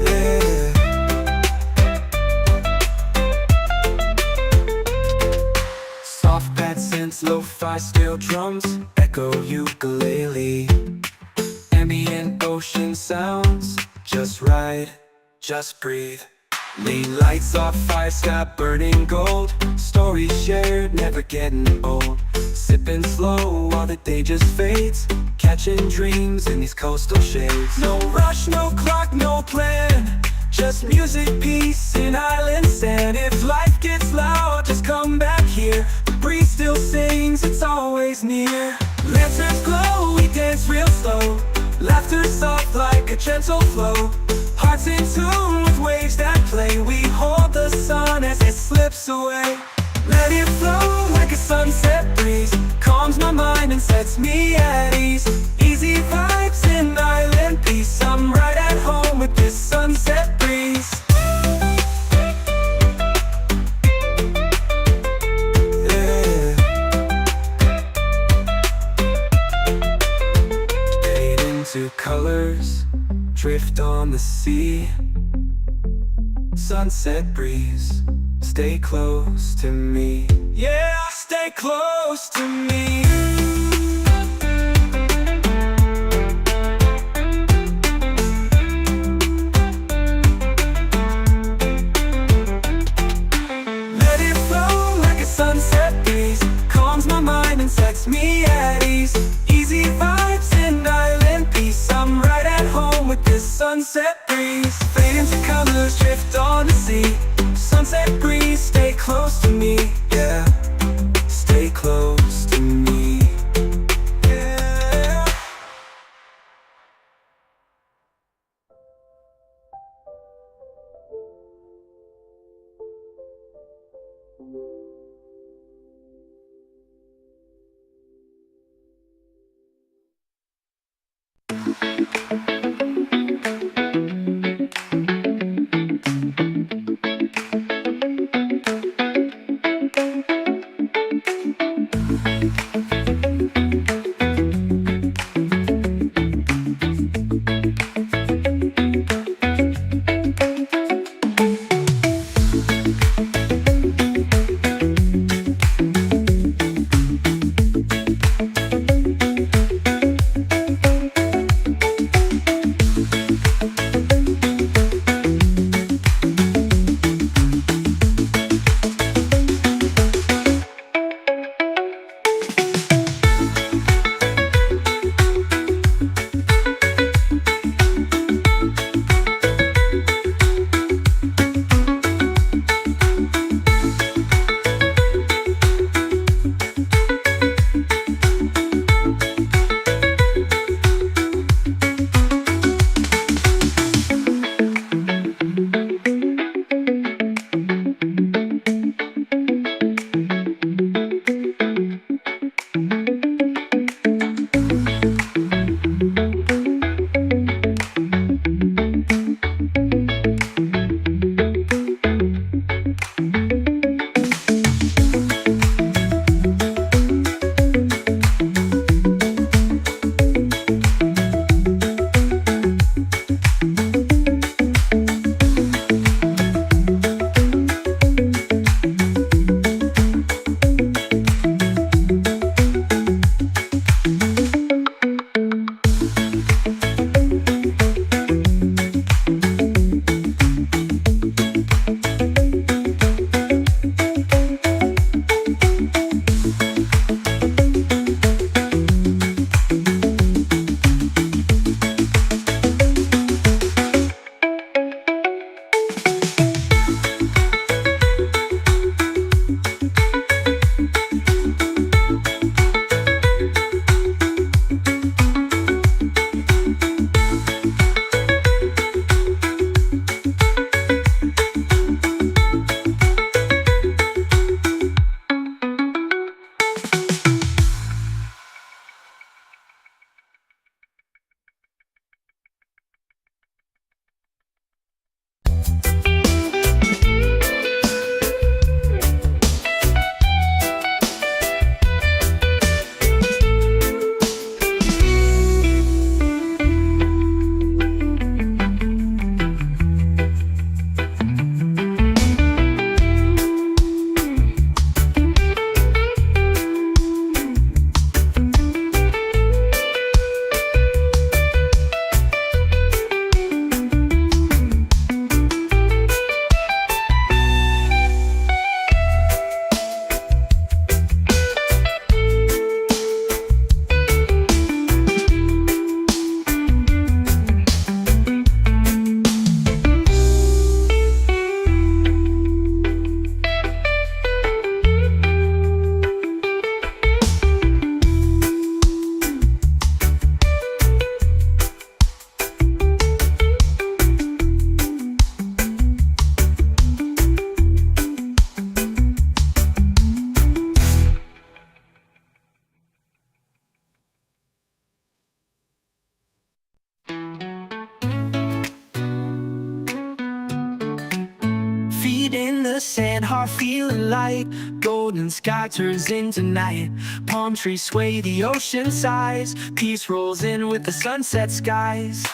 Yeah. Soft bad synths, lo-fi steel drums, echo ukulele. Ambient ocean sounds, just ride, just breathe. Lean lights off, fire sky burning gold. Stories shared, never getting old. Sipping slow while the day just fades. Catching dreams in these coastal shades. No rush, no clock, no plan. Just music, peace, and island sand. If life gets loud, just come back here. The breeze still sings, it's always near. Lanterns glow, we dance real slow. Laughter soft like a gentle flow. Hearts in tune with waves that play. We hold the sun as it slips away. Let it flow like a sunset breeze. Calms my mind and sets me at ease. Easy vibes and island peace. I'm right at home with this sunset breeze. Yeah. Fade into colors, drift on the sea. Sunset breeze, stay close to me. Yeah, stay close to me. Let it flow like a sunset breeze. Calms my mind and sets me at ease. Easy vibes and island peace. I'm right at home with this sunset breeze. Fade into colors, drift on the sea. Sunset breeze, stay close to me. Yeah, stay close to me. Yeah. Feet in the sand, heart feeling light. Golden sky turns into night. Palm trees sway, the ocean sighs. Peace rolls in with the sunset skies.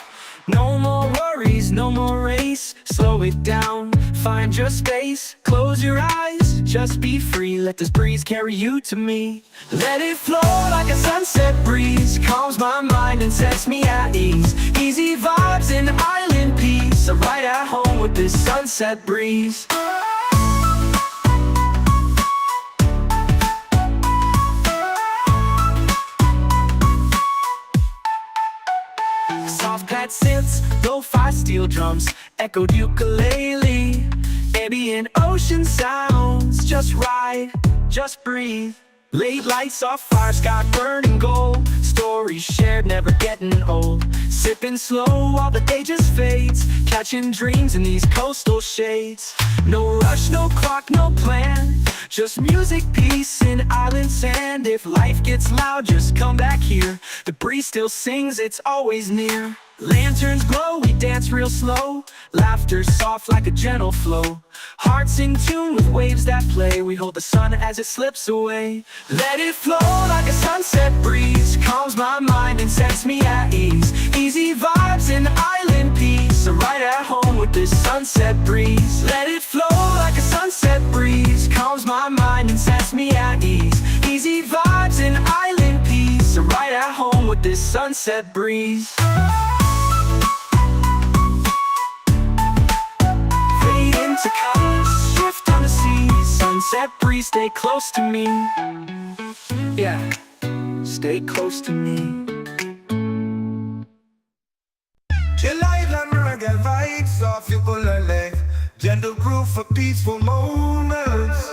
No more worries, no more race. Slow it down, find your space. Close your eyes, just be free. Let this breeze carry you to me. Let it flow like a sunset breeze. Calms my mind and sets me at ease. Easy vibes and island peace. I'm right at home with this sunset breeze. Soft pad synths, lo-fi steel drums, echoed ukulele. Ambient ocean sounds, just ride, just breathe. Late lights off fire, sky burning gold. Stories shared, never getting old. Sipping slow while the day just fades. Catching dreams in these coastal shades. No rush, no clock, no plan. Just music, peace, and island sand. If life gets loud, just come back here. The breeze still sings, it's always near. Lanterns glow, we dance real slow. Laughter soft like a gentle flow. Hearts in tune with waves that play. We hold the sun as it slips away. Let it flow like a sunset breeze. Calms my mind and sets me at ease. Easy vibes and island peace. I'm right at home with this sunset breeze. Let it flow like a sunset breeze. Calms my mind and sets me at ease. Easy vibes and island peace. I'm right at home with this sunset breeze. To colors, shift on the sea. Sunset breeze, stay close to me. Yeah, stay close to me. Chill island reggae vibes off ukulele. Gentle groove for peaceful moments.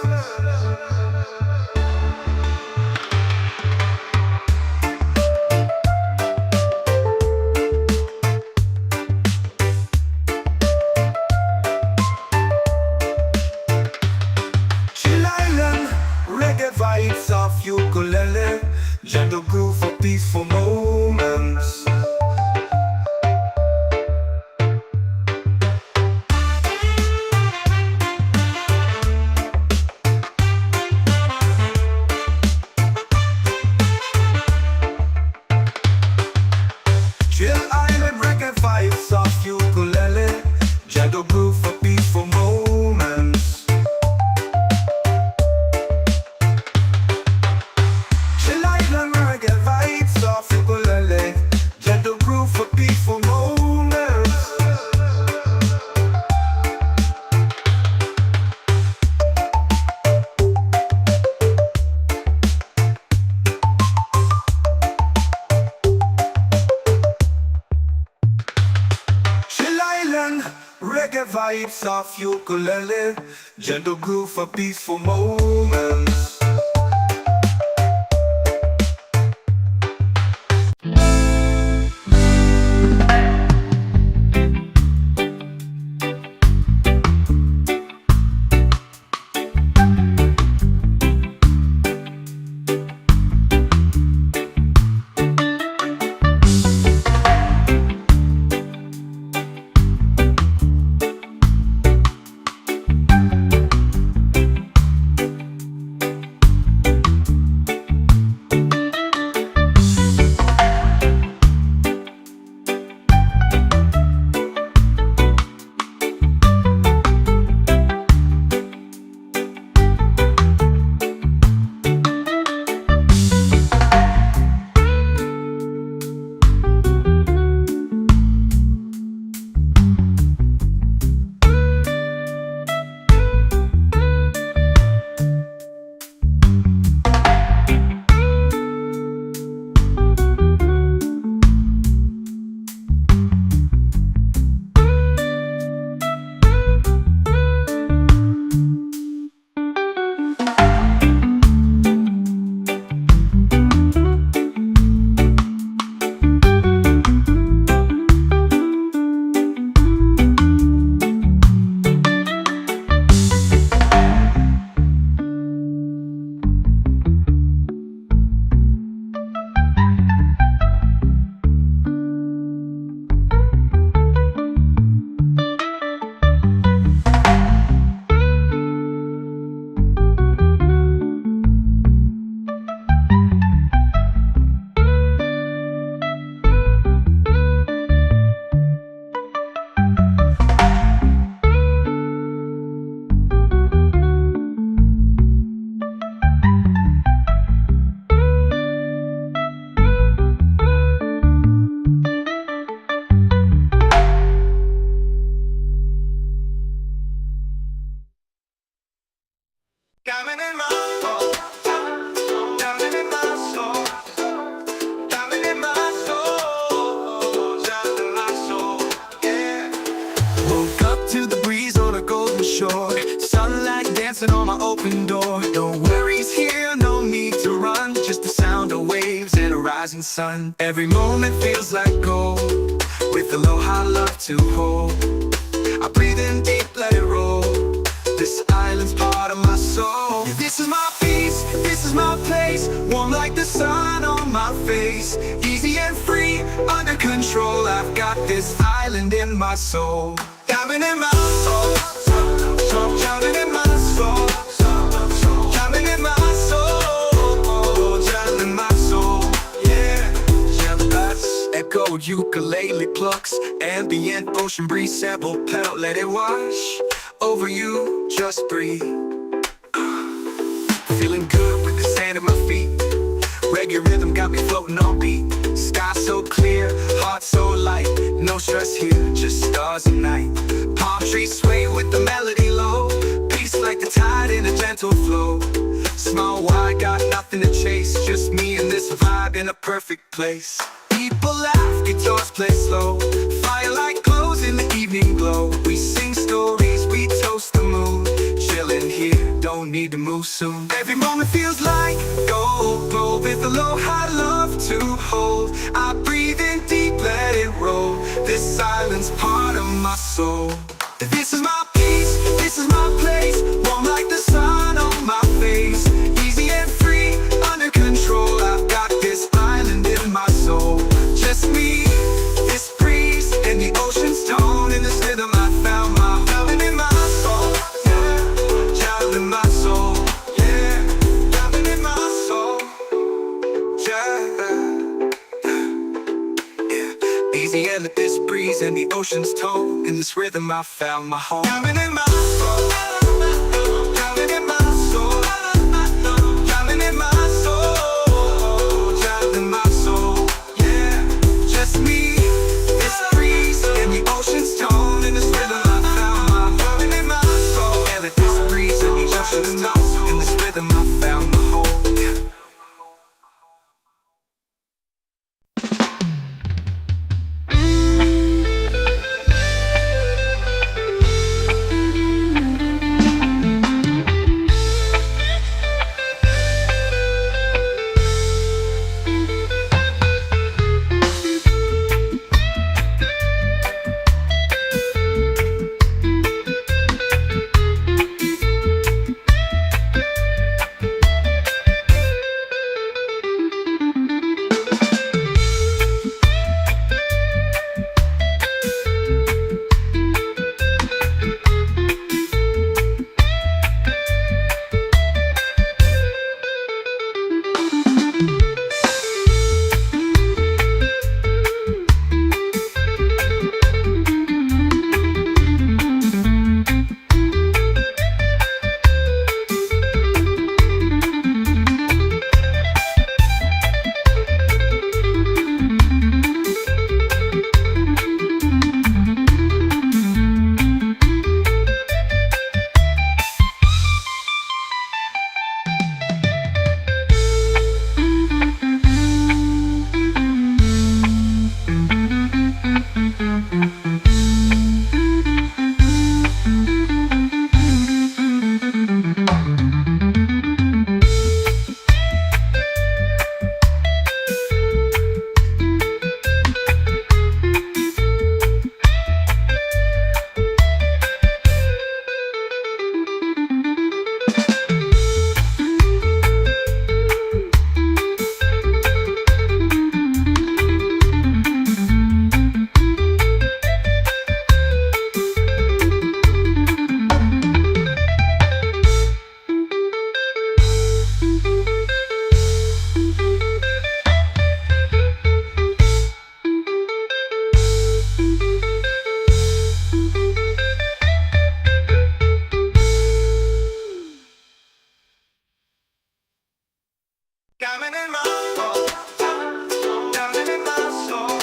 Vibes of ukulele, gentle groove for peaceful moments. Chill island reggae vibes of ukulele, gentle groove for peaceful moments. Gentle groove for peaceful moments. Chill island reggae vibes of ukulele. Gentle groove for peaceful moments. shore. Sunlight dancing on my open door. No worries here, no need to run. Just the sound of waves and a rising sun. Every moment feels like gold, with aloha love to hold. I breathe in deep, let it roll. This island's part of my soul. This is my peace, this is my place. Warm like the sun on my face. Easy and free, under control. I've got this island in my soul. Diamond in my soul, diamond in my soul, diamond in my soul, diamond in my soul. Yeah, jealous. Echoed ukulele plucks, ambient ocean breeze sample pedal. Let it wash over you, just breathe. Feeling good with the sand at my feet. Reggae rhythm got me floating on beat. Sky so clear, heart so light. No stress here, just stars and night. Palm trees sway with the melody low. Peace like the tide in a gentle flow. Small wide, got nothing to chase. Just me and this vibe in a perfect place. People laugh, guitars play slow. Firelight glows in the evening glow. We sing stories, we toast the moon. Chilling here, don't need to move soon. Every moment feels like gold, glow with aloha love to hold. I breathe in deep, let it roll. This island's part of my soul. This is my peace, this is my place. Warm like the sun on my face. Easy and free, under control. I've got this island in my soul. Just me, this breeze, and the ocean's tone. In this rhythm I found my diamond in my soul. Yeah, diamond in my soul. Yeah, diamond in my soul. Yeah. Easy and let this breeze and the ocean's tone. In this rhythm I found my home. Diamond in my soul. Diamond in my soul. Diamond in my soul. Diamond in my soul. Yeah, just me, this breeze and the ocean's tone. In this rhythm I found my diamond in my soul. And let this breeze and the ocean's tone. In this rhythm I found my home. Yeah. Diamond in my soul. Diamond in my soul.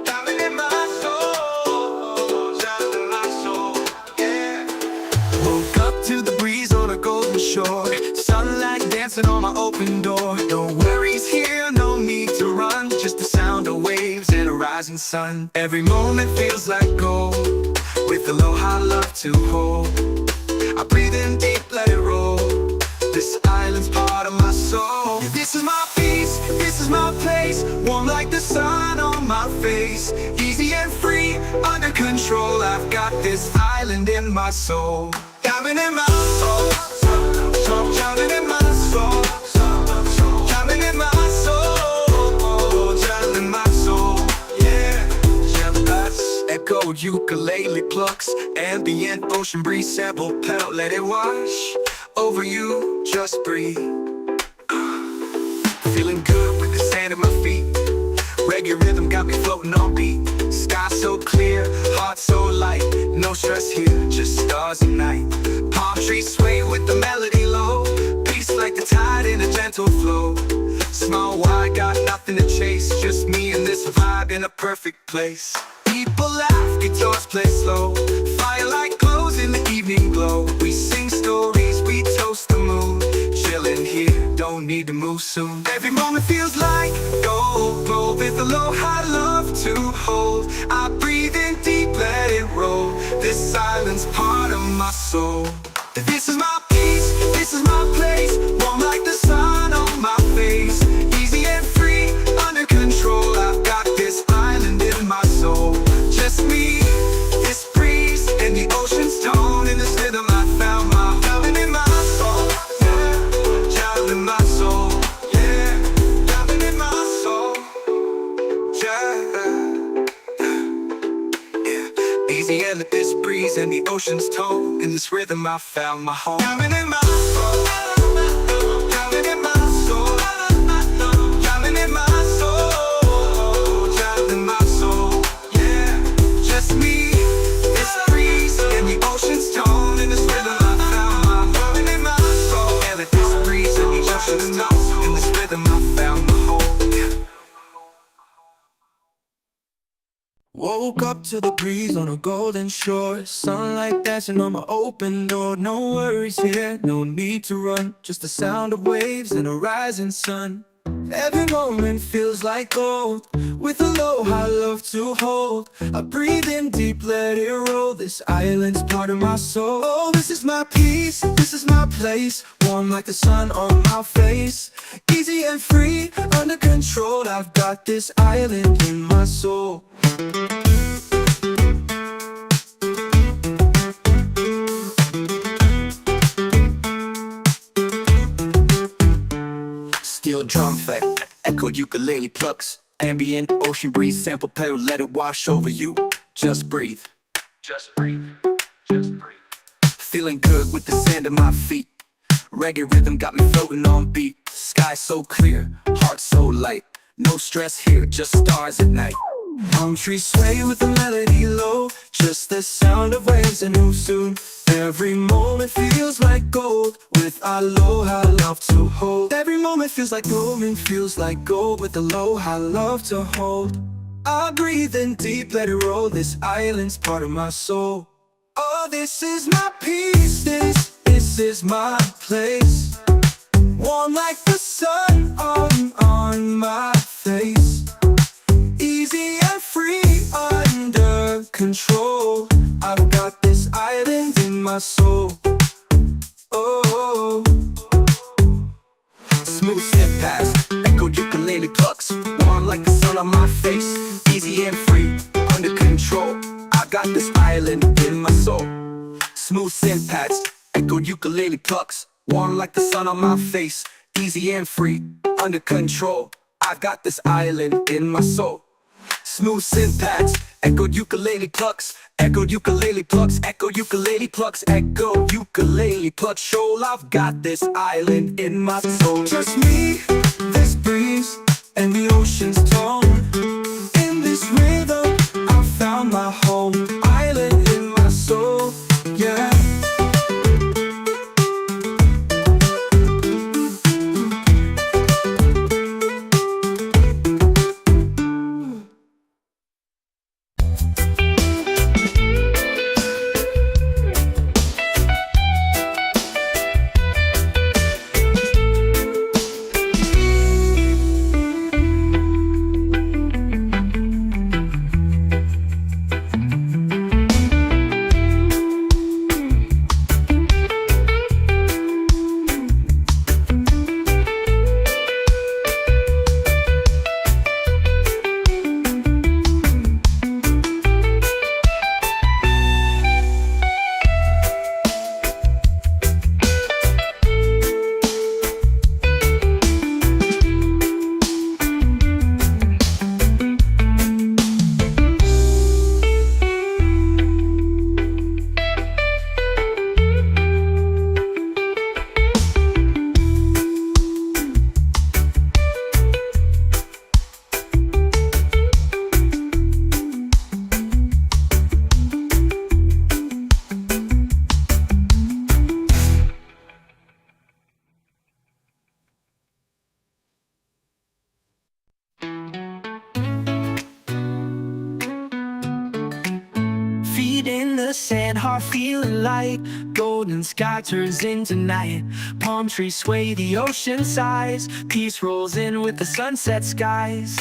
Diamond in my soul. Diamond in my soul. Yeah. Woke up to the breeze on a golden shore. Sunlight dancing on my open door. No worries here, no need to run. Just the sound of waves and a rising sun. Every moment feels like gold, with with aloha love to hold. I breathe in deep, let it roll. This island's part of my soul. Yeah, this is my peace, this is my place. Warm like the sun on my face. Easy and free, under control. I've got this island in my soul. Diamond in my soul, diamond in my soul, diamond in my soul, diamond in my soul. Yeah, echo ukulele plucks, ambient ocean breeze, sample pedal, let it wash over you, just breathe. Feeling good with the sand at my feet. Reggae rhythm got me floating on beat. Sky so clear, heart so light. No stress here, just stars and night. Palm trees sway with the melody low. Peace like the tide in a gentle flow. Small wide, got nothing to chase. Just me and this vibe in a perfect place. People laugh, guitars play slow. Firelight glows in the evening glow. We sing stories, we toast the moon. Chillin' here, don't need to move soon. Every moment feels like gold. Roll with aloha love to hold. I breathe in deep, let it roll. This silence part of my soul. This is my peace, this is my place. Warm like the sun on my face. Easy and free, under control. I've got this island in my soul. Just me, this breeze, and the ocean's tone. In this rhythm I found my diamond in my soul. Yeah, diamond in my soul. Yeah, diamond in my soul. Yeah. Easy and this breeze and the ocean's tone. In this rhythm I found my home. Diamond in my soul. Diamond in my soul. Diamond in my soul. Diamond in my soul. Yeah, just me, this breeze and the ocean's tone. In this rhythm I found my diamond in my soul. And this breeze and the ocean's tone. In this rhythm I found my home. Woke up to the breeze on a golden shore. Sunlight dancing on my open door. No worries here, no need to run. Just the sound of waves and a rising sun. Every moment feels like gold. With aloha love to hold. I breathe in deep, let it roll. This island's part of my soul. Oh, this is my peace, this is my place. Warm like the sun on my face. Easy and free, under control. I've got this island in my soul. Steel drum effect, echoed ukulele plucks. Ambient ocean breeze, sample pedal, let it wash over you. Just breathe. Just breathe. Just breathe. Feeling good with the sand at my feet. Reggae rhythm got me floating on beat. Sky so clear, heart so light. No stress here, just stars at night. Palm trees sway with the melody low. Just the sound of waves and who soon. Every moment feels like gold. With aloha love to hold. Every moment feels like gold, feels like gold. With aloha love to hold. I breathe in deep, let it roll. This island's part of my soul. Oh, this is my peace, this is my place. Warm like the sun on my face. Easy and free, under control. I've got this island in my soul. Oh, smooth step past, echoed ukulele plucks. Warm like the sun on my face. Easy and free, under control. I got this island in my soul. Smooth synth pads, echoed ukulele plucks. Warm like the sun on my face. Easy and free, under control. I've got this island in my soul. Smooth synth pads, echoed ukulele plucks. Echoed ukulele plucks, echoed ukulele plucks. Echoed ukulele plucks. Shoal, I've got this island in my soul. Just me, this breeze, and the ocean's tone. In this rhythm, I found my home. Island in my soul, yeah. sand, heart feeling light. Golden sky turns into night. Palm trees sway, the ocean sighs. Peace rolls in with the sunset skies.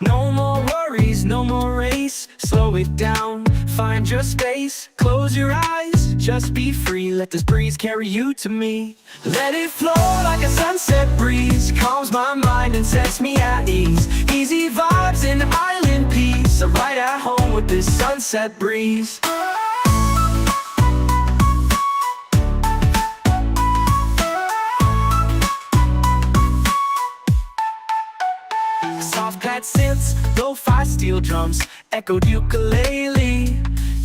No more worries, no more race. Slow it down, find your space. Close your eyes, just be free. Let this breeze carry you to me. Let it flow like a sunset breeze. Calms my mind and sets me at ease. Easy vibes and island peace. I'm right at home with this sunset breeze. Soft pad synths, lo-fi steel drums, echoed ukulele.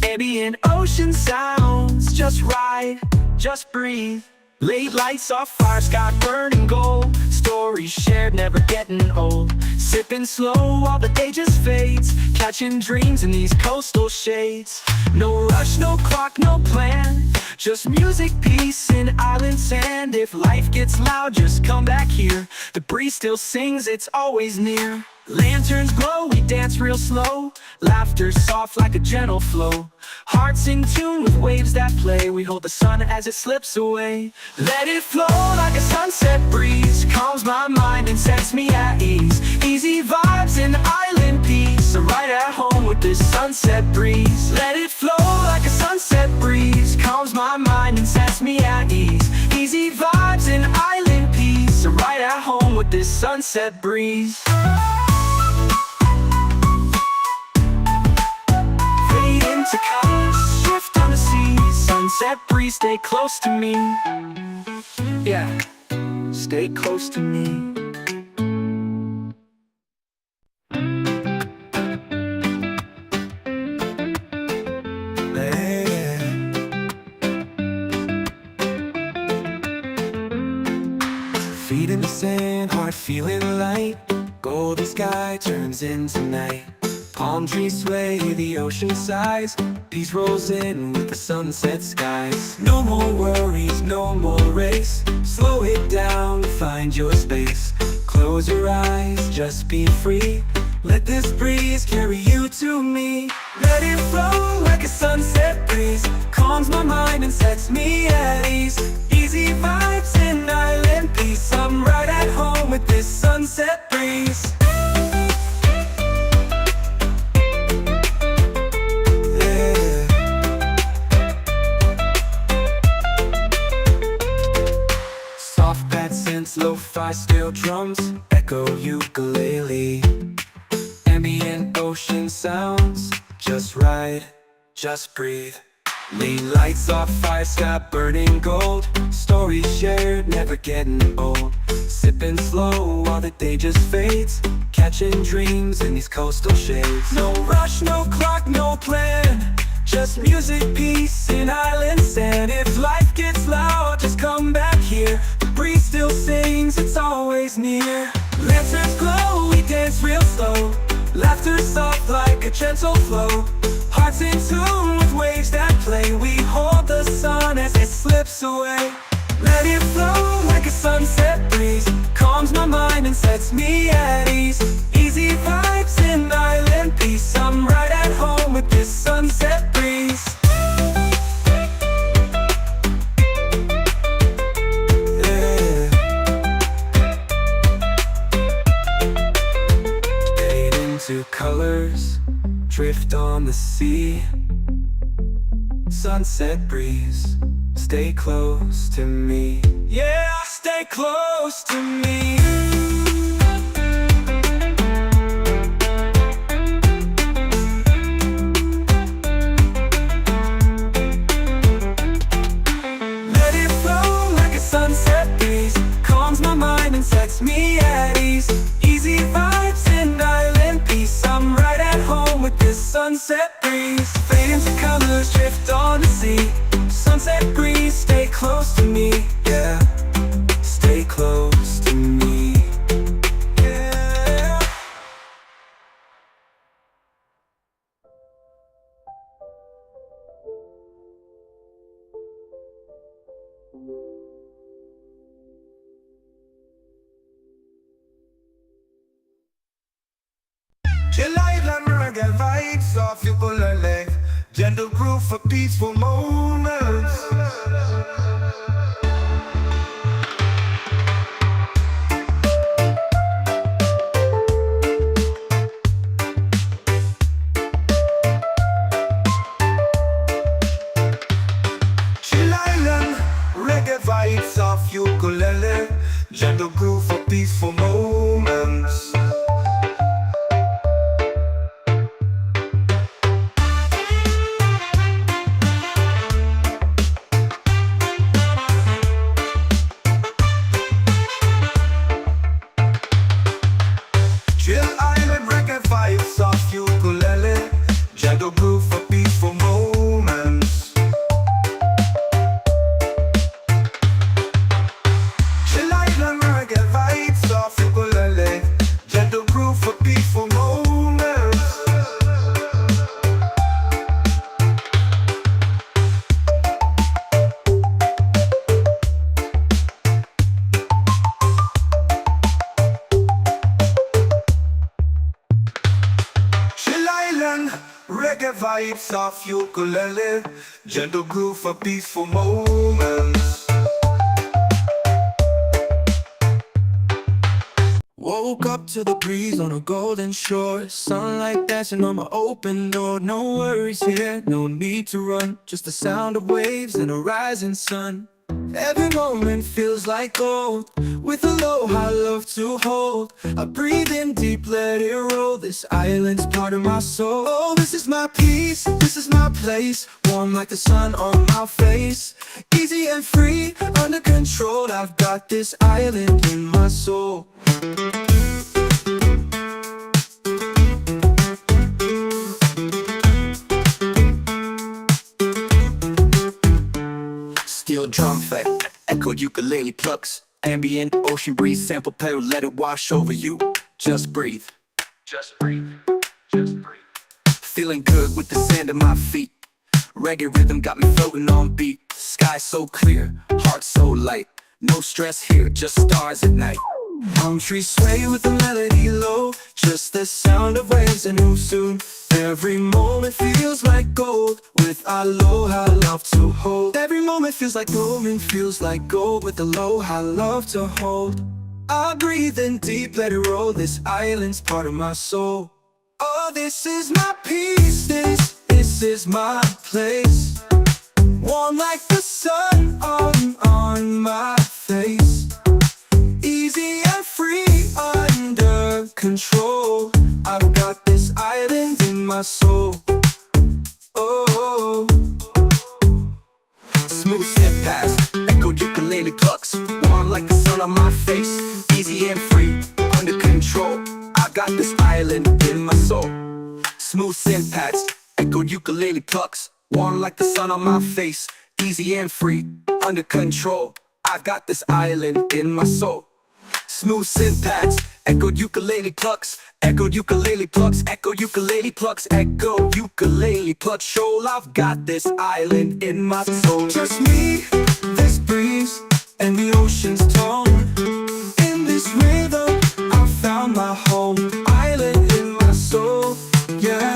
Ambient ocean sounds, just ride, just breathe. Late lights off fire, sky burning gold. Stories shared, never getting old. Sipping slow while the day just fades. Catching dreams in these coastal shades. No rush, no clock, no plan. Just music, peace, and island sand. If life gets loud, just come back here. The breeze still sings, it's always near. Lanterns glow, we dance real slow. Laughter soft like a gentle flow. Hearts in tune with waves that play. We hold the sun as it slips away. Let it flow like a sunset breeze. Calms my mind and sets me at ease. Easy vibes and island peace. I'm right at home with this sunset breeze. Let it flow like a sunset breeze. Calms my mind and sets me at ease. Easy vibes and island peace. I'm right at home with this sunset breeze. To colors, shift on the sea. Sunset breeze, stay close to me. Yeah, stay close to me. Feet in the sand, heart feeling light. Golden sky turns into night. Palm trees sway, the ocean sighs. Peace rolls in with the sunset skies. No more worries, no more race. Slow it down, find your space. Close your eyes, just be free. Let this breeze carry you to me. Let it flow like a sunset breeze. Calms my mind and sets me at ease. Easy vibes and island peace. I'm right at home with this sunset breeze. Lo-fi steel drums, echo ukulele. Ambient ocean sounds, just ride, just breathe. Lean lights off fire, sky burning gold. Stories shared, never getting old. Sipping slow while the day just fades. Catching dreams in these coastal shades. No rush, no clock, no plan. Just music, peace, and island sand. If life gets loud, just come back here. The breeze still sings, it's always near. Lanterns glow, we dance real slow. Laughter soft like a gentle flow. Hearts in tune with waves that play. We hold the sun as it slips away. Let it flow like a sunset breeze. Calms my mind and sets me at ease. Easy vibes and island peace. I'm right at home with this sunset breeze. Yeah. Fade into colors, drift on the sea. Sunset breeze, stay close to me. Yeah, stay close to me. Let it flow like a sunset breeze. Calms my mind and sets me at ease. Easy vibes and island peace. I'm right at home with this sunset breeze. Fade into colors, drift on the sea. Sunset breeze, stay close to me. Yeah, stay close to me. Yeah. Chill island reggae vibes off you pull a leg. Gentle groove for peaceful moments. Chill Island, reggae vibes of ukulele. Gentle groove for peaceful moments. Chill Island, reggae vibes of ukulele. Gentle groove for peaceful moments. Chill Island, reggae vibes of ukulele. Gentle groove for peaceful moments. Chill Island, reggae vibes of ukulele. Gentle groove for peaceful moments. Woke up to the breeze on a golden shore, sunlight dancing on my open door. No worries here, no need to run, just the sound of waves and a rising sun. Every moment feels like gold, with a low high love to hold. I breathe in deep, let it roll. This island's part of my soul. Oh, this is my peace, this is my place, warm like the sun on my face. Easy and free, under control, I've got this island in my soul. Steel drum fight, echoed ukulele plucks, ambient ocean breeze, sample pedal, let it wash over you. Just breathe, just breathe, just breathe. Feeling good with the sand at my feet. Reggae rhythm got me floating on beat. Sky so clear, heart so light. No stress here, just stars at night. Palm trees sway with the melody low, just the sound of waves and who soon. Every moment feels like gold, with aloha love to hold. Every moment feels like moment feels like gold, with aloha love to hold. I breathe in deep, let it roll. This island's part of my soul. Oh, this is my peace, this is my place, warm like the sun on my face. Easy and free, under control, I've got this island in my soul. Oh, smooth step past, echoed ukulele plucks, warm like the sun on my face. Easy and free, under control, I got this island in my soul. Smooth synth pads, echoed ukulele plucks, warm like the sun on my face. Easy and free, under control, I got this island in my soul. Smooth synth pads, echoed ukulele plucks, echoed ukulele plucks, echoed ukulele plucks, echoed ukulele plucks. Shoal, I've got this island in my soul. Just me, this breeze, and the ocean's tone. In this rhythm, I found my home. Island in my soul, yeah.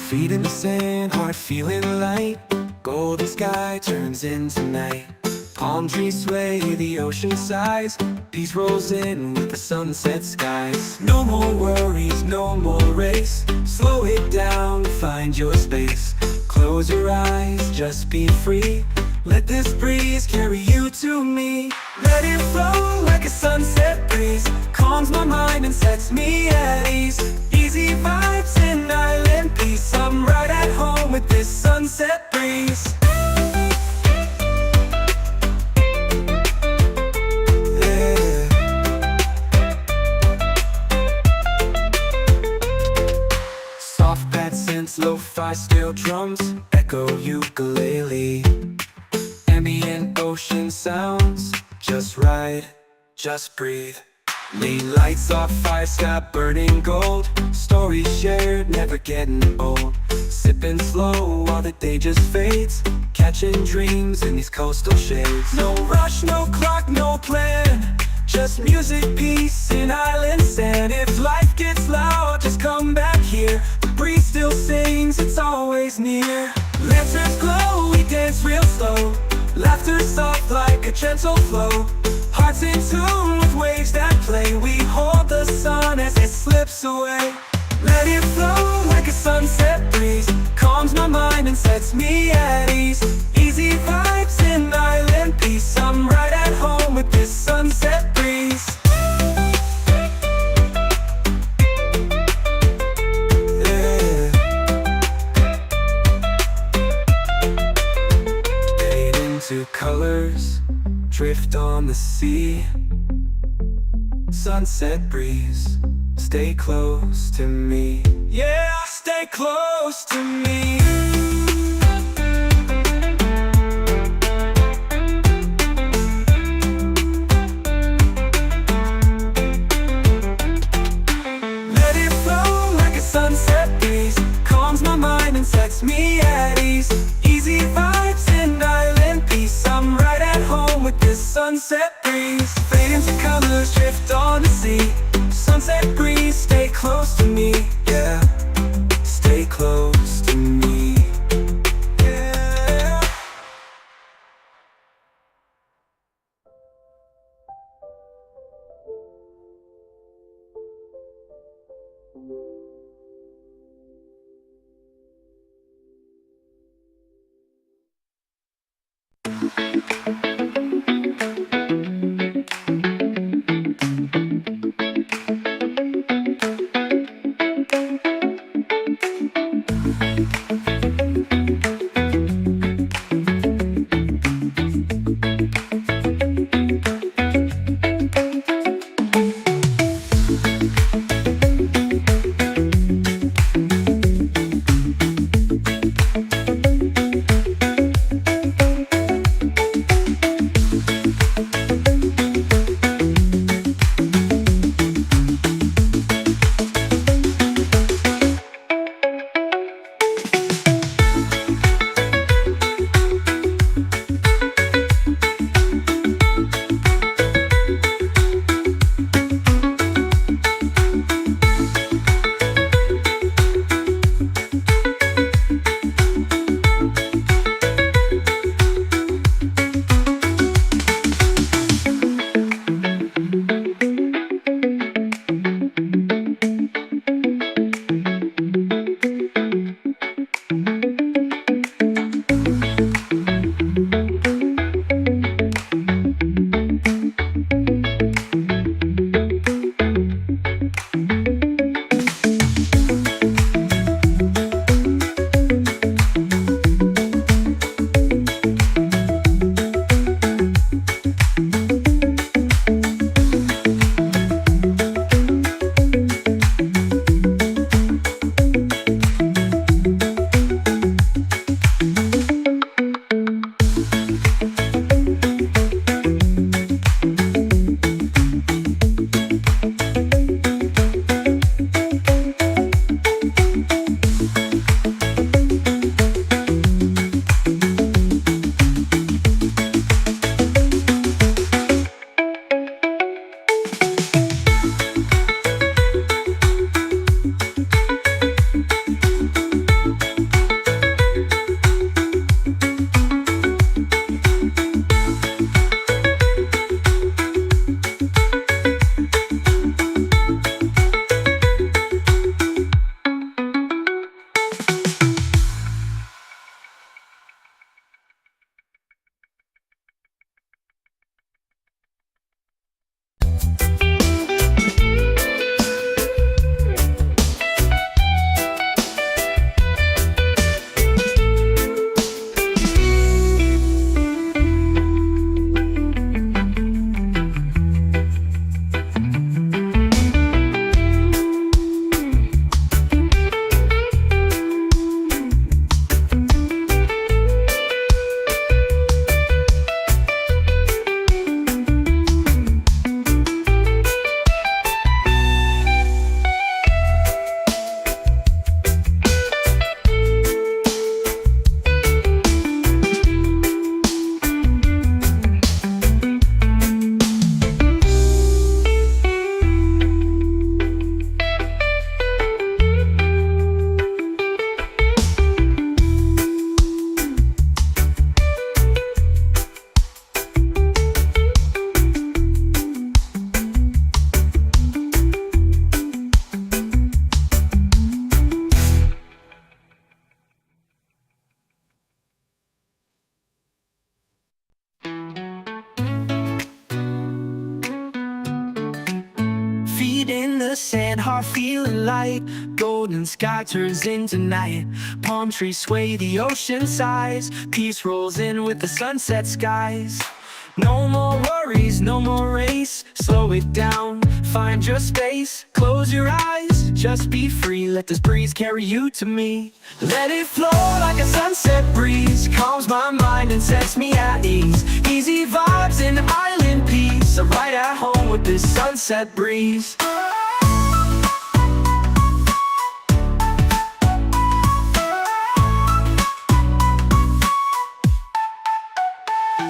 Feet in the sand, heart feeling light. Golden sky turns into night. Palm trees sway, the ocean sighs. Peace rolls in with the sunset skies. No more worries, no more race. Slow it down, find your space. Close your eyes, just be free. Let this breeze carry you to me. Let it flow like a sunset breeze. Calms my mind and sets me at ease. Easy vibes in island peace. I'm right at home with this sunset breeze. Soft pad synths, lo-fi steel drums, echo ukulele. Ambient ocean sounds, just ride, just breathe. Lean lights off, fire sky burning gold. Stories shared, never getting old. Sipping slow while the day just fades. Catching dreams in these coastal shades. No rush, no clock, no plan. Just music, peace, and island sand. If life gets loud, just come back here. The breeze still sings, it's always near. Lanterns glow, we dance real slow. Laughter soft like a gentle flow. Hearts in tune with waves that play. We hold the sun as it slips away. Let it flow like a sunset breeze. Calms my mind and sets me at ease. Easy vibes in island peace. I'm right at home with this sunset breeze. Yeah. Fade into colors, drift on the sea. Sunset breeze, stay close to me. Yeah, stay close to me. Let it flow like a sunset breeze. Calms my mind and sets me at ease. Easy vibes in island peace. I'm right at home with this sunset breeze. Fade into colors, drift on the sea. Sunset breeze, stay close to me. Yeah, stay close to me. Yeah. sand, heart feeling light. Golden sky turns into night. Palm trees sway, the ocean sighs. Peace rolls in with the sunset skies. No more worries, no more race. Slow it down, find your space. Close your eyes, just be free. Let this breeze carry you to me. Let it flow like a sunset breeze. Calms my mind and sets me at ease. Easy vibes and island peace. I'm right at home with this sunset breeze.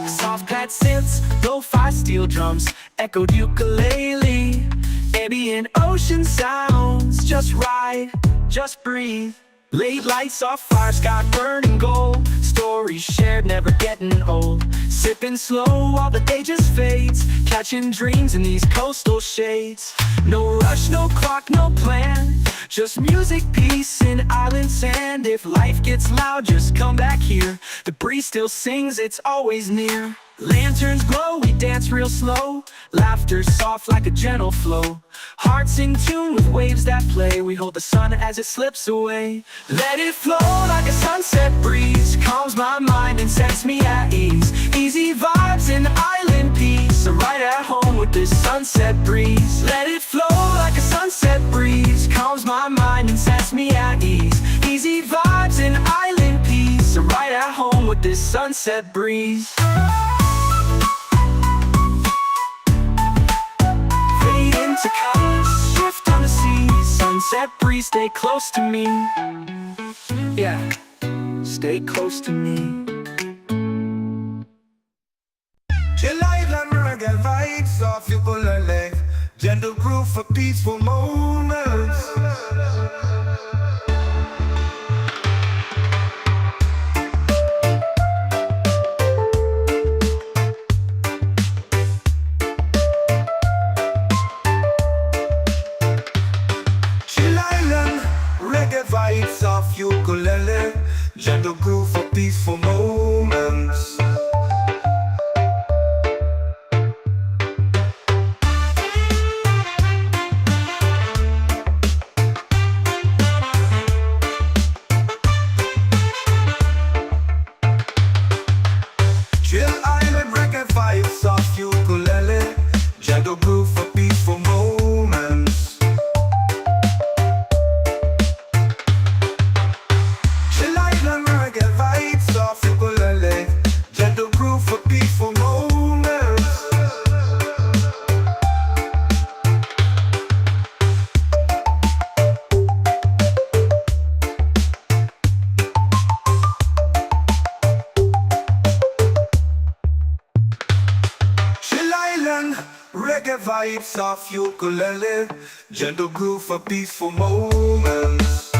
Soft pad synths, lo-fi steel drums, echoed ukulele. Ambient ocean sounds, just ride, just breathe. Late lights off fire, sky burning gold. Stories shared, never getting old. Sipping slow while the day just fades. Catching dreams in these coastal shades. No rush, no clock, no plan. Just music, peace, and island sand. If life gets loud, just come back here. The breeze still sings, it's always near. Lanterns glow, we dance real slow. Laughter soft like a gentle flow. Hearts in tune with waves that play. We hold the sun as it slips away. Let it flow like a sunset breeze. Calms my mind and sets me at ease. Easy vibes and island peace. I'm right at home with this sunset breeze. Let it flow like a sunset breeze. Calms my mind and sets me at ease. Easy vibes and island peace. I'm right at home with this sunset breeze. To colors, shift on the sea. Sunset breeze, stay close to me. Yeah, stay close to me. Chill island reggae vibes off ukulele. Gentle groove for peaceful moments. Vibes of ukulele, gentle groove for peaceful moments. Chill island reggae vibes of ukulele, gentle groove for peaceful moments. Gentle groove for peaceful moments. Chill island, reggae vibes of ukulele. Gentle groove for peaceful moments.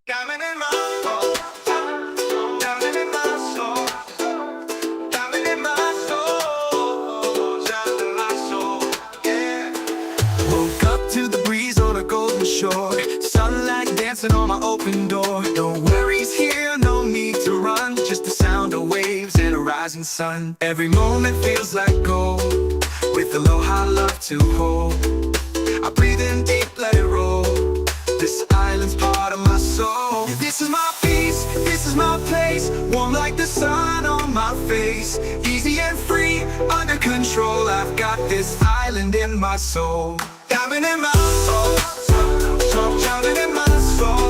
Diamond in my soul, diamond in my soul, diamond in my soul, diamond in my soul, yeah. Woke up to the breeze on a golden shore, sunlight dancing on my open door. No worries here, no need to run, just the sound of waves and a rising sun. Every moment feels like gold, with aloha love to hold. I breathe in deep, let it roll. This island's part of my soul. Yeah, this is my peace, this is my place. Warm like the sun on my face. Easy and free, under control. I've got this island in my soul. Diamond in my soul, diamond in my soul,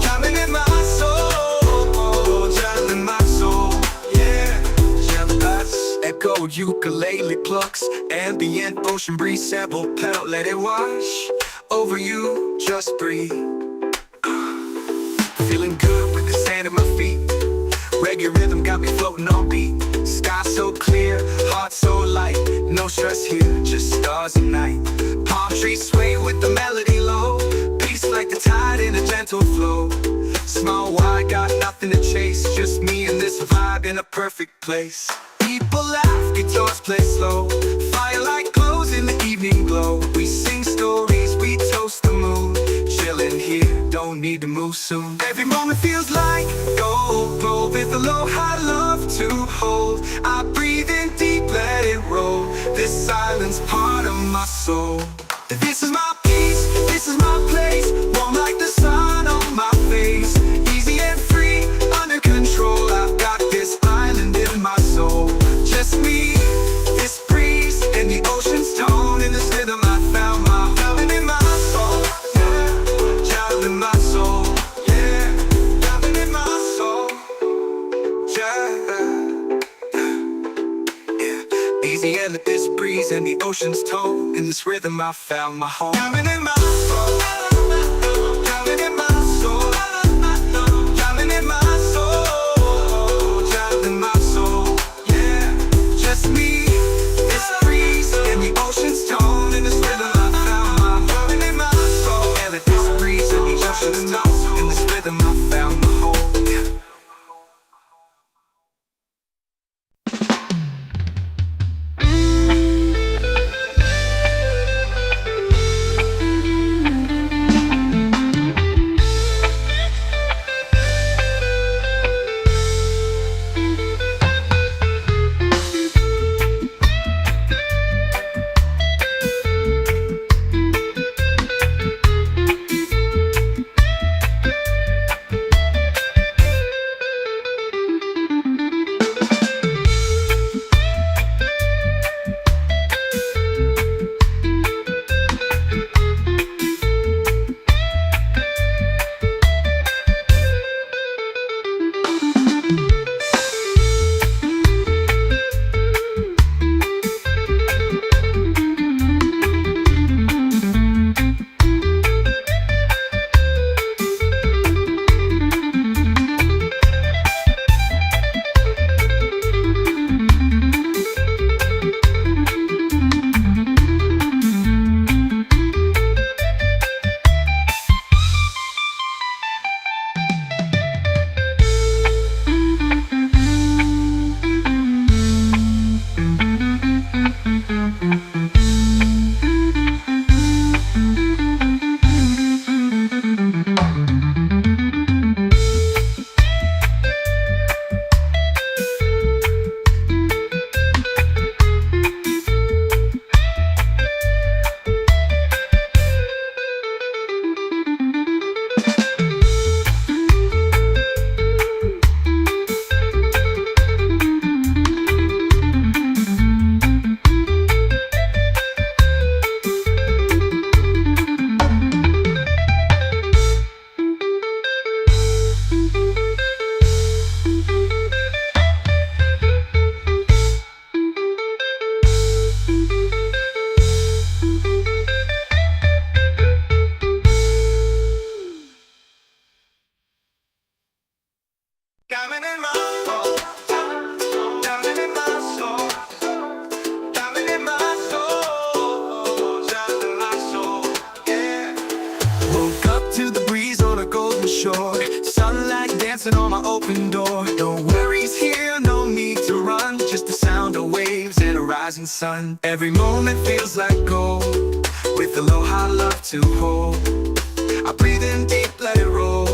diamond in my soul, diamond in my soul, yeah. Jealous, echo ukulele plucks, ambient ocean breeze sample pedal, let it wash over you, just breathe. Feeling good with the sand at my feet. Reggae rhythm got me floating on beat. Sky so clear, heart so light. No stress here, just stars and night. Palm trees sway with the melody low. Peace like the tide in a gentle flow. Small wide, got nothing to chase. Just me and this vibe in a perfect place. People laugh, guitars play slow. Firelight glows in the evening glow. We sing stories, we toast the moon. Chillin' here, don't need to move soon. Every moment feels like gold, gold with aloha love to hold. I breathe in deep, let it roll. This island's part of my soul. This is my peace, this is my place. Warm like the sun on my face. Easy and free, under control. I've got this island in my soul. Just me, this breeze, and the ocean's tone. In this rhythm I found my diamond in my soul, yeah. Diamond in my soul, yeah. Diamond in my soul, yeah. Easy and this breeze, and the ocean's tone. In this rhythm I found my home. Diamond in my soul, diamond in my soul, diamond in my soul, diamond in my soul, yeah. Just me, this breeze, and the ocean's tone. In this rhythm I found my diamond in my soul. And this breeze and the ocean's tone. In this rhythm I found my home, yeah. Diamond in my soul, diamond in my soul, diamond in my soul, diamond in my soul, yeah. Woke up to the breeze on a golden shore. Sunlight dancing on my open door. No worries here, no need to run. Just the sound of waves and a rising sun. Every moment feels like gold, with aloha love to hold. I breathe in deep, let it roll.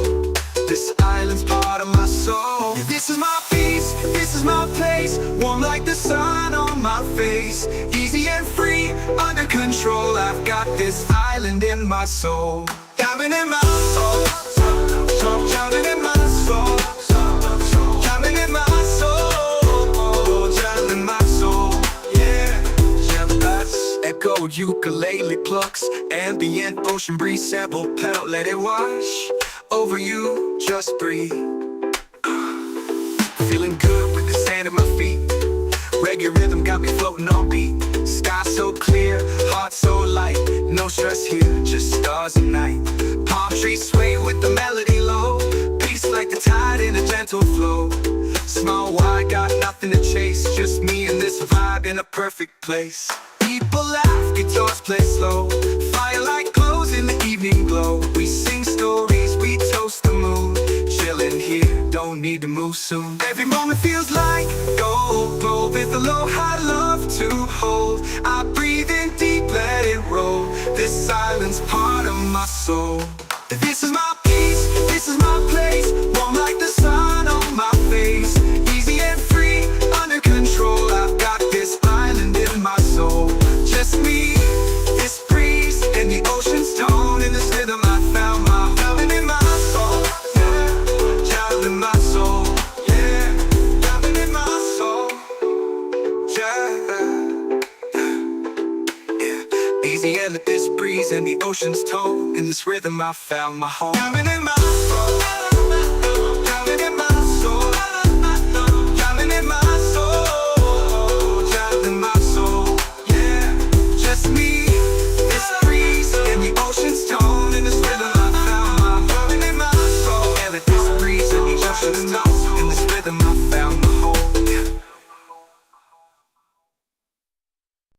This island's part of my soul. This is my peace, this is my place. Warm like the sun on my face. Easy and free, under control. I've got this island in my soul. Diving in my soul, drowning in my soul, drowning in my soul, drowning in my soul. Yeah, echoed ukulele plucks, ambient ocean breeze sample pedal. Let it wash over you, just breathe. Feeling good with the sand at my feet. Reggae rhythm got me floating on beat. Sky so clear, heart so light. No stress here, just stars and night. Palm trees sway with the melody low. Peace like the tide in a gentle flow. Small wide, got nothing to chase. Just me and this vibe in a perfect place. People laugh, guitars play slow. Firelight glows in the evening glow. We sing stories, we toast the moon. Chilling here, don't need to move soon. Every moment feels like gold, gold with aloha love to hold. I breathe in deep, let it roll. This island's part of my soul. This is my peace, this is my place. Warm like the sun on my face. Easy and free, under control. I've got this island in my soul. Just me, this breeze, and the ocean's tone. In this rhythm I found my home in my soul. Yeah, child in my soul. Yeah, loving in my soul. Yeah. Easy and let this breeze and the ocean's tone. In this rhythm I found my home. Loving in my soul. Loving in my soul. Loving in my soul. Loving in my soul. Yeah, just me, this breeze and the ocean's tone. In this rhythm I found my home in my soul. And let this breeze and the ocean's tone. In this rhythm I found my home. Yeah.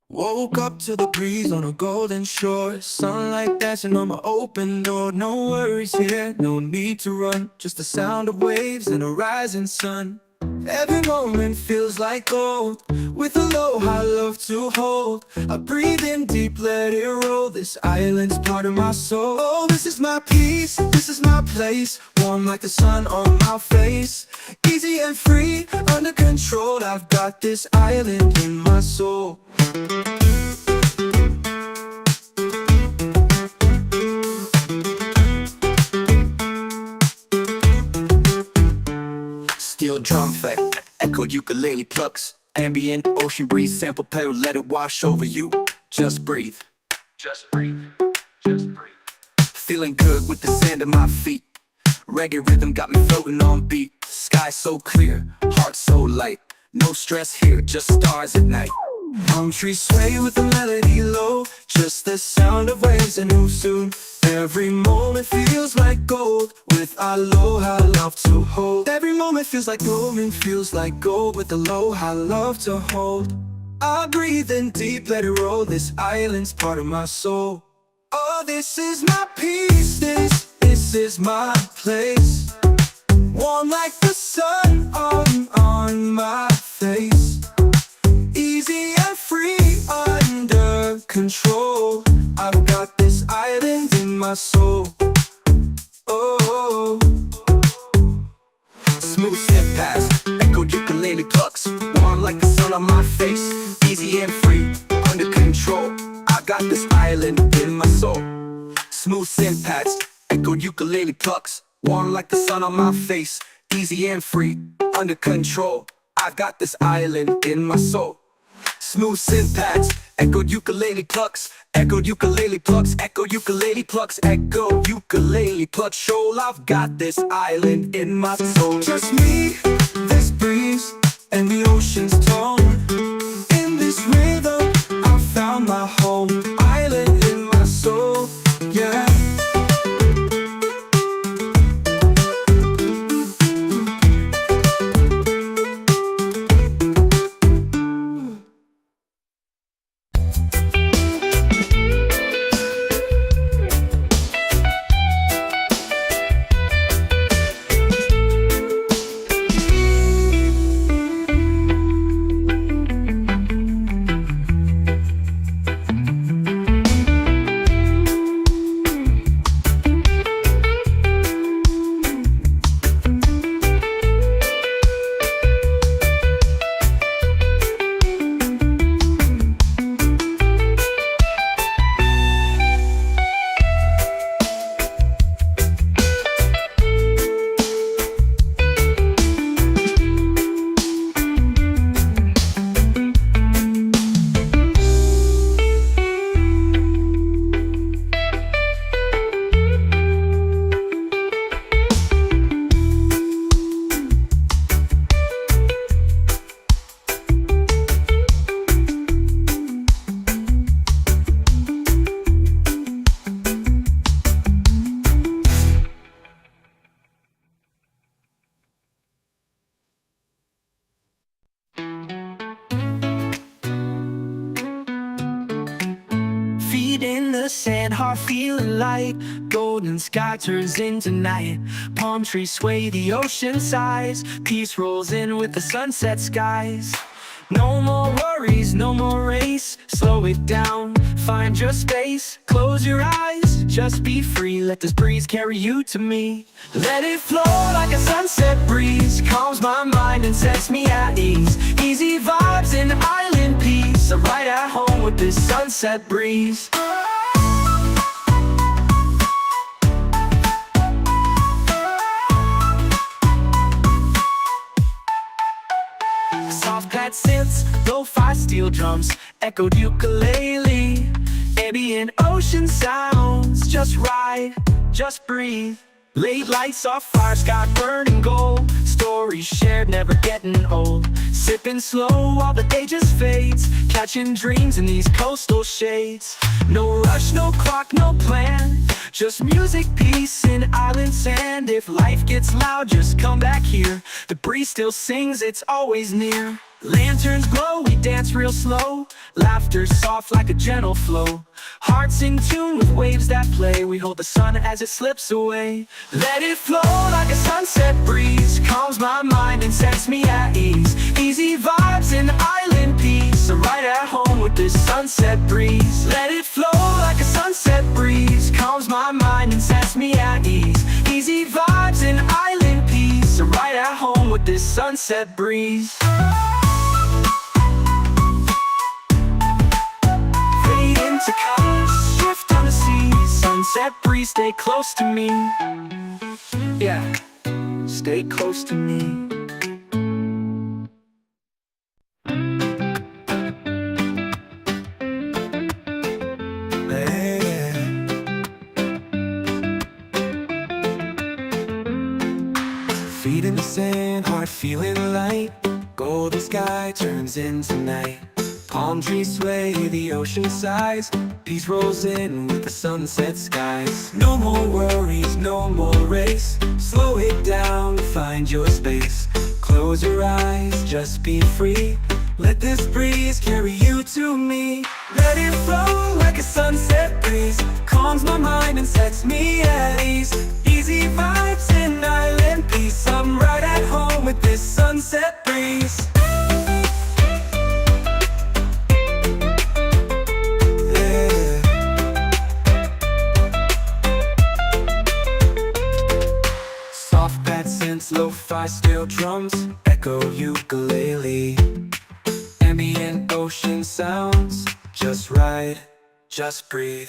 Woke up to the breeze on a golden shore. Sunlight dancing on my open door. No worries here, no need to run. Just the sound of waves and a rising sun. Every moment feels like gold, with aloha love to hold. I breathe in deep, let it roll. This island's part of my soul. Oh, this is my peace, this is my place. Warm like the sun on my face. Easy and free, under control. I've got this island in my soul. Steel drum effect, echoed ukulele plucks. Ambient ocean breeze sample pedal, let it wash over you. Just breathe. Just breathe. Just breathe. Feeling good with the sand at my feet. Reggae rhythm got me floating on beat. Sky so clear, heart so light. No stress here, just stars at night. Palm trees sway with the melody low. Just the sound of waves and move soon. Every moment feels like gold, with aloha love to hold. Every moment feels like gold, and feels like gold, with aloha love to hold. I breathe in deep, let it roll. This island's part of my soul. Oh, this is my peace, this is my place. Warm like the sun on my face. Easy and free, under control. I've got this island in my soul. Oh, smooth step past, echoed ukulele plucks. Warm like the sun on my face. Easy and free, under control. I got this island in my soul. Smooth synth pads, echoed ukulele plucks. Warm like the sun on my face. Easy and free, under control. I've got this island in my soul. Smooth synth pads, echoed ukulele plucks. Echoed ukulele plucks, echoed ukulele plucks. Echoed ukulele plucks. Shoal, I've got this island in my soul. Just me, this breeze, and the ocean's tone. In this rhythm, I found my home. Island in my soul, yeah. heart feeling light. Golden sky turns into night. Palm trees sway, the ocean sighs. Peace rolls in with the sunset skies. No more worries, no more race. Slow it down, find your space. Close your eyes, just be free. Let this breeze carry you to me. Let it flow like a sunset breeze. Calms my mind and sets me at ease. Easy vibes and island peace. I'm right at home with this sunset breeze. Soft pad synths, lo-fi steel drums, echoed ukulele. Ambient ocean sounds, just ride, just breathe. Late lights off fire, sky burning gold. Stories shared, never getting old. Sipping slow while the day just fades. Catching dreams in these coastal shades. No rush, no clock, no plan. Just music, peace, and island sand. If life gets loud, just come back here. The breeze still sings, it's always near. Lanterns glow, we dance real slow. Laughter soft like a gentle flow. Hearts in tune with waves that play. We hold the sun as it slips away. Let it flow like a sunset breeze. Calms my mind and sets me at ease. Easy vibes and island peace. I'm right at home with this sunset breeze. Let it flow like a sunset breeze. Calms my mind and sets me at ease. Easy vibes and island peace. I'm right at home with this sunset breeze. To colors, shift on the sea. Sunset breeze, stay close to me. Yeah, stay close to me. Feet in the sand, heart feeling light. Golden sky turns into night. Palm trees sway, the ocean sighs. Peace rolls in with the sunset skies. No more worries, no more race. Slow it down, find your space. Close your eyes, just be free. Let this breeze carry you to me. Let it flow like a sunset breeze. Calms my mind and sets me at ease. Easy vibes and island peace. I'm right at home with this sunset breeze. Lo-fi steel drums, echo ukulele. Ambient ocean sounds, just ride, just breathe.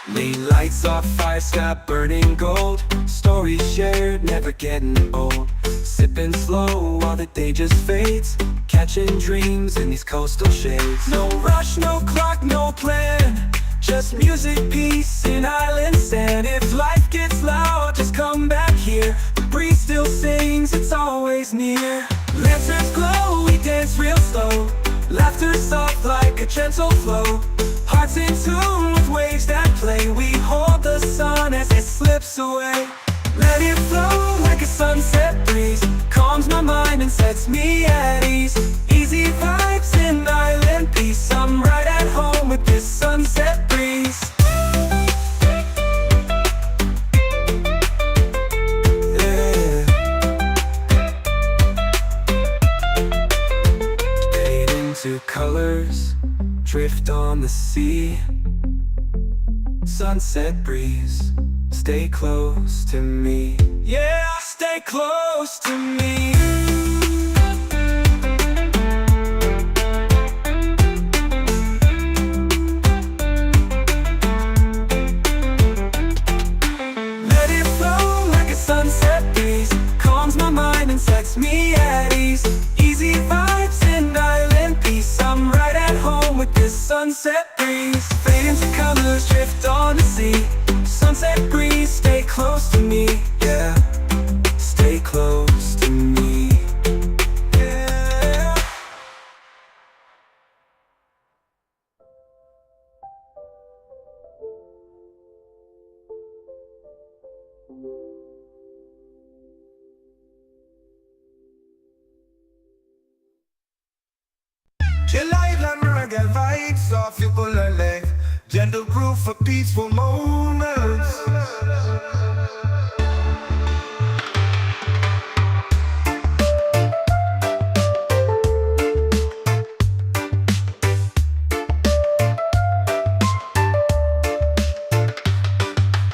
Late lights off fire, sky burning gold. Stories shared, never getting old. Sipping slow while the day just fades. Catching dreams in these coastal shades. No rush, no clock, no plan. Just music, peace, and island sand. If life gets loud, just come back here. The breeze still sings, it's always near. Lanterns glow, we dance real slow. Laughter soft like a gentle flow. Hearts in tune with waves that play. We hold the sun as it slips away. Let it flow like a sunset breeze. Calms my mind and sets me at ease. Easy vibes and island peace. I'm right at home with this sunset breeze. Yeah. Fade into colors, drift on the sea. Sunset breeze, stay close to me. Yeah, stay close to me. Let it flow like a sunset breeze. Calms my mind and sets me at ease. Easy vibes and island peace. I'm right at home with this sunset breeze. Fade into colors, drift on the sea. Sunset breeze, stay close to me. Yeah, stay close to me. Yeah. Je live la reggae vibes, soft people are live. gentle groove for peaceful moments.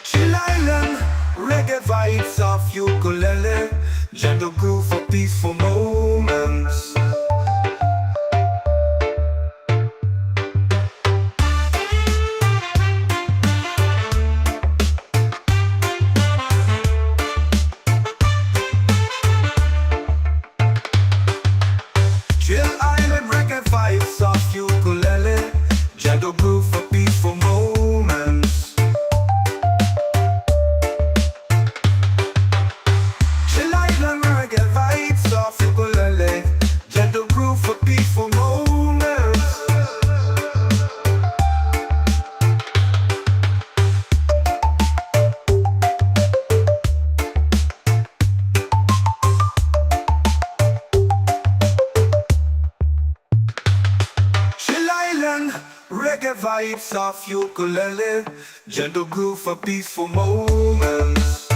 Chill Island, reggae vibes of ukulele, gentle groove for peaceful moments. Chill Island, reggae vibes of ukulele, gentle groove for peaceful moments. Chill Island, reggae vibes of ukulele, gentle groove for peaceful moments. Chill Island, reggae vibes of ukulele, gentle groove for peaceful moments.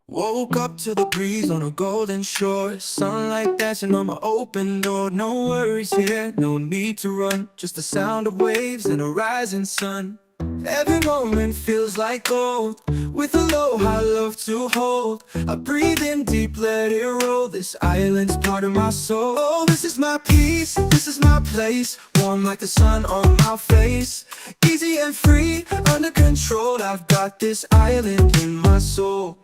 Woke up to the breeze on a golden shore, sunlight dancing on my open door. No worries here, no need to run, just the sound of waves and a rising sun. Every moment feels like gold, with aloha love to hold. I breathe in deep, let it roll, this island's part of my soul. Oh, this is my peace, this is my place, warm like the sun on my face. Easy and free, under control, I've got this island in my soul.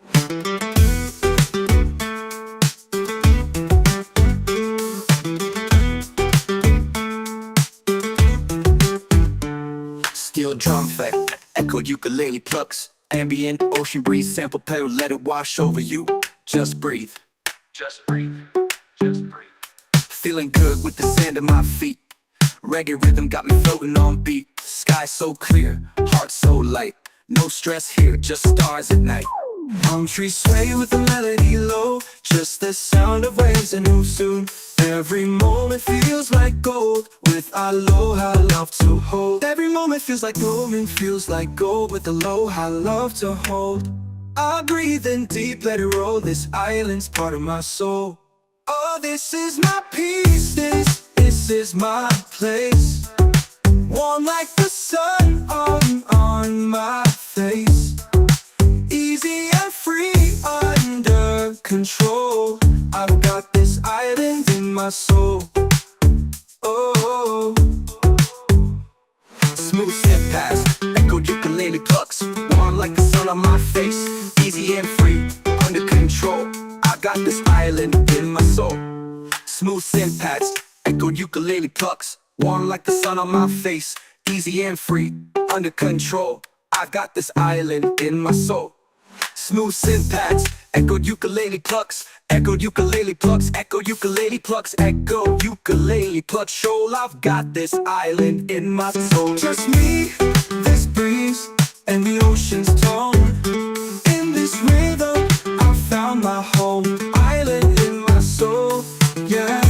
Steel drum effect, echoed ukulele plucks, ambient ocean breeze, sample pedal, let it wash over you. Just breathe, just breathe, just breathe. Feeling good with the sand at my feet. Reggae rhythm got me floating on beat. Sky so clear, heart so light. No stress here, just stars at night. Palm trees sway with the melody low, just the sound of waves and who soon. Every moment feels like gold, with aloha love to hold. Every moment feels like golden, feels like gold, with aloha love to hold. I breathe in deep, let it roll, this island's part of my soul. Oh, this is my peace, this is my place, warm like the sun on my face. Easy and free, under control, I've got this island in my soul. Oh, smooth step past, echoed ukulele plucks, warm like the sun on my face. Easy and free, under control, I got this island in my soul. Smooth synth pads, echoed ukulele plucks, warm like the sun on my face. Easy and free, under control, I got this island in my soul. Smooth synth pads, echoed ukulele plucks, echoed ukulele plucks, echoed ukulele plucks, echoed ukulele plucks. Shoal, I've got this island in my soul. Just me, this breeze, and the ocean's tone. In this rhythm, I found my home. Island in my soul, yeah.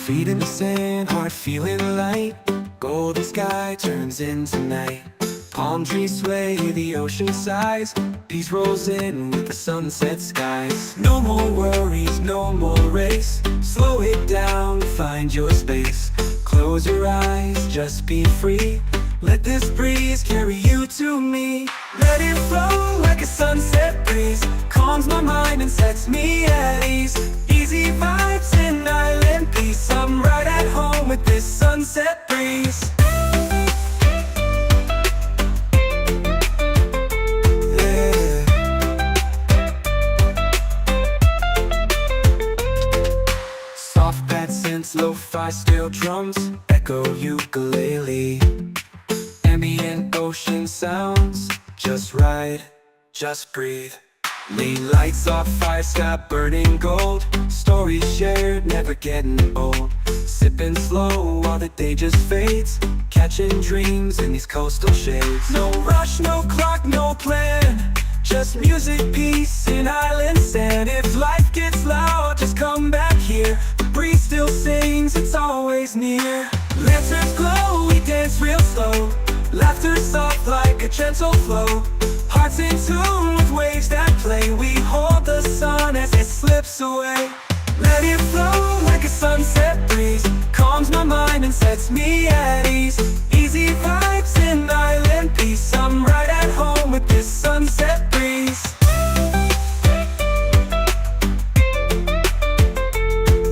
Feet in the sand, heart feeling light. Golden sky turns into night. Palm trees sway, the ocean sighs. Peace rolls in with the sunset skies. No more worries, no more race. Slow it down, find your space. Close your eyes, just be free. Let this breeze carry you to me. Let it flow like a sunset breeze. Calms my mind and sets me at ease. Easy vibes and island peace. I'm right at home with this sunset breeze. Yeah. Soft pad synths, lo-fi steel drums, echo ukulele. Ambient distant ocean sounds. Just ride, just breathe. Lean lights off fire, sky burning gold. Stories shared, never getting old. Sipping slow while the day just fades. Catching dreams in these coastal shades. No rush, no clock, no plan. Just music, peace, and island sand. If life gets loud, just come back here. The breeze still sings, it's always near. Lanterns glow, we dance real slow. Laughter soft like a gentle flow. Hearts in tune with waves that play. We hold the sun as it slips away. Let it flow like a sunset breeze. Calms my mind and sets me at ease. Easy vibes and island peace. I'm right at home with this sunset breeze.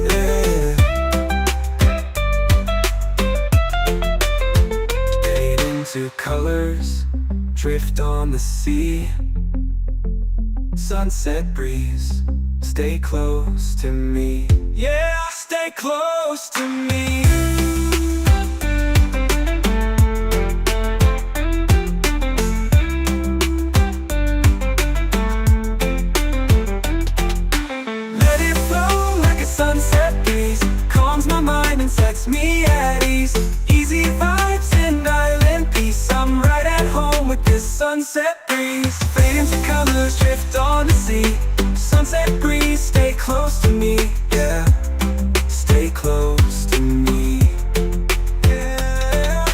Yeah. Fade into colors, drift on the sea. Sunset breeze, stay close to me. Yeah, stay close to me. Let it flow like a sunset breeze. Calms my mind and sets me at ease. Easy vibes and island peace. I'm right at home with this sunset breeze. Fade into colors, drift on the sea. Sunset breeze, stay close to me. Yeah, stay close to me. Yeah.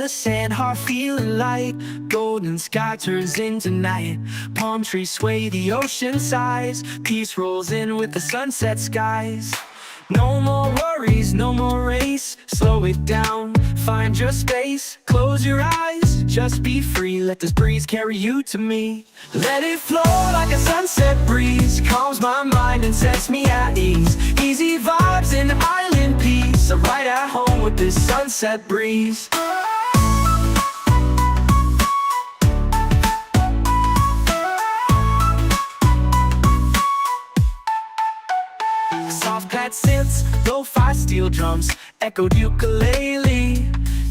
the sand, heart feeling light. Golden sky turns into night. Palm trees sway, the ocean sighs. Peace rolls in with the sunset skies. No more worries, no more race. Slow it down, find your space. Close your eyes, just be free. Let this breeze carry you to me. Let it flow like a sunset breeze. Calms my mind and sets me at ease. Easy vibes and island peace. I'm right at home with this sunset breeze. Soft pad synths, lo-fi steel drums, echoed ukulele.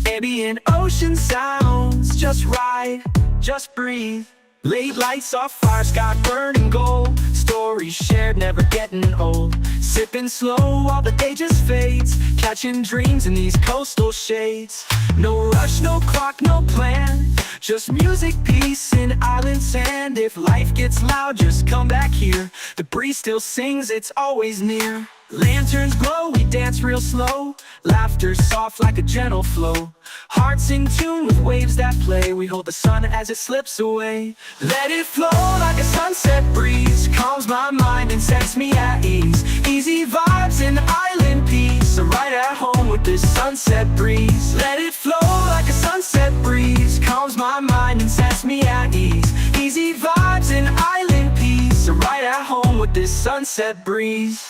Ambient ocean sounds, just ride, just breathe. Late lights off fire, sky burning gold. Stories shared, never getting old. Sipping slow while the day just fades. Catching dreams in these coastal shades. No rush, no clock, no plan. Just music, peace, and island sand. If life gets loud, just come back here. The breeze still sings, it's always near. Lanterns glow, we dance real slow. Laughter soft like a gentle flow. Hearts in tune with waves that play. We hold the sun as it slips away. Let it flow like a sunset breeze. Calms my mind and sets me at ease. Easy vibes and island peace. I'm right at home with this sunset breeze. Let it flow like a sunset breeze. Calms my mind and sets me at ease. Easy vibes and island peace. I'm right at home with this sunset breeze.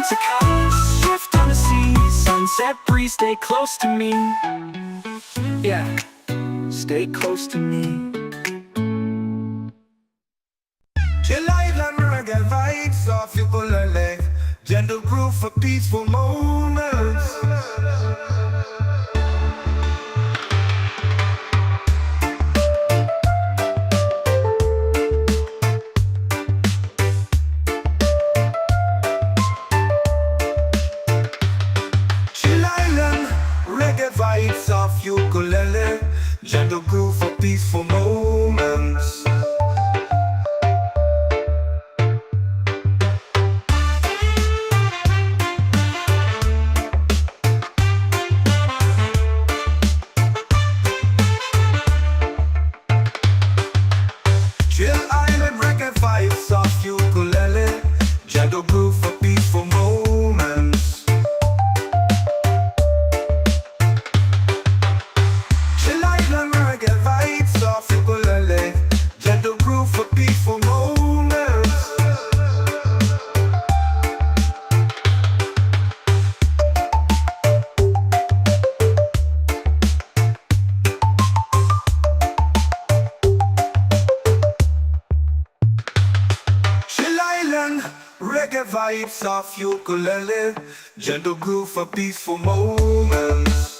To colors, shift on the sea. Sunset breeze, stay close to me. Yeah, stay close to me. Chill island reggae vibes off your bullet. Gentle groove for peaceful moments. Vibes off ukulele, gentle groove for peaceful moments. Chill island reggae vibes off ukulele, gentle groove for peaceful moments. Reggae vibes off ukulele, gentle groove for peaceful moments.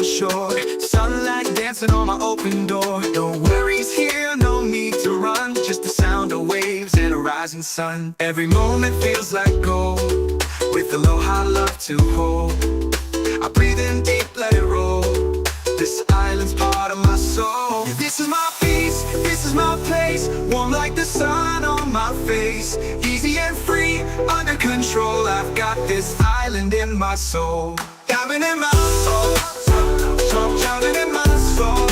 shore. Sunlight dancing on my open door. No worries here, no need to run. Just the sound of waves and a rising sun. Every moment feels like gold, with aloha love to hold. I breathe in deep, let it roll. This island's part of my soul. Yeah, this is my peace, this is my place. Warm like the sun on my face. Easy and free, under control. I've got this island in my soul. Diamond in my soul, diamond in my soul,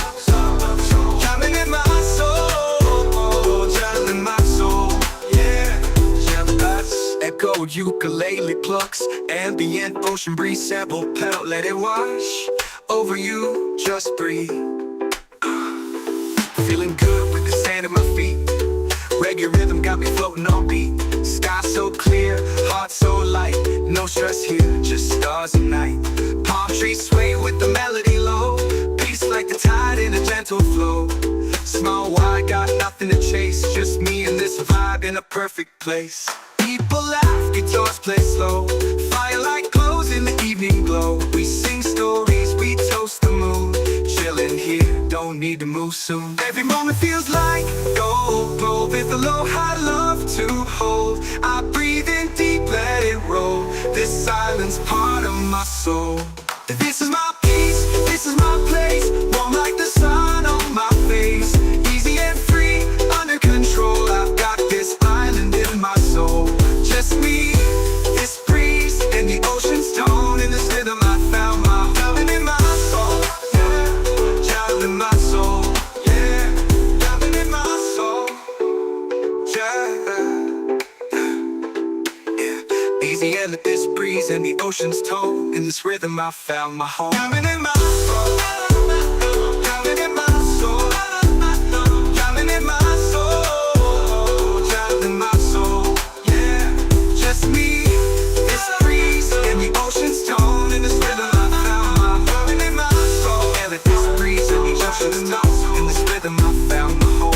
diamond in my soul, diamond in my soul. Yeah, echoed ukulele plucks, ambient ocean breeze, sample pedal, let it wash over you, just breathe. Feeling good with the sand at my feet. Reggae rhythm got me floating on beat. Sky so clear, heart so light. No stress here, just stars and night. Palm trees sway with the melody low. Peace like the tide in a gentle flow. Small wide, got nothing to chase. Just me and this vibe in a perfect place. People laugh, guitars play slow. Firelight glows in the evening glow. We sing stories, we toast the moon. Chillin' here, don't need to move soon. Every moment feels like gold, glow with aloha love to hold. I breathe in deep, let it roll. This silence part of my soul. This is my peace, this is my place. Warm like the sun on my face. Easy and free, under control. I've got this island in my soul. Just me, this breeze, and the ocean's tone. In this rhythm I found my diamond in my soul. Yeah, diamond in my soul. Yeah, diamond in my soul. Yeah. Easy and this breeze and the ocean's tone. In this rhythm I found my home. Diamond in my soul. Diamond in my soul. Diamond in my soul. Diamond in my soul. Yeah, just me, this breeze and the ocean's tone. In this rhythm I found my diamond in my soul. Yeah, with this breeze and the ocean's tone. In this rhythm I found my home.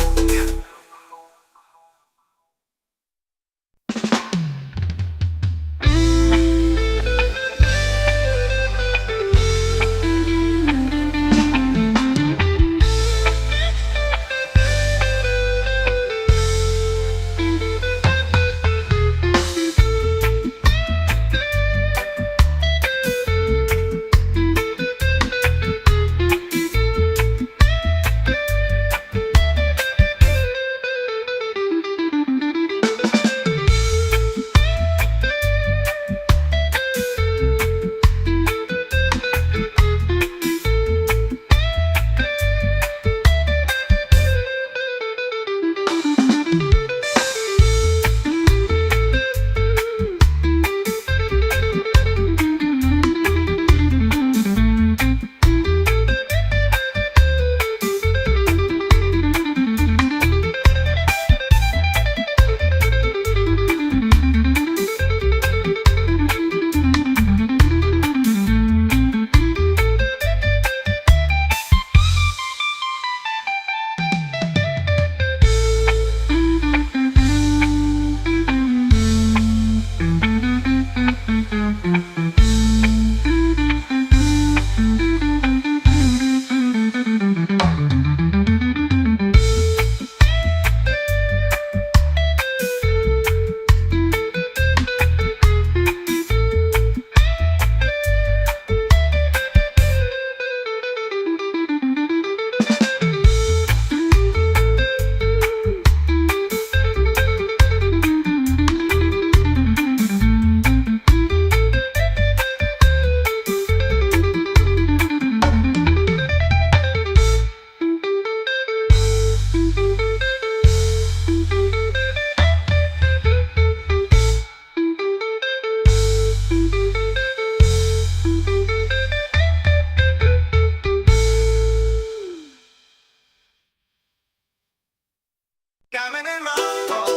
Diamond in my soul,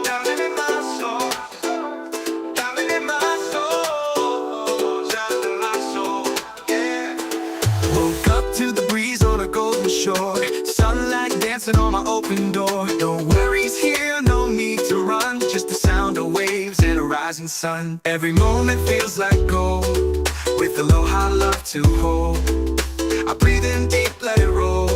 diamond in my soul, diamond in my soul, diamond in my soul, yeah. Woke up to the breeze on a golden shore. Sunlight dancing on my open door. No worries here, no need to run. Just the sound of waves and a rising sun. Every moment feels like gold, with aloha love to hold. I breathe in deep, let it roll.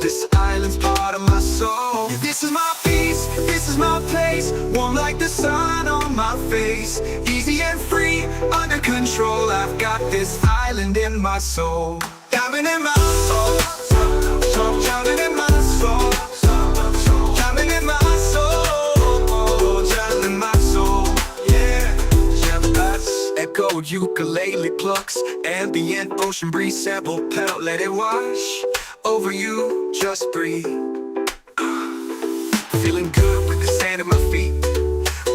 This island's part of my soul. This is my peace, this is my place. Warm like the sun on my face. Easy and free, under control. I've got this island in my soul. Diamond in my soul, diamond in my soul, diamond in my soul, diamond in my soul. Yeah, echo ukulele plucks, ambient ocean breeze sample pedal, let it wash over you, just breathe. Feeling good with the sand at my feet.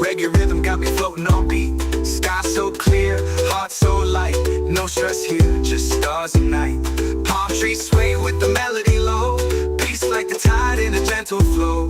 Reggae rhythm got me floating on beat. Sky so clear, heart so light. No stress here, just stars at night. Palm trees sway with the melody low. Peace like the tide in a gentle flow.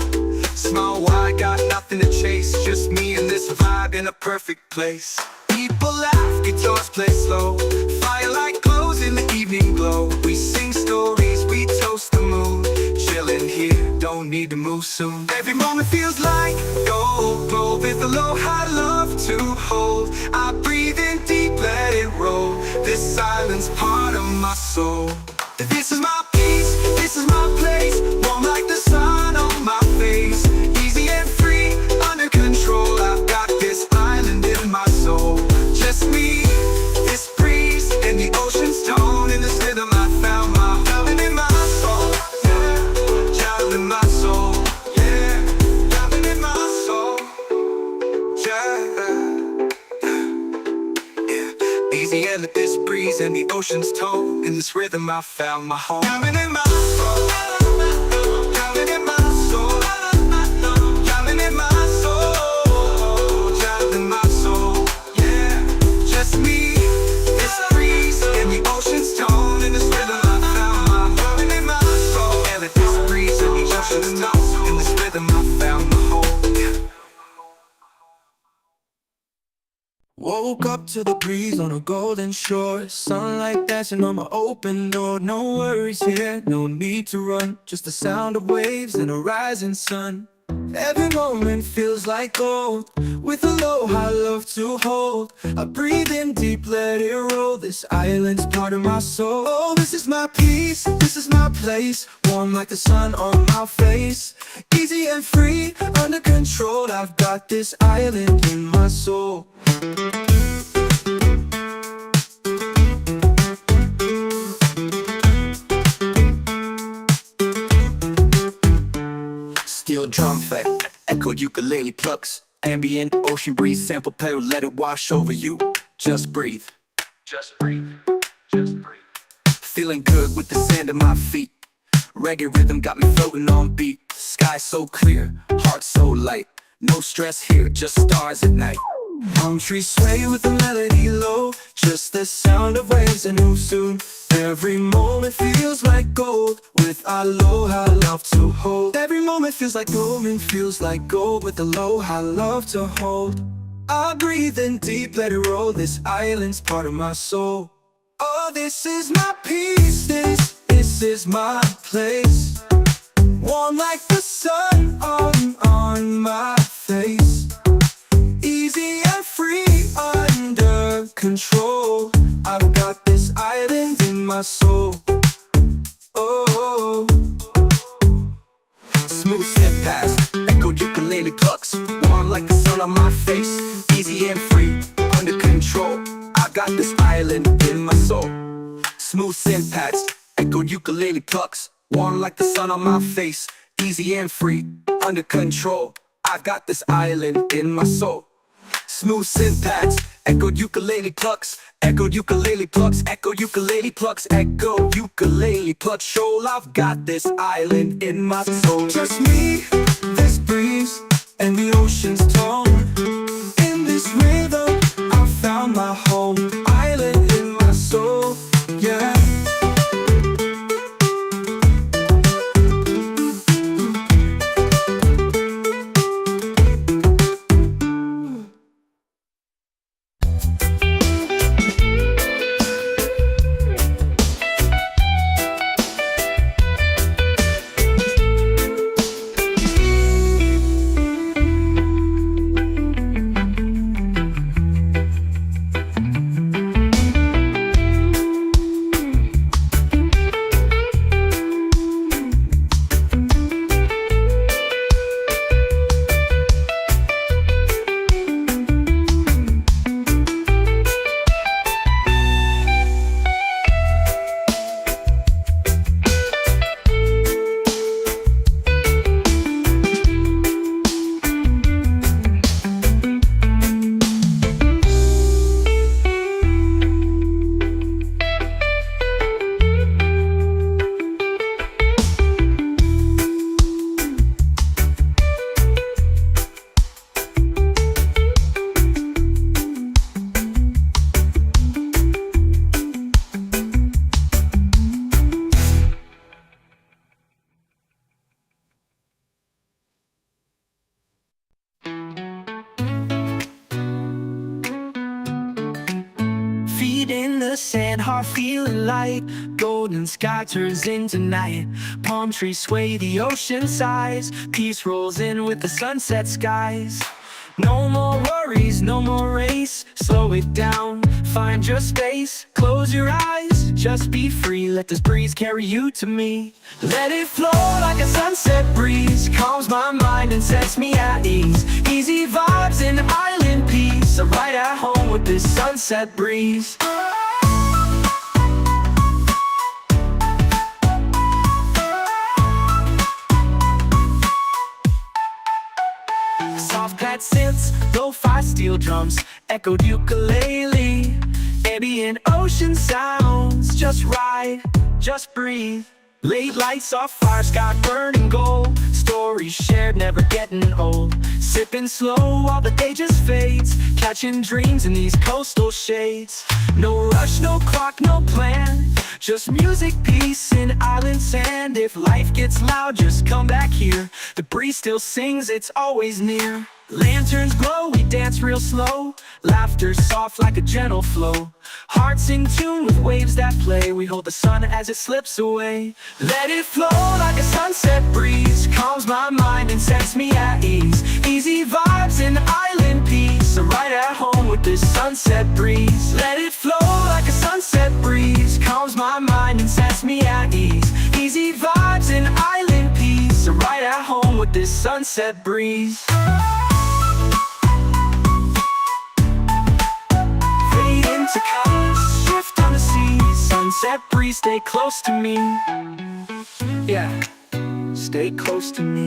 Small wide, got nothing to chase. Just me and this vibe in a perfect place. People laugh, guitars play slow. Firelight glows in the evening glow. We sing stories, we toast the moon. Chillin' here, don't need to move soon. Every moment feels like gold. Glow with aloha love to hold. I breathe in deep, let it roll. This island's part of my soul. This is my peace, this is my place. Warm like the sun on my face. Easy and free, under control. I've got this island in my soul. Just me, this breeze, and the ocean's tone. In this rhythm I found my diamond in my soul. Yeah, diamond in my soul. Yeah, diamond in my soul. Yeah. Easy and let this breeze and the ocean's tone. In this rhythm I found my home. Diamond in my soul. Diamond in my soul. Diamond in my soul. Diamond in my soul. Yeah, just me, this breeze, and the ocean's tone. In this rhythm I found my diamond in my soul. And let this breeze and the ocean's tone. In this rhythm I found my home. Yeah. Woke up to the breeze on a golden shore. Sunlight dancing on my open door. No worries here, no need to run. Just the sound of waves and a rising sun. Every moment feels like gold. With aloha love to hold. I breathe in deep, let it roll. This island's part of my soul. Oh, this is my peace, this is my place. Warm like the sun on my face. Easy and free, under control. I've got this island in my soul. Steel drum effect, echoed ukulele plucks. Ambient ocean breeze sample pedal, let it wash over you. Just breathe. Just breathe. Just breathe. Feeling good with the sand at my feet. Reggae rhythm got me floating on beat. Sky so clear, heart so light. No stress here, just stars at night. Palm trees sway with the melody low. Just the sound of waves and who soon. Every moment feels like gold. With aloha love to hold. Every moment feels like gold and feels like gold. With aloha love to hold. I breathe in deep, let it roll. This island's part of my soul. Oh, this is my peace, this is my place. Warm like the sun on my face. Easy and free, under control. I've got this island in my soul. Oh, Smooth step past, echoed ukulele plucks. Warm like the sun on my face. Easy and free, under control. I got this island in my soul. Smooth syntax, echoed ukulele plucks. Warm like the sun on my face. Easy and free, under control. I got this island in my soul. Smooth syntax, echoed ukulele plucks. Echoed ukulele plucks, echoed ukulele plucks, echoed ukulele plucks. Shoal, I've got this island in my soul. just me, this breeze, and the ocean's tone. In this rhythm, I found my home. Island in my soul, yeah. the sand, heart feeling light. Golden sky turns into night. Palm trees sway, the ocean sighs. Peace rolls in with the sunset skies. No more worries, no more race. Slow it down, find your space. Close your eyes, just be free. Let this breeze carry you to me. Let it flow like a sunset breeze. Calms my mind and sets me at ease. Easy vibes and island peace. I'm right at home with this sunset breeze. Soft pad synths, lo-fi steel drums, echoed ukulele. Ambient ocean sounds, just ride, just breathe. Late lights off fire, sky burning gold. Stories shared, never getting old. Sipping slow while the day just fades. Catching dreams in these coastal shades. No rush, no clock, no plan. Just music, peace, and island sand. If life gets loud, just come back here. The breeze still sings, it's always near. Lanterns glow, we dance real slow. Laughter soft like a gentle flow. Hearts in tune with waves that play. We hold the sun as it slips away. Let it flow like a sunset breeze. Calms my mind and sets me at ease. Easy vibes and island peace. I'm right at home with this sunset breeze. Let it flow like a sunset breeze. Calms my mind and sets me at ease. Easy vibes and island peace. I'm right at home with this sunset breeze. To colors, shift on the sea. Sunset breeze, stay close to me. Yeah, stay close to me.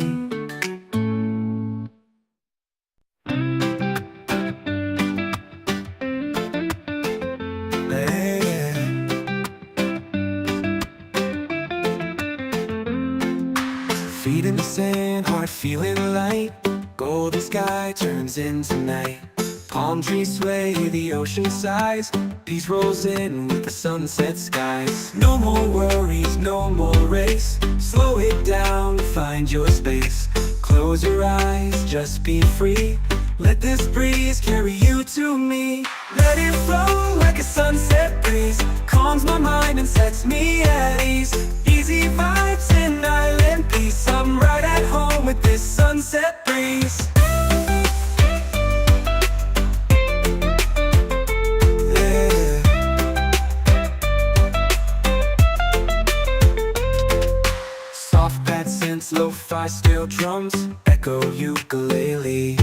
Feet in the sand, heart feeling light. Golden sky turns into night. Palm trees sway, the ocean sighs. Peace rolls in with the sunset skies. No more worries, no more race. Slow it down, find your space. Close your eyes, just be free. Let this breeze carry you to me. Let it flow like a sunset breeze. Calms my mind and sets me at ease. Easy vibes and island peace. I'm right at home with this sunset breeze. Lo-fi steel drums, echo ukulele.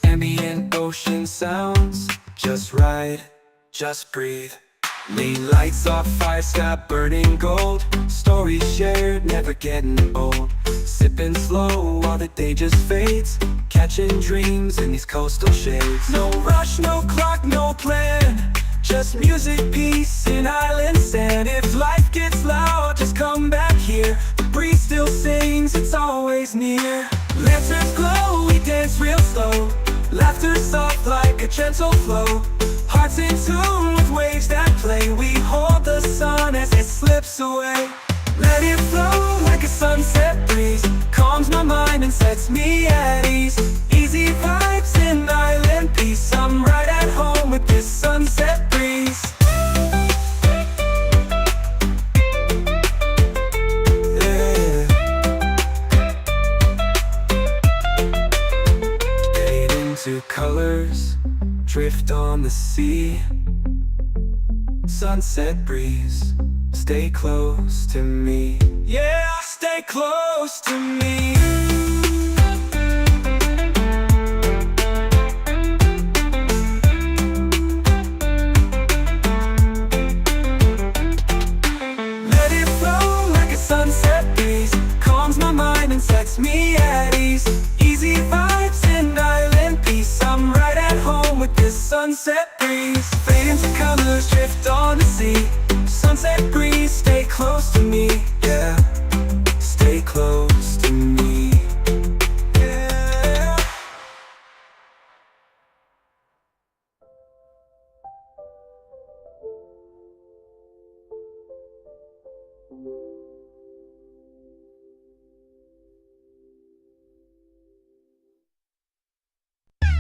Ambient ocean sounds, just ride, just breathe. Lean lights off fire, sky burning gold. Stories shared, never getting old. Sipping slow while the day just fades. Catching dreams in these coastal shades. No rush, no clock, no plan. Just music, peace, and island sand. If life gets loud, just come back here. The breeze still sings, it's always near. Lanterns glow, we dance real slow. Laughter soft like a gentle flow. Hearts in tune with waves that play. We hold the sun as it slips away. Let it flow like a sunset breeze. Calms my mind and sets me at ease. Easy vibes and island peace. I'm right at home with this sunset breeze. Yeah. Fade into colors, drift on the sea. Sunset breeze, stay close to me. Yeah, stay close to me. Let it flow like a sunset breeze. Calms my mind and sets me at ease. Easy vibes and island peace. I'm right at home with this sunset breeze. Fade into colors, drift on the sea. Sunset breeze, stay close to me. Yeah, stay close to me. Yeah.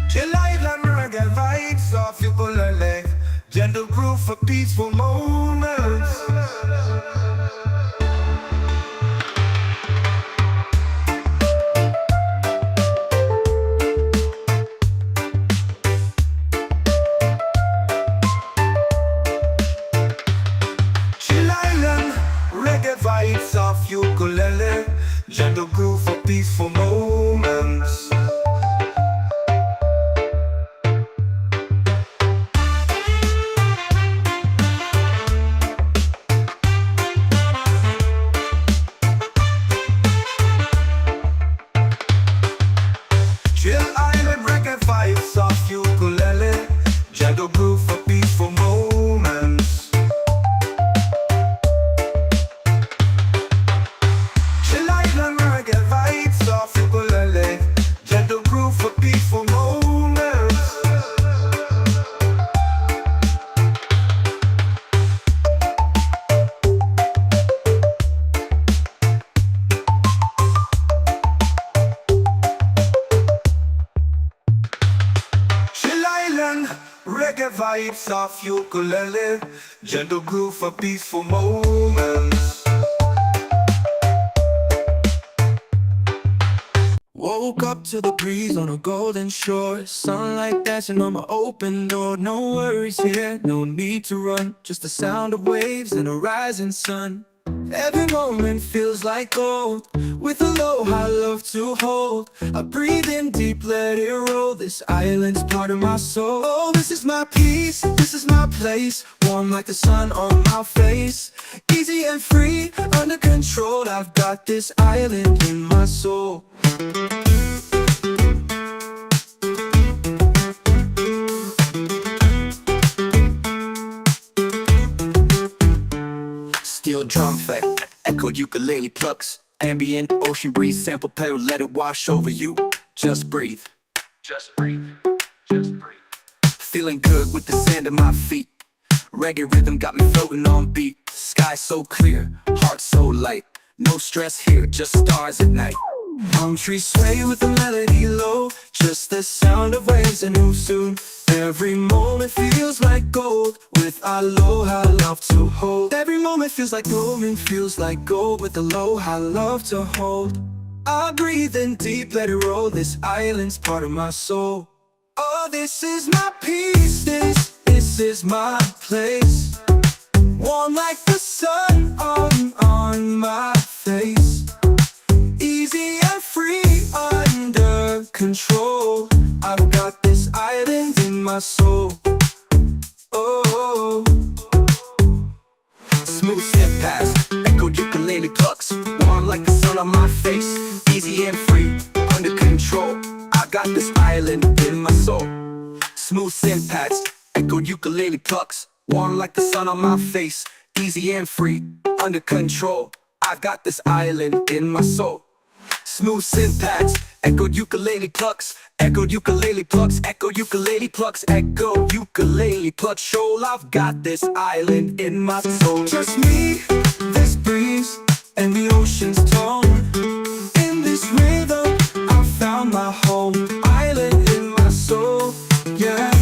Chill island reggae vibes off you pull a leg. gentle groove for peaceful moments. Chill Island, reggae vibes of ukulele, gentle groove for peaceful moments. Chill Island, reggae vibes of ukulele, gentle groove for peaceful moments. Chill Island, reggae vibes of ukulele, gentle groove for peaceful moments. Chill Island, reggae vibes of ukulele, gentle groove for peaceful moments. Woke up to the breeze on a golden shore, sunlight dancing on my open door. No worries here, no need to run, just the sound of waves and a rising sun. Every moment feels like gold, with aloha love to hold. I breathe in deep, let it roll, this island's part of my soul. Oh, this is my peace, this is my place, warm like the sun on my face. Easy and free, under control, I've got this island in my soul. Steel drum effect, echoed ukulele plucks, ambient ocean breeze, sample pedal, let it wash over you. Just breathe, just breathe, just breathe. Feeling good with the sand at my feet, reggae rhythm got me floating on beat. Sky so clear, heart so light, no stress here, just stars at night. Palm trees sway with the melody low, just the sound of waves and move soon. Every moment feels like gold, with aloha love to hold. Every moment feels like gold, with aloha love to hold. I breathe in deep, let it roll, this island's part of my soul. Oh, this is my peace, this is my place, warm like the sun on my face. Easy and free, under control, I've got this island in my soul. Oh, smooth step past, echoed ukulele plucks, warm like the sun on my face. Easy and free, under control, I got this island in my soul. Smooth synth pads, echoed ukulele plucks, warm like the sun on my face. Easy and free, under control, I've got this island in my soul. Smooth synth pads, echoed ukulele plucks, echoed ukulele plucks, echoed ukulele plucks, echoed ukulele plucks. Shoal, I've got this island in my soul. Just me, this breeze, and the ocean's tone. In this rhythm, I found my home, island in my soul, yeah.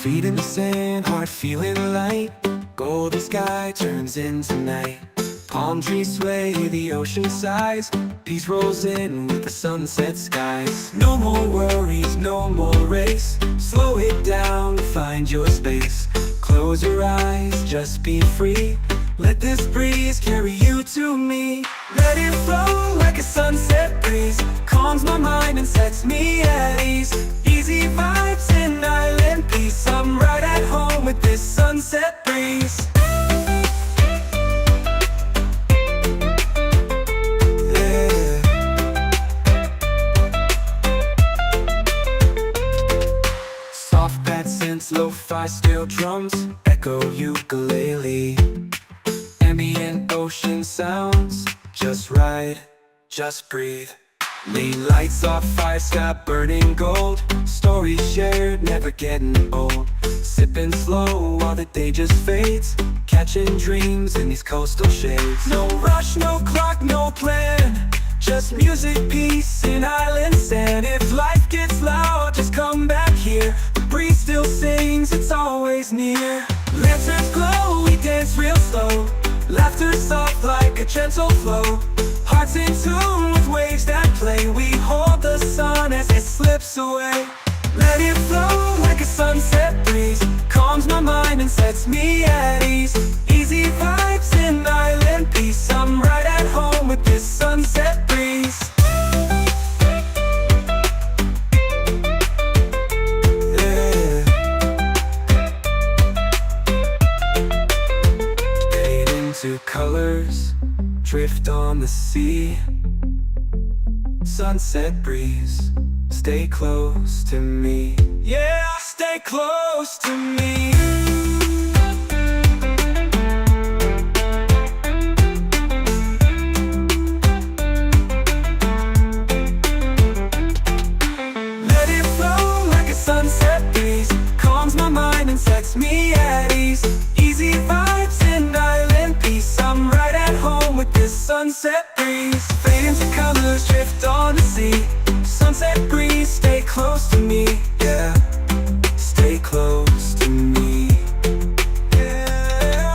Feet in the sand, heart feeling light. Golden sky turns into night. Palm trees sway, the ocean sighs. Peace rolls in with the sunset skies. No more worries, no more race. Slow it down, find your space. Close your eyes, just be free. Let this breeze carry you to me. Let it flow like a sunset breeze. Calms my mind and sets me at ease. Easy vibes and island peace. I'm right at home with this sunset breeze. Yeah. Soft bad synths, lo-fi steel drums, echo ukulele. Ambient ocean sounds, just ride, just breathe. Lean lights off, fire sky burning gold. Stories shared, never getting old. Sipping slow while the day just fades. Catching dreams in these coastal shades. No rush, no clock, no plan. Just music, peace, and island sand. If life gets loud, just come back here. The breeze still sings, it's always near. Lanterns glow, we dance real slow. Laughter soft like a gentle flow. Hearts in tune with waves that play. We hold the sun as it slips away. Let it flow like a sunset breeze. Calms my mind and sets me at ease. Easy vibes and island peace. I'm right at home with this sunset breeze. Yeah. Fade into colors, drift on the sea. Sunset breeze, stay close to me. Yeah, stay close to me. Let it flow like a sunset breeze. Calms my mind and sets me at ease. Easy vibes and island peace. I'm right at home with this sunset breeze. Fade into colors, drift on the sea. Sunset breeze, stay close to me. Yeah, stay close to me. Yeah.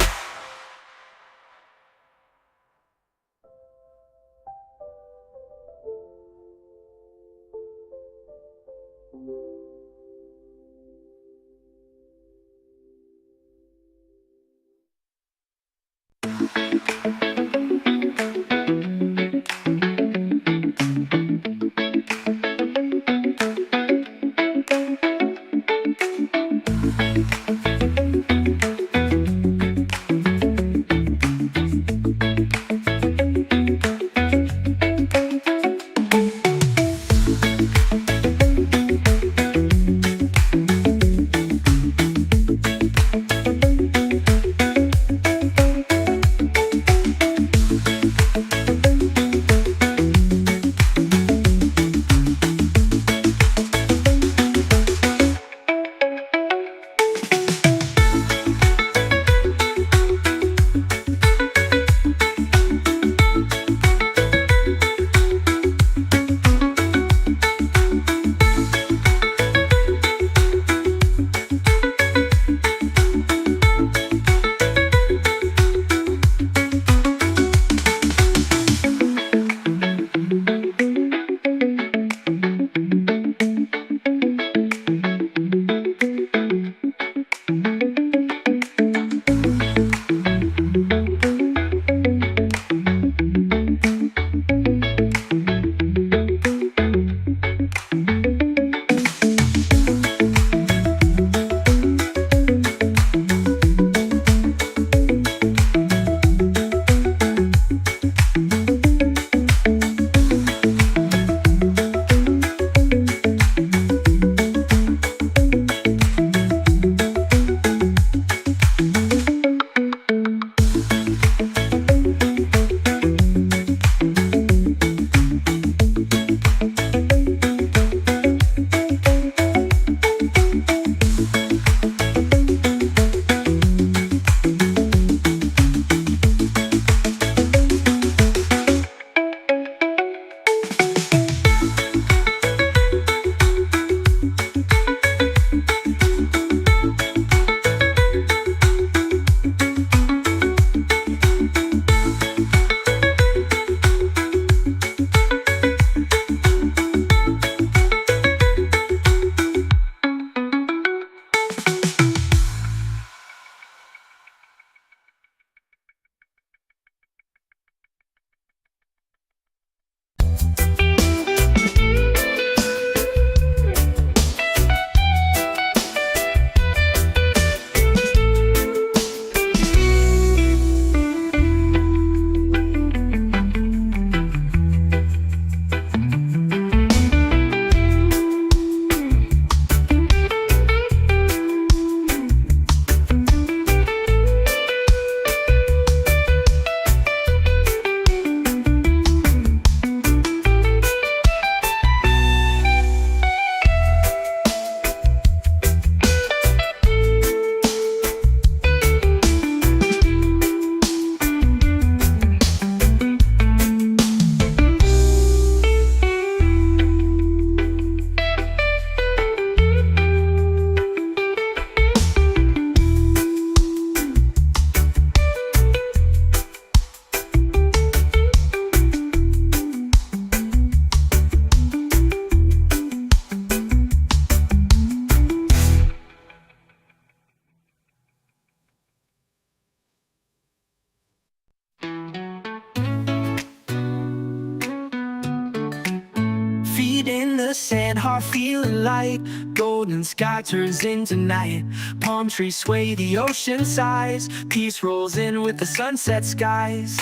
heart feeling light. Golden sky turns into night. Palm trees sway, the ocean sighs. Peace rolls in with the sunset skies.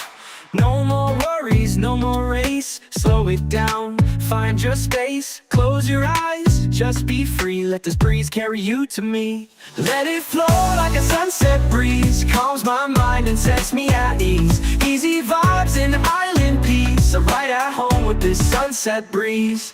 No more worries, no more race. Slow it down, find your space. Close your eyes, just be free. Let this breeze carry you to me. Let it flow like a sunset breeze. Calms my mind and sets me at ease. Easy vibes and island peace. I'm right at home with this sunset breeze.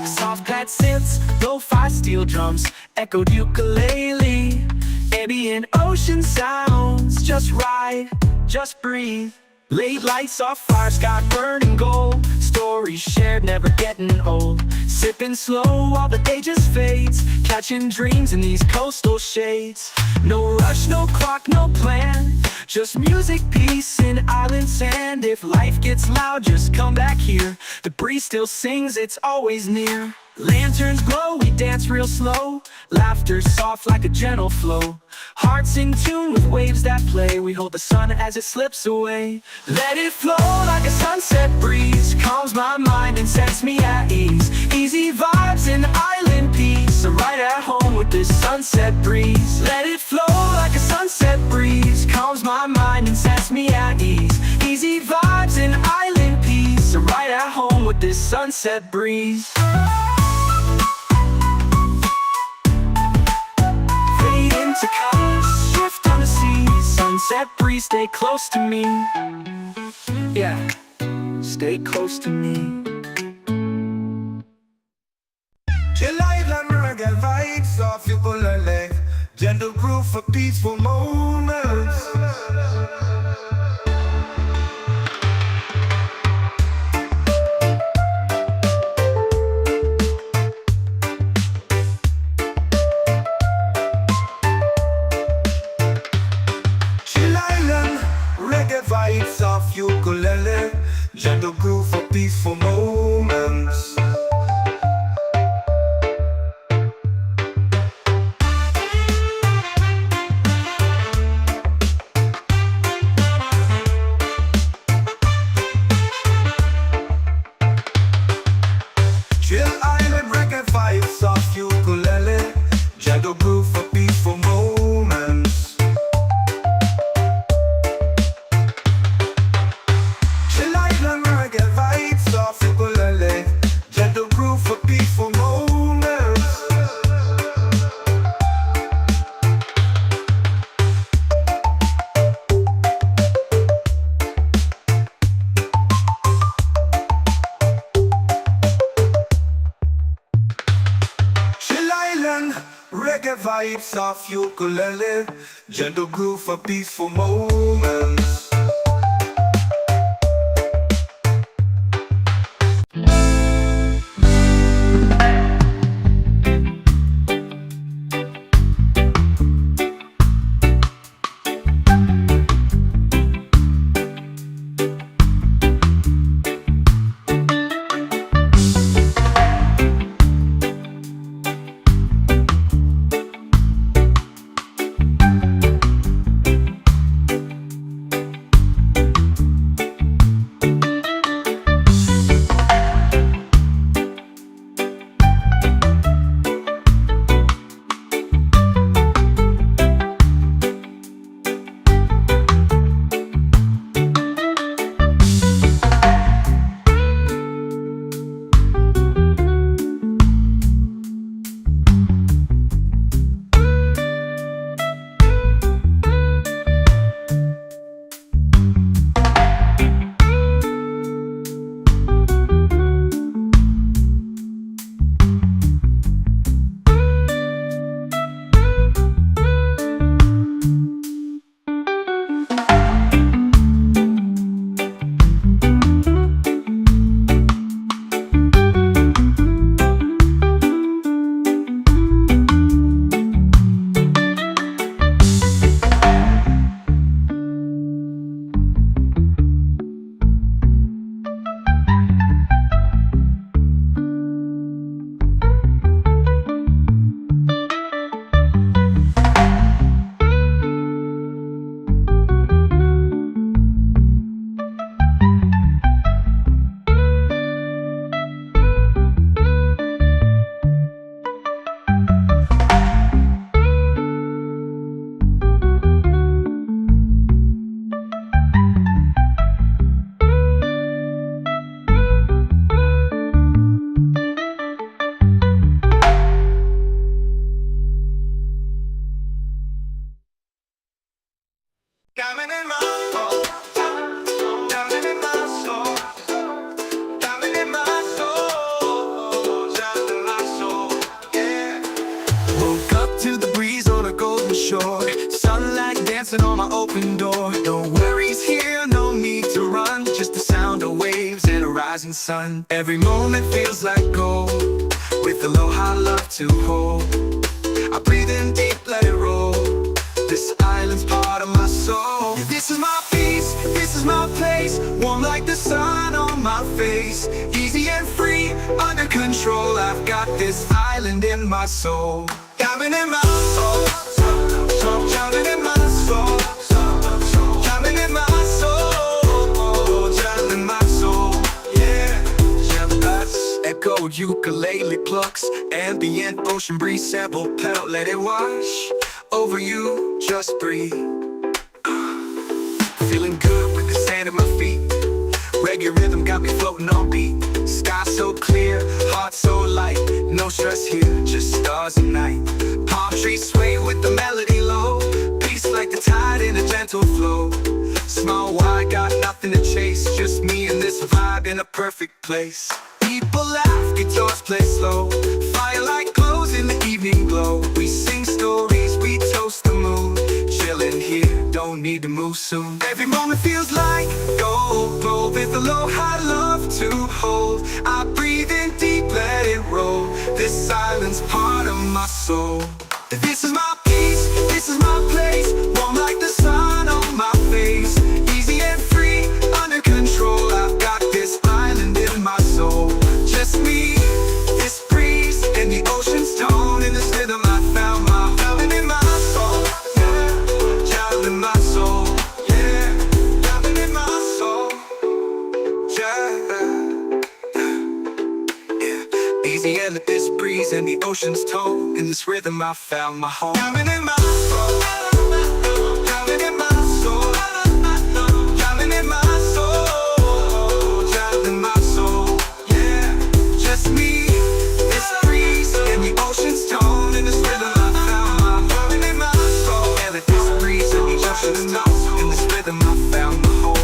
Soft pad synths, lo-fi steel drums, echoed ukulele. Ambient ocean sounds, just ride, just breathe. Late lights off fire, sky burning gold. Stories shared, never getting old. Sipping slow while the day just fades. Catching dreams in these coastal shades. No rush, no clock, no plan. Just music, peace, and island sand. If life gets loud, just come back here. The breeze still sings, it's always near. Lanterns glow, we dance real slow. Laughter soft like a gentle flow. Hearts in tune with waves that play. We hold the sun as it slips away. Let it flow like a sunset breeze. Calms my mind and sets me at ease. Easy vibes and island peace. I'm right at home with this sunset breeze. Let it flow like a sunset breeze. Calms my mind and sets me at ease. Easy vibes and island peace. I'm right at home with this sunset breeze. To colors, shift on the sea. Sunset breeze, stay close to me. Yeah, stay close to me. Chill island reggae vibes off your ukulele. Gentle groove for peaceful moments. Vibes off ukulele, gentle groove for peaceful moments. Chill island reggae vibes off ukulele, gentle groove for peaceful moments. Gentle groove for peaceful moments. Chill island reggae vibes off ukulele. Gentle groove for peaceful moments. my open door. No worries here, no need to run, just the sound of waves and a rising sun. Every moment feels like gold, with aloha love to hold. I breathe in deep, let it roll. This island's part of my soul. This is my peace, this is my place, warm like the sun on my face. Easy and free, under control. I've got this island in my soul. Diving in my soul, drowning in my soul, drowning in my soul, drowning in my soul. Yeah, jealous. Echoed ukulele plucks, ambient ocean breeze, sample pedal, let it wash over you, just breathe. Feeling good with the sand at my feet. Reggae rhythm got me floating on beat. Sky so clear, heart so light. No stress here, just stars and night. Palm trees sway with the melody low. Peace like the tide in a gentle flow. Small wide, got nothing to chase. Just me and this vibe in a perfect place. People laugh, guitars play slow. Firelight glows in the evening glow. We sing stories, we toast the moon. Chillin' here, don't need to move soon. Every moment feels like gold, with aloha love to hold. I breathe in deep, let it roll. This island's part of my soul. This is my peace, this is my place, warm like the sun on my face. Easy and free, under control. I've got this island in my soul. Just me, this breeze, and the ocean's tone. In this rhythm I found my home in my soul. Yeah, child in my soul. Yeah, loving in my soul. Yeah, easy and let this breeze and the ocean's tone. In this rhythm I found my home. Loving in my soul. Loving in my soul. Loving in my soul. Child in my soul. Yeah, just me, this breeze, and the ocean's tone. In this rhythm I found my home in my soul. And let this breeze and the ocean's tone. In this rhythm I found my home.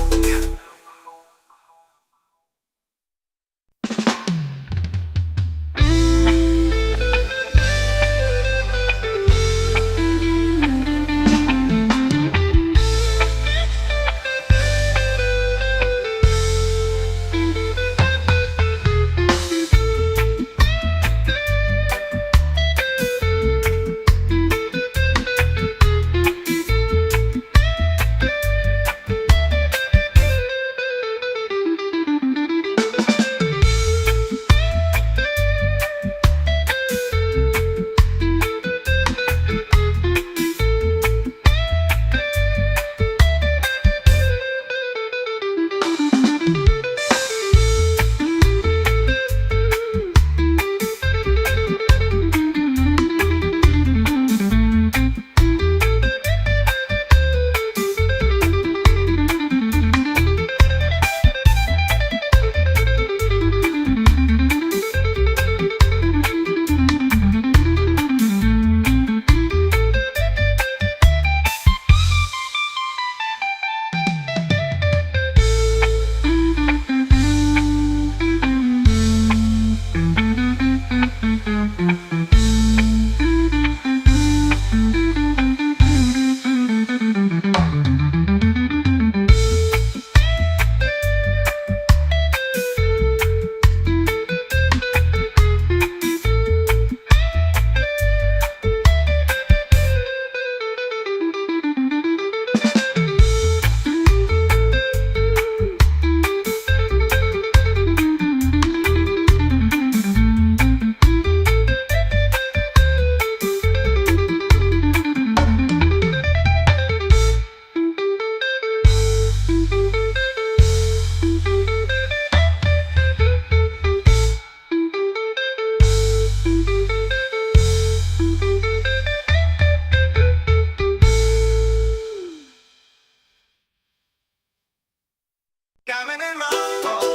Diamond in my soul,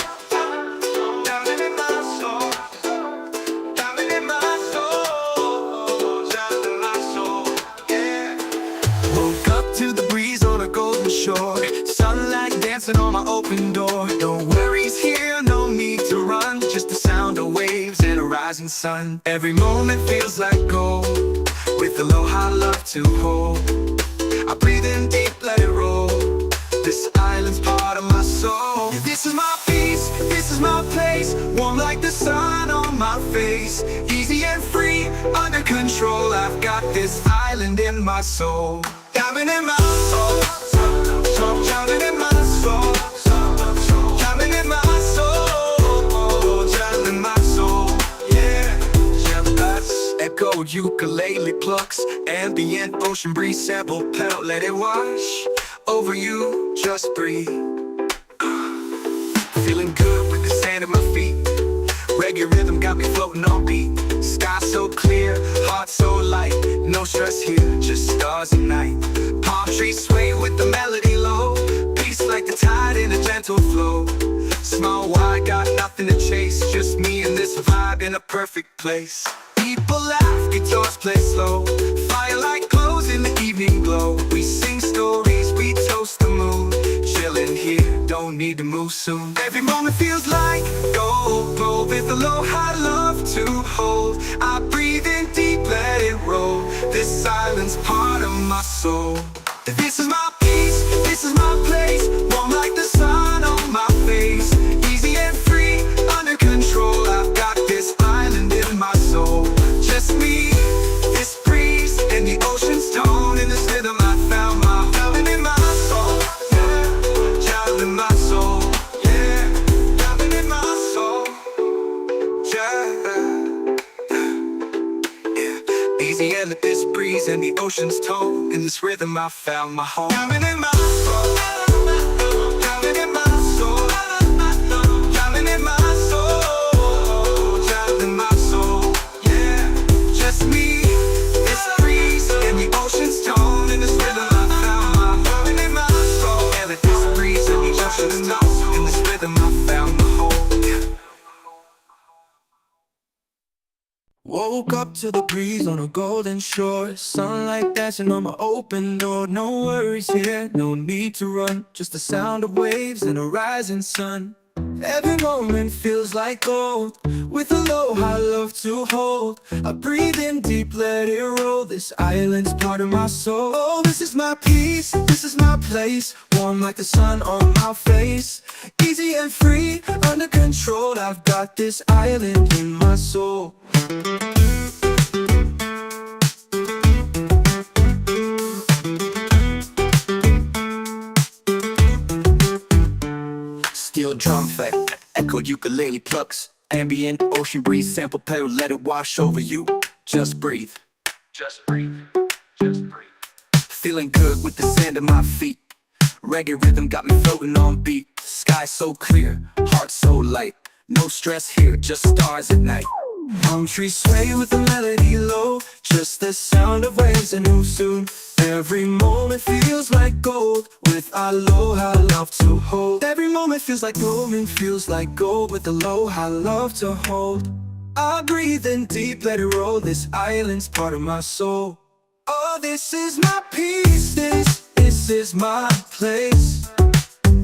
diamond in my soul, diamond in my soul, diamond in my soul, yeah. Woke up to the breeze on a golden shore, sunlight dancing on my open door. No worries here, no need to run, just the sound of waves and a rising sun. Every moment feels like gold, with aloha love to hold. I breathe in deep, let This island's part of my soul. This is my peace, this is my place. Warm like the sun on my face. Easy and free, under control. I've got this island in my soul. Diamond in my soul, diamond in my soul, diamond in my soul, diamond in my soul. Yeah, that's echo ukulele plucks, ambient ocean breeze sample pedal. Let it wash over you, just breathe. Feeling good with the sand at my feet. Reggae rhythm got me floating on beat. Sky so clear, heart so light. No stress here, just stars at night. Palm trees sway with the melody low. Peace like the tide in a gentle flow. Small wide, got nothing to chase. Just me and this vibe in a perfect place. People laugh, guitars play slow. Firelight glows in the evening glow. We sing stories, we toast the moon. Chilling here, don't need to move soon. Every moment feels like gold, gold with a low high love to hold. I breathe in deep, let it roll. This island's part of my soul. This is my peace, this is my place. Warm like the sun on my face. Easy and free, under control. I've got this island in my soul. Just me, this breeze, and the ocean's tone. In this rhythm I found my diamond in my soul. Yeah, diamond in my soul. Yeah, diamond in my soul. Yeah. Easy and this breeze and the ocean's tone. In this rhythm I found my home. Diamond in my soul. Diamond in my soul. Diamond in my soul. Diamond in my soul. Yeah, just me, this breeze and the ocean's tone. In this rhythm I found my diamond in my soul. Yeah, this breeze and the ocean's tone. In this rhythm I found my home. Yeah. Woke up to the breeze on a golden shore. Sunlight dancing on my open door. No worries here, no need to run. Just the sound of waves and a rising sun. Every moment feels like gold, with a low high love to hold. I breathe in deep, let it roll. This island's part of my soul. Oh, this is my peace, this is my place. Warm like the sun on my face. Easy and free, under control. I've got this island in my soul. Steel drum effect, echoed ukulele plucks, ambient ocean breeze sample pedal. Let it wash over you, just breathe. Just breathe, just breathe. Feeling good with the sand at my feet. Reggae rhythm got me floating on beat. Sky so clear, heart so light. No stress here, just stars at night. Palm trees sway with the melody low. Just the sound of waves and who soon. Every moment feels like gold, with aloha love to hold. Every moment feels like moment feels like gold, with aloha love to hold. I breathe in deep, let it roll. This island's part of my soul. Oh, this is my peace, this is my place.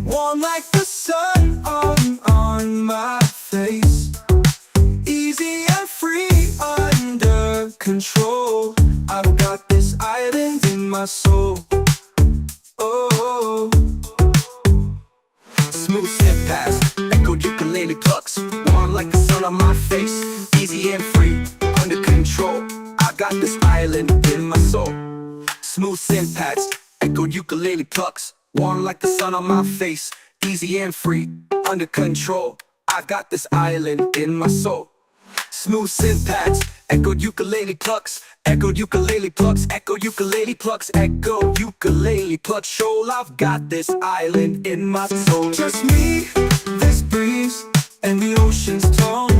Warm like the sun on my face. Easy and free, under control. I've got this island in my soul. Oh, Smooth step past, echoed ukulele plucks. Warm like the sun on my face. Easy and free, under control. I got this island in my soul. Smooth syntax, echoed ukulele plucks. Warm like the sun on my face. Easy and free, under control. I got this island in my soul. Smooth syntax, echoed ukulele plucks. Echoed ukulele plucks, echoed ukulele plucks, echoed ukulele plucks. Shoal, I've got this island in my soul. just me, this breeze, and the ocean's tone.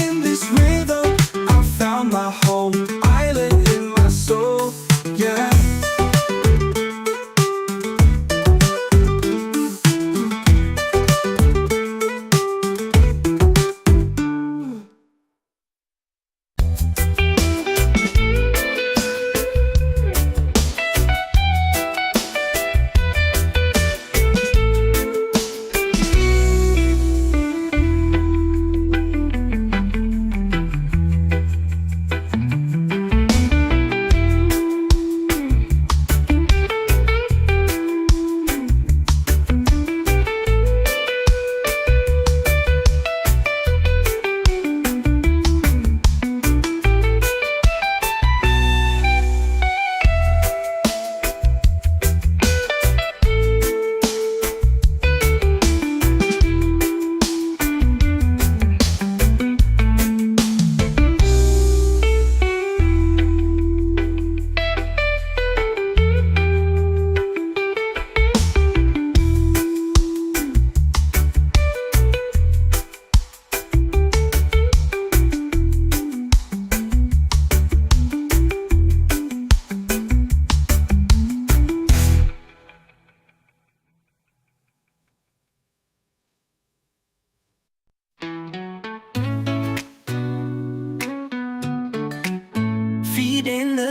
In this rhythm, I found my home. Island in my soul, yeah.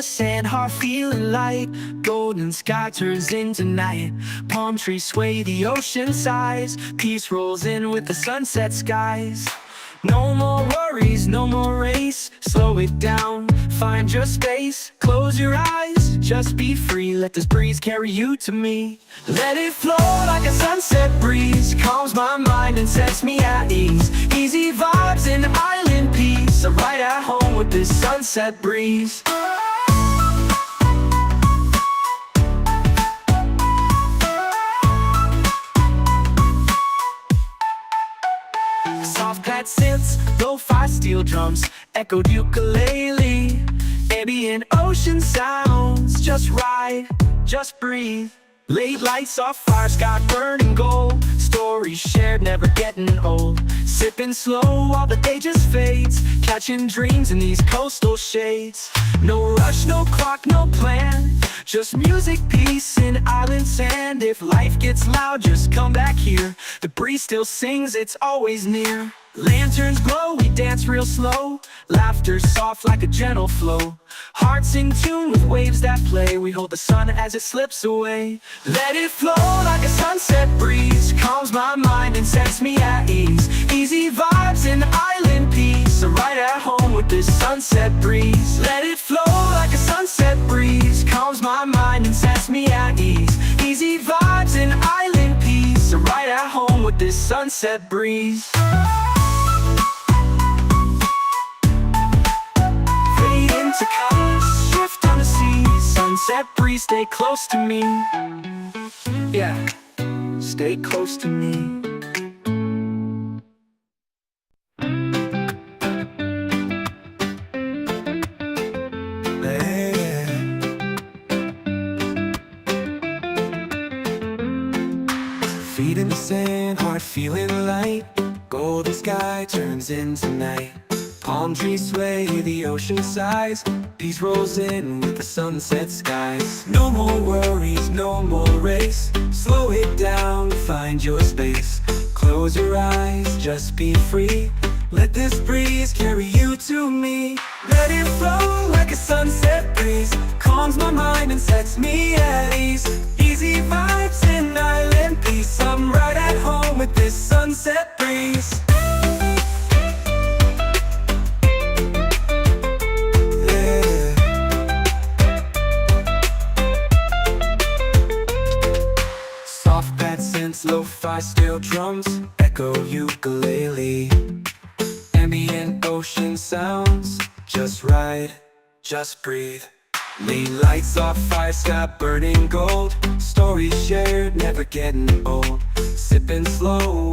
the sand, heart feeling light. Golden sky turns into night. Palm trees sway, the ocean sighs. Peace rolls in with the sunset skies. No more worries, no more race. Slow it down, find your space. Close your eyes, just be free. Let this breeze carry you to me. Let it flow like a sunset breeze. Calms my mind and sets me at ease. Easy vibes and island peace. I'm right at home with this sunset breeze. Soft pad synths, lo-fi steel drums, echoed ukulele. Ambient ocean sounds, just ride, just breathe. Late lights off fire, sky burning gold. Stories shared, never getting old. Sipping slow while the day just fades. Catching dreams in these coastal shades. No rush, no clock, no plan. Just music, peace, and island sand. If life gets loud, just come back here. The breeze still sings, it's always near. Lanterns glow, we dance real slow. Laughter soft like a gentle flow. Hearts in tune with waves that play. We hold the sun as it slips away. Let it flow like a sunset breeze. Calms my mind and sets me at ease. Easy vibes and island peace. I'm right at home with this sunset breeze. Let it flow like a sunset breeze. Calms my mind and sets me at ease. Easy vibes and island peace. I'm right at home with this sunset breeze. To colors, drift on the sea. Sunset breeze, stay close to me. Yeah, stay close to me. Feet in the sand, heart feeling light. Golden sky turns into night. Palm trees sway, the ocean sighs. Peace rolls in with the sunset skies. No more worries, no more race. Slow it down, find your space. Close your eyes, just be free. Let this breeze carry you to me. Let it flow like a sunset breeze. Calms my mind and sets me at ease. Easy vibes and island peace. I'm right at home with this sunset breeze. Lo-fi steel drums, echo ukulele. Ambient ocean sounds, just ride, just breathe. Late lights off fire, sky burning gold. Stories shared, never getting old. Sipping slow